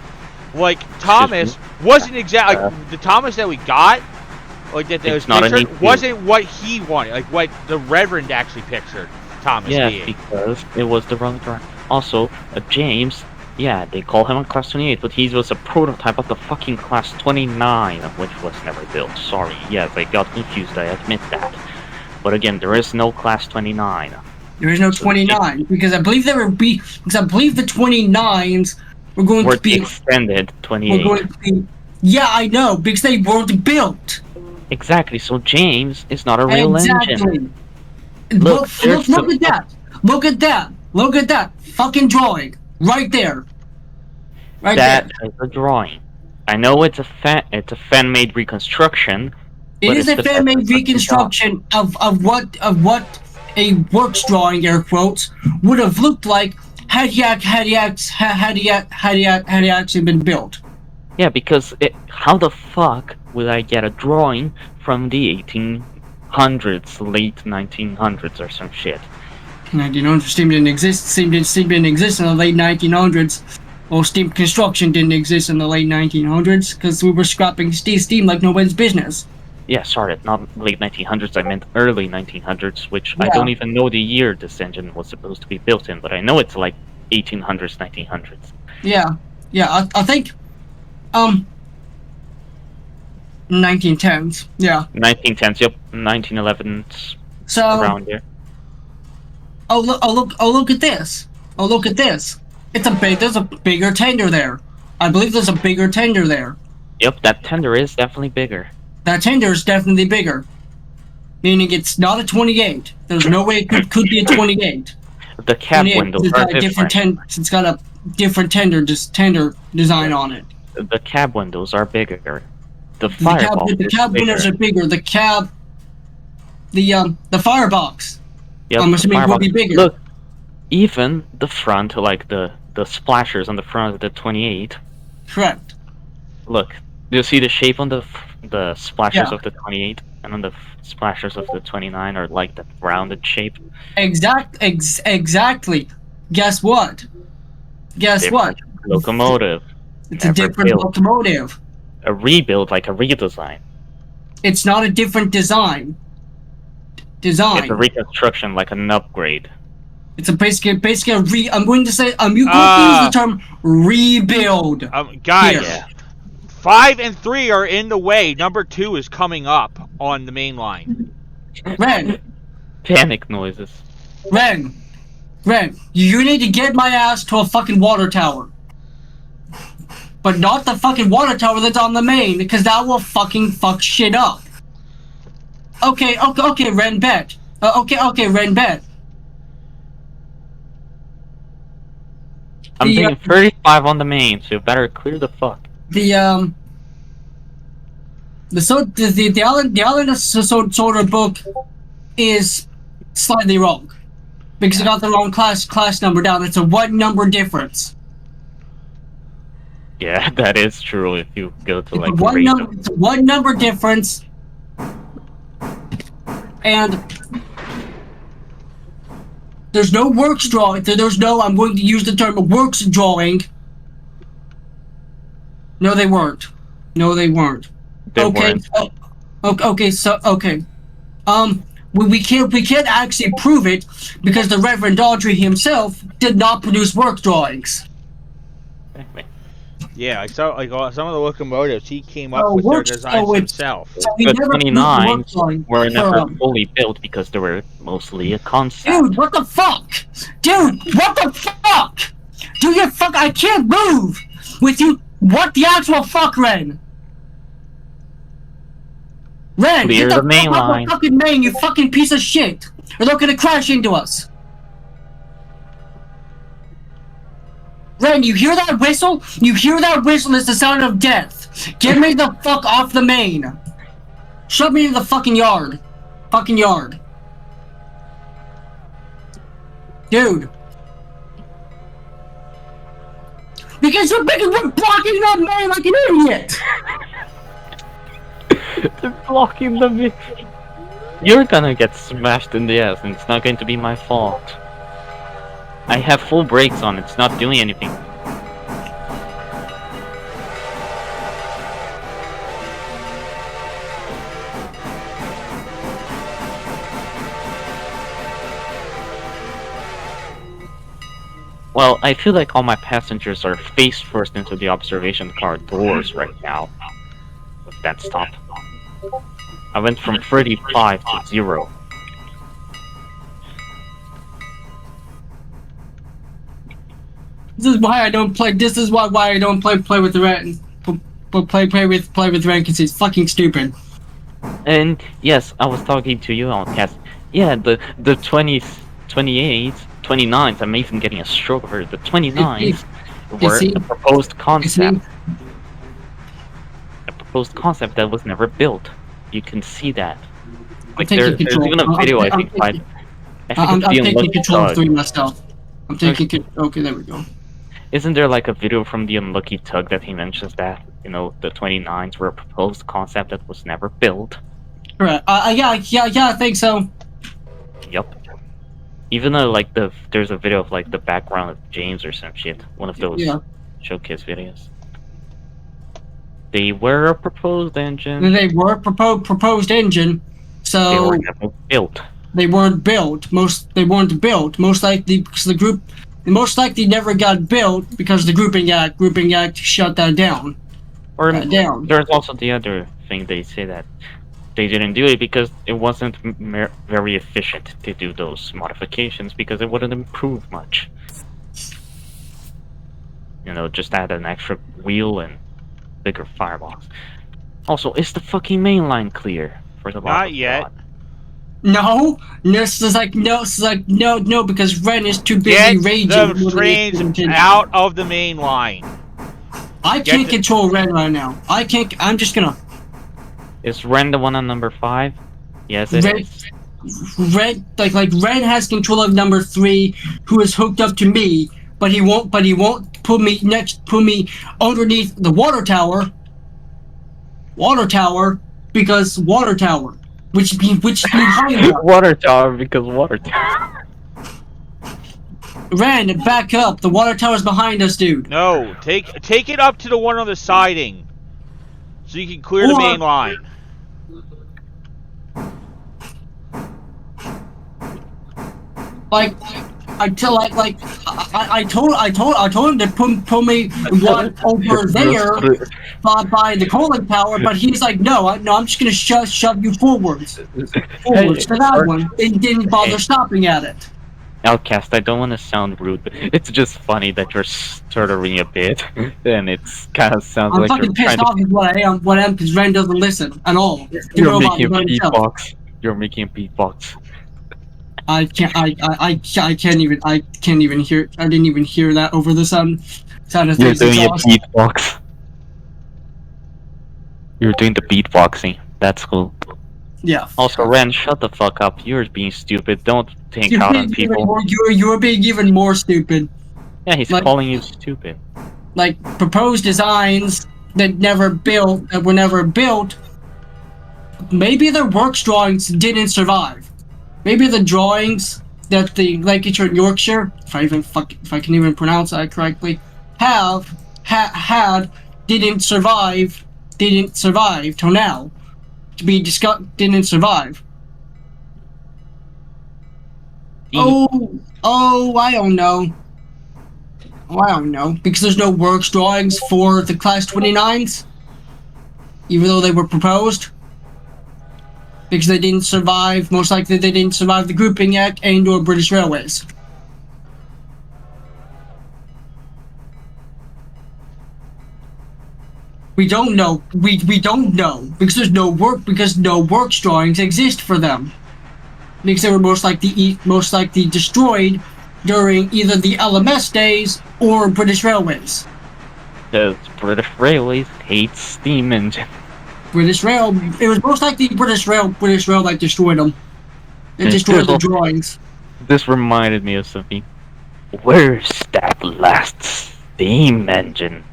Like Thomas wasn't exactly like, the Thomas that we got, like that was pictured, wasn't what he wanted, like what the Reverend actually pictured Thomas being. Because it was the wrong direction. Also, James. Yeah, they call him a Class 28, but he was a prototype of the fucking Class 29, which was never built. Sorry, yes, I got confused, I admit that. But again, there is no Class 29. There is no 29, because I believe the 29s were going to be extended 28. Yeah, I know, because they weren't built. Exactly, so James is not a real engine. Look at that. Look at that fucking drawing. Right there. That is a drawing. I know it's a fan-made reconstruction. It is a fan-made reconstruction of what a works drawing, air quotes, would have looked like had he actually been built. Yeah, because how the fuck would I get a drawing from the 1800s, late 1900s or some shit? 1900s steam didn't exist in the late 1900s. Well, steam construction didn't exist in the late 1900s because we were scrapping steam like nobody's business. Yeah, sorry, not late 1900s, I meant early 1900s, which I don't even know the year this engine was supposed to be built in, but I know it's like 1800s, 1900s. Yeah, I think 1910s. Yeah. 1910s. Yep. 1911s. So around there. Oh look at this. Oh, look at this. There's a bigger tender there. I believe there's a bigger tender there. Yep, that tender is definitely bigger. That tender is definitely bigger. Meaning it's not a 28. There's no way it could be a 28. The cab windows are different. It's got a different tender design on it. The cab windows are bigger. The cab windows are bigger. The firebox. Yep, I'm assuming will be bigger. Look, even the front, like the splashers on the front of the 28. Correct. Look, do you see the shape on the splashers of the 28 and on the splashers of the 29 are like that rounded shape? Exactly. Guess what? Different locomotive. It's a different locomotive. A rebuild, like a redesign. It's not a different design. It's a reconstruction, like an upgrade. It's basically a I'm going to use the term rebuild. Guys, 5 and 3 are in the way. Number 2 is coming up on the main line. Ren. Panic noises. Ren, you need to get my ass to a fucking water tower. But not the fucking water tower that's on the main, because that will fucking fuck shit up. Okay, Ren, bet. Okay, Ren, bet. I'm thinking 35 on the main, so you better clear the fuck. The Island Sorter book is slightly wrong. Because it got the wrong class number down. It's a 1 number difference. Yeah, that is true if you go to like it's a 1 number difference. And there's no works drawing. I'm going to use the term works drawing. No, they weren't. we can't actually prove it because the Reverend Audrey himself did not produce work drawings. Yeah, I saw like some of the locomotives. He came up Oh, with their works- designs oh, it's- himself. So he The never produced the 29s work drawing were never for, fully built because they were mostly a concept. Dude, what the fuck? Dude, what the fuck? Do you fuck? I can't move with you. What the actual fuck, Ren? Ren, Clear get the the main fuck off line. the fucking main, you fucking piece of shit. Or they're gonna crash into us. Ren, you hear that whistle? You hear that whistle? It's the sound of death. Get me the fuck off the main. Shove me in the fucking yard. Fucking yard. Dude. Because we're blocking that main like an idiot. They're blocking the. You're gonna get smashed in the ass, and it's not going to be my fault. I have full brakes on. It's not doing anything. Well, I feel like all my passengers are face first into the observation car doors right now. With that stop. I went from 35 to 0. This is why I don't play. This is why I don't play with the Ren. Play with Ren because he's fucking stupid. And yes, I was talking to you on cast. Yeah, the 20s, 28s, 29s. I'm even getting a stroke over it. The 29s were see? a proposed concept. see? A proposed concept that was never built. You can see that. Like taking there's control. even a video I think by. I'm it's being taking Unlucky control of Tug. 3 myself. I'm taking control. Okay, there we go. Isn't there like a video from the Unlucky Tug that he mentions that, you know, the 29s were a proposed concept that was never built? Correct. Yeah, I think so. Yup. Even though like there's a video of like the background of James or some shit, one of those Yeah. showcase videos. They were a proposed engine. They were proposed engine, They so were never built. they weren't built. They weren't built. Most likely because the group, most likely never got built because the grouping act shut that down. Or Down. there's also the other thing they say that they didn't do it because it wasn't very efficient to do those modifications because it wouldn't improve much. You know, just add an extra wheel and bigger firebox. Also, is the fucking main line clear for the love Not of yet. God? No, this is like no, because Ren is too busy Get raging. the more than trains anything. out of the main line. I Get can't the- control Ren right now. I can't. I'm just gonna. Is Ren the one on number 5? Yes, it Ren- is. Ren, like Ren has control of number 3, who is hooked up to me, but he won't put me underneath the water tower. Because water tower, which behind Water tower because water tower. Ren, back up. The water tower's behind us, dude. No, take it up to the one on the siding, so you can clear the Or- main line. Like, I told him to put me one over there by the cooling tower, but he's like, no, I'm just gonna shove you forwards to that one. And didn't bother stopping at it. Outcast, I don't want to sound rude, but it's just funny that you're stuttering a bit, and it's kind of sounds I'm like you're fucking trying pissed off is what I am, because Ren doesn't listen at all. The you're robot making a by himself. beatbox. You're making a beatbox. I can't even hear. I didn't even hear that over the sound of You're things. doing a exhaust. beatbox. You're doing the beatboxing. That's cool. Yeah. Also, Ren, shut the fuck up. You're being stupid. Don't take You're out on being even people. more, you're being even more stupid. Yeah, he's like- calling you stupid. Like proposed designs that were never built. Maybe their works drawings didn't survive. Maybe the drawings that the Lancashire and Yorkshire, if I can even pronounce that correctly, had didn't survive till now. To be discussed, didn't survive. I don't know. Oh, I don't know. Because there's no works drawings for the Class 29s, even though they were proposed. Because they didn't survive, most likely they didn't survive the Grouping Act and or British Railways. We don't know. We don't know because there's no works drawings exist for them. Because they were most likely destroyed during either the LMS days or British Railways. Because British Railways hate steam engine. It was most likely British Rail that destroyed them. They destroyed the drawings. This reminded me of something. Where's that last steam engine?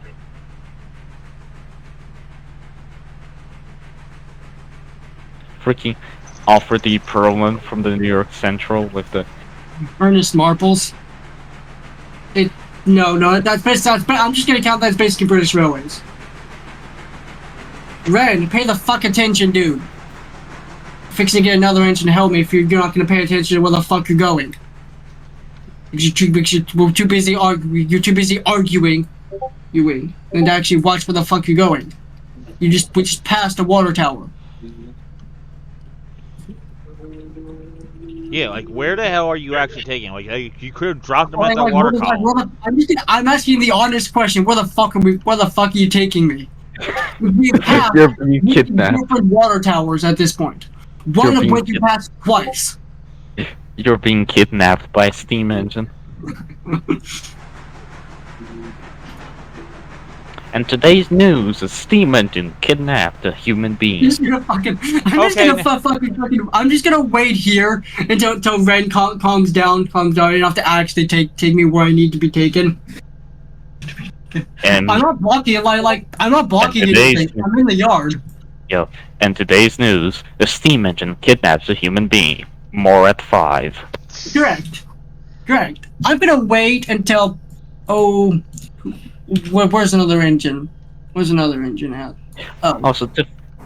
Freaking Alfred E. Perlman from the New York Central with the Ernest Marples. No, that's I'm just gonna count that's basically British Railways. Ren, pay the fuck attention, dude. Fixing to get another engine to help me if you're not gonna pay attention to where the fuck you're going. Because you're too busy arguing. You're too busy arguing. You win. And to actually watch where the fuck you're going. We just passed a water tower. Yeah, like where the hell are you actually taking? Like you could have dropped them at the water column. I'm asking the honest question. Where the fuck are you taking me? We have You're being kidnapped. different water towers at this point. One of which you passed twice. You're being kidnapped by a steam engine. And today's news: a steam engine kidnapped a human being. I'm just gonna wait here until Ren calms down enough to actually take me where I need to be taken. And I'm not blocking it I'm not blocking anything. I'm in the yard. Yo, and today's news: a steam engine kidnaps a human being. More at 5. Correct. I'm gonna wait until where's another engine? Where's another engine at? Oh. Also,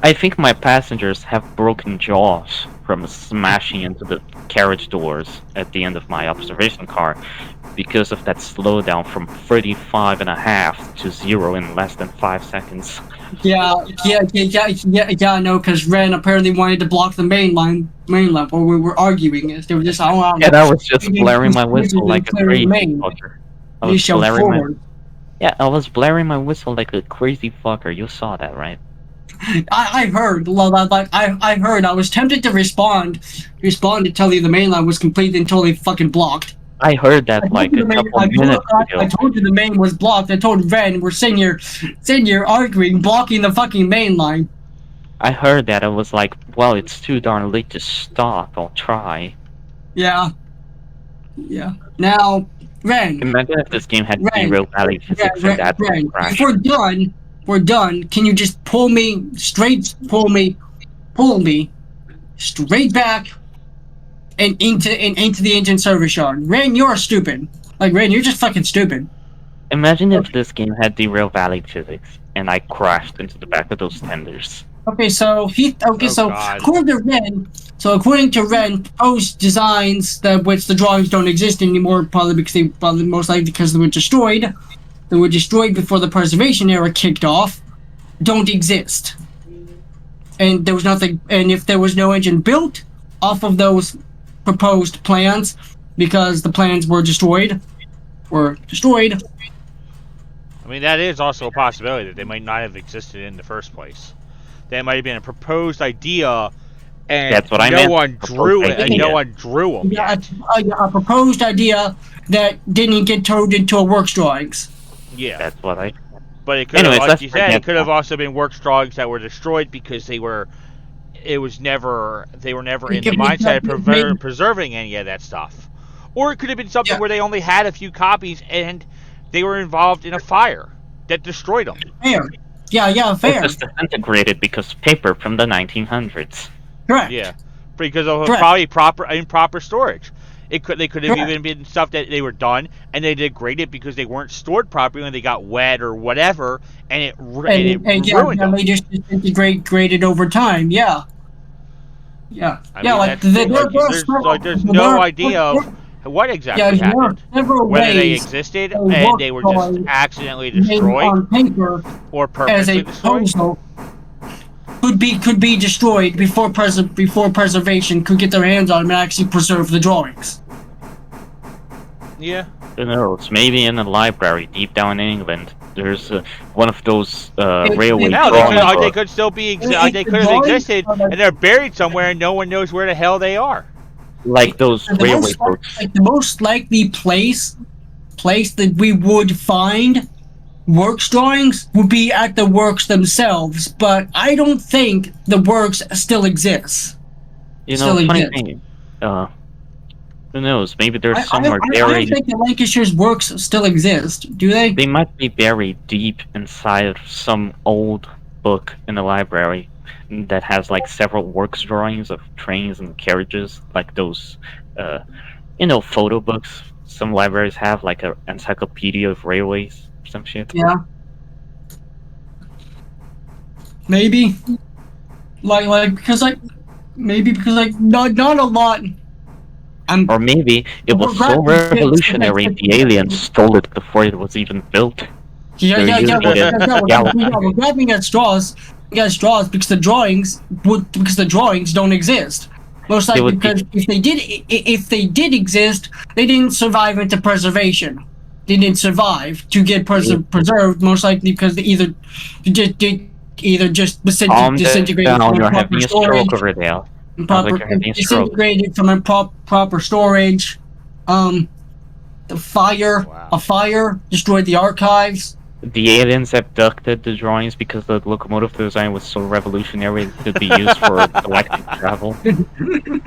I think my passengers have broken jaws from smashing into the carriage doors at the end of my observation car because of that slowdown from 35.5 to 0 in less than 5 seconds. Yeah, no, because Ren apparently wanted to block the main line while we were arguing. They were just, and I was just blaring my whistle like a crazy fucker. I was blaring my whistle like a crazy fucker. You saw that, right? I heard. I heard. I was tempted to respond to tell you the main line was completely and totally fucking blocked. I heard that like a couple minutes ago. I told you the main was blocked. I told Ren we're sitting here arguing, blocking the fucking main line. I heard that. I was like, well, it's too darn late to stop. I'll try. Yeah. Now, Ren. Imagine if this game had real value physics and that would crash. If we're done. Can you just pull me straight back and into the engine service yard? Ren, you're stupid. Ren, you're just fucking stupid. Imagine if this game had derail valley physics and I crashed into the back of those tenders. According to Ren, proposed designs which the drawings don't exist anymore, most likely because they were destroyed. They were destroyed before the preservation era kicked off. Don't exist. And there was nothing. And if there was no engine built off of those proposed plans, because the plans were destroyed. I mean, that is also a possibility that they might not have existed in the first place. That might have been a proposed idea, and that's what no one drew it, and no one drew them. Yeah, a proposed idea that didn't get turned into a works drawings. Yeah, that's what I. But it could have, like you said, it could have also been works drawings that were destroyed because they were never in the mindset of preserving any of that stuff. Or it could have been something where they only had a few copies and they were involved in a fire that destroyed them. Fair. Yeah, fair. It just disintegrated because paper from the 1900s. Correct. Yeah, because of probably improper storage. They could have even been stuff that they were done and they degraded because they weren't stored properly and they got wet or whatever, and it ruined them. They just disintegrated over time. Yeah. Yeah, I yeah, mean, like that's there like, are there's several- no idea of what yeah, exactly there are happened. several Whether they ways existed a and work they were just drawing accidentally made destroyed on paper or as purposely a destroyed. proposal could be destroyed before preservation could get their hands on them and actually preserve the drawings. Yeah. Who knows? Maybe in a library deep down in England, there's one of those railway Yeah, Hell, drawing they books. could still be. If They the could have drawings existed, are like- and they're buried somewhere, and no one knows where the hell they are. Like those the railway most, books. like the most likely place that we would find works drawings would be at the works themselves, but I don't think the works still exists. You still know, funny exist. thing. Who knows? Maybe there's I somewhere don't buried. think the Lancashire's works still exist. Do they? They might be buried deep inside of some old book in the library that has like several works drawings of trains and carriages, like those, photo books. Some libraries have like an encyclopedia of railways, some shit. Yeah. Maybe. Because not a lot. Or maybe it was so revolutionary the aliens stole it before it was even built. Yeah, They're using it. we're grabbing at straws. We got straws because the drawings don't exist. Most likely because if they did exist, they didn't survive into preservation. They didn't survive to get preserved. Most likely because they either just disintegrated Calm from down, you're proper having a storage. stroke over there. Proper You're having a stroke. disintegrated from proper storage. A fire destroyed the archives. The aliens abducted the drawings because the locomotive design was so revolutionary it could be used for galactic travel.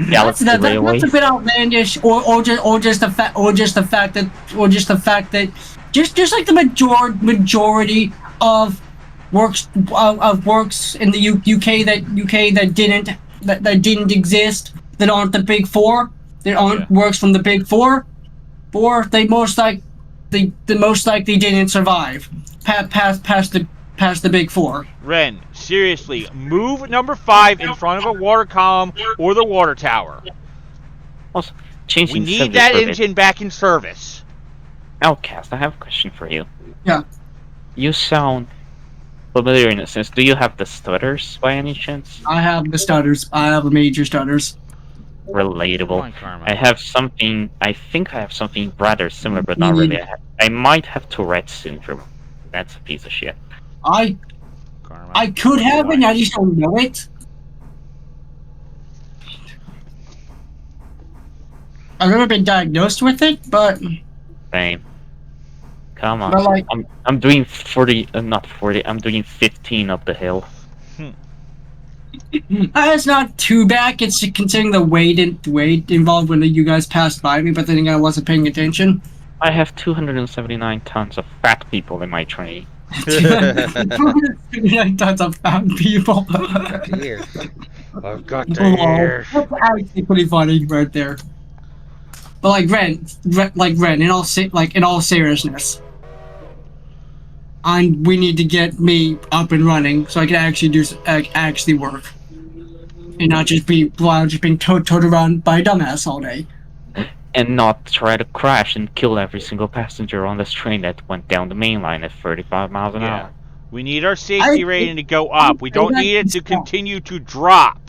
Galaxy railways. That's a bit outlandish, or just the fact that just like the majority of works in the UK that didn't exist, that aren't the big four, that aren't works from the big four, they most likely didn't survive past the big four. Ren, seriously, move number 5 in front of a water column or the water tower. Also, changing We need subject that for a bit. engine back in service. Outcast, I have a question for you. Yeah. You sound familiar in a sense. Do you have the stutters by any chance? I have the stutters. I have the major stutters. Relatable. Come on, Karma. I think I have something rather similar, but not really. I might have Tourette's syndrome. That's a piece of shit. I Karma. could have it, I just don't know it. I've never been diagnosed with it, but Same. Come on. But, like- I'm doing 40, not 40, I'm doing 15 up the hill. it's not too bad. It's considering the weight involved when you guys passed by me, but then again, I wasn't paying attention. I have 279 tons of fat people in my train. 9 tons of fat people. Dear. I've got the Lol. ears. That's actually pretty funny right there. But like Ren, in all seriousness, we need to get me up and running so I can actually work, and not just being towed around by a dumbass all day. And not try to crash and kill every single passenger on this train that went down the main line at 35 miles an hour. We need our safety rating to go up. We don't need it to Stop. continue to drop.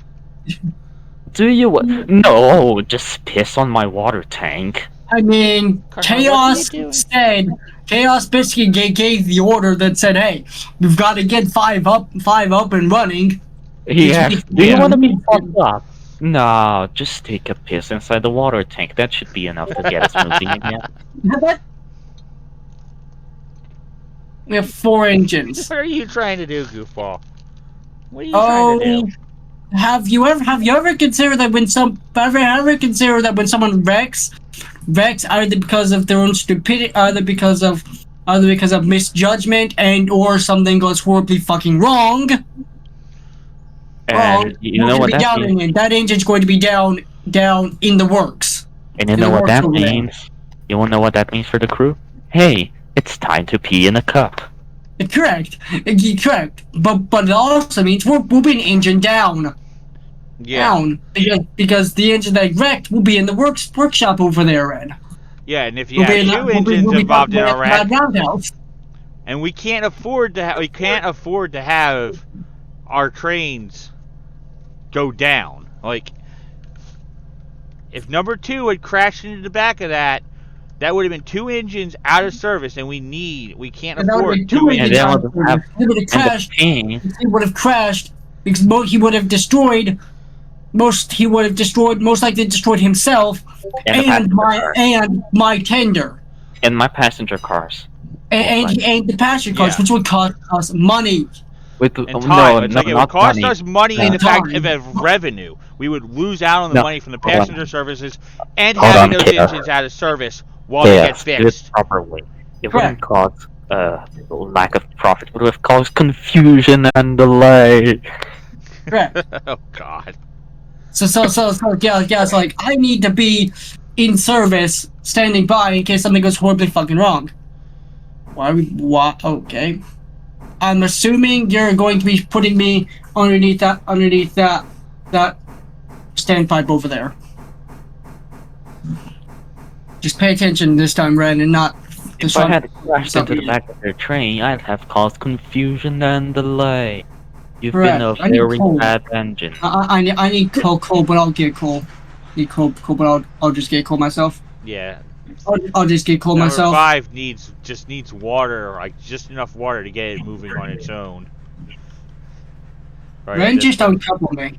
Do you? No, just piss on my water tank. I mean, Chaos basically gave the order that said, "Hey, we've got to get 5 up and running." Yeah. Do you want to be fucked up? No, just take a piss inside the water tank. That should be enough to get us moving again. We have 4 engines. What are you trying to do, goofball? What are you trying to do? Have you ever considered that when someone wrecks either because of their own stupidity, either because of misjudgment, and or something goes horribly fucking wrong? And you know what that means? That engine's going to be down in the works. And you know what that means? You wanna know what that means for the crew? Hey, it's time to pee in a cup. Correct. But it also means we'll be an engine down. down because the engine that wrecked will be in the workshop over there, Red. Yeah, and if you have two engines involved in a wreck, roundhouse. and we can't afford to have our trains go down. Like, if number 2 had crashed into the back of that would have been 2 engines out of service, and we can't afford 2 engines. He would have crashed. He would have crashed because he would have destroyed. He would have most likely destroyed himself and my tender. And my passenger cars. And the passenger cars, which would cost us money. It would cost us money in the fact of revenue. We would lose out on the money from the passenger services and having those engines out of service while they get fixed. Properly. It wouldn't cause lack of profit. It would have caused confusion and delay. Correct. Oh God. So it's like I need to be in service, standing by in case something goes horribly fucking wrong. What? Okay. I'm assuming you're going to be putting me underneath that standpipe over there. Just pay attention this time, Ren, and not. If I had crashed into the back of their train, I'd have caused confusion and delay. You've been a very bad engine. I need coal, but I'll get coal. Need coal, but I'll just get coal myself. Yeah. I'll just get coal myself. Number 5 needs water, like just enough water to get it moving on its own. Right, Ren, just don't trouble me.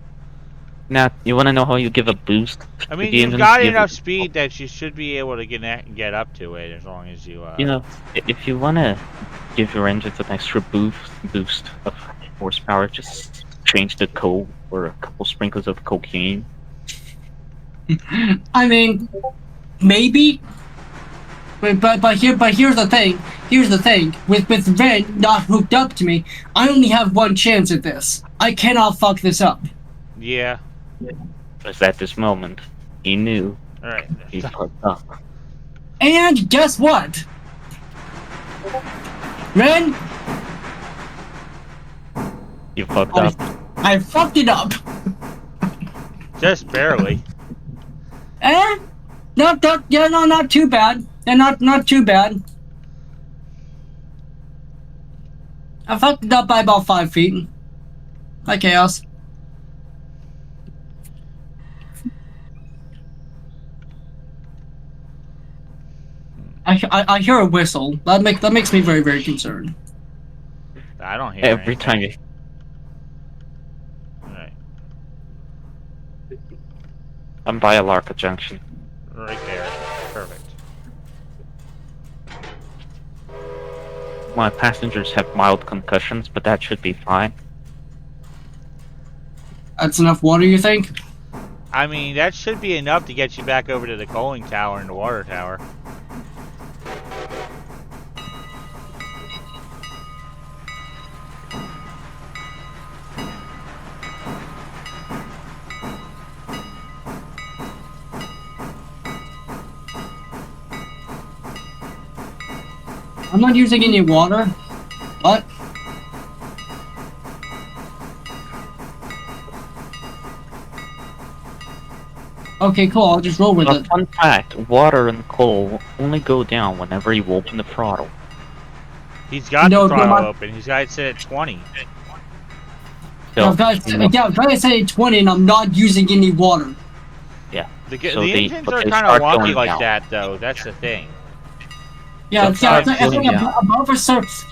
Now, you want to know how you give a boost? I mean, you've got enough speed that you should be able to get up to it as long as you. You know, if you want to give your engines an extra boost of horsepower, just change the coal or a couple sprinkles of cocaine. I mean, maybe. But here's the thing. With Red not hooked up to me, I only have one chance at this. I cannot fuck this up. Yeah. Because at this moment, he knew. Alright. He fucked up. And guess what? Ren? You fucked up. I fucked it up. Just barely. Not too bad. Not too bad. I fucked it up by about 5 feet. Hi, Chaos. I hear a whistle. That makes me very, very concerned. I don't hear every anything. time you. Alright. I'm by Alarka Junction. Right there. Perfect. My passengers have mild concussions, but that should be fine. That's enough water, you think? I mean, that should be enough to get you back over to the coaling tower and the water tower. I'm not using any water, but okay, cool. I'll just roll with it. Fun fact: water and coal only go down whenever you open the throttle. He's got the throttle open. He's got it set at 20. So, I've got it set at 20, and I'm not using any water. Yeah. The engines are kind of wonky like that, though. That's the thing. Yeah, it's like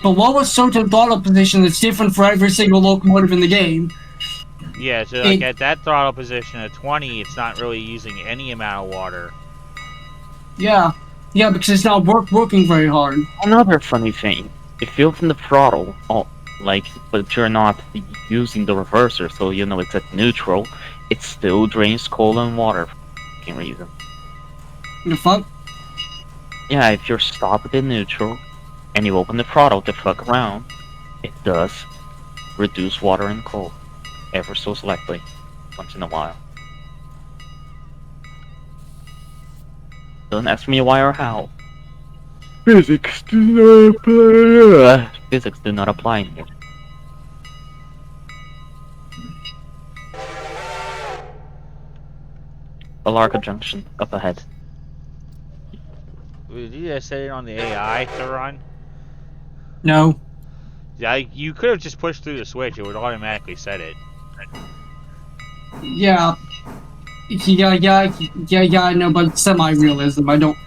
below a certain throttle position that's different for every single locomotive in the game. Yeah, so like at that throttle position at 20, it's not really using any amount of water. Yeah, because it's not working very hard. Another funny thing: if you open the throttle, but you're not using the reverser, so you know it's at neutral, it still drains coal and water for some reason. The fuck? Yeah, if you're stopped in neutral and you open the throttle to fuck around, it does reduce water and coal ever so slightly once in a while. Don't ask me why or how. Physics do not apply. Physics do not apply here. Alarka Junction, up ahead. Did you just set it on the AI to run? No. Yeah, you could have just pushed through the switch. It would automatically set it. Yeah. Yeah, I know, but semi-realism. I don't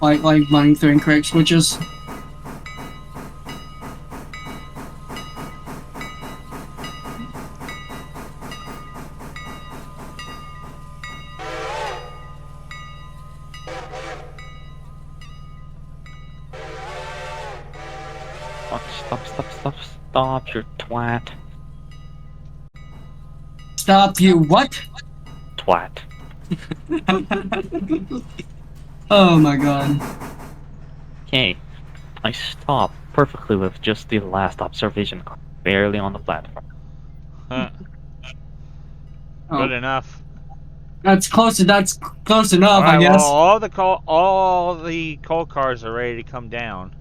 like running through incorrect switches. Stop, you twat. Stop you what? Twat. Oh my god. Okay, I stopped perfectly with just the last observation car, barely on the platform. Huh. Oh, Good enough. that's close enough, All right, I guess. well, all the coal cars are ready to come down.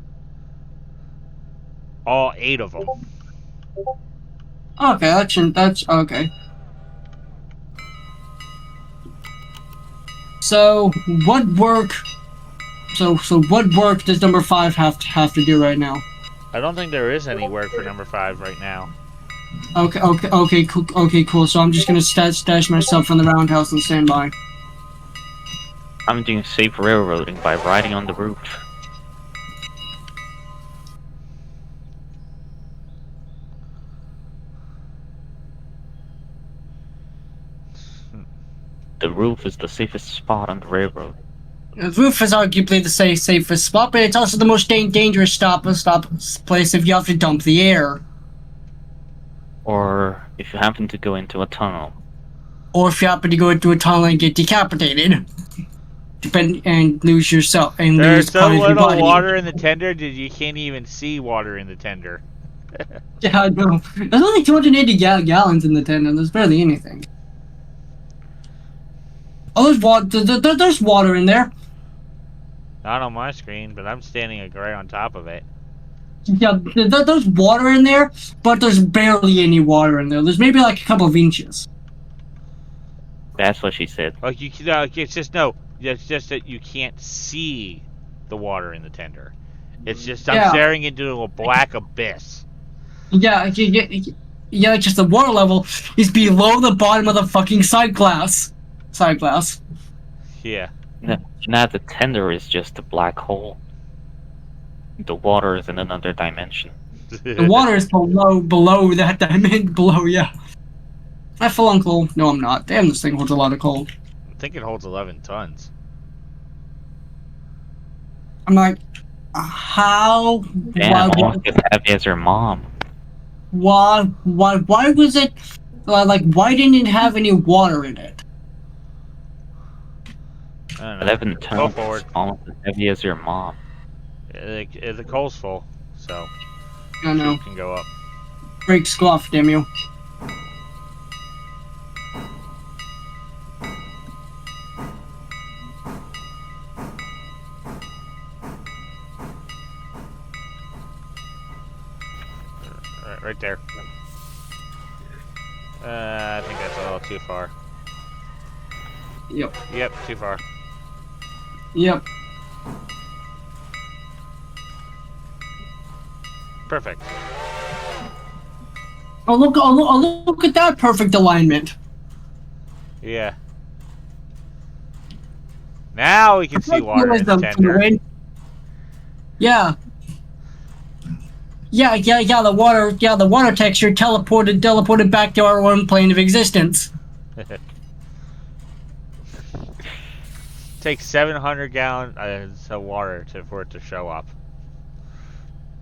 All 8 of them. Okay, that's okay. So what work? So what work does number 5 have to do right now? I don't think there is any work for number 5 right now. Okay, cool. So I'm just gonna stash myself from the roundhouse and stand by. I'm doing safe railroading by riding on the roof. The roof is the safest spot on the railroad. The roof is arguably the safest spot, but it's also the most dangerous place if you have to dump the air. Or if you happen to go into a tunnel. Or if you happen to go into a tunnel and get decapitated. And lose yourself and There's lose so part of your little body. water in the tender that you can't even see water in the tender. Yeah, I know. There's only 280 gallons in the tender. There's barely anything. Oh, there's water in there. Not on my screen, but I'm standing right on top of it. Yeah, there's water in there, but there's barely any water in there. There's maybe like a couple of inches. That's what she said. Like it's just that you can't see the water in the tender. It's just I'm staring into a black abyss. Yeah, just the water level is below the bottom of the fucking side glass. Yeah. Now the tender is just a black hole. The water is in another dimension. The water is below that dimension. Yeah. I feel on coal. No, I'm not. Damn, this thing holds a lot of coal. I think it holds 11 tons. I'm like, how? Damn, almost as heavy as your mom. Why was it? Like, why didn't it have any water in it? I don't know. 11 Go tons, forward. almost as heavy as your mom. The coal's full, so I know. it can go up. Brakes go off, damn you. Right there. I think that's a little too far. Yep. Yep, too far. Yep. Perfect. Oh look at that perfect alignment. Yeah. Now we can see water in the tender. Yeah. The water texture teleported back to our own plane of existence. Takes 700 gallons of water for it to show up.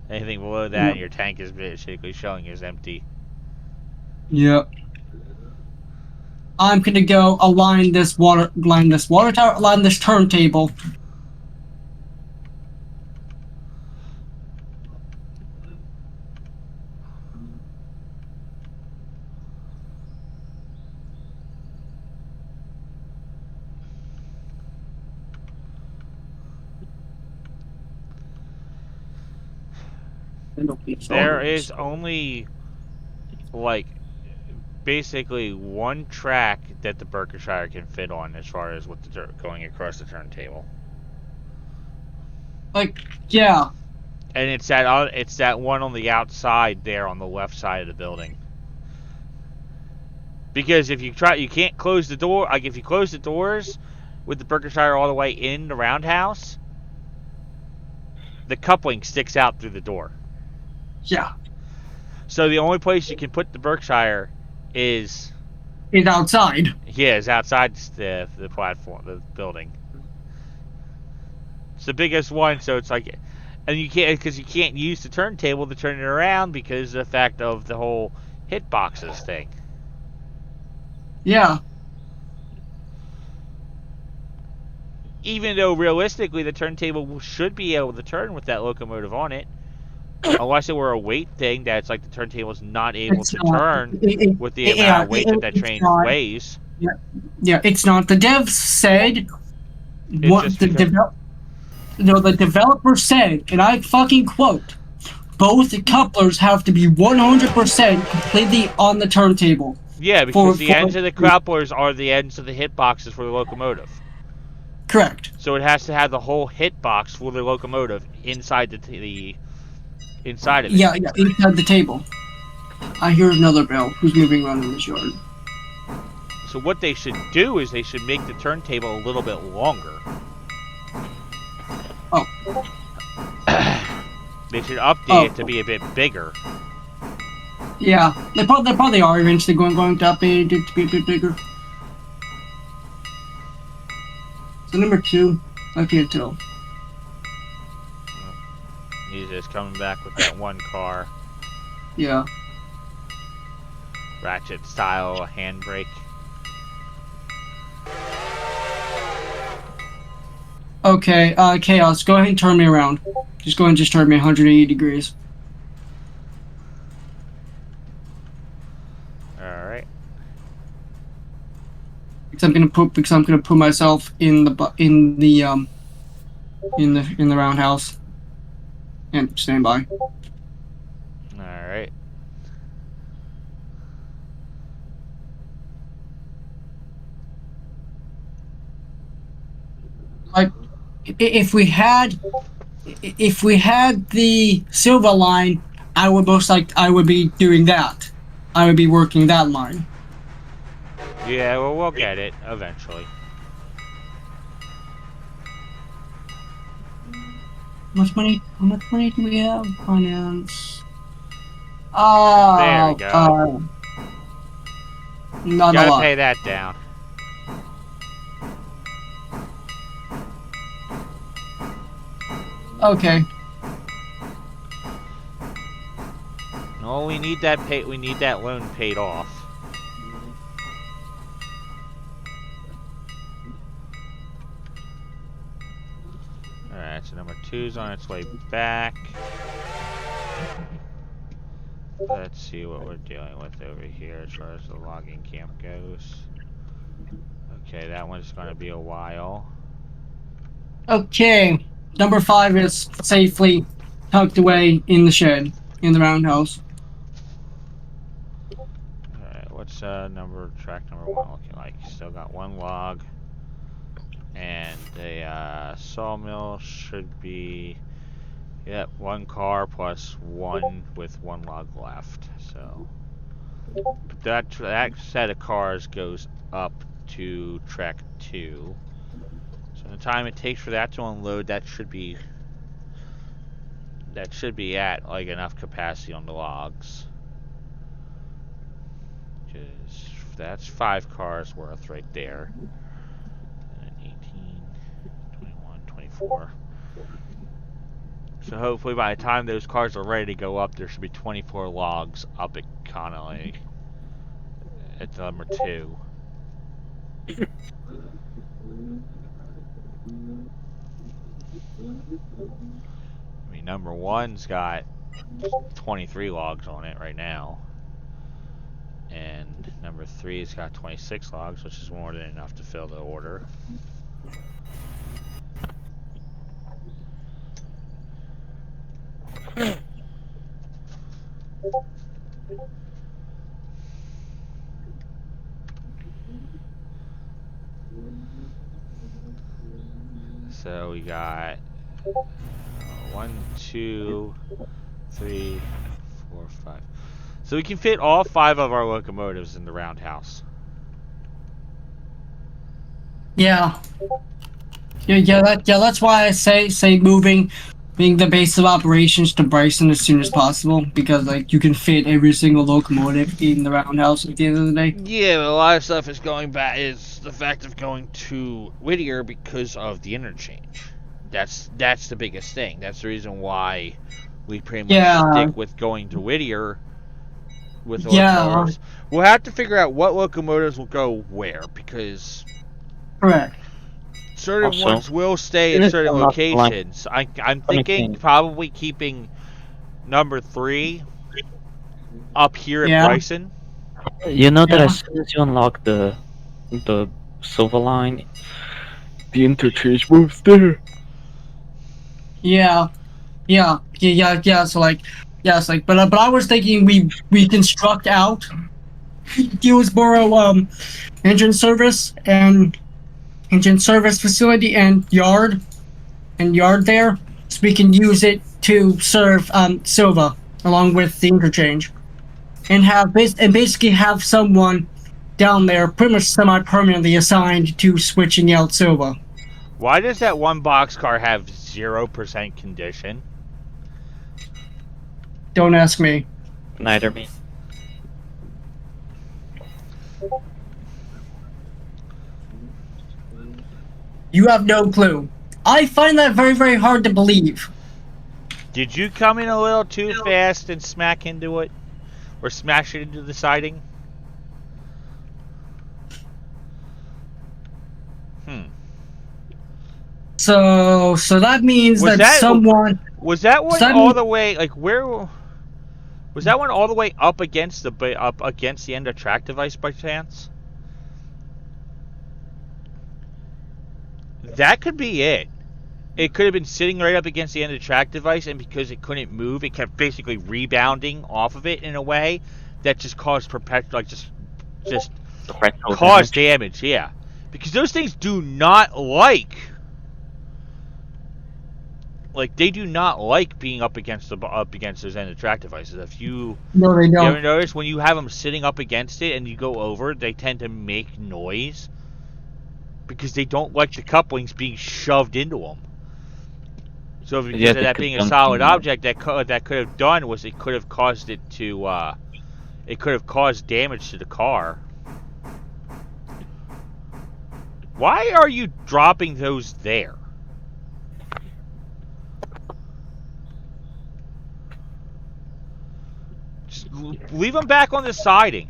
Anything below that, your tank is basically showing is empty. Yep. I'm gonna go align this water tower, align this turntable. There is only like basically one track that the Berkshire can fit on as far as with the going across the turntable. Like, yeah. And it's that one on the outside there on the left side of the building. Because if you can't close the door. Like if you close the doors with the Berkshire all the way in the roundhouse, the coupling sticks out through the door. Yeah. So the only place you can put the Berkshire is outside. Yeah, is outside the platform, the building. It's the biggest one, so it's like, and you can't use the turntable to turn it around because of the fact of the whole hitboxes thing. Yeah. Even though realistically the turntable should be able to turn with that locomotive on it, unless it were a weight thing that's like the turntable's not able to turn with the amount of weight that train weighs. Yeah, it's not. The devs said It's the developer said, and I fucking quote, both couplers have to be 100% completely on the turntable. Yeah, because the ends of the couplers are the ends of the hitboxes for the locomotive. Correct. So it has to have the whole hitbox for the locomotive inside inside of it. Yeah, inside the table. I hear another bell who's moving around in this yard. So what they should do is they should make the turntable a little bit longer. Oh. They should update it to be a bit bigger. Yeah, they probably are eventually going to update it to be a bit bigger. So number 2, I can't tell. He's just coming back with that one car. Yeah. Ratchet style handbrake. Okay, Chaos, go ahead and turn me around. Just go ahead and just turn me 180 degrees. Alright. Because I'm gonna put myself in the roundhouse. And stand by. Alright. Like, if we had the silver line, I would be doing that. I would be working that line. Yeah, well, we'll get it eventually. How much money do we have? Finance. Oh, there we go. Not a Gotta lot. pay that down. Okay. No, we need that loan paid off. Alright, so number 2's on its way back. Let's see what we're dealing with over here as far as the logging camp goes. Okay, that one's gonna be a while. Okay. Number 5 is safely tucked away in the shed, in the roundhouse. Alright, what's track number 1 looking like? Still got 1 log. And the sawmill should be, yep, 1 car plus 1 with 1 log left. So that set of cars goes up to track 2. So the time it takes for that to unload, that should be at like enough capacity on the logs. Because that's 5 cars worth right there. 18, 21, 24. So hopefully by the time those cars are ready to go up, there should be 24 logs up at Connolly at number 2. I mean, number 1's got 23 logs on it right now. And number 3's got 26 logs, which is more than enough to fill the order. got 1, 2, 3, 4, 5. So we can fit all 5 of our locomotives in the roundhouse. Yeah. That's why I say moving being the base of operations to Bryson as soon as possible, because like you can fit every single locomotive in the roundhouse at the end of the day. Yeah, but a lot of stuff is going back. Is the fact of going to Whittier because of the interchange. That's the biggest thing. That's the reason why we pretty much Yeah. stick with going to Whittier with the Yeah. locomotives. We'll have to figure out what locomotives will go where, because Correct. certain Also, ones will stay it at is certain not like- locations. I'm thinking thing. probably keeping number 3 up here at Yeah. Bryson. You know that Yeah. as soon as you unlock the silver line, the interchange moves there. Yeah. So like, but I was thinking we construct out Hillsboro engine service facility and yard there, so we can use it to serve Silva along with the interchange, and basically have someone down there pretty much semi-permanently assigned to switching out Silva. Why does that one boxcar have 0% condition? Don't ask me. Neither me. You have no clue. I find that very, very hard to believe. Did you come in a little too fast and smack into it? Or smash it into the siding? So that means Was that that- someone. Was that one Does that all mean- the way, like, where... Was that one all the way up against the end of track device by chance? That could be it. It could have been sitting right up against the end of the track device, and because it couldn't move, it kept basically rebounding off of it in a way that just caused just caused damage. Yeah, because those things do not like they do not like being up against those end of track devices. If you No, they you ever don't. notice when you have them sitting up against it and you go over, they tend to make noise because they don't like the couplings being shoved into them. So because Yeah, of they that could being a dump solid them. object, that could have done was it could have caused it to it could have caused damage to the car. Why are you dropping those there? Just leave them back on the siding.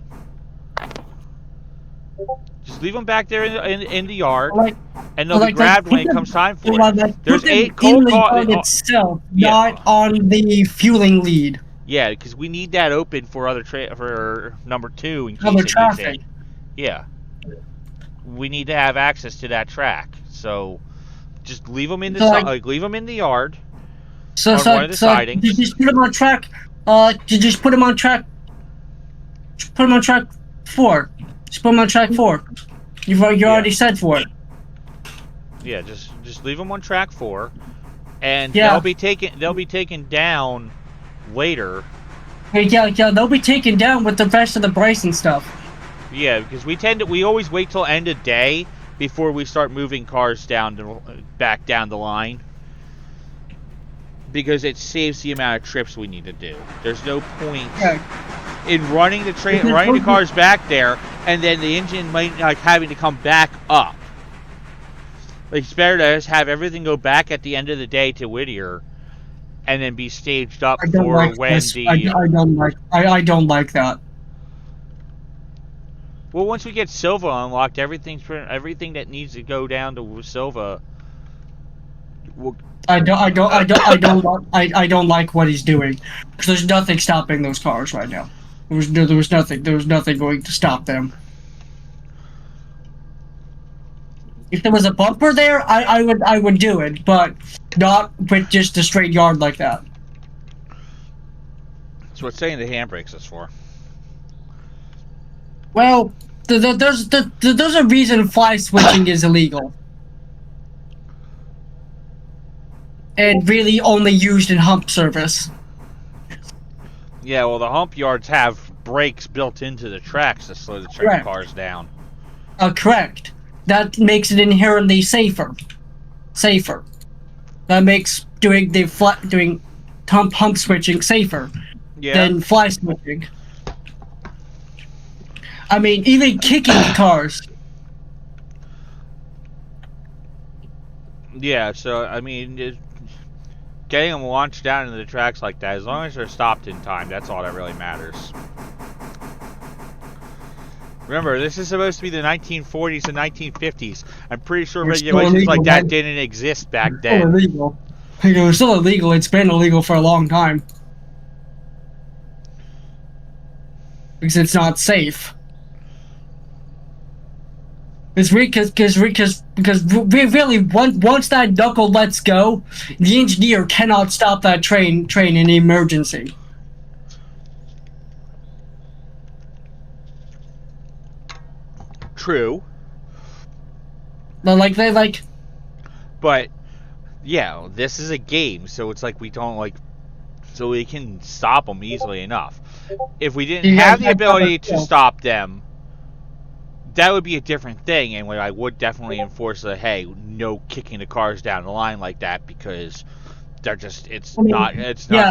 Just leave them back there in the yard, and they'll be grabbed when it comes time for it. There's 8 coal in the cars. yard itself, yeah. not on the fueling lead. Yeah, because we need that open for for number 2 in case Other it needs traffic. it. Yeah, we need to have access to that track. So just leave them in the leave them in the yard. So On one of the sidings. you just put them on track. You just put them on track. Put them on track 4. Just put them on track 4. You already said 4. Yeah, just leave them on track 4, and Yeah. they'll be taken down later. Yeah, they'll be taken down with the rest of the Bryson stuff. Yeah, because we always wait till end of day before we start moving cars back down the line, because it saves the amount of trips we need to do. There's no point in running the cars back there, and then the engine might having to come back up. Like, it's better to just have everything go back at the end of the day to Whittier, and then be staged up I don't for like when this. the. I don't like that. Well, once we get Silva unlocked, everything that needs to go down to Silva. I don't like what he's doing, because there's nothing stopping those cars right now. There was nothing going to stop them. If there was a bumper there, I would do it, but not with just a straight yard like that. That's what saying the handbrakes is for. Well, there's a reason fly switching is illegal. and really only used in hump service. Yeah, well, the hump yards have brakes built into the tracks to slow the train Correct. cars down. Correct. That makes it inherently safer. That makes doing hump switching safer Yeah. than fly switching. I mean, even kicking cars. Yeah, so, I mean, getting them launched down into the tracks like that, as long as they're stopped in time, that's all that really matters. Remember, this is supposed to be the 1940s and 1950s. I'm pretty sure They're still regulations illegal, like that man. didn't exist back It's still then. illegal. It was still illegal. It's been illegal for a long time. Because it's not safe. Because really, once that knuckle lets go, the engineer cannot stop that train in emergency. True. But But, yeah, this is a game, so it's like we don't, so we can stop them easily enough. If we didn't have the ability to stop them, that would be a different thing, and I would definitely enforce hey, no kicking the cars down the line like that, because they're just, it's not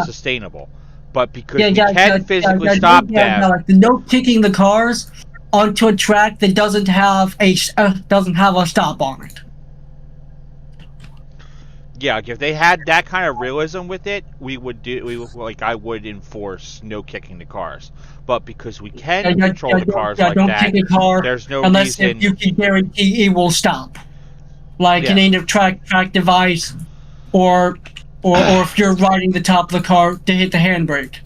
sustainable. But because we can physically stop them, like the no kicking the cars onto a track that doesn't have a stop on it. yeah, like if they had that kind of realism with it, I would enforce no kicking the cars. But because we can control the cars like don't that, kick a car there's no unless reason. if you can guarantee it will stop, like an end of track device, or if you're riding the top of the car to hit the handbrake,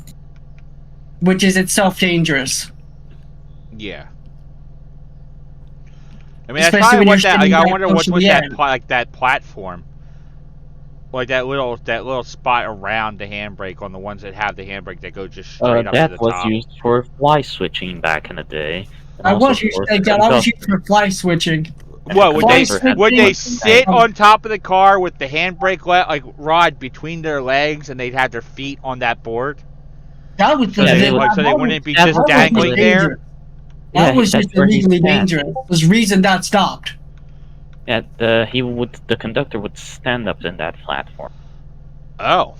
which is itself dangerous. Yeah. I mean, that's Especially probably when what you're that. sitting I that wonder close what to the that end. that platform, like that little spot around the handbrake on the ones that have the handbrake that go just straight up to the That was top. used for fly switching back in the day. And I also was used for for fly switching. What would they conductor had would they switching sit back. on top of the car with the handbrake rod between their legs, and they'd have their feet on that board? That was So they wouldn't be that just was dangling illegally there. That was that's just where he illegally stand. dangerous. There's reason that stopped. Yeah, the conductor would stand up in that platform. Oh.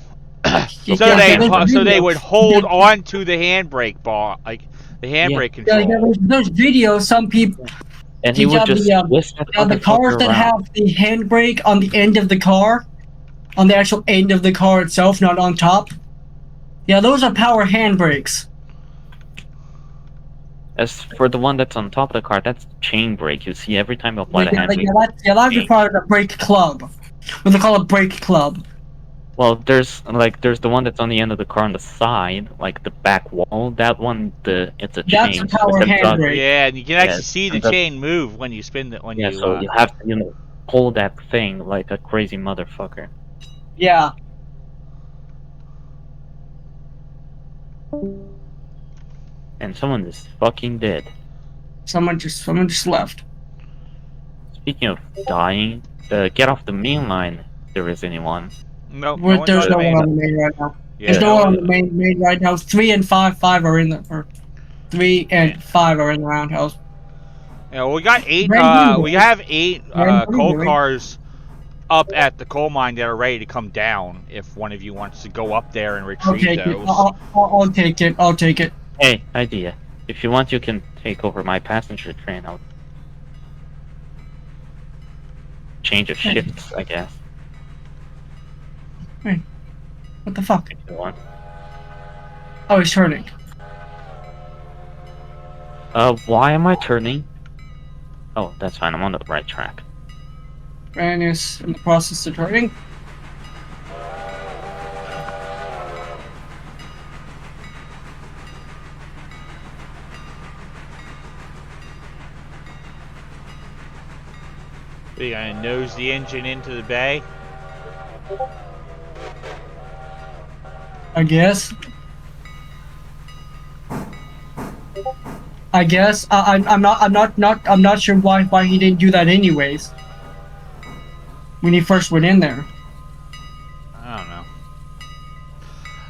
Yeah, So they would hold on to the handbrake bar, like the handbrake control. There's videos. Some people. And he would just twist that the cars motherfucker that around. have the handbrake on the end of the car, on the actual end of the car itself, not on top. Yeah, those are power handbrakes. As for the one that's on top of the car, that's chain brake. You see, every time you apply the handbrake. That's required a brake club. What they call a brake club. Well, there's the one that's on the end of the car on the side, like the back wall. That one, it's a chain. That's a power With the dog- handbrake. Yeah, and you can actually Yes, see the and the- chain move when you spin it. Yeah, so you have to, pull that thing like a crazy motherfucker. Yeah. And someone is fucking dead. Someone just left. Speaking of dying, get off the main line if there is anyone. No, There's no one on the main right now. Yeah, There's no one on the main right now. 3 and 5 are in the, or 3 and 5 are in the roundhouse. Yeah, well, we got 8. We have 8 coal cars up at the coal mine that are ready to come down. If one of you wants to go up there and retrieve those. I'll take it. I'll take it. Hey, idea. If you want, you can take over my passenger train. I'll change of shifts, I guess. What the fuck? If you want. Oh, he's turning. Why am I turning? Oh, that's fine. I'm on the right track. Ran is in the process of turning. We gonna nose the engine into the bay. I guess. I'm not sure why he didn't do that anyways. When he first went in there.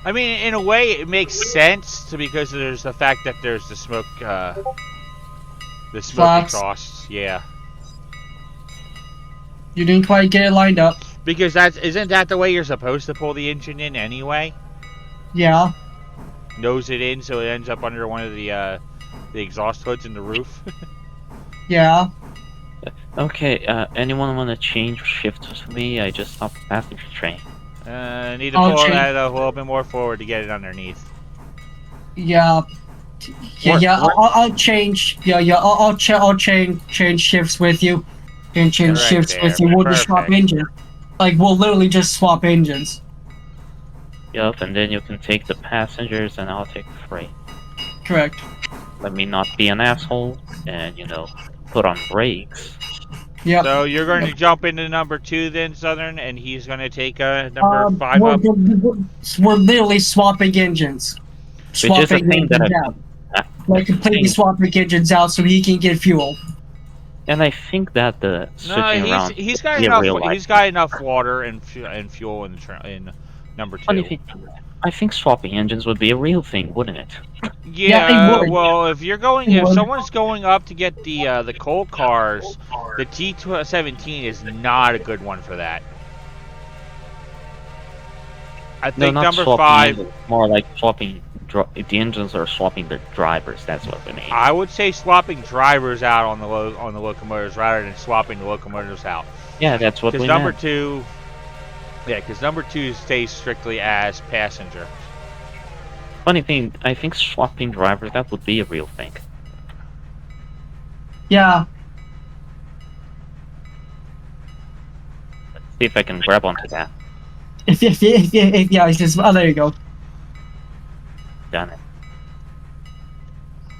I mean, in a way, it makes sense because there's the fact that there's the smoke Flaps. exhausts. Yeah. You didn't quite get it lined up. Because isn't that the way you're supposed to pull the engine in anyway? Yeah. Nose it in so it ends up under one of the exhaust hoods in the roof. Yeah. Okay, anyone want to change shifts with me? I just stopped the passenger train. Need to I'll pull change- that a little bit more forward to get it underneath. Yeah. Yeah. I'll change. Yeah. I'll change shifts with you. And change Right shifts there. with you. We'll just swap Perfect. engines. Like we'll literally just swap engines. Yup, and then you can take the passengers and I'll take the freight. Correct. Let me not be an asshole and, put on brakes. Yep. So you're going to jump into number 2 then, Southern, and he's going to take number 5 we're, up? we're literally swapping engines. Which is the thing that out. Like completely swapping engines out so he can get fuel. And I think that the switching No, around he's got be a enough. real life. He's got enough water and fuel in number 2. I think swapping engines would be a real thing, wouldn't it? Yeah, it would. well, if It would. someone's going up to get the coal cars, the T17 is not a good one for that. I No, think not number swapping 5. engines, more like swapping. The engines are swapping the drivers. That's what they mean. I would say swapping drivers out on the locomotives rather than swapping the locomotives out. Yeah, that's what we Because number meant. 2, because number 2 stays strictly as passenger. Funny thing, I think swapping drivers, that would be a real thing. Yeah. Let's see if I can grab onto that. Yeah, he says, oh, there you go. Done it.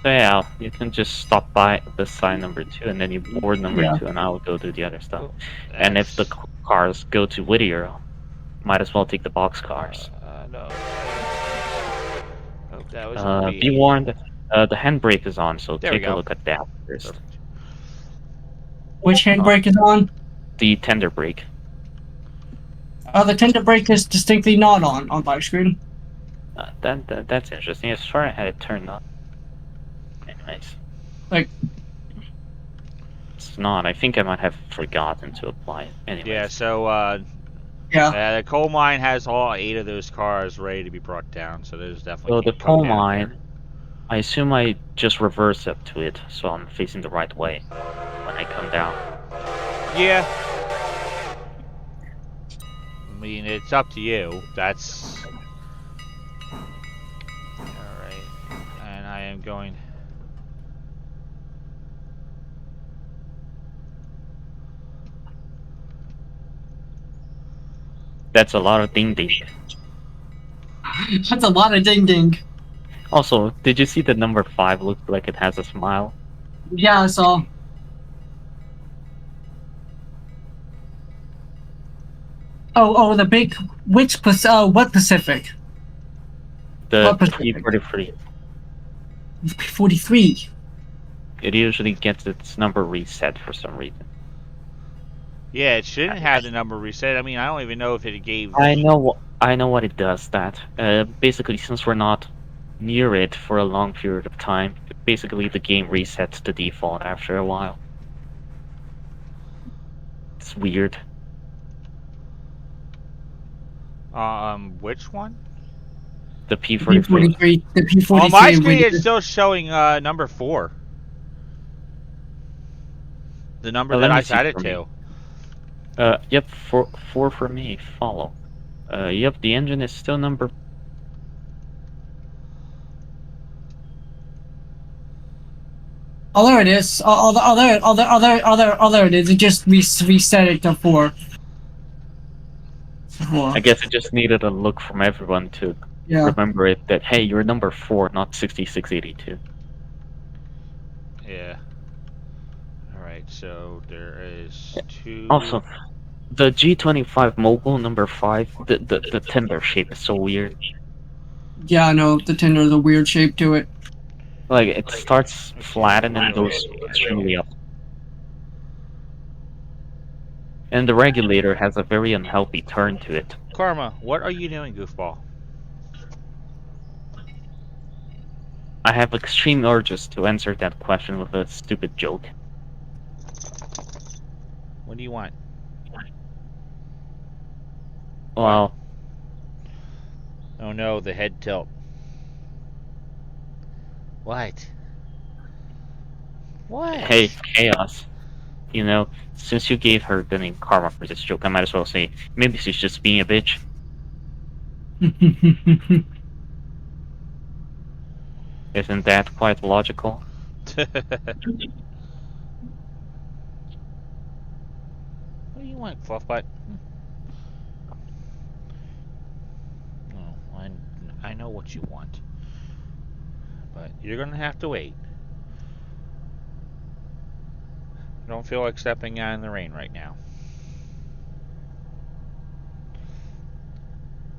So yeah, you can just stop by the sign number 2 and then you board number 2 and I'll go do the other stuff. And if the cars go to Whittier, might as well take the box cars. No. Oh, that was Be warned, the handbrake is on, so There we take a go. look at that first. Perfect. Which handbrake is on? The tender brake. The tender brake is distinctly not on my screen. That's interesting. I swear I had it turned on. Anyways. Like- It's not. I think I might have forgotten to apply it. Anyways. Yeah, so Yeah. the coal mine has all 8 of those cars ready to be brought down, so there's definitely. So the people coal down mine, there. I assume I just reverse up to it, so I'm facing the right way when I come down. Yeah. I mean, it's up to you. That's. Alright. And I am going. That's a lot of ding ding. That's a lot of ding ding. Also, did you see the number 5 look like it has a smile? Yeah, I saw. Oh, the big. What Pacific? The What Pacific? P43. 43. It usually gets its number reset for some reason. Yeah, it shouldn't have the number reset. I mean, I don't even know if it gave. I know what it does. That basically, since we're not near it for a long period of time, basically the game resets the default after a while. It's weird. Which one? The P43. P43. The P43. On my screen, it's still showing number 4. The number Let that me I see set it for to. me. Yep, 4 for me. Follow. Yep, the engine is still number. Oh, there it is. There it is. It just reset it to 4. I guess it just needed a look from everyone to Yeah. remember it that hey, you're number 4, not 6682. Yeah. Alright, so there is 2. Also, the G25 mobile number 5, the tender shape is so weird. Yeah, I know. The tender has a weird shape to it. Like it starts flat and then goes extremely up. And the regulator has a very unhealthy turn to it. Karma, what are you doing, goofball? I have extreme urges to answer that question with a stupid joke. What do you want? Well, Oh no, the head tilt. What? What? hey, Chaos. You know, since you gave her the name Karma for this joke, I might as well say, maybe she's just being a bitch. Isn't that quite logical? What do you want, Fluffbutt? Oh, I know what you want. But you're gonna have to wait. I don't feel like stepping out in the rain right now.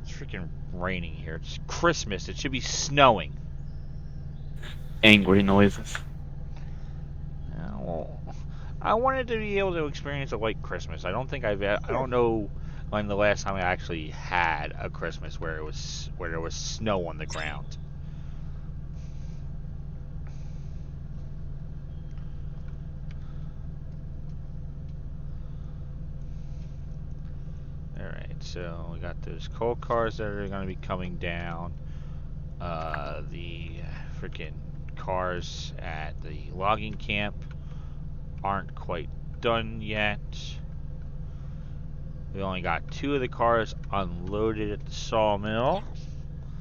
It's freaking raining here. It's Christmas. It should be snowing. Angry noises. Well, I wanted to be able to experience a white Christmas. I don't know when the last time I actually had a Christmas where there was snow on the ground. Alright, so we got those coal cars that are going to be coming down. The freaking cars at the logging camp aren't quite done yet. We only got 2 of the cars unloaded at the sawmill.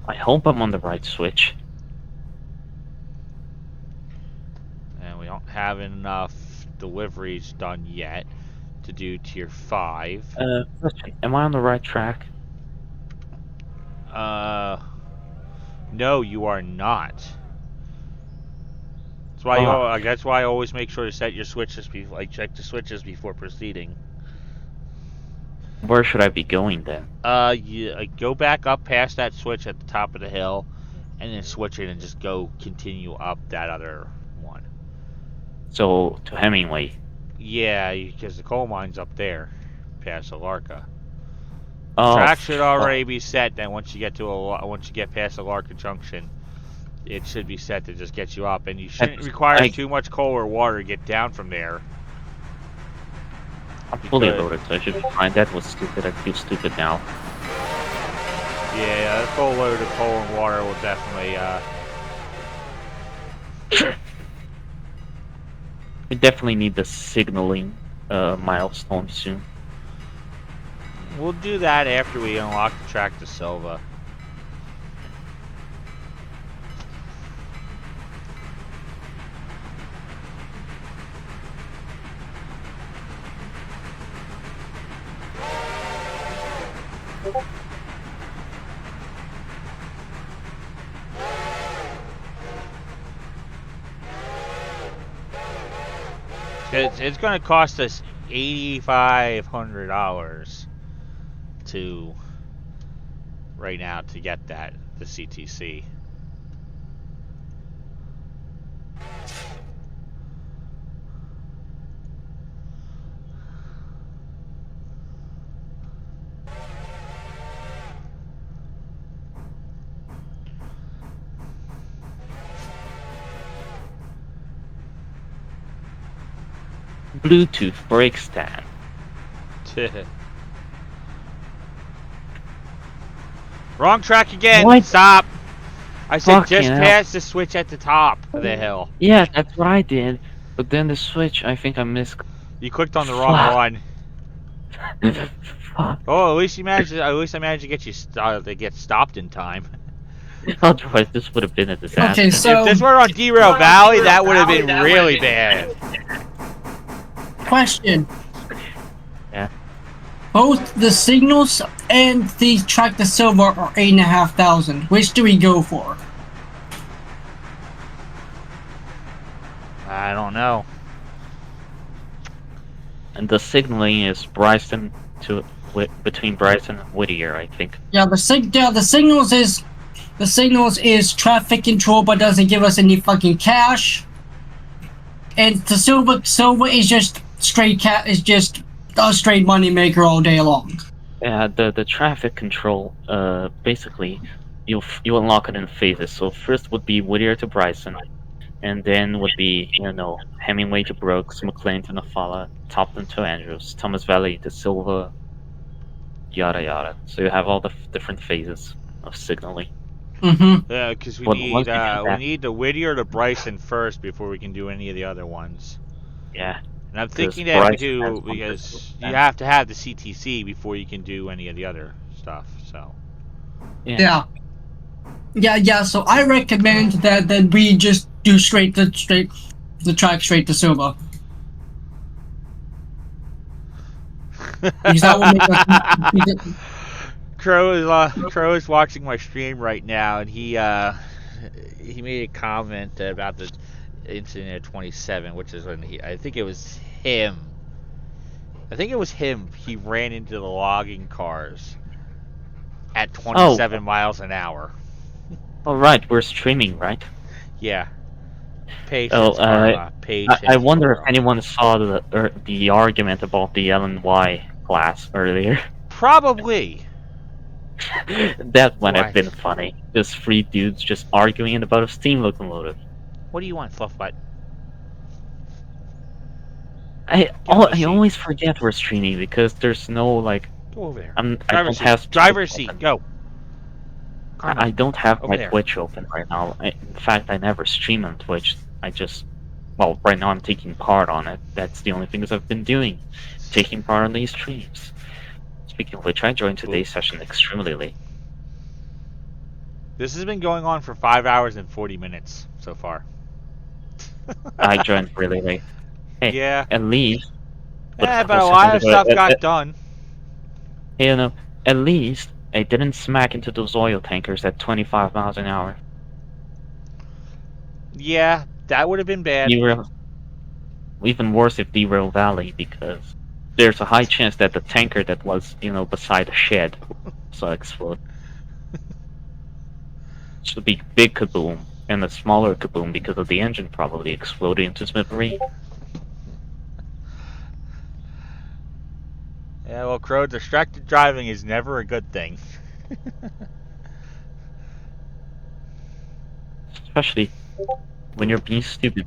I hope I'm on the right switch. And we don't have enough deliveries done yet to do tier 5. Am I on the right track? No, you are not. That's why I always make sure to set your switches check the switches before proceeding. Where should I be going then? You go back up past that switch at the top of the hill, and then switch it and just continue up that other one. So, to Hemingway. Yeah, because the coal mine's up there, past Alarka. Oh, Track should already be set. Then once you get past Alarka Junction, it should be set to just get you up, and you shouldn't require too much coal or water to get down from there. I'm fully loaded, so I should be fine. That was stupid. I feel stupid now. Yeah, a full load of coal and water will definitely. We definitely need the signaling milestone soon. We'll do that after we unlock the track to Silva. It's going to cost us $8,500 right now to get the CTC. Bluetooth brake stand. Wrong track again. What? Stop. I said Fucking just hell. past the switch at the top of the hill. Yeah, that's what I did. But then the switch, I think I missed. You clicked on the wrong Fuck. one. Fuck. Oh, at least I managed to get you to get stopped in time. Otherwise, this would have been a disaster. Okay, so If this were on Derail Valley, that would have been really bad. question. Yeah. Both the signals and the track to Silver are 8,500. Which do we go for? I don't know. And the signaling is Bryson between Bryson and Whittier, I think. Yeah, the signals is traffic control, but doesn't give us any fucking cash. And the Silver is just straight a straight money maker all day long. Yeah, the traffic control, basically, you unlock it in phases. So first would be Whittier to Bryson, and then would be Hemingway to Brooks, McLean to Nafala, Topton to Andrews, Thomas Valley to Silva, yada yada. So you have all the different phases of signaling. Mm-hmm. Yeah, because we But once you do need that- the Whittier to Bryson first before we can do any of the other ones. Yeah. And I'm 'Cause thinking that if we Bryson has do, one because physical you defense. have to have the CTC before you can do any of the other stuff. So Yeah. Yeah. So I recommend that we just do the track straight to Silva. Because that will make us. Crow is watching my stream right now, and he made a comment about the incident at 27, which is when I think it was him. He ran into the logging cars at 27 miles an hour. All right, we're streaming, right? Yeah. Patience, Karma. Patience. I wonder if Karma. anyone saw the argument about the LNY class earlier. Probably. That might Why? have been funny. Just three dudes just arguing about a steam locomotive. What do you want, Fluffbutt? I a seat. always forget we're streaming because there's no like. Go over there. I don't Driver's seat. have Driver's Twitch seat. open. Go. Karma. I don't have Over my there. Twitch open right now. In fact, I never stream on Twitch. Right now I'm taking part on it. That's the only things I've been doing. Taking part on these streams. Speaking of which, I joined today's session extremely late. This has been going on for 5 hours and 40 minutes so far. I joined really late. Hey, Yeah. at least. Yeah, but a lot of stuff got done. Hey, at least I didn't smack into those oil tankers at 25 miles an hour. Yeah, that would have been bad. Even worse if derail Valley, because there's a high chance that the tanker that was, beside the shed will explode. It's a big kaboom, and a smaller kaboom because of the engine probably exploding into smithereens. Yeah, well, Crow, distracted driving is never a good thing. Especially when you're being stupid.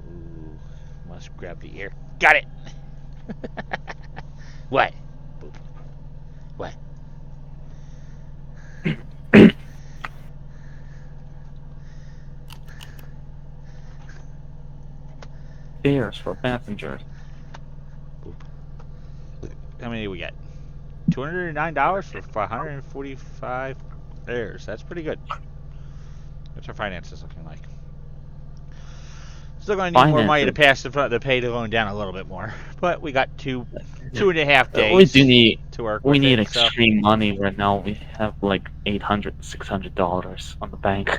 Ooh, must grab the ear. Got it! What? Boop. What? Fares for passengers. How many do we get? $209 for 545 fares. That's pretty good. What's our finances looking like? Still going to need more money to pay the loan down a little bit more, but we got two and a half days. We do need to work. We with need it, so. extreme money right now. We have like $800, $600 on the bank,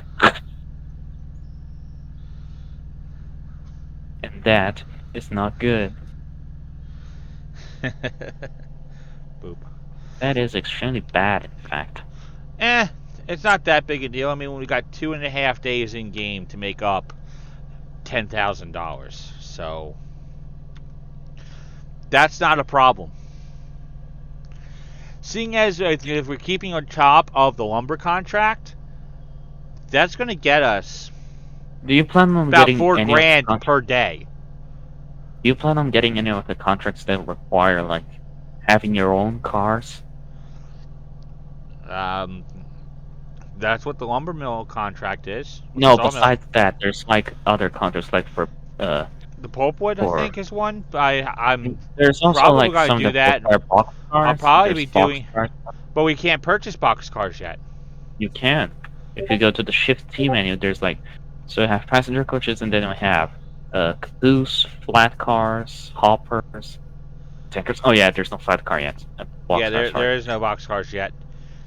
and that is not good. Boop. That is extremely bad, in fact. It's not that big a deal. I mean, we got 2.5 days in game to make up $10,000, so that's not a problem. Seeing as if we're keeping on top of the lumber contract, that's going to get us Do you plan on about getting $4 any grand of the per day. Do you plan on getting any of the contracts that require like having your own cars? That's what the lumber mill contract is. No, Sawmill. besides that, there's like other contracts, like for The pulpwood, I think, is one. I'm There's also probably like gonna some do that that. require box cars. I'll probably There's be box doing, cars. but we can't purchase box cars yet. You can. If you go to the Shift T menu, there's like, so you have passenger coaches, and then we have caboose, flat cars, hoppers, tankers. Oh yeah, there's no flat car yet. Yeah, there is no box cars yet.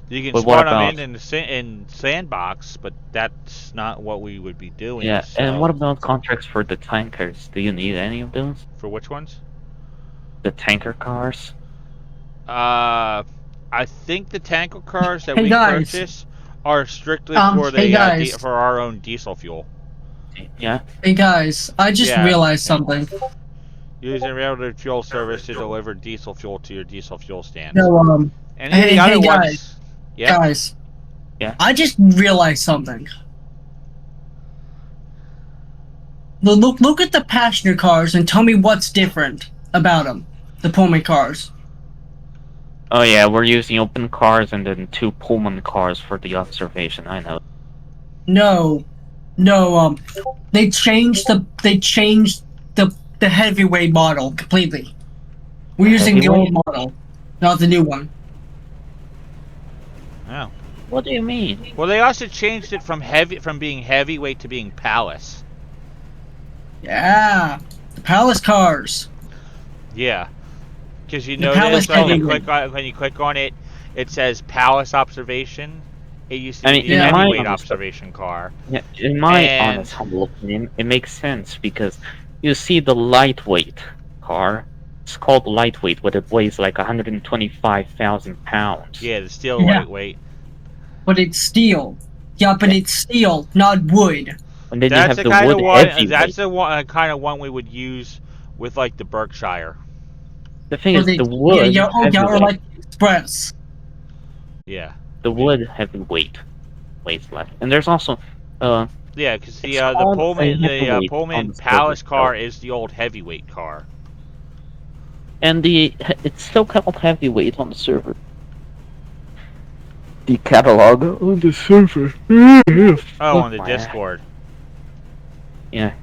You can But what spawn them about- in sandbox, but that's not what we would be doing. Yeah, so. and what about contracts for the tankers? Do you need any of those? For which ones? The tanker cars? I think the tanker cars that Hey, we guys. purchase are strictly for hey, the guys. for our own diesel fuel. Yeah. Hey guys, I just Yeah. realized something. Using railroad fuel service to deliver diesel fuel to your diesel fuel stands. No, Any of the hey, other guys. ones... Yeah. Guys. Yeah? I just realized something. Look at the passenger cars and tell me what's different about them. The Pullman cars. Oh yeah, we're using open cars and then 2 Pullman cars for the observation. I know. No, they changed the heavyweight model completely. We're using the old model, not the new one. Oh. What do you mean? Well, they also changed it from being heavyweight to being palace. Yeah, the Palace cars. Yeah. Because you The notice Palace when you heavyweight. click on it, it says palace observation. It used to I be mean, the in my heavyweight honest- observation car. Yeah, in my And- honest humble opinion, it makes sense because you see the lightweight car. It's called lightweight, but it weighs like 125,000 pounds. Yeah, the steel Yeah. lightweight. But it's steel. Yeah, but it's steel, not wood. And then That's you have the the kind wood of one. heavyweight. That's the one, kind of one we would use with like the Berkshire. The thing But is, they- the wood or heavyweight, like the Express. Yeah. the wood heavyweight weighs less. And there's also, Yeah, because It's called a Pullman heavyweight on Pullman the Palace surface, car though. is the old heavyweight car. and it's still called heavyweight on the server. The catalog on the server. Oh, on the my Discord. Yeah.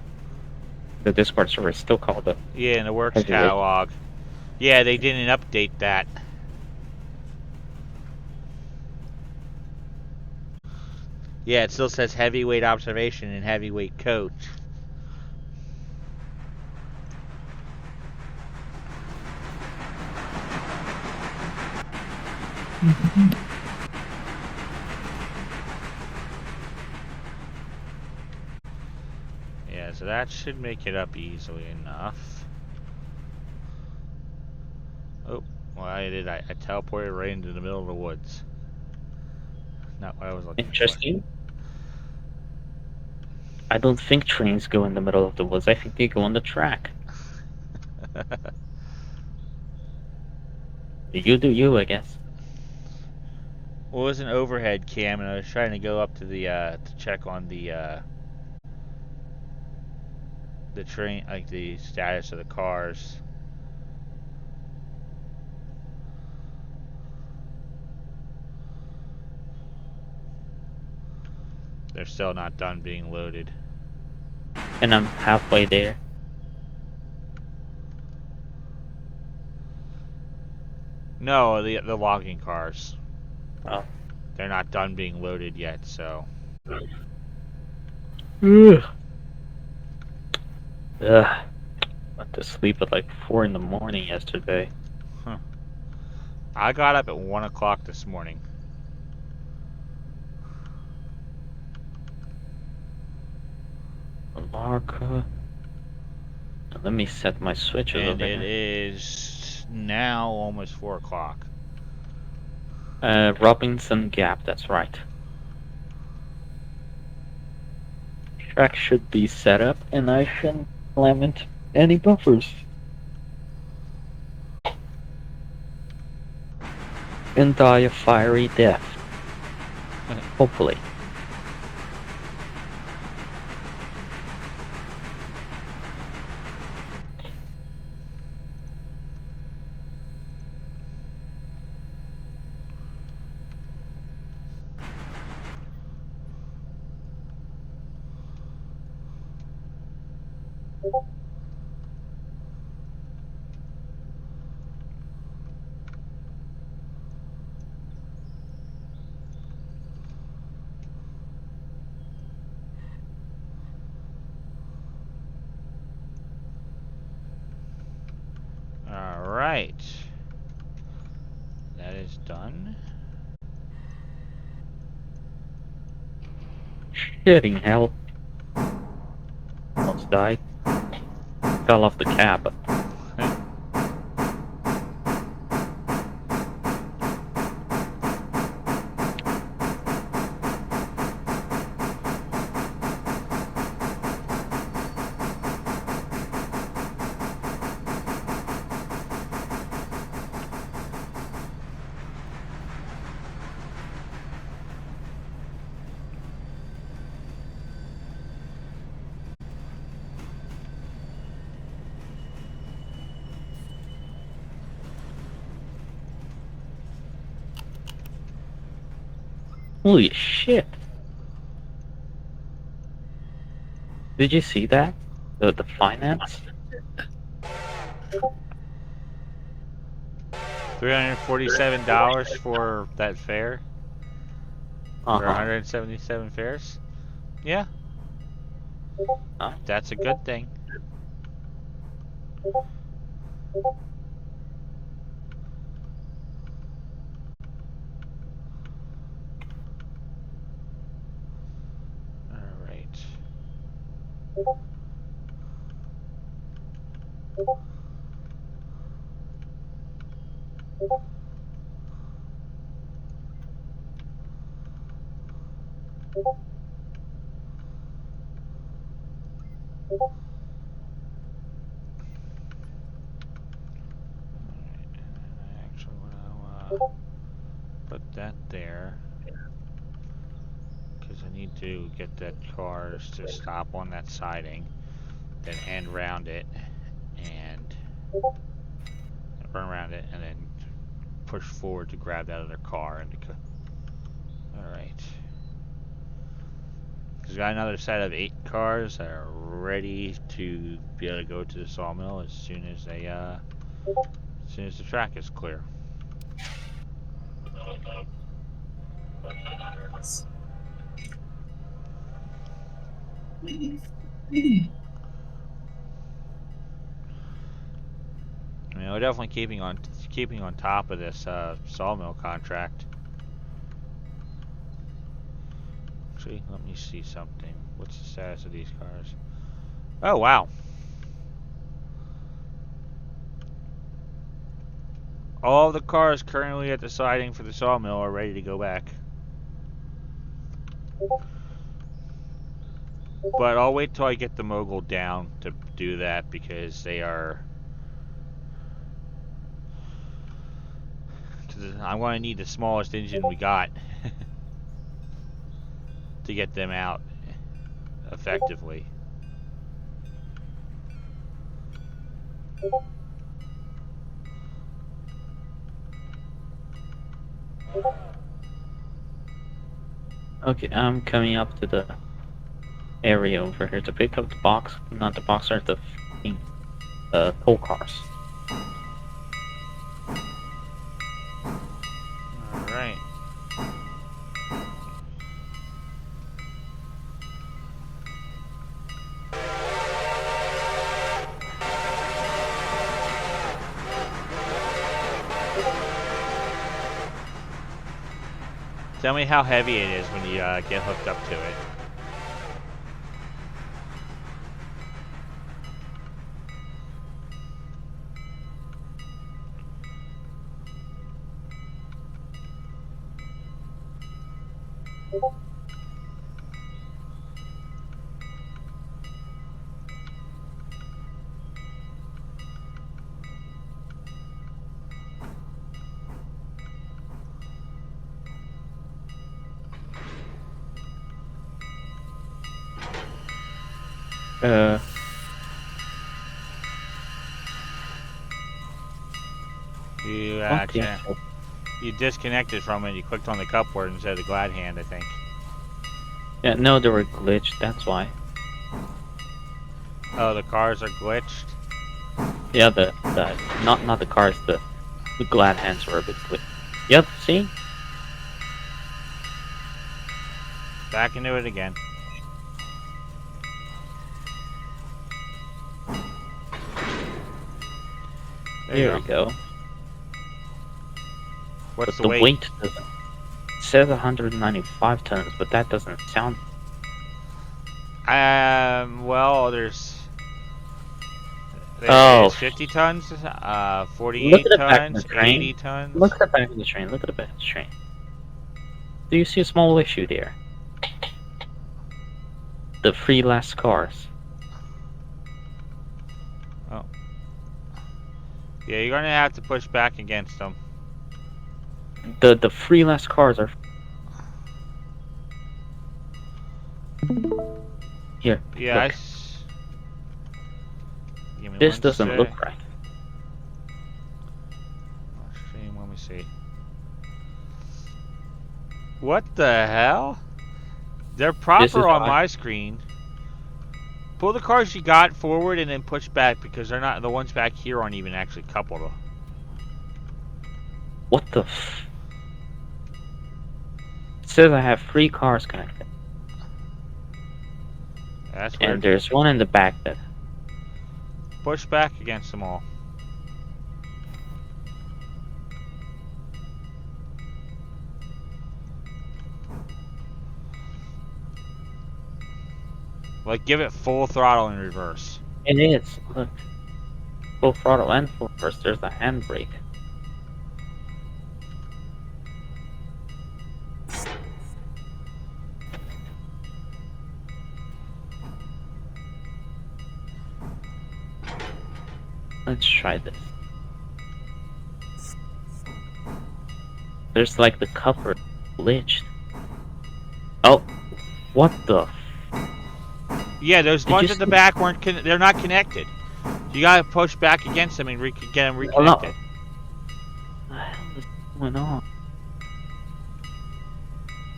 The Discord server is still called the. Yeah, in the works Heavyweight. catalog. Yeah, they didn't update that. Yeah, it still says heavyweight observation and heavyweight coach. Yeah, so that should make it up easily enough. Oh, why did I teleported right into the middle of the woods? Not what I was looking for. Interesting. I don't think trains go in the middle of the woods. I think they go on the track. You do you, I guess. Well, it was an overhead cam, and I was trying to go up to the to check on the train, like the status of the cars. They're still not done being loaded. And I'm halfway there. No, the logging cars. Oh. They're not done being loaded yet, so. Ugh. Went to sleep at like 4 in the morning yesterday. I got up at 1 o'clock this morning. Marca. Let me set my switches And over it here. is now almost 4 o'clock. Robinson Gap, that's right. Track should be set up, and I shouldn't lament any buffers. And die a fiery death. Hopefully. Alright. That is done. Shitting hell. Almost died. Fell off the cab. Holy shit! Did you see that? The finance? $347 for that fare? Or Uh-huh. 177 fares? Yeah, Huh? that's a good thing. Alright. And then I actually want to put that there. Because I need to get the cars to stop on that siding. Then end round it. And run around it. And then push forward to grab that other car. And alright. We've got another set of 8 cars that are ready to be able to go to the sawmill as soon as they, as soon as the track is clear. I mean, we're definitely keeping on top of this sawmill contract. Actually, let me see something. What's the status of these cars? Oh wow! All the cars currently at the siding for the sawmill are ready to go back. But I'll wait till I get the mogul down to do that because they are. I'm going to need the smallest engine we got to get them out effectively. Okay, I'm coming up to the area over here to pick up the box. Not the box, or the fucking toll cars. Alright. Tell me how heavy it is when you get hooked up to it. You Okay. you disconnected from it. You clicked on the cup word instead of the glad hand, I think. Yeah, no, they were glitched, that's why. Oh, the cars are glitched. Yeah, not the cars, the glad hands were a bit glitched. Yep, see? Back into it again. There we go. What's But the weight? doesn't. It says 195 tons, but that doesn't sound. Well, there's Oh. 50 tons, Look 48 at the back of tons, the train. 80 tons. Look at the back of the train. Look at the back of the train. Do you see a small issue there? The 3 last cars. Oh. Yeah, you're gonna have to push back against them. The 3 last cars are. Here. Yeah, Look. Give me This one doesn't sec. look right. Stream, let me see. What the hell? They're This is proper on why- my screen. Pull the cars you got forward and then push back because they're not. The ones back here aren't even actually coupled. What the? It says I have 3 cars connected, That's and weird. there's one in the back that. Push back against them all. Like, give it full throttle in reverse. It is. Look, full throttle and full reverse. There's a handbrake. Let's try this. There's like the cover glitched. Oh, what the? Yeah, those Did ones you at the see- back weren't. They're not connected. You gotta push back against them and get them reconnected. What the hell is going on?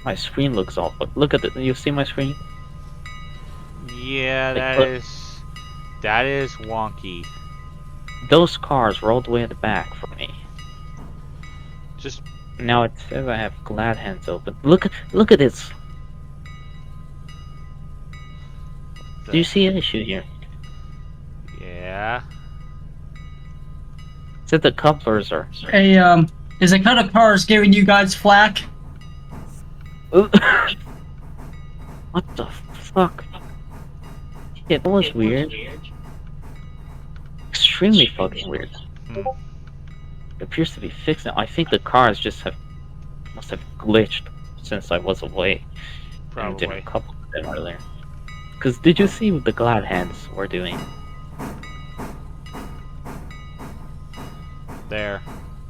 My screen looks awful. Look at it. You see my screen? Yeah, Like, that is wonky. Those cars were all the way at the back for me. Just Now it says I have glad hands open. Look at this. Do you see an issue here? yeah. It said the couplers are. Is a cut of cars giving you guys flack? What the fuck? Yeah, that was weird. Extremely fucking weird. Hmm. It appears to be fixed now. I think the cars must have glitched since I was away. And Probably. did a couple of them earlier. Cause did you see what the glad hands were doing? There.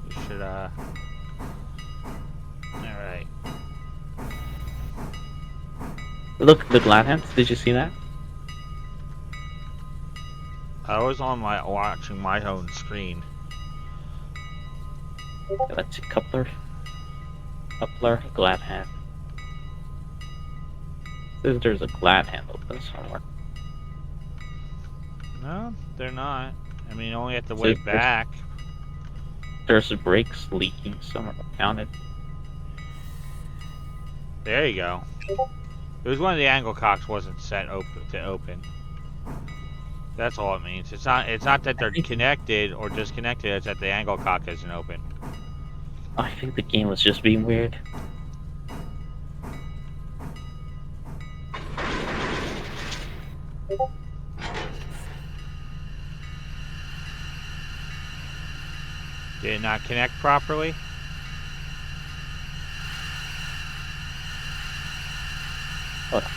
You should Alright. Look, the glad hands. Did you see that? I was on watching my own screen. Let's see, coupler, glad hand. Says there's a glad hand open somewhere. No, they're not. I mean, only at the So way there's- back. There's brakes leaking somewhere. I found it. There you go. It was one of the angle cocks wasn't set to open. That's all it means. It's not that they're connected or disconnected. It's that the angle cock isn't open. I think the game was just being weird. Did it not connect properly? Hold on.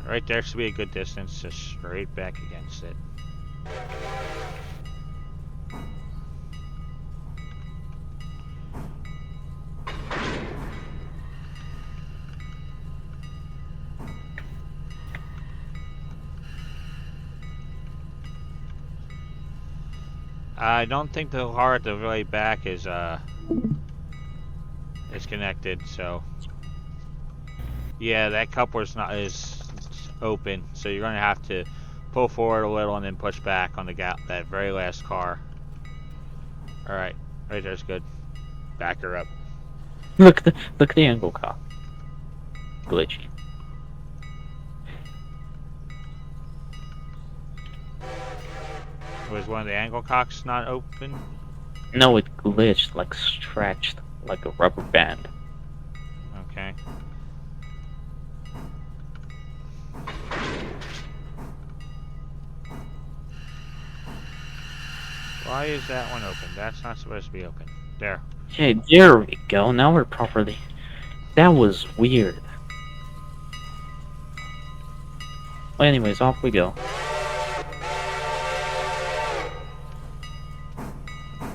Right there should be a good distance, just straight back against it. I don't think the car at the very back is connected, so yeah, that coupler's is open, so you're gonna have to pull forward a little and then push back on that very last car. All right, right there's good. Back her up. Look at the angle cock. Glitchy. Was one of the angle cocks not open? No, it glitched, like stretched, like a rubber band. Okay. Why is that one open? That's not supposed to be open. There. Okay, there we go. Now we're properly. That was weird. Well, anyways, off we go.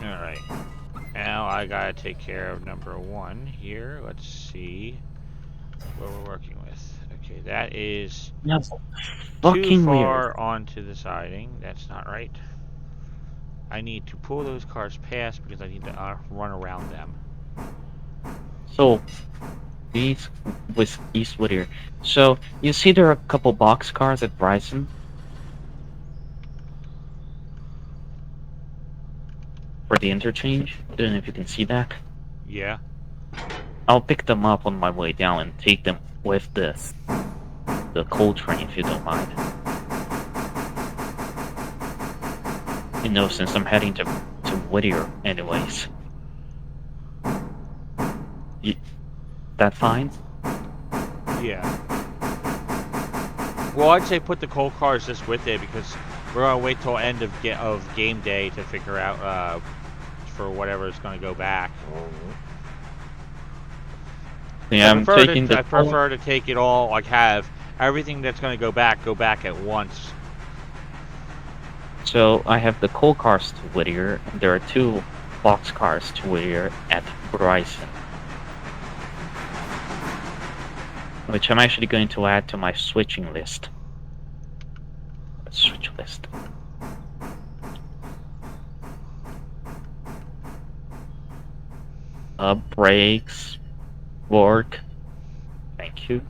Alright. Now I gotta take care of number 1 here. Let's see what we're working with. Okay, that is That's too fucking far weird. onto the siding. That's not right. I need to pull those cars past because I need to run around them. So, with East Whittier. So, you see there are a couple box cars at Bryson? For the interchange? Don't know if you can see that. Yeah. I'll pick them up on my way down and take them with the coal train if you don't mind. You know, since I'm heading to Whittier anyways. That fine? Yeah. Well, I'd say put the coal cars just with it because we're gonna wait till end of game day to figure out for whatever is gonna go back. Yeah, I'm taking I prefer to take it all, like have everything that's gonna go back at once. So I have the coal cars to Whittier, and there are 2 box cars to Whittier at Bryson. Which I'm actually going to add to my switching list. Switch list. Brakes. Work. Thank you.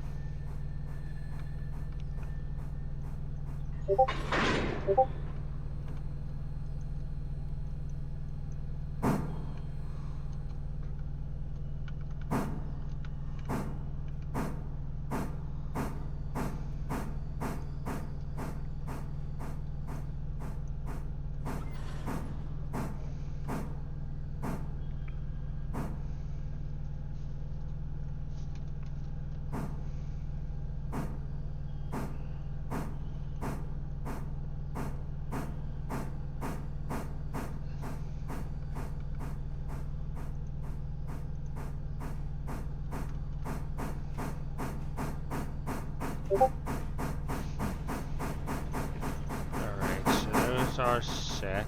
Alright, so those are set.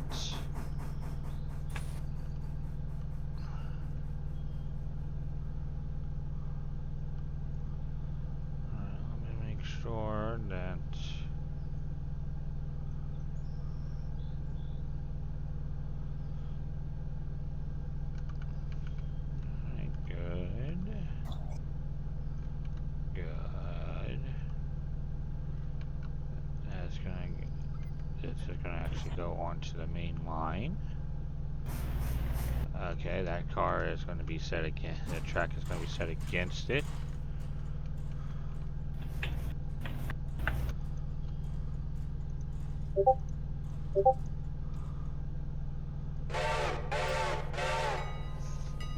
Alright, let me make sure that good. Good. This is gonna actually go onto the main line. Okay, that car is going to be set against. The track is going to be set against it.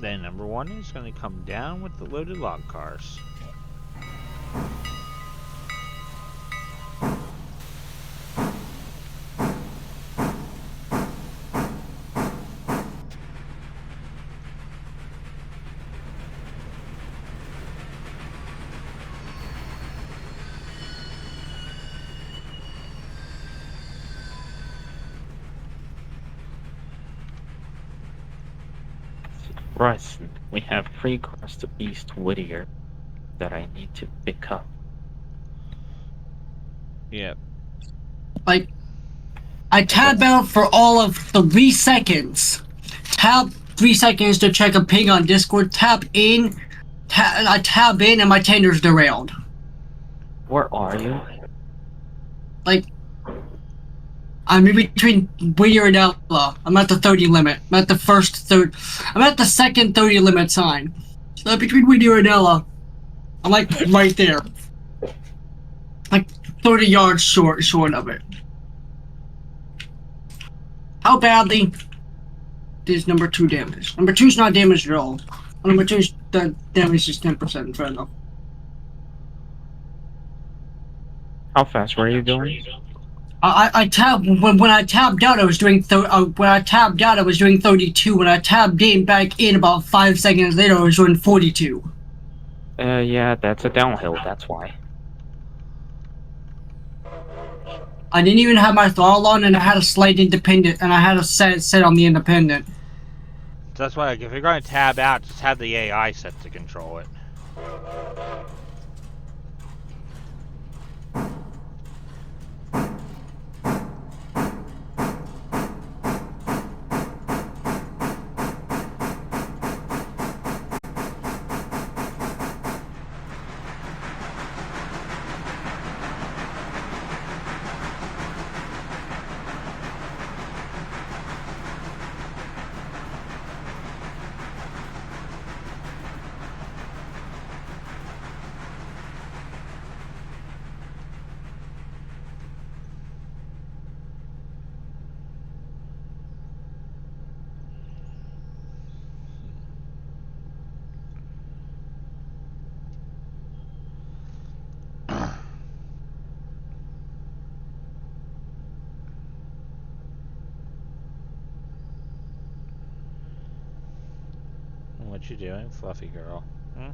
Then number 1 is going to come down with the loaded log cars. Bryson, we have 3 cars to East Whittier that I need to pick up. Yep. Like, I tab out for all of 3 seconds. Tab 3 seconds to check a ping on Discord. Tab in. I tab in and my tender's derailed. Where are you? Like, I'm in between Whittier and Ella. I'm at the 30 limit. I'm at the I'm at the second 30 limit sign. So between Whittier and Ella, I'm like right there. Like 30 yards short of it. How badly is number 2 damaged? Number 2's not damaged at all. Number 2's damage is 10%. Fair enough. How fast were you going? I tabbed when I tabbed out. I was doing 32. When I tabbed back in about 5 seconds later, I was doing 42. Yeah, that's a downhill. That's why. I didn't even have my throttle on, and I had a slight independent, and I had a set on the independent. So that's why, like, if you're going to tab out, just have the AI set to control it. What you doing, fluffy girl? Hmm?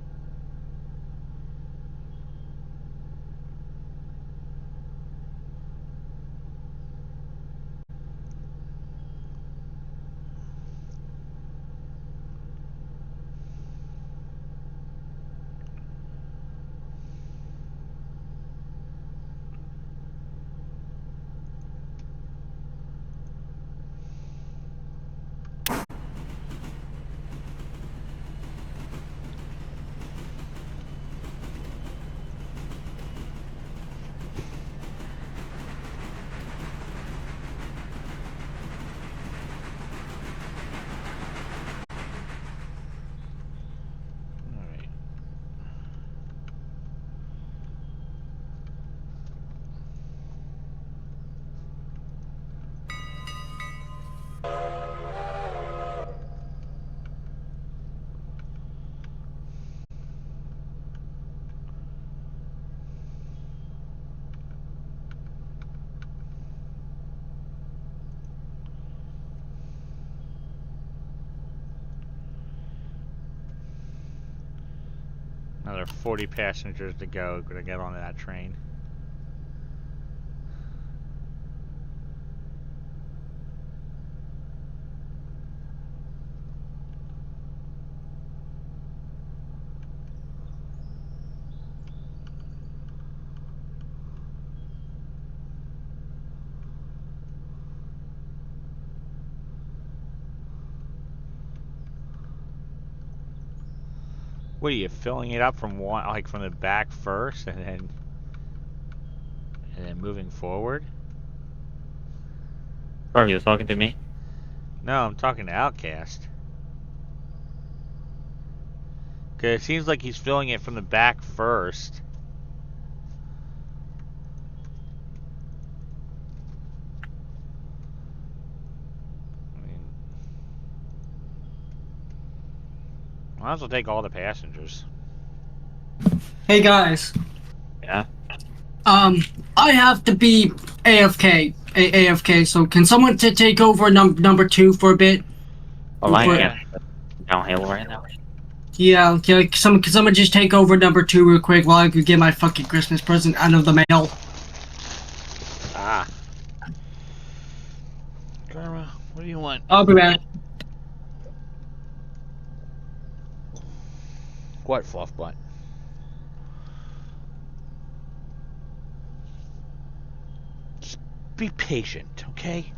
Alright. Another 40 passengers to go. Gonna get on that train. What are you filling it up from one, like from the back first, and then moving forward? Are you talking to me? No, I'm talking to Outcast. Cause it seems like he's filling it from the back first. I mean, might as well take all the passengers. Hey guys. Yeah. I have to be AFK. So can someone take over number 2 for a bit? Well, I But- am downhill right now. Yeah, can someone just take over number 2 real quick while I could get my fucking Christmas present out of the mail? Ah. Karma, what do you want? I'll be back. What, fluff butt? Just be patient, okay?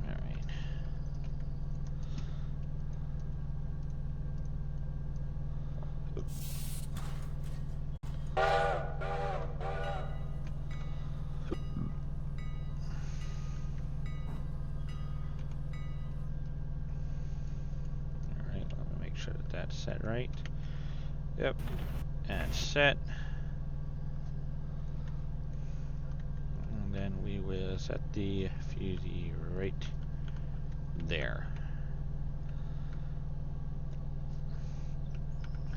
Alright. Alright, let me make sure that that's set right. Yep. And set. And then we will set the fusee right there.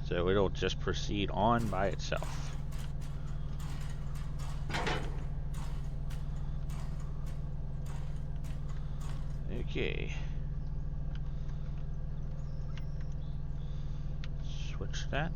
So it'll just proceed on by itself. Okay. Switch that.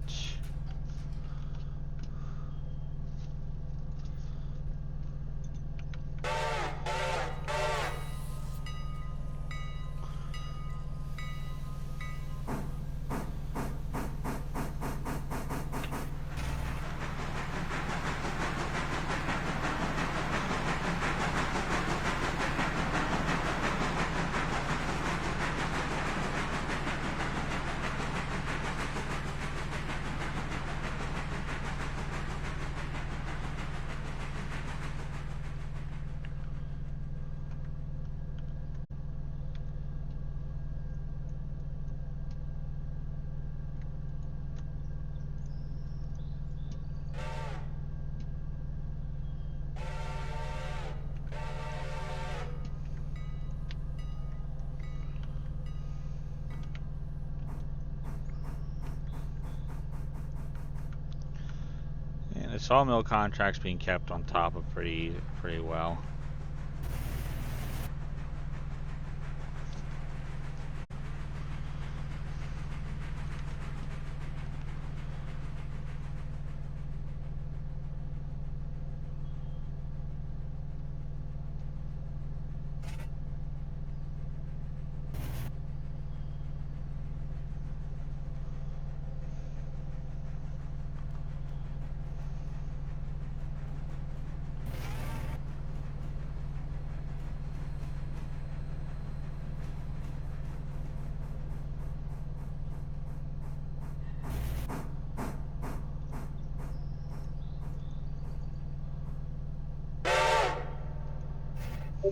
And the sawmill contract's being kept on top of pretty well.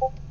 Alright.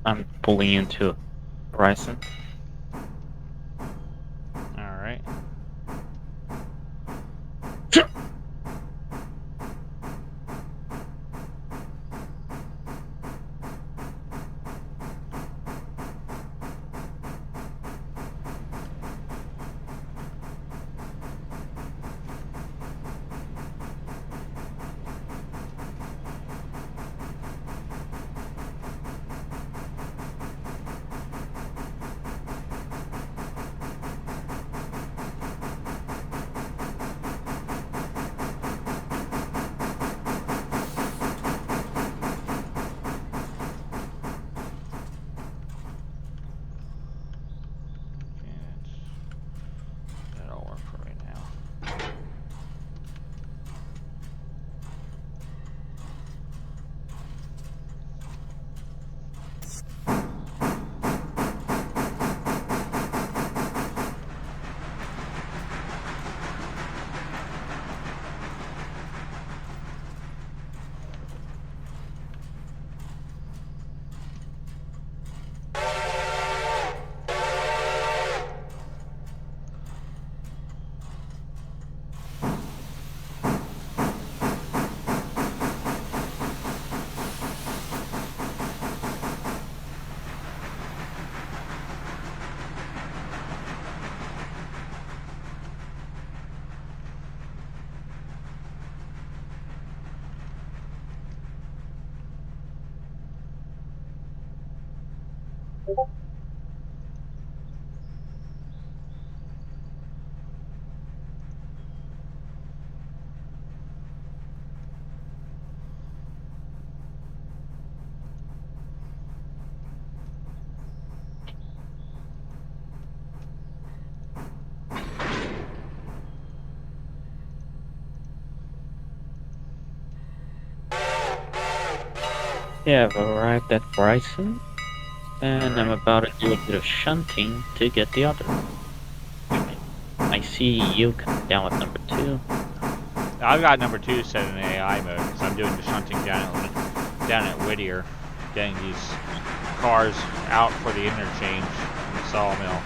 I'm pulling into Horizon. Alright. That'll work for right now. Yeah, I've arrived at Bryson, and I'm about to do a bit of shunting to get the other. I see you coming down with number 2. I've got number 2 set in AI mode because I'm doing the shunting down at Whittier, getting these cars out for the interchange in the sawmill.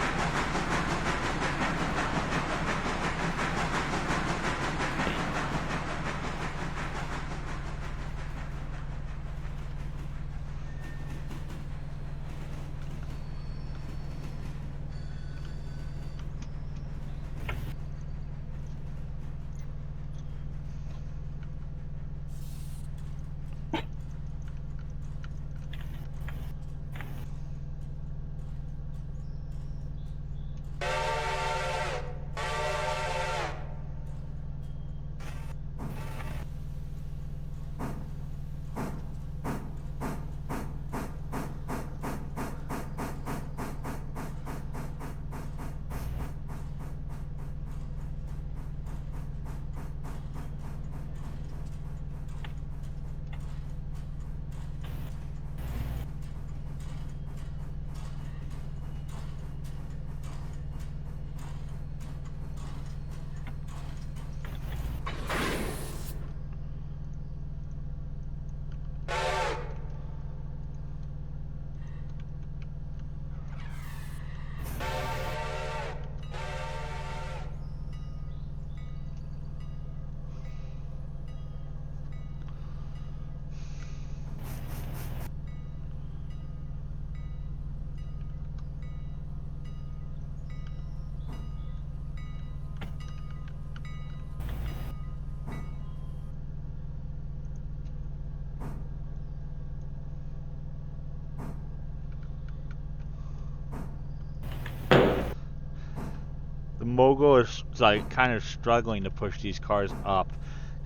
The mogul is like kind of struggling to push these cars up.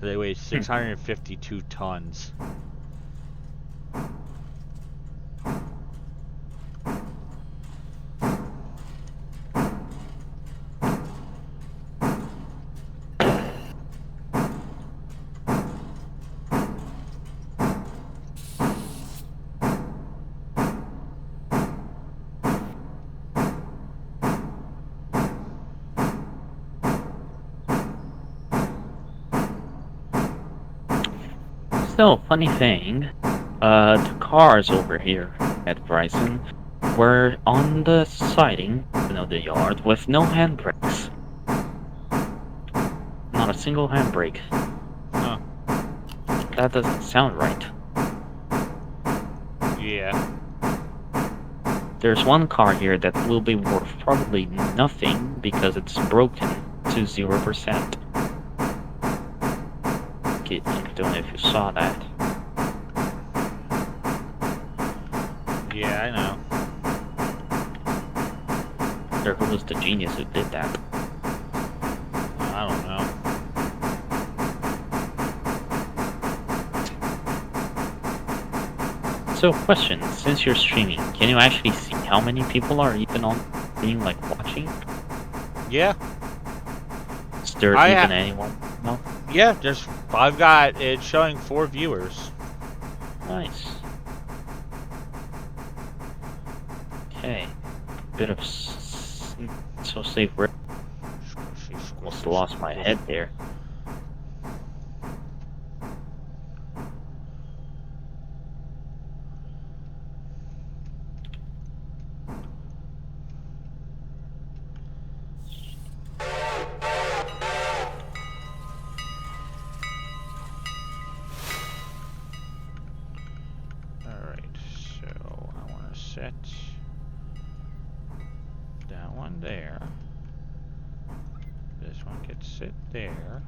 They weigh 652 tons. So, funny thing, the cars over here at Bryson were on the siding, the yard, with no handbrakes. Not a single handbrake. Huh. That doesn't sound right. Yeah. There's one car here that will be worth probably nothing because it's broken to 0%. I don't know if you saw that. Yeah, I know. Or who was the genius who did that? I don't know. So, question, since you're streaming, can you actually see how many people are even on stream, like, watching? Yeah. Is there even anyone? No? Yeah, I've got it showing 4 viewers. Nice. Okay. Bit of so safe. Almost lost my head there. Set that one there. This one could sit there.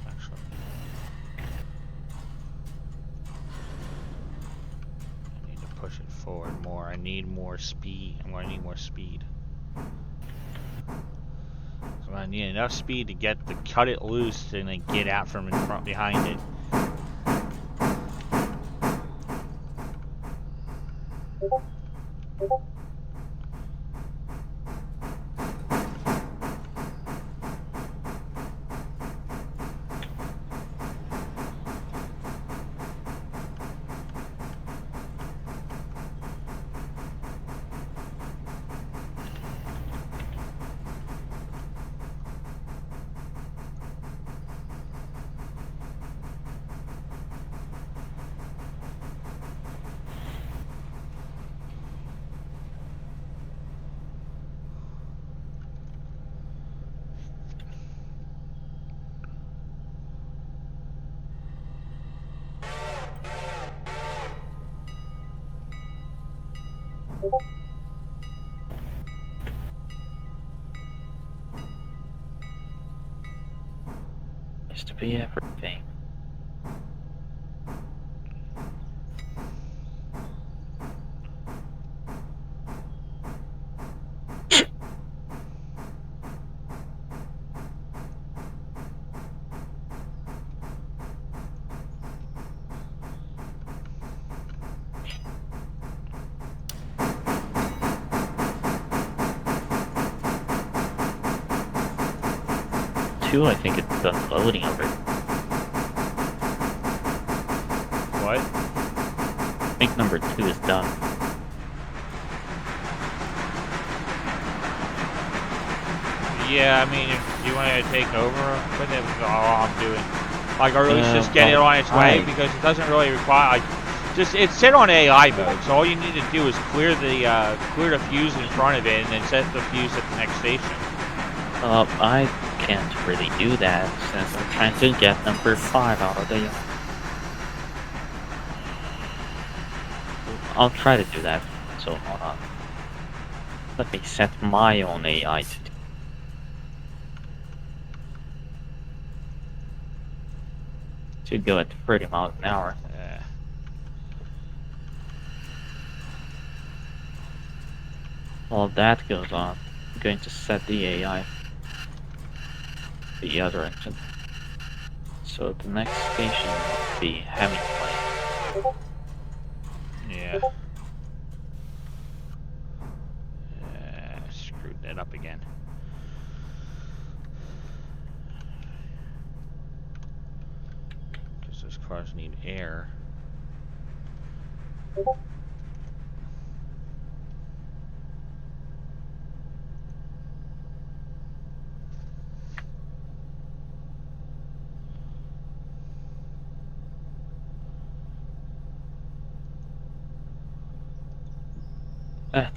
Actually, I need to push it forward more. I need more speed. I'm going to need more speed. So I need enough speed to cut it loose and then get out from in front behind it. Used to be everything. I think it's done loading already. What? I think number 2 is done. Yeah, I mean, if you want to take over, but that's all I'm doing. Like, or at least just get it on its way, because it doesn't really require, like, it's set on AI mode, so all you need to do is clear the fuse in front of it, and then set the fuse at the next station. I can't really do that, since I'm trying to get number 5 out of the... I'll try to do that, so hold on. Let me set my own AI to do. To go at 30 miles an hour. While that goes on, I'm going to set the AI, the other engine. So the next station will be Hemingway. Yeah. Screwed that up again. Because those cars need air.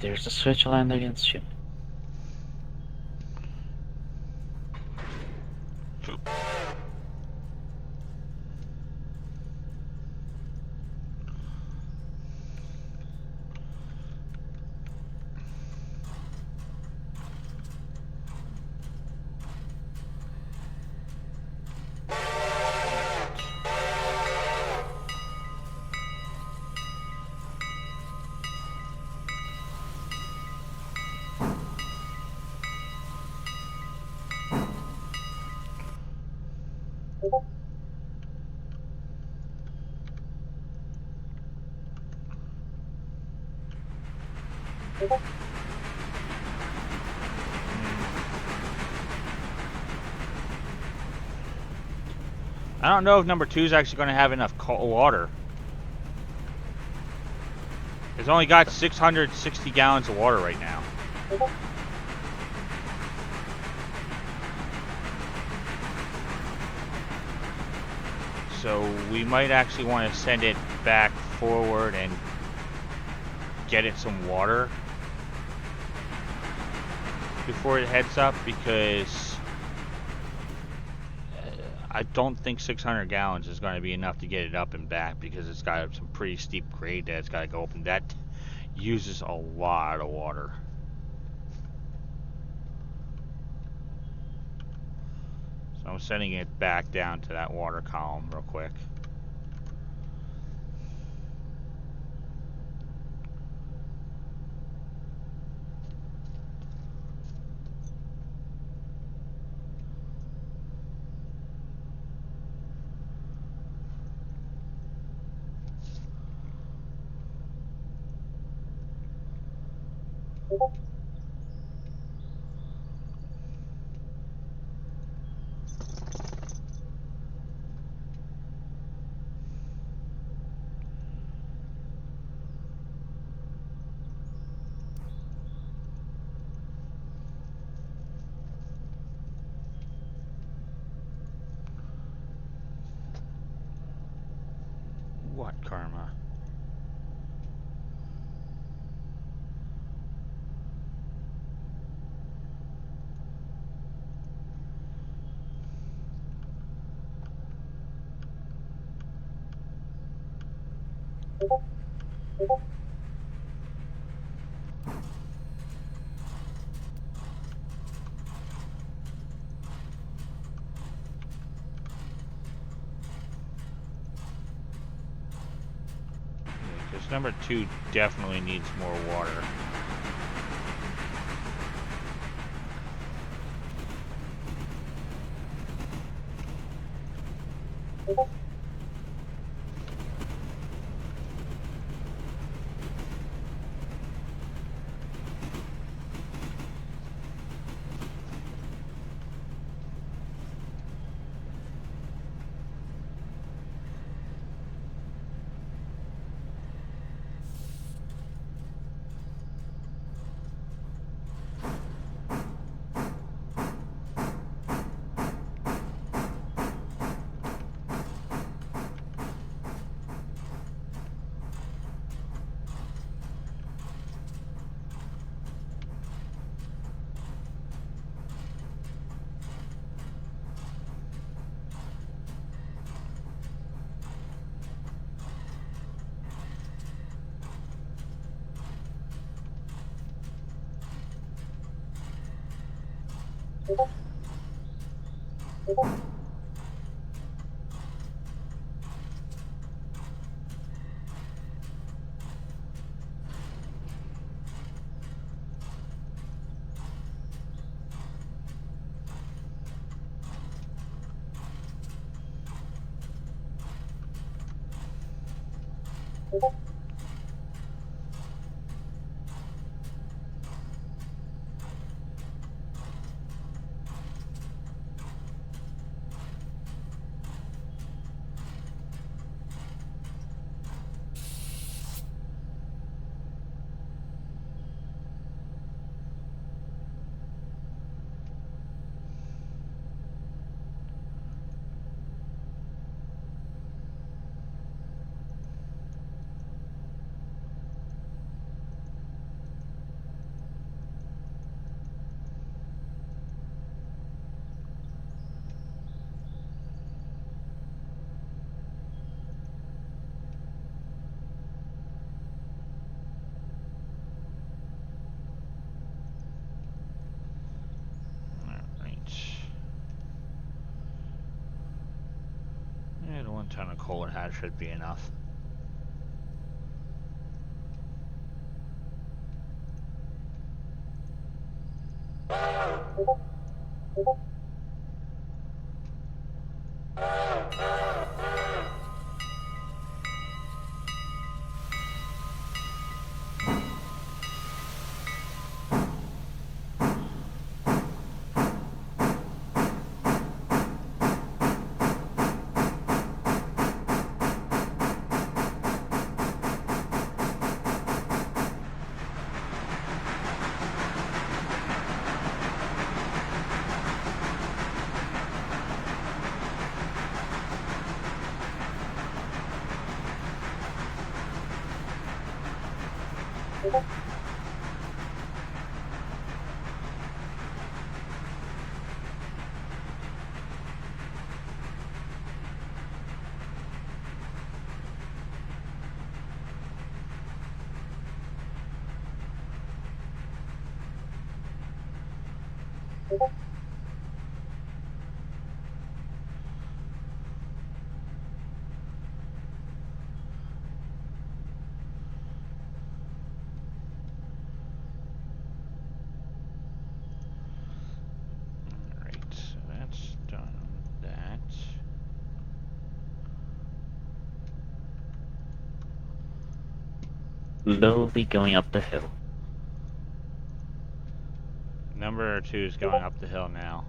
There's a switch land against you. I don't know if number 2 is actually going to have enough cold water. It's only got 660 gallons of water right now. So we might actually want to send it back forward and get it some water before it heads up, because I don't think 600 gallons is going to be enough to get it up and back, because it's got some pretty steep grade that it's got to go up, and that uses a lot of water. So I'm sending it back down to that water column real quick. What karma? Because number 2 definitely needs more water. Yeah, the 1 ton of coal it has should be enough. Alright, so that's done. That. Slowly going up the hill. Number 2 is going up the hill now.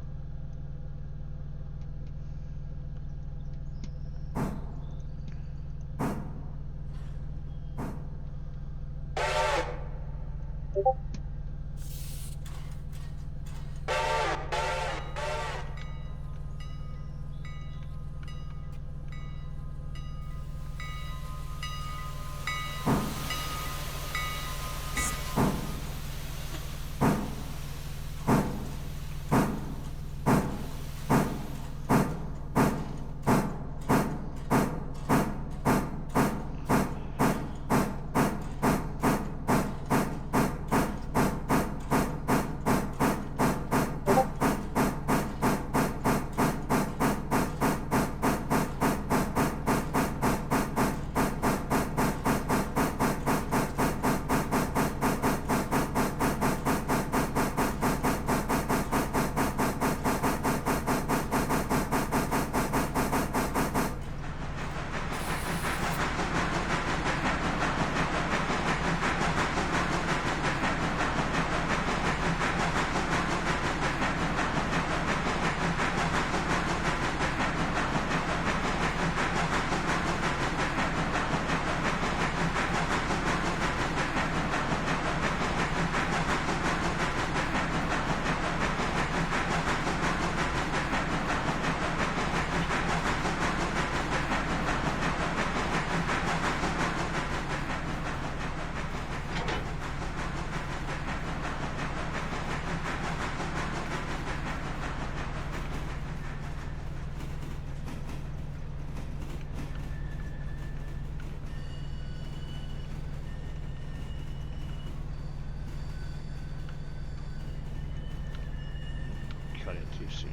Cut it too soon.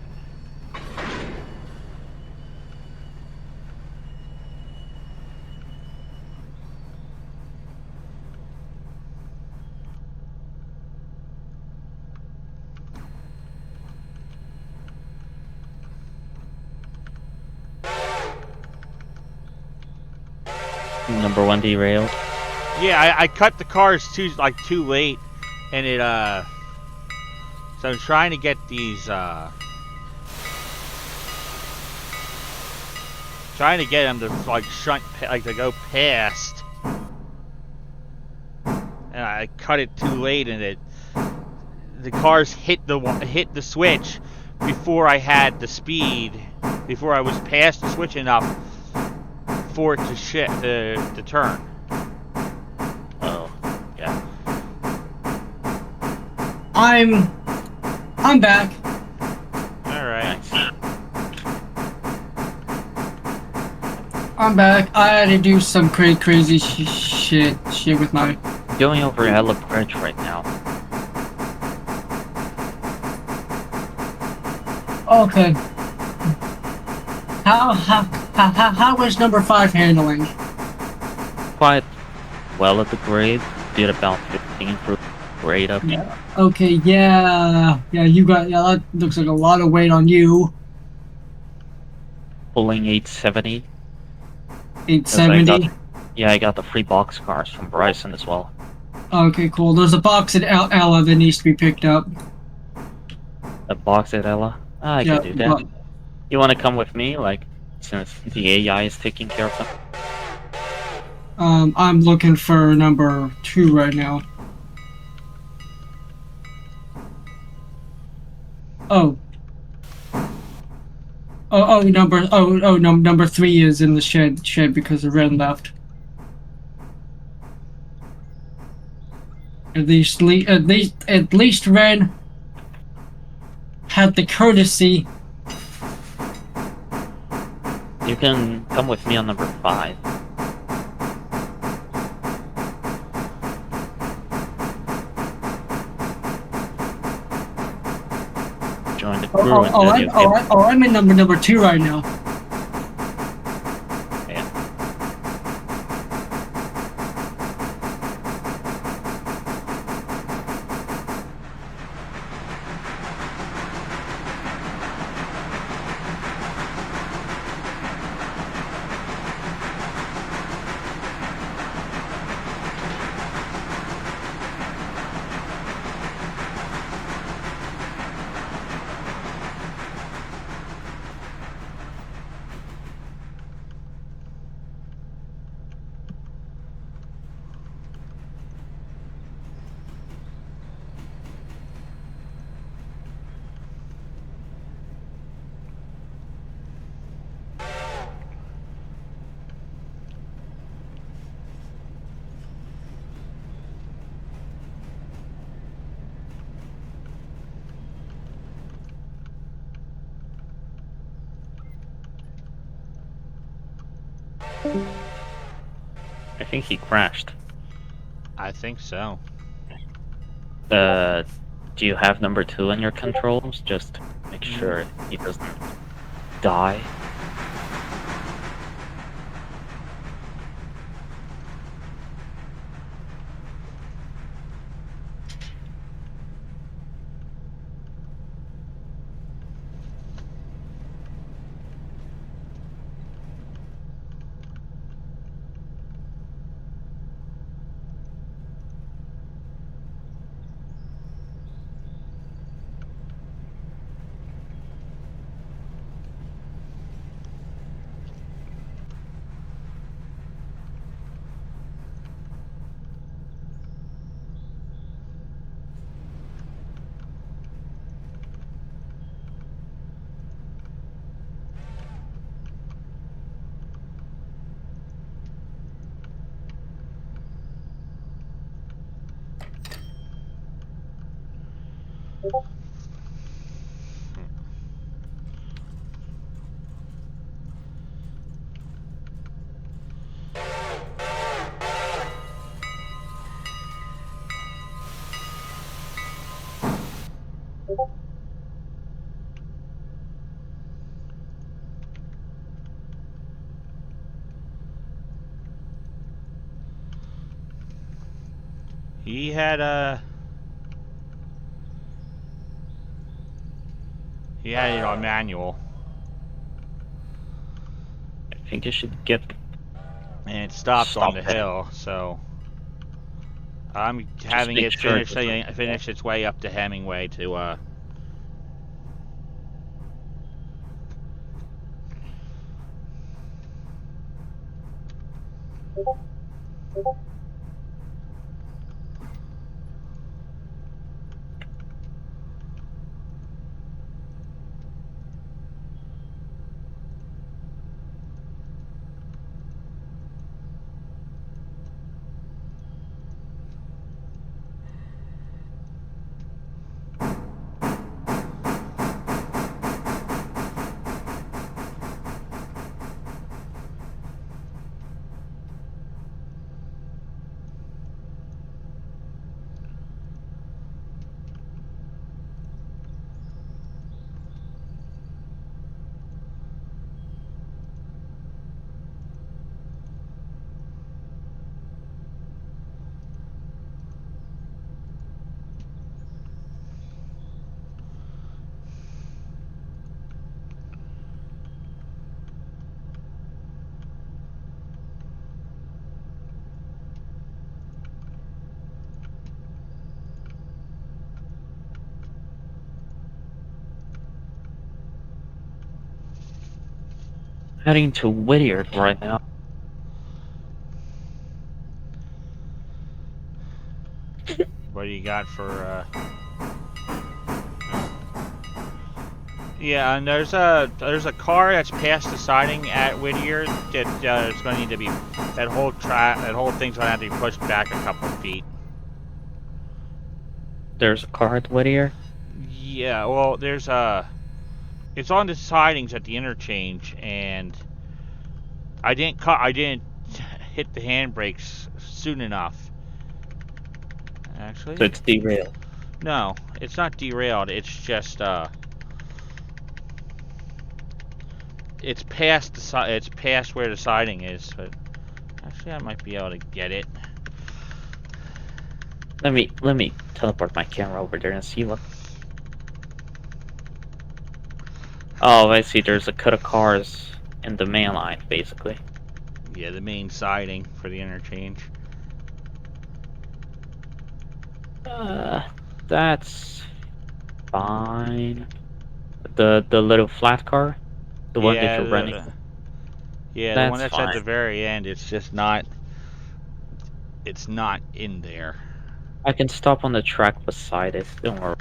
Number 1 derailed. Yeah, I cut the cars too late, and it so I'm trying to get these trying to get them to to go past, and I cut it too late, and the cars hit the switch before I had the speed, before I was past the switch enough for it to turn. Oh, yeah. I'm back. All right. I'm back. I had to do some crazy shit with my. Going over Ella Bridge right now. Okay. How was number 5 handling? Quite well at the grade. Did about 15 for grade up. Yeah. Okay. Yeah. That looks like a lot of weight on you. Pulling 870. 870. I got the free box cars from Bryson as well. Okay, cool. There's a box at Ella that needs to be picked up. A box at Ella? I can do that. You want to come with me, since the AI is taking care of them? I'm looking for number 2 right now. Number 3 is in the shed because the red left. At least Red had the courtesy. You can come with me on number 5. Join the crew and then you get... I'm in number 2 right now. Yeah. I think he crashed. I think so. Do you have number 2 in your controls? Just to make sure he doesn't die. He had it on manual, I think you should get... and it stopped on the Stop it. hill. So I'm having make it sure it finish its way up to Hemingway to Heading to Whittier right now. what do you got for Yeah, and there's a car that's past the siding at Whittier that is going to need to be that whole thing's going to have to be pushed back a couple feet. There's a car at Whittier. Yeah, well, there's a. It's on the sidings at the interchange, and I didn't hit the handbrakes soon enough. Actually, So it's derailed. no, it's not derailed. It's just it's past it's past where the siding is. But actually, I might be able to get it. Let me teleport my camera over there and see what. Oh, I see. There's a cut of cars in the main line, basically. Yeah, the main siding for the interchange. That's fine. The little flat car, the one that Yeah, you're running. the one That's that's at the fine. very end. It's just not. It's not in there. I can stop on the track beside it. Don't worry.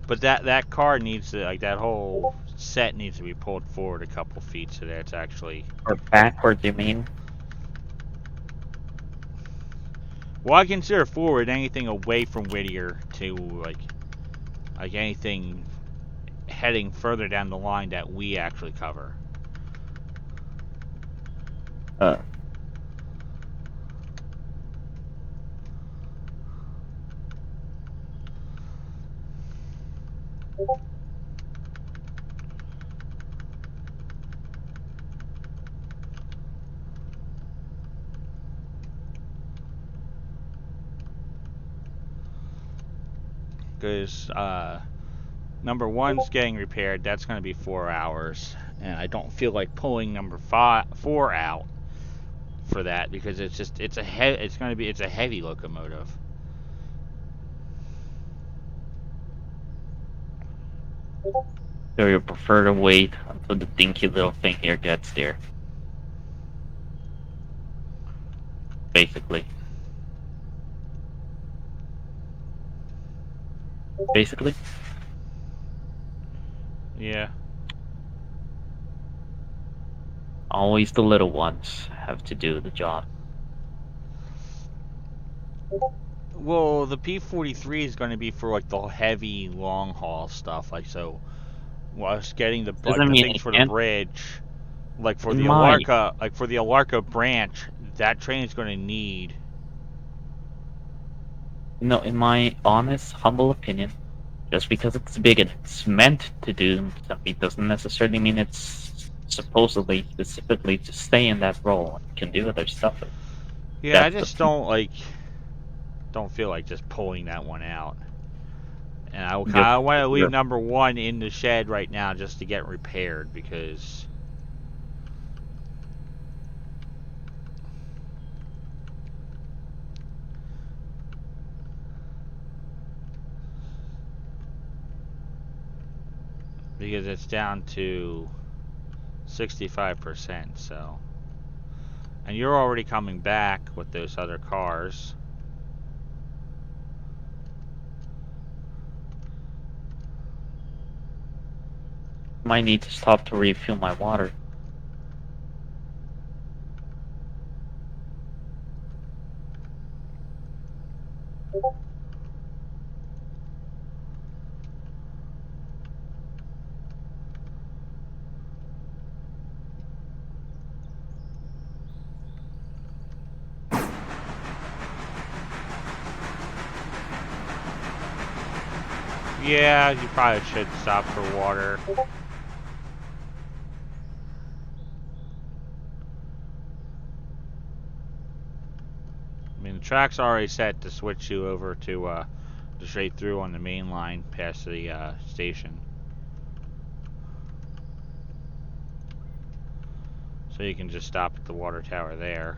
But that car needs to, like, that whole set needs to be pulled forward a couple feet so that it's actually. Or backward, you mean? Well, I consider forward anything away from Whittier to like anything heading further down the line that we actually cover. Uh. Because number one's getting repaired. That's going to be 4 hours, and I don't feel like pulling number 4 out for that because it's a heavy locomotive. So you prefer to wait until the dinky little thing here gets there. Basically. Basically? Yeah. Always the little ones have to do the job. Well, the P-43 is going to be for like the heavy long haul stuff. Like so, us getting Doesn't the mean things it for the can't. bridge, like for It the might. Alarka branch, that train is going to need. No, in my honest, humble opinion, just because it's big and it's meant to do something doesn't necessarily mean it's supposedly, specifically to stay in that role. It can do other stuff. Yeah, I That's the just don't feel like just pulling that one out. And I kind just of want to leave number one in the shed right now just to get repaired because. Because it's down to 65%, so. And you're already coming back with those other cars. might need to stop to refuel my water. Yeah, you probably should stop for water. I mean, the track's already set to switch you over to straight through on the main line past the station. So you can just stop at the water tower there.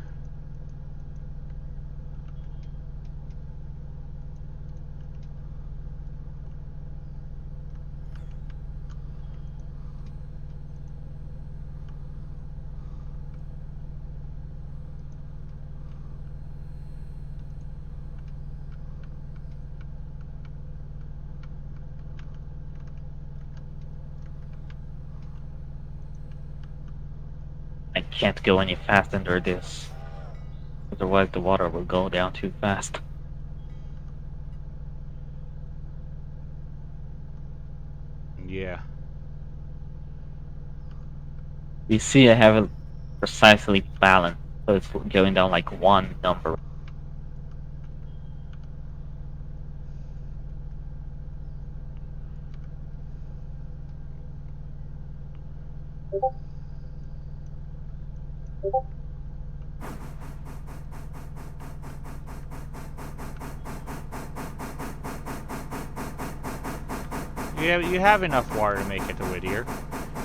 Can't go any faster under this. Otherwise the water will go down too fast. Yeah. You see I have it precisely balanced, so it's going down like one number. You have enough water to make it to Whittier.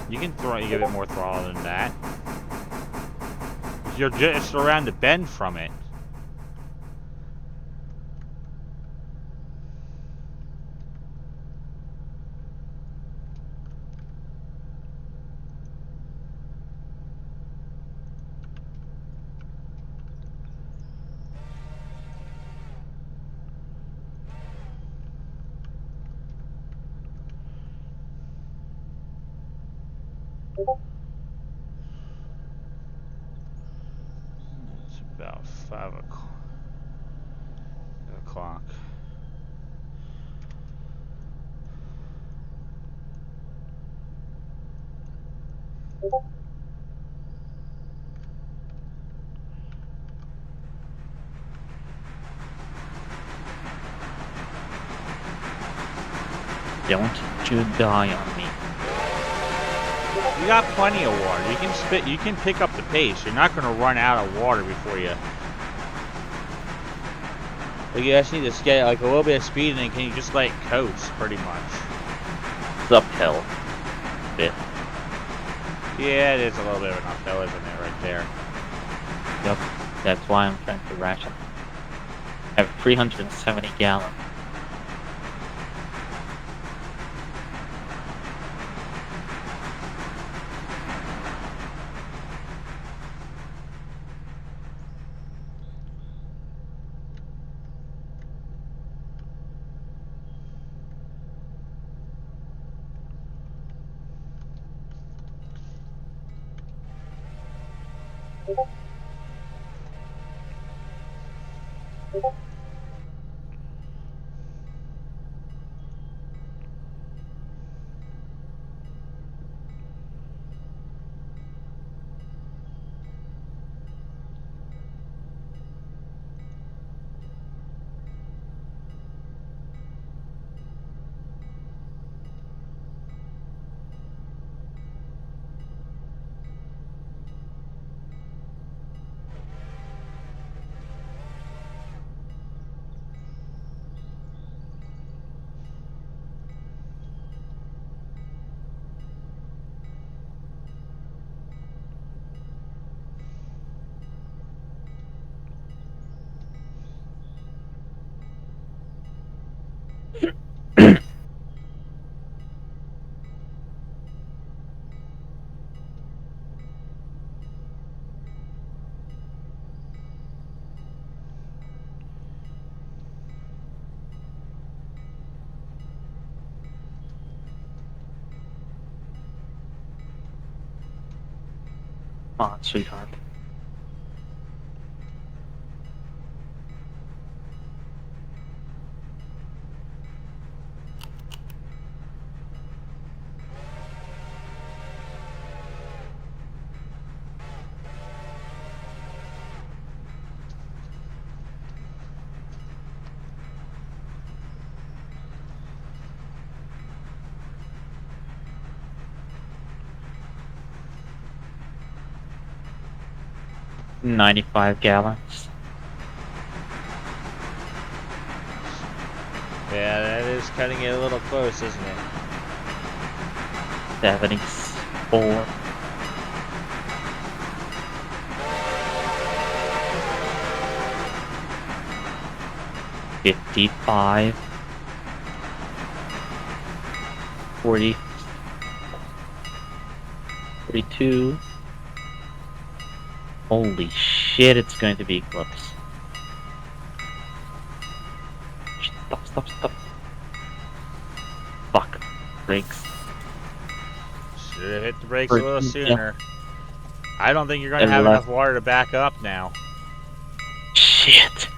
You can give it more throttle than that. You're just around the bend from it. It's about 5 o'clock. Don't you die on me. You got plenty of water. You can spit. You can pick up the pace. You're not going to run out of water before you. Like you just need to get like a little bit of speed, and then can you just like coast pretty much? It's uphill. Bit. Yeah, it is a little bit of an uphill, isn't it, right there? Yep. That's why I'm trying to ration. I have 370 gallons. Come on, sweetheart. $95 gallons. Yeah, that is cutting it a little close, isn't it? 74. 55. 40. 42. Holy shit, it's going to be close. Stop. Fuck. Brakes. Should have hit the brakes a little sooner. I don't think you're going to have enough water to back up now. Shit.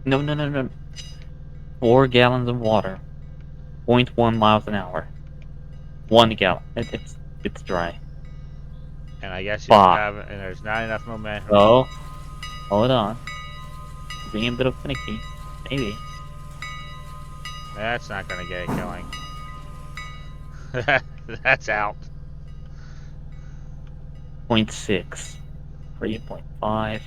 No. 4 gallons of water. 0.1 miles an hour. 1 gallon. It's dry. And I guess you don't Fuck. have, and there's not enough momentum. Oh, hold on. Being a bit of finicky. Maybe. That's not going to get it going. That's out. 0.6. 3.5.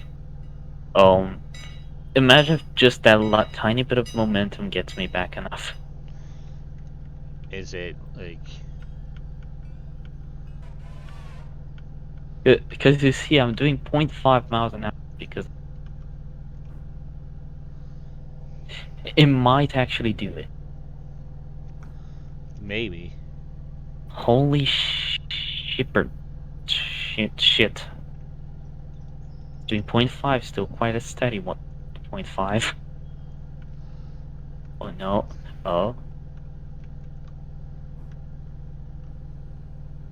Imagine if just that tiny bit of momentum gets me back enough. Is it like? Because you see, I'm doing 0.5 miles an hour because it might actually do it. Maybe. Holy shipper. Shit. Doing 0.5 still quite a steady one. 0.5. Oh no. Oh.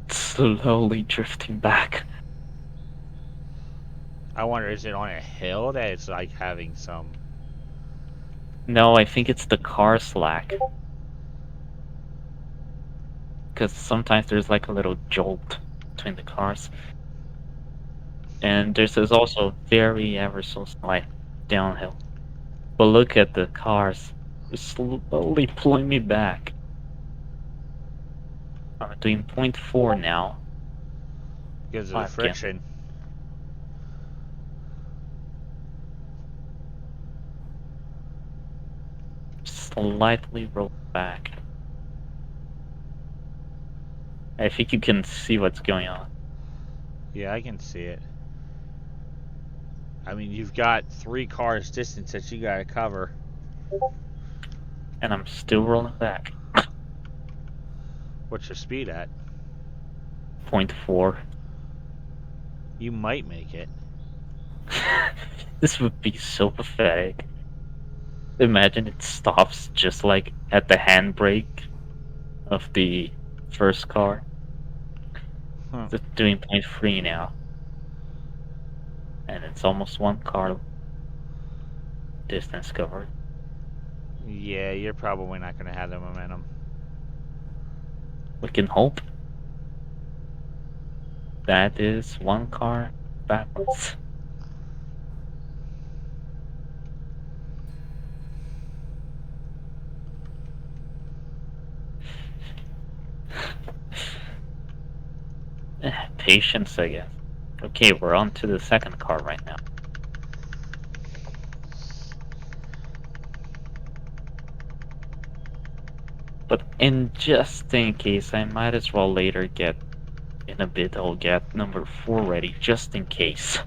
Slowly drifting back. I wonder, is it on a hill that it's like having some? No, I think it's the car slack. Because sometimes there's like a little jolt between the cars. And there's also very ever so slight downhill. But look at the cars. They're slowly pulling me back. I'm doing 0.4 now. Because of the 5 friction. Slightly roll back. I think you can see what's going on. Yeah, I can see it. I mean, you've got 3 cars distance that you gotta cover. And I'm still rolling back. What's your speed at? 0.4. You might make it. This would be so pathetic. Imagine it stops just like at the handbrake of the first car. Huh. It's doing 0.3 now. And it's almost 1 car distance covered. Yeah, you're probably not gonna have the momentum. We can hope. That is 1 car backwards. Patience, I guess. Okay, we're on to the second car right now. But just in case, I might as well later get, in a bit, I'll get number 4 ready, just in case.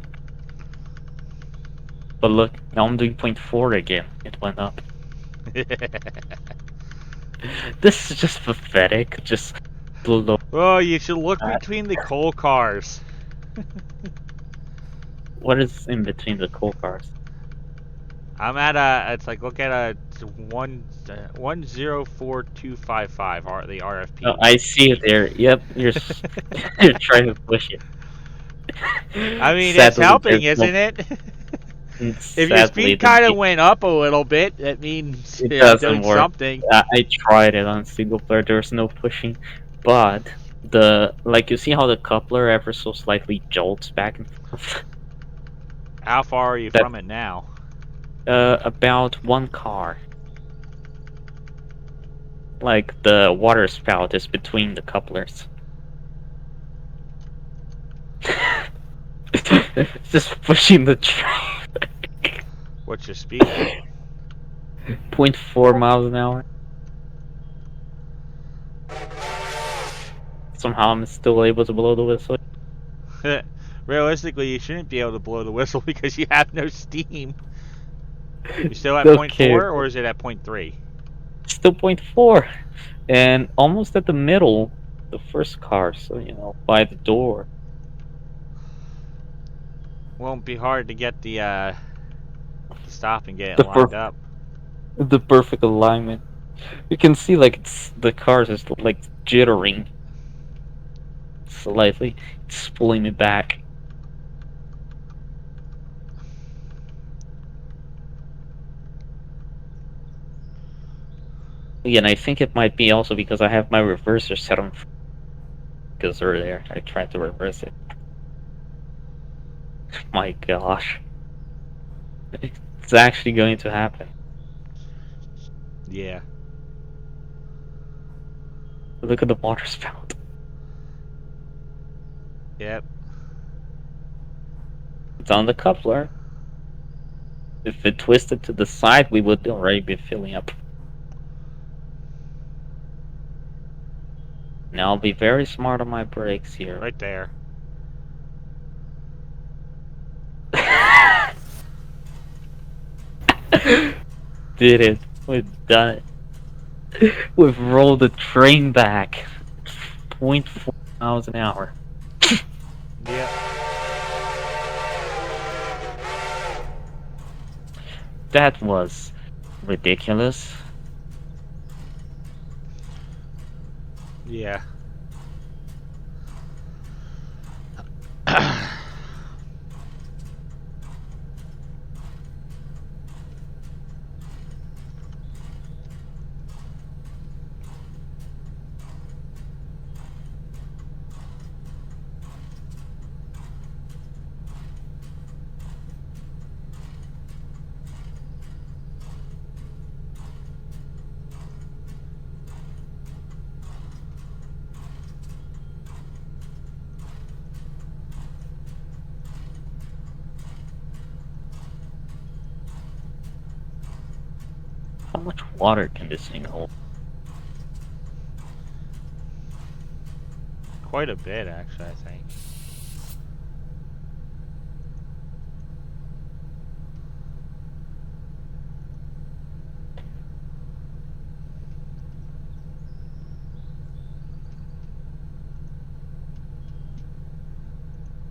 But look, now I'm doing 0.4 again. It went up. This is just pathetic. Just below. Oh, you should look between the coal cars. What is in between the coal cars? I'm at a. It's like look at a 104255 the RFP. Oh, I see it there. Yep, you're trying to push it. I mean, it's Sadly, helping, there's isn't it? If your sadly, speed kind of went up a little bit, that means it you're doesn't doing work. something. I tried it on single player. There's no pushing, but like you see how the coupler ever so slightly jolts back and forth. How far are you from it now? About 1 car. Like the water spout is between the couplers. Just pushing the train. What's your speed at? 0.4 miles an hour. Somehow I'm still able to blow the whistle. Realistically, you shouldn't be able to blow the whistle because you have no steam. You still at Okay. 0.4 or is it at 0.3? Still 0.4. And almost at the middle, the first car, so by the door. Won't be hard to get the stop and get it The lined up. The perfect alignment. You can see like the cars is like jittering slightly. It's pulling me back. Yeah, and I think it might be also because I have my reverser set on. Because earlier I tried to reverse it. My gosh. It's actually going to happen. Yeah. Look at the water spout. Yep. It's on the coupler. If it twisted to the side, we would already be filling up. Now I'll be very smart on my brakes here. Right there. Did it. We've done it. We've rolled the train back. 0.4 miles an hour. Yep. That was ridiculous. Yeah. How much water can this thing hold? Quite a bit, actually, I think.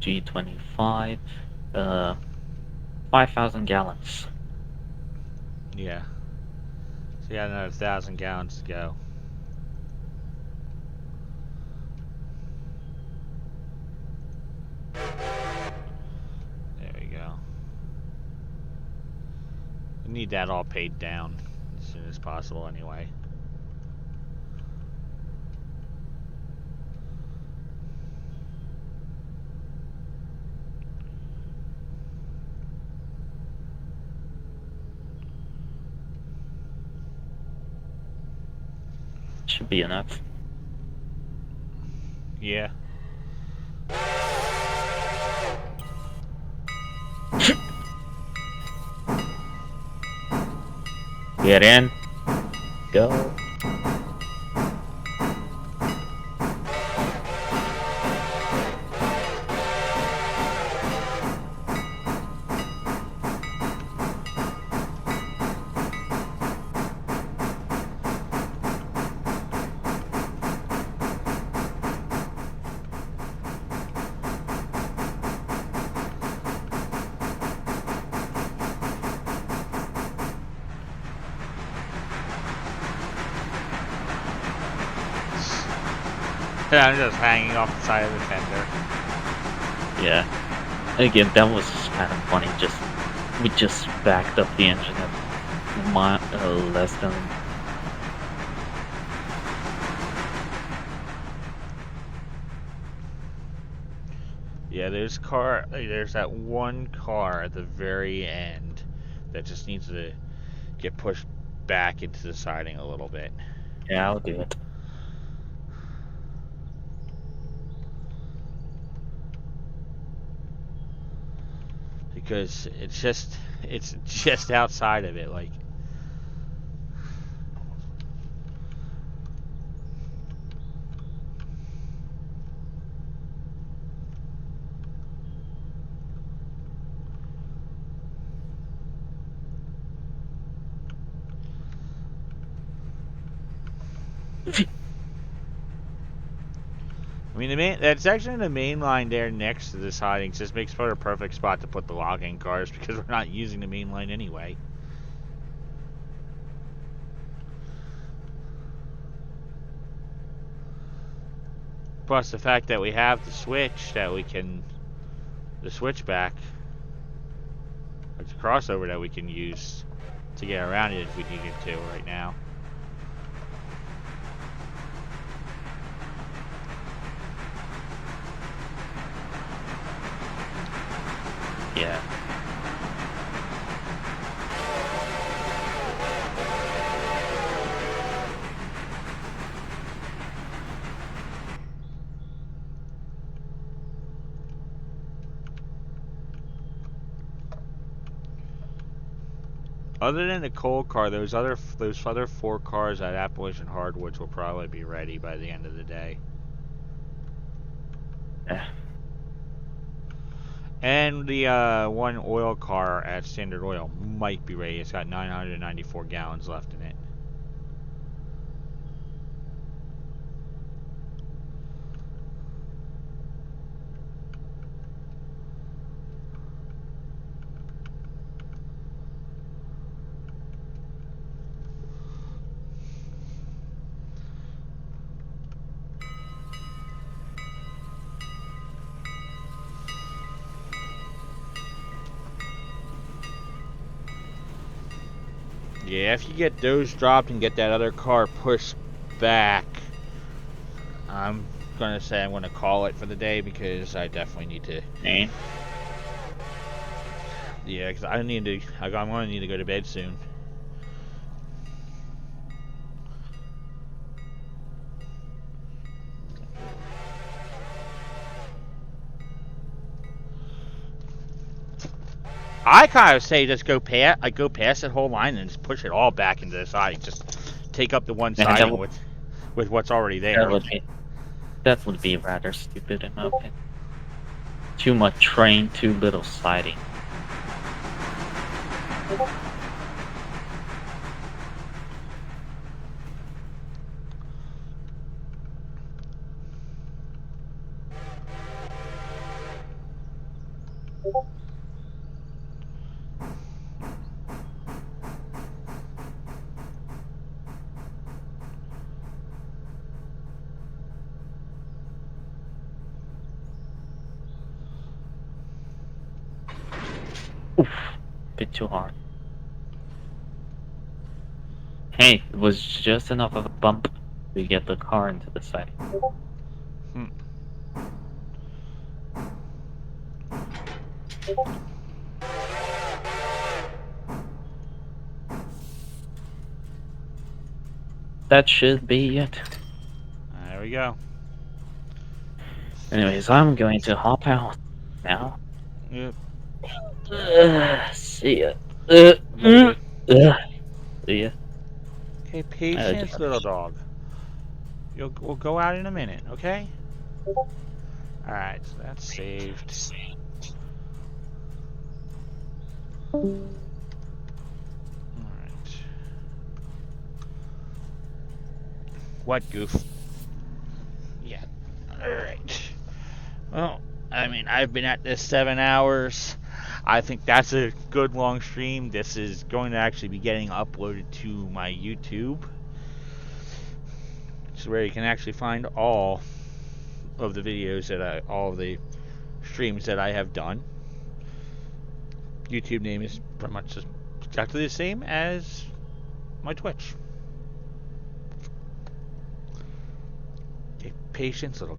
G25, 5,000 gallons. Yeah. So you got another 1,000 gallons to go. There we go. We need that all paid down as soon as possible anyway. Should be enough. Yeah. Get in. Go. I'm just hanging off the side of the fender. Yeah. Again, that was kind of funny. We just backed up the engine at less than. Yeah, there's that one car at the very end that just needs to get pushed back into the siding a little bit. Yeah, I'll do it. Because it's just outside of it, like. I mean, that's actually the main line there next to the sidings. Just makes for a perfect spot to put the logging cars because we're not using the main line anyway. Plus the fact that we have the switch that we can, the switchback, it's a crossover that we can use to get around it if we needed to right now. Yeah. Other than the coal car, those other 4 cars at Appalachian Hardwoods will probably be ready by the end of the day. Yeah. And the one oil car at Standard Oil might be ready. It's got 994 gallons left in it. Yeah, if you get those dropped and get that other car pushed back, I'm gonna say I'm gonna call it for the day because I definitely need to. And Yeah, because I'm gonna need to go to bed soon. I kind of say just go past that whole line and just push it all back into the side. Just take up the one Yeah, that siding would- with what's already there. that would be rather stupid in my opinion. Too much train, too little siding. Oof, bit too hard. Hey, it was just enough of a bump to get the car into the siding. That should be it. There we go. Anyways, I'm going to hop out now. Yep. See ya. Okay. See ya. Okay, patience, little dog. We'll go out in a minute, okay? Alright, so that's saved. Alright. What goof? Yeah. Alright. Well, I mean, I've been at this 7 hours. I think that's a good long stream. This is going to actually be getting uploaded to my YouTube. It's where you can actually find all of the videos all of the streams that I have done. YouTube name is pretty much just exactly the same as my Twitch. Okay, patience, little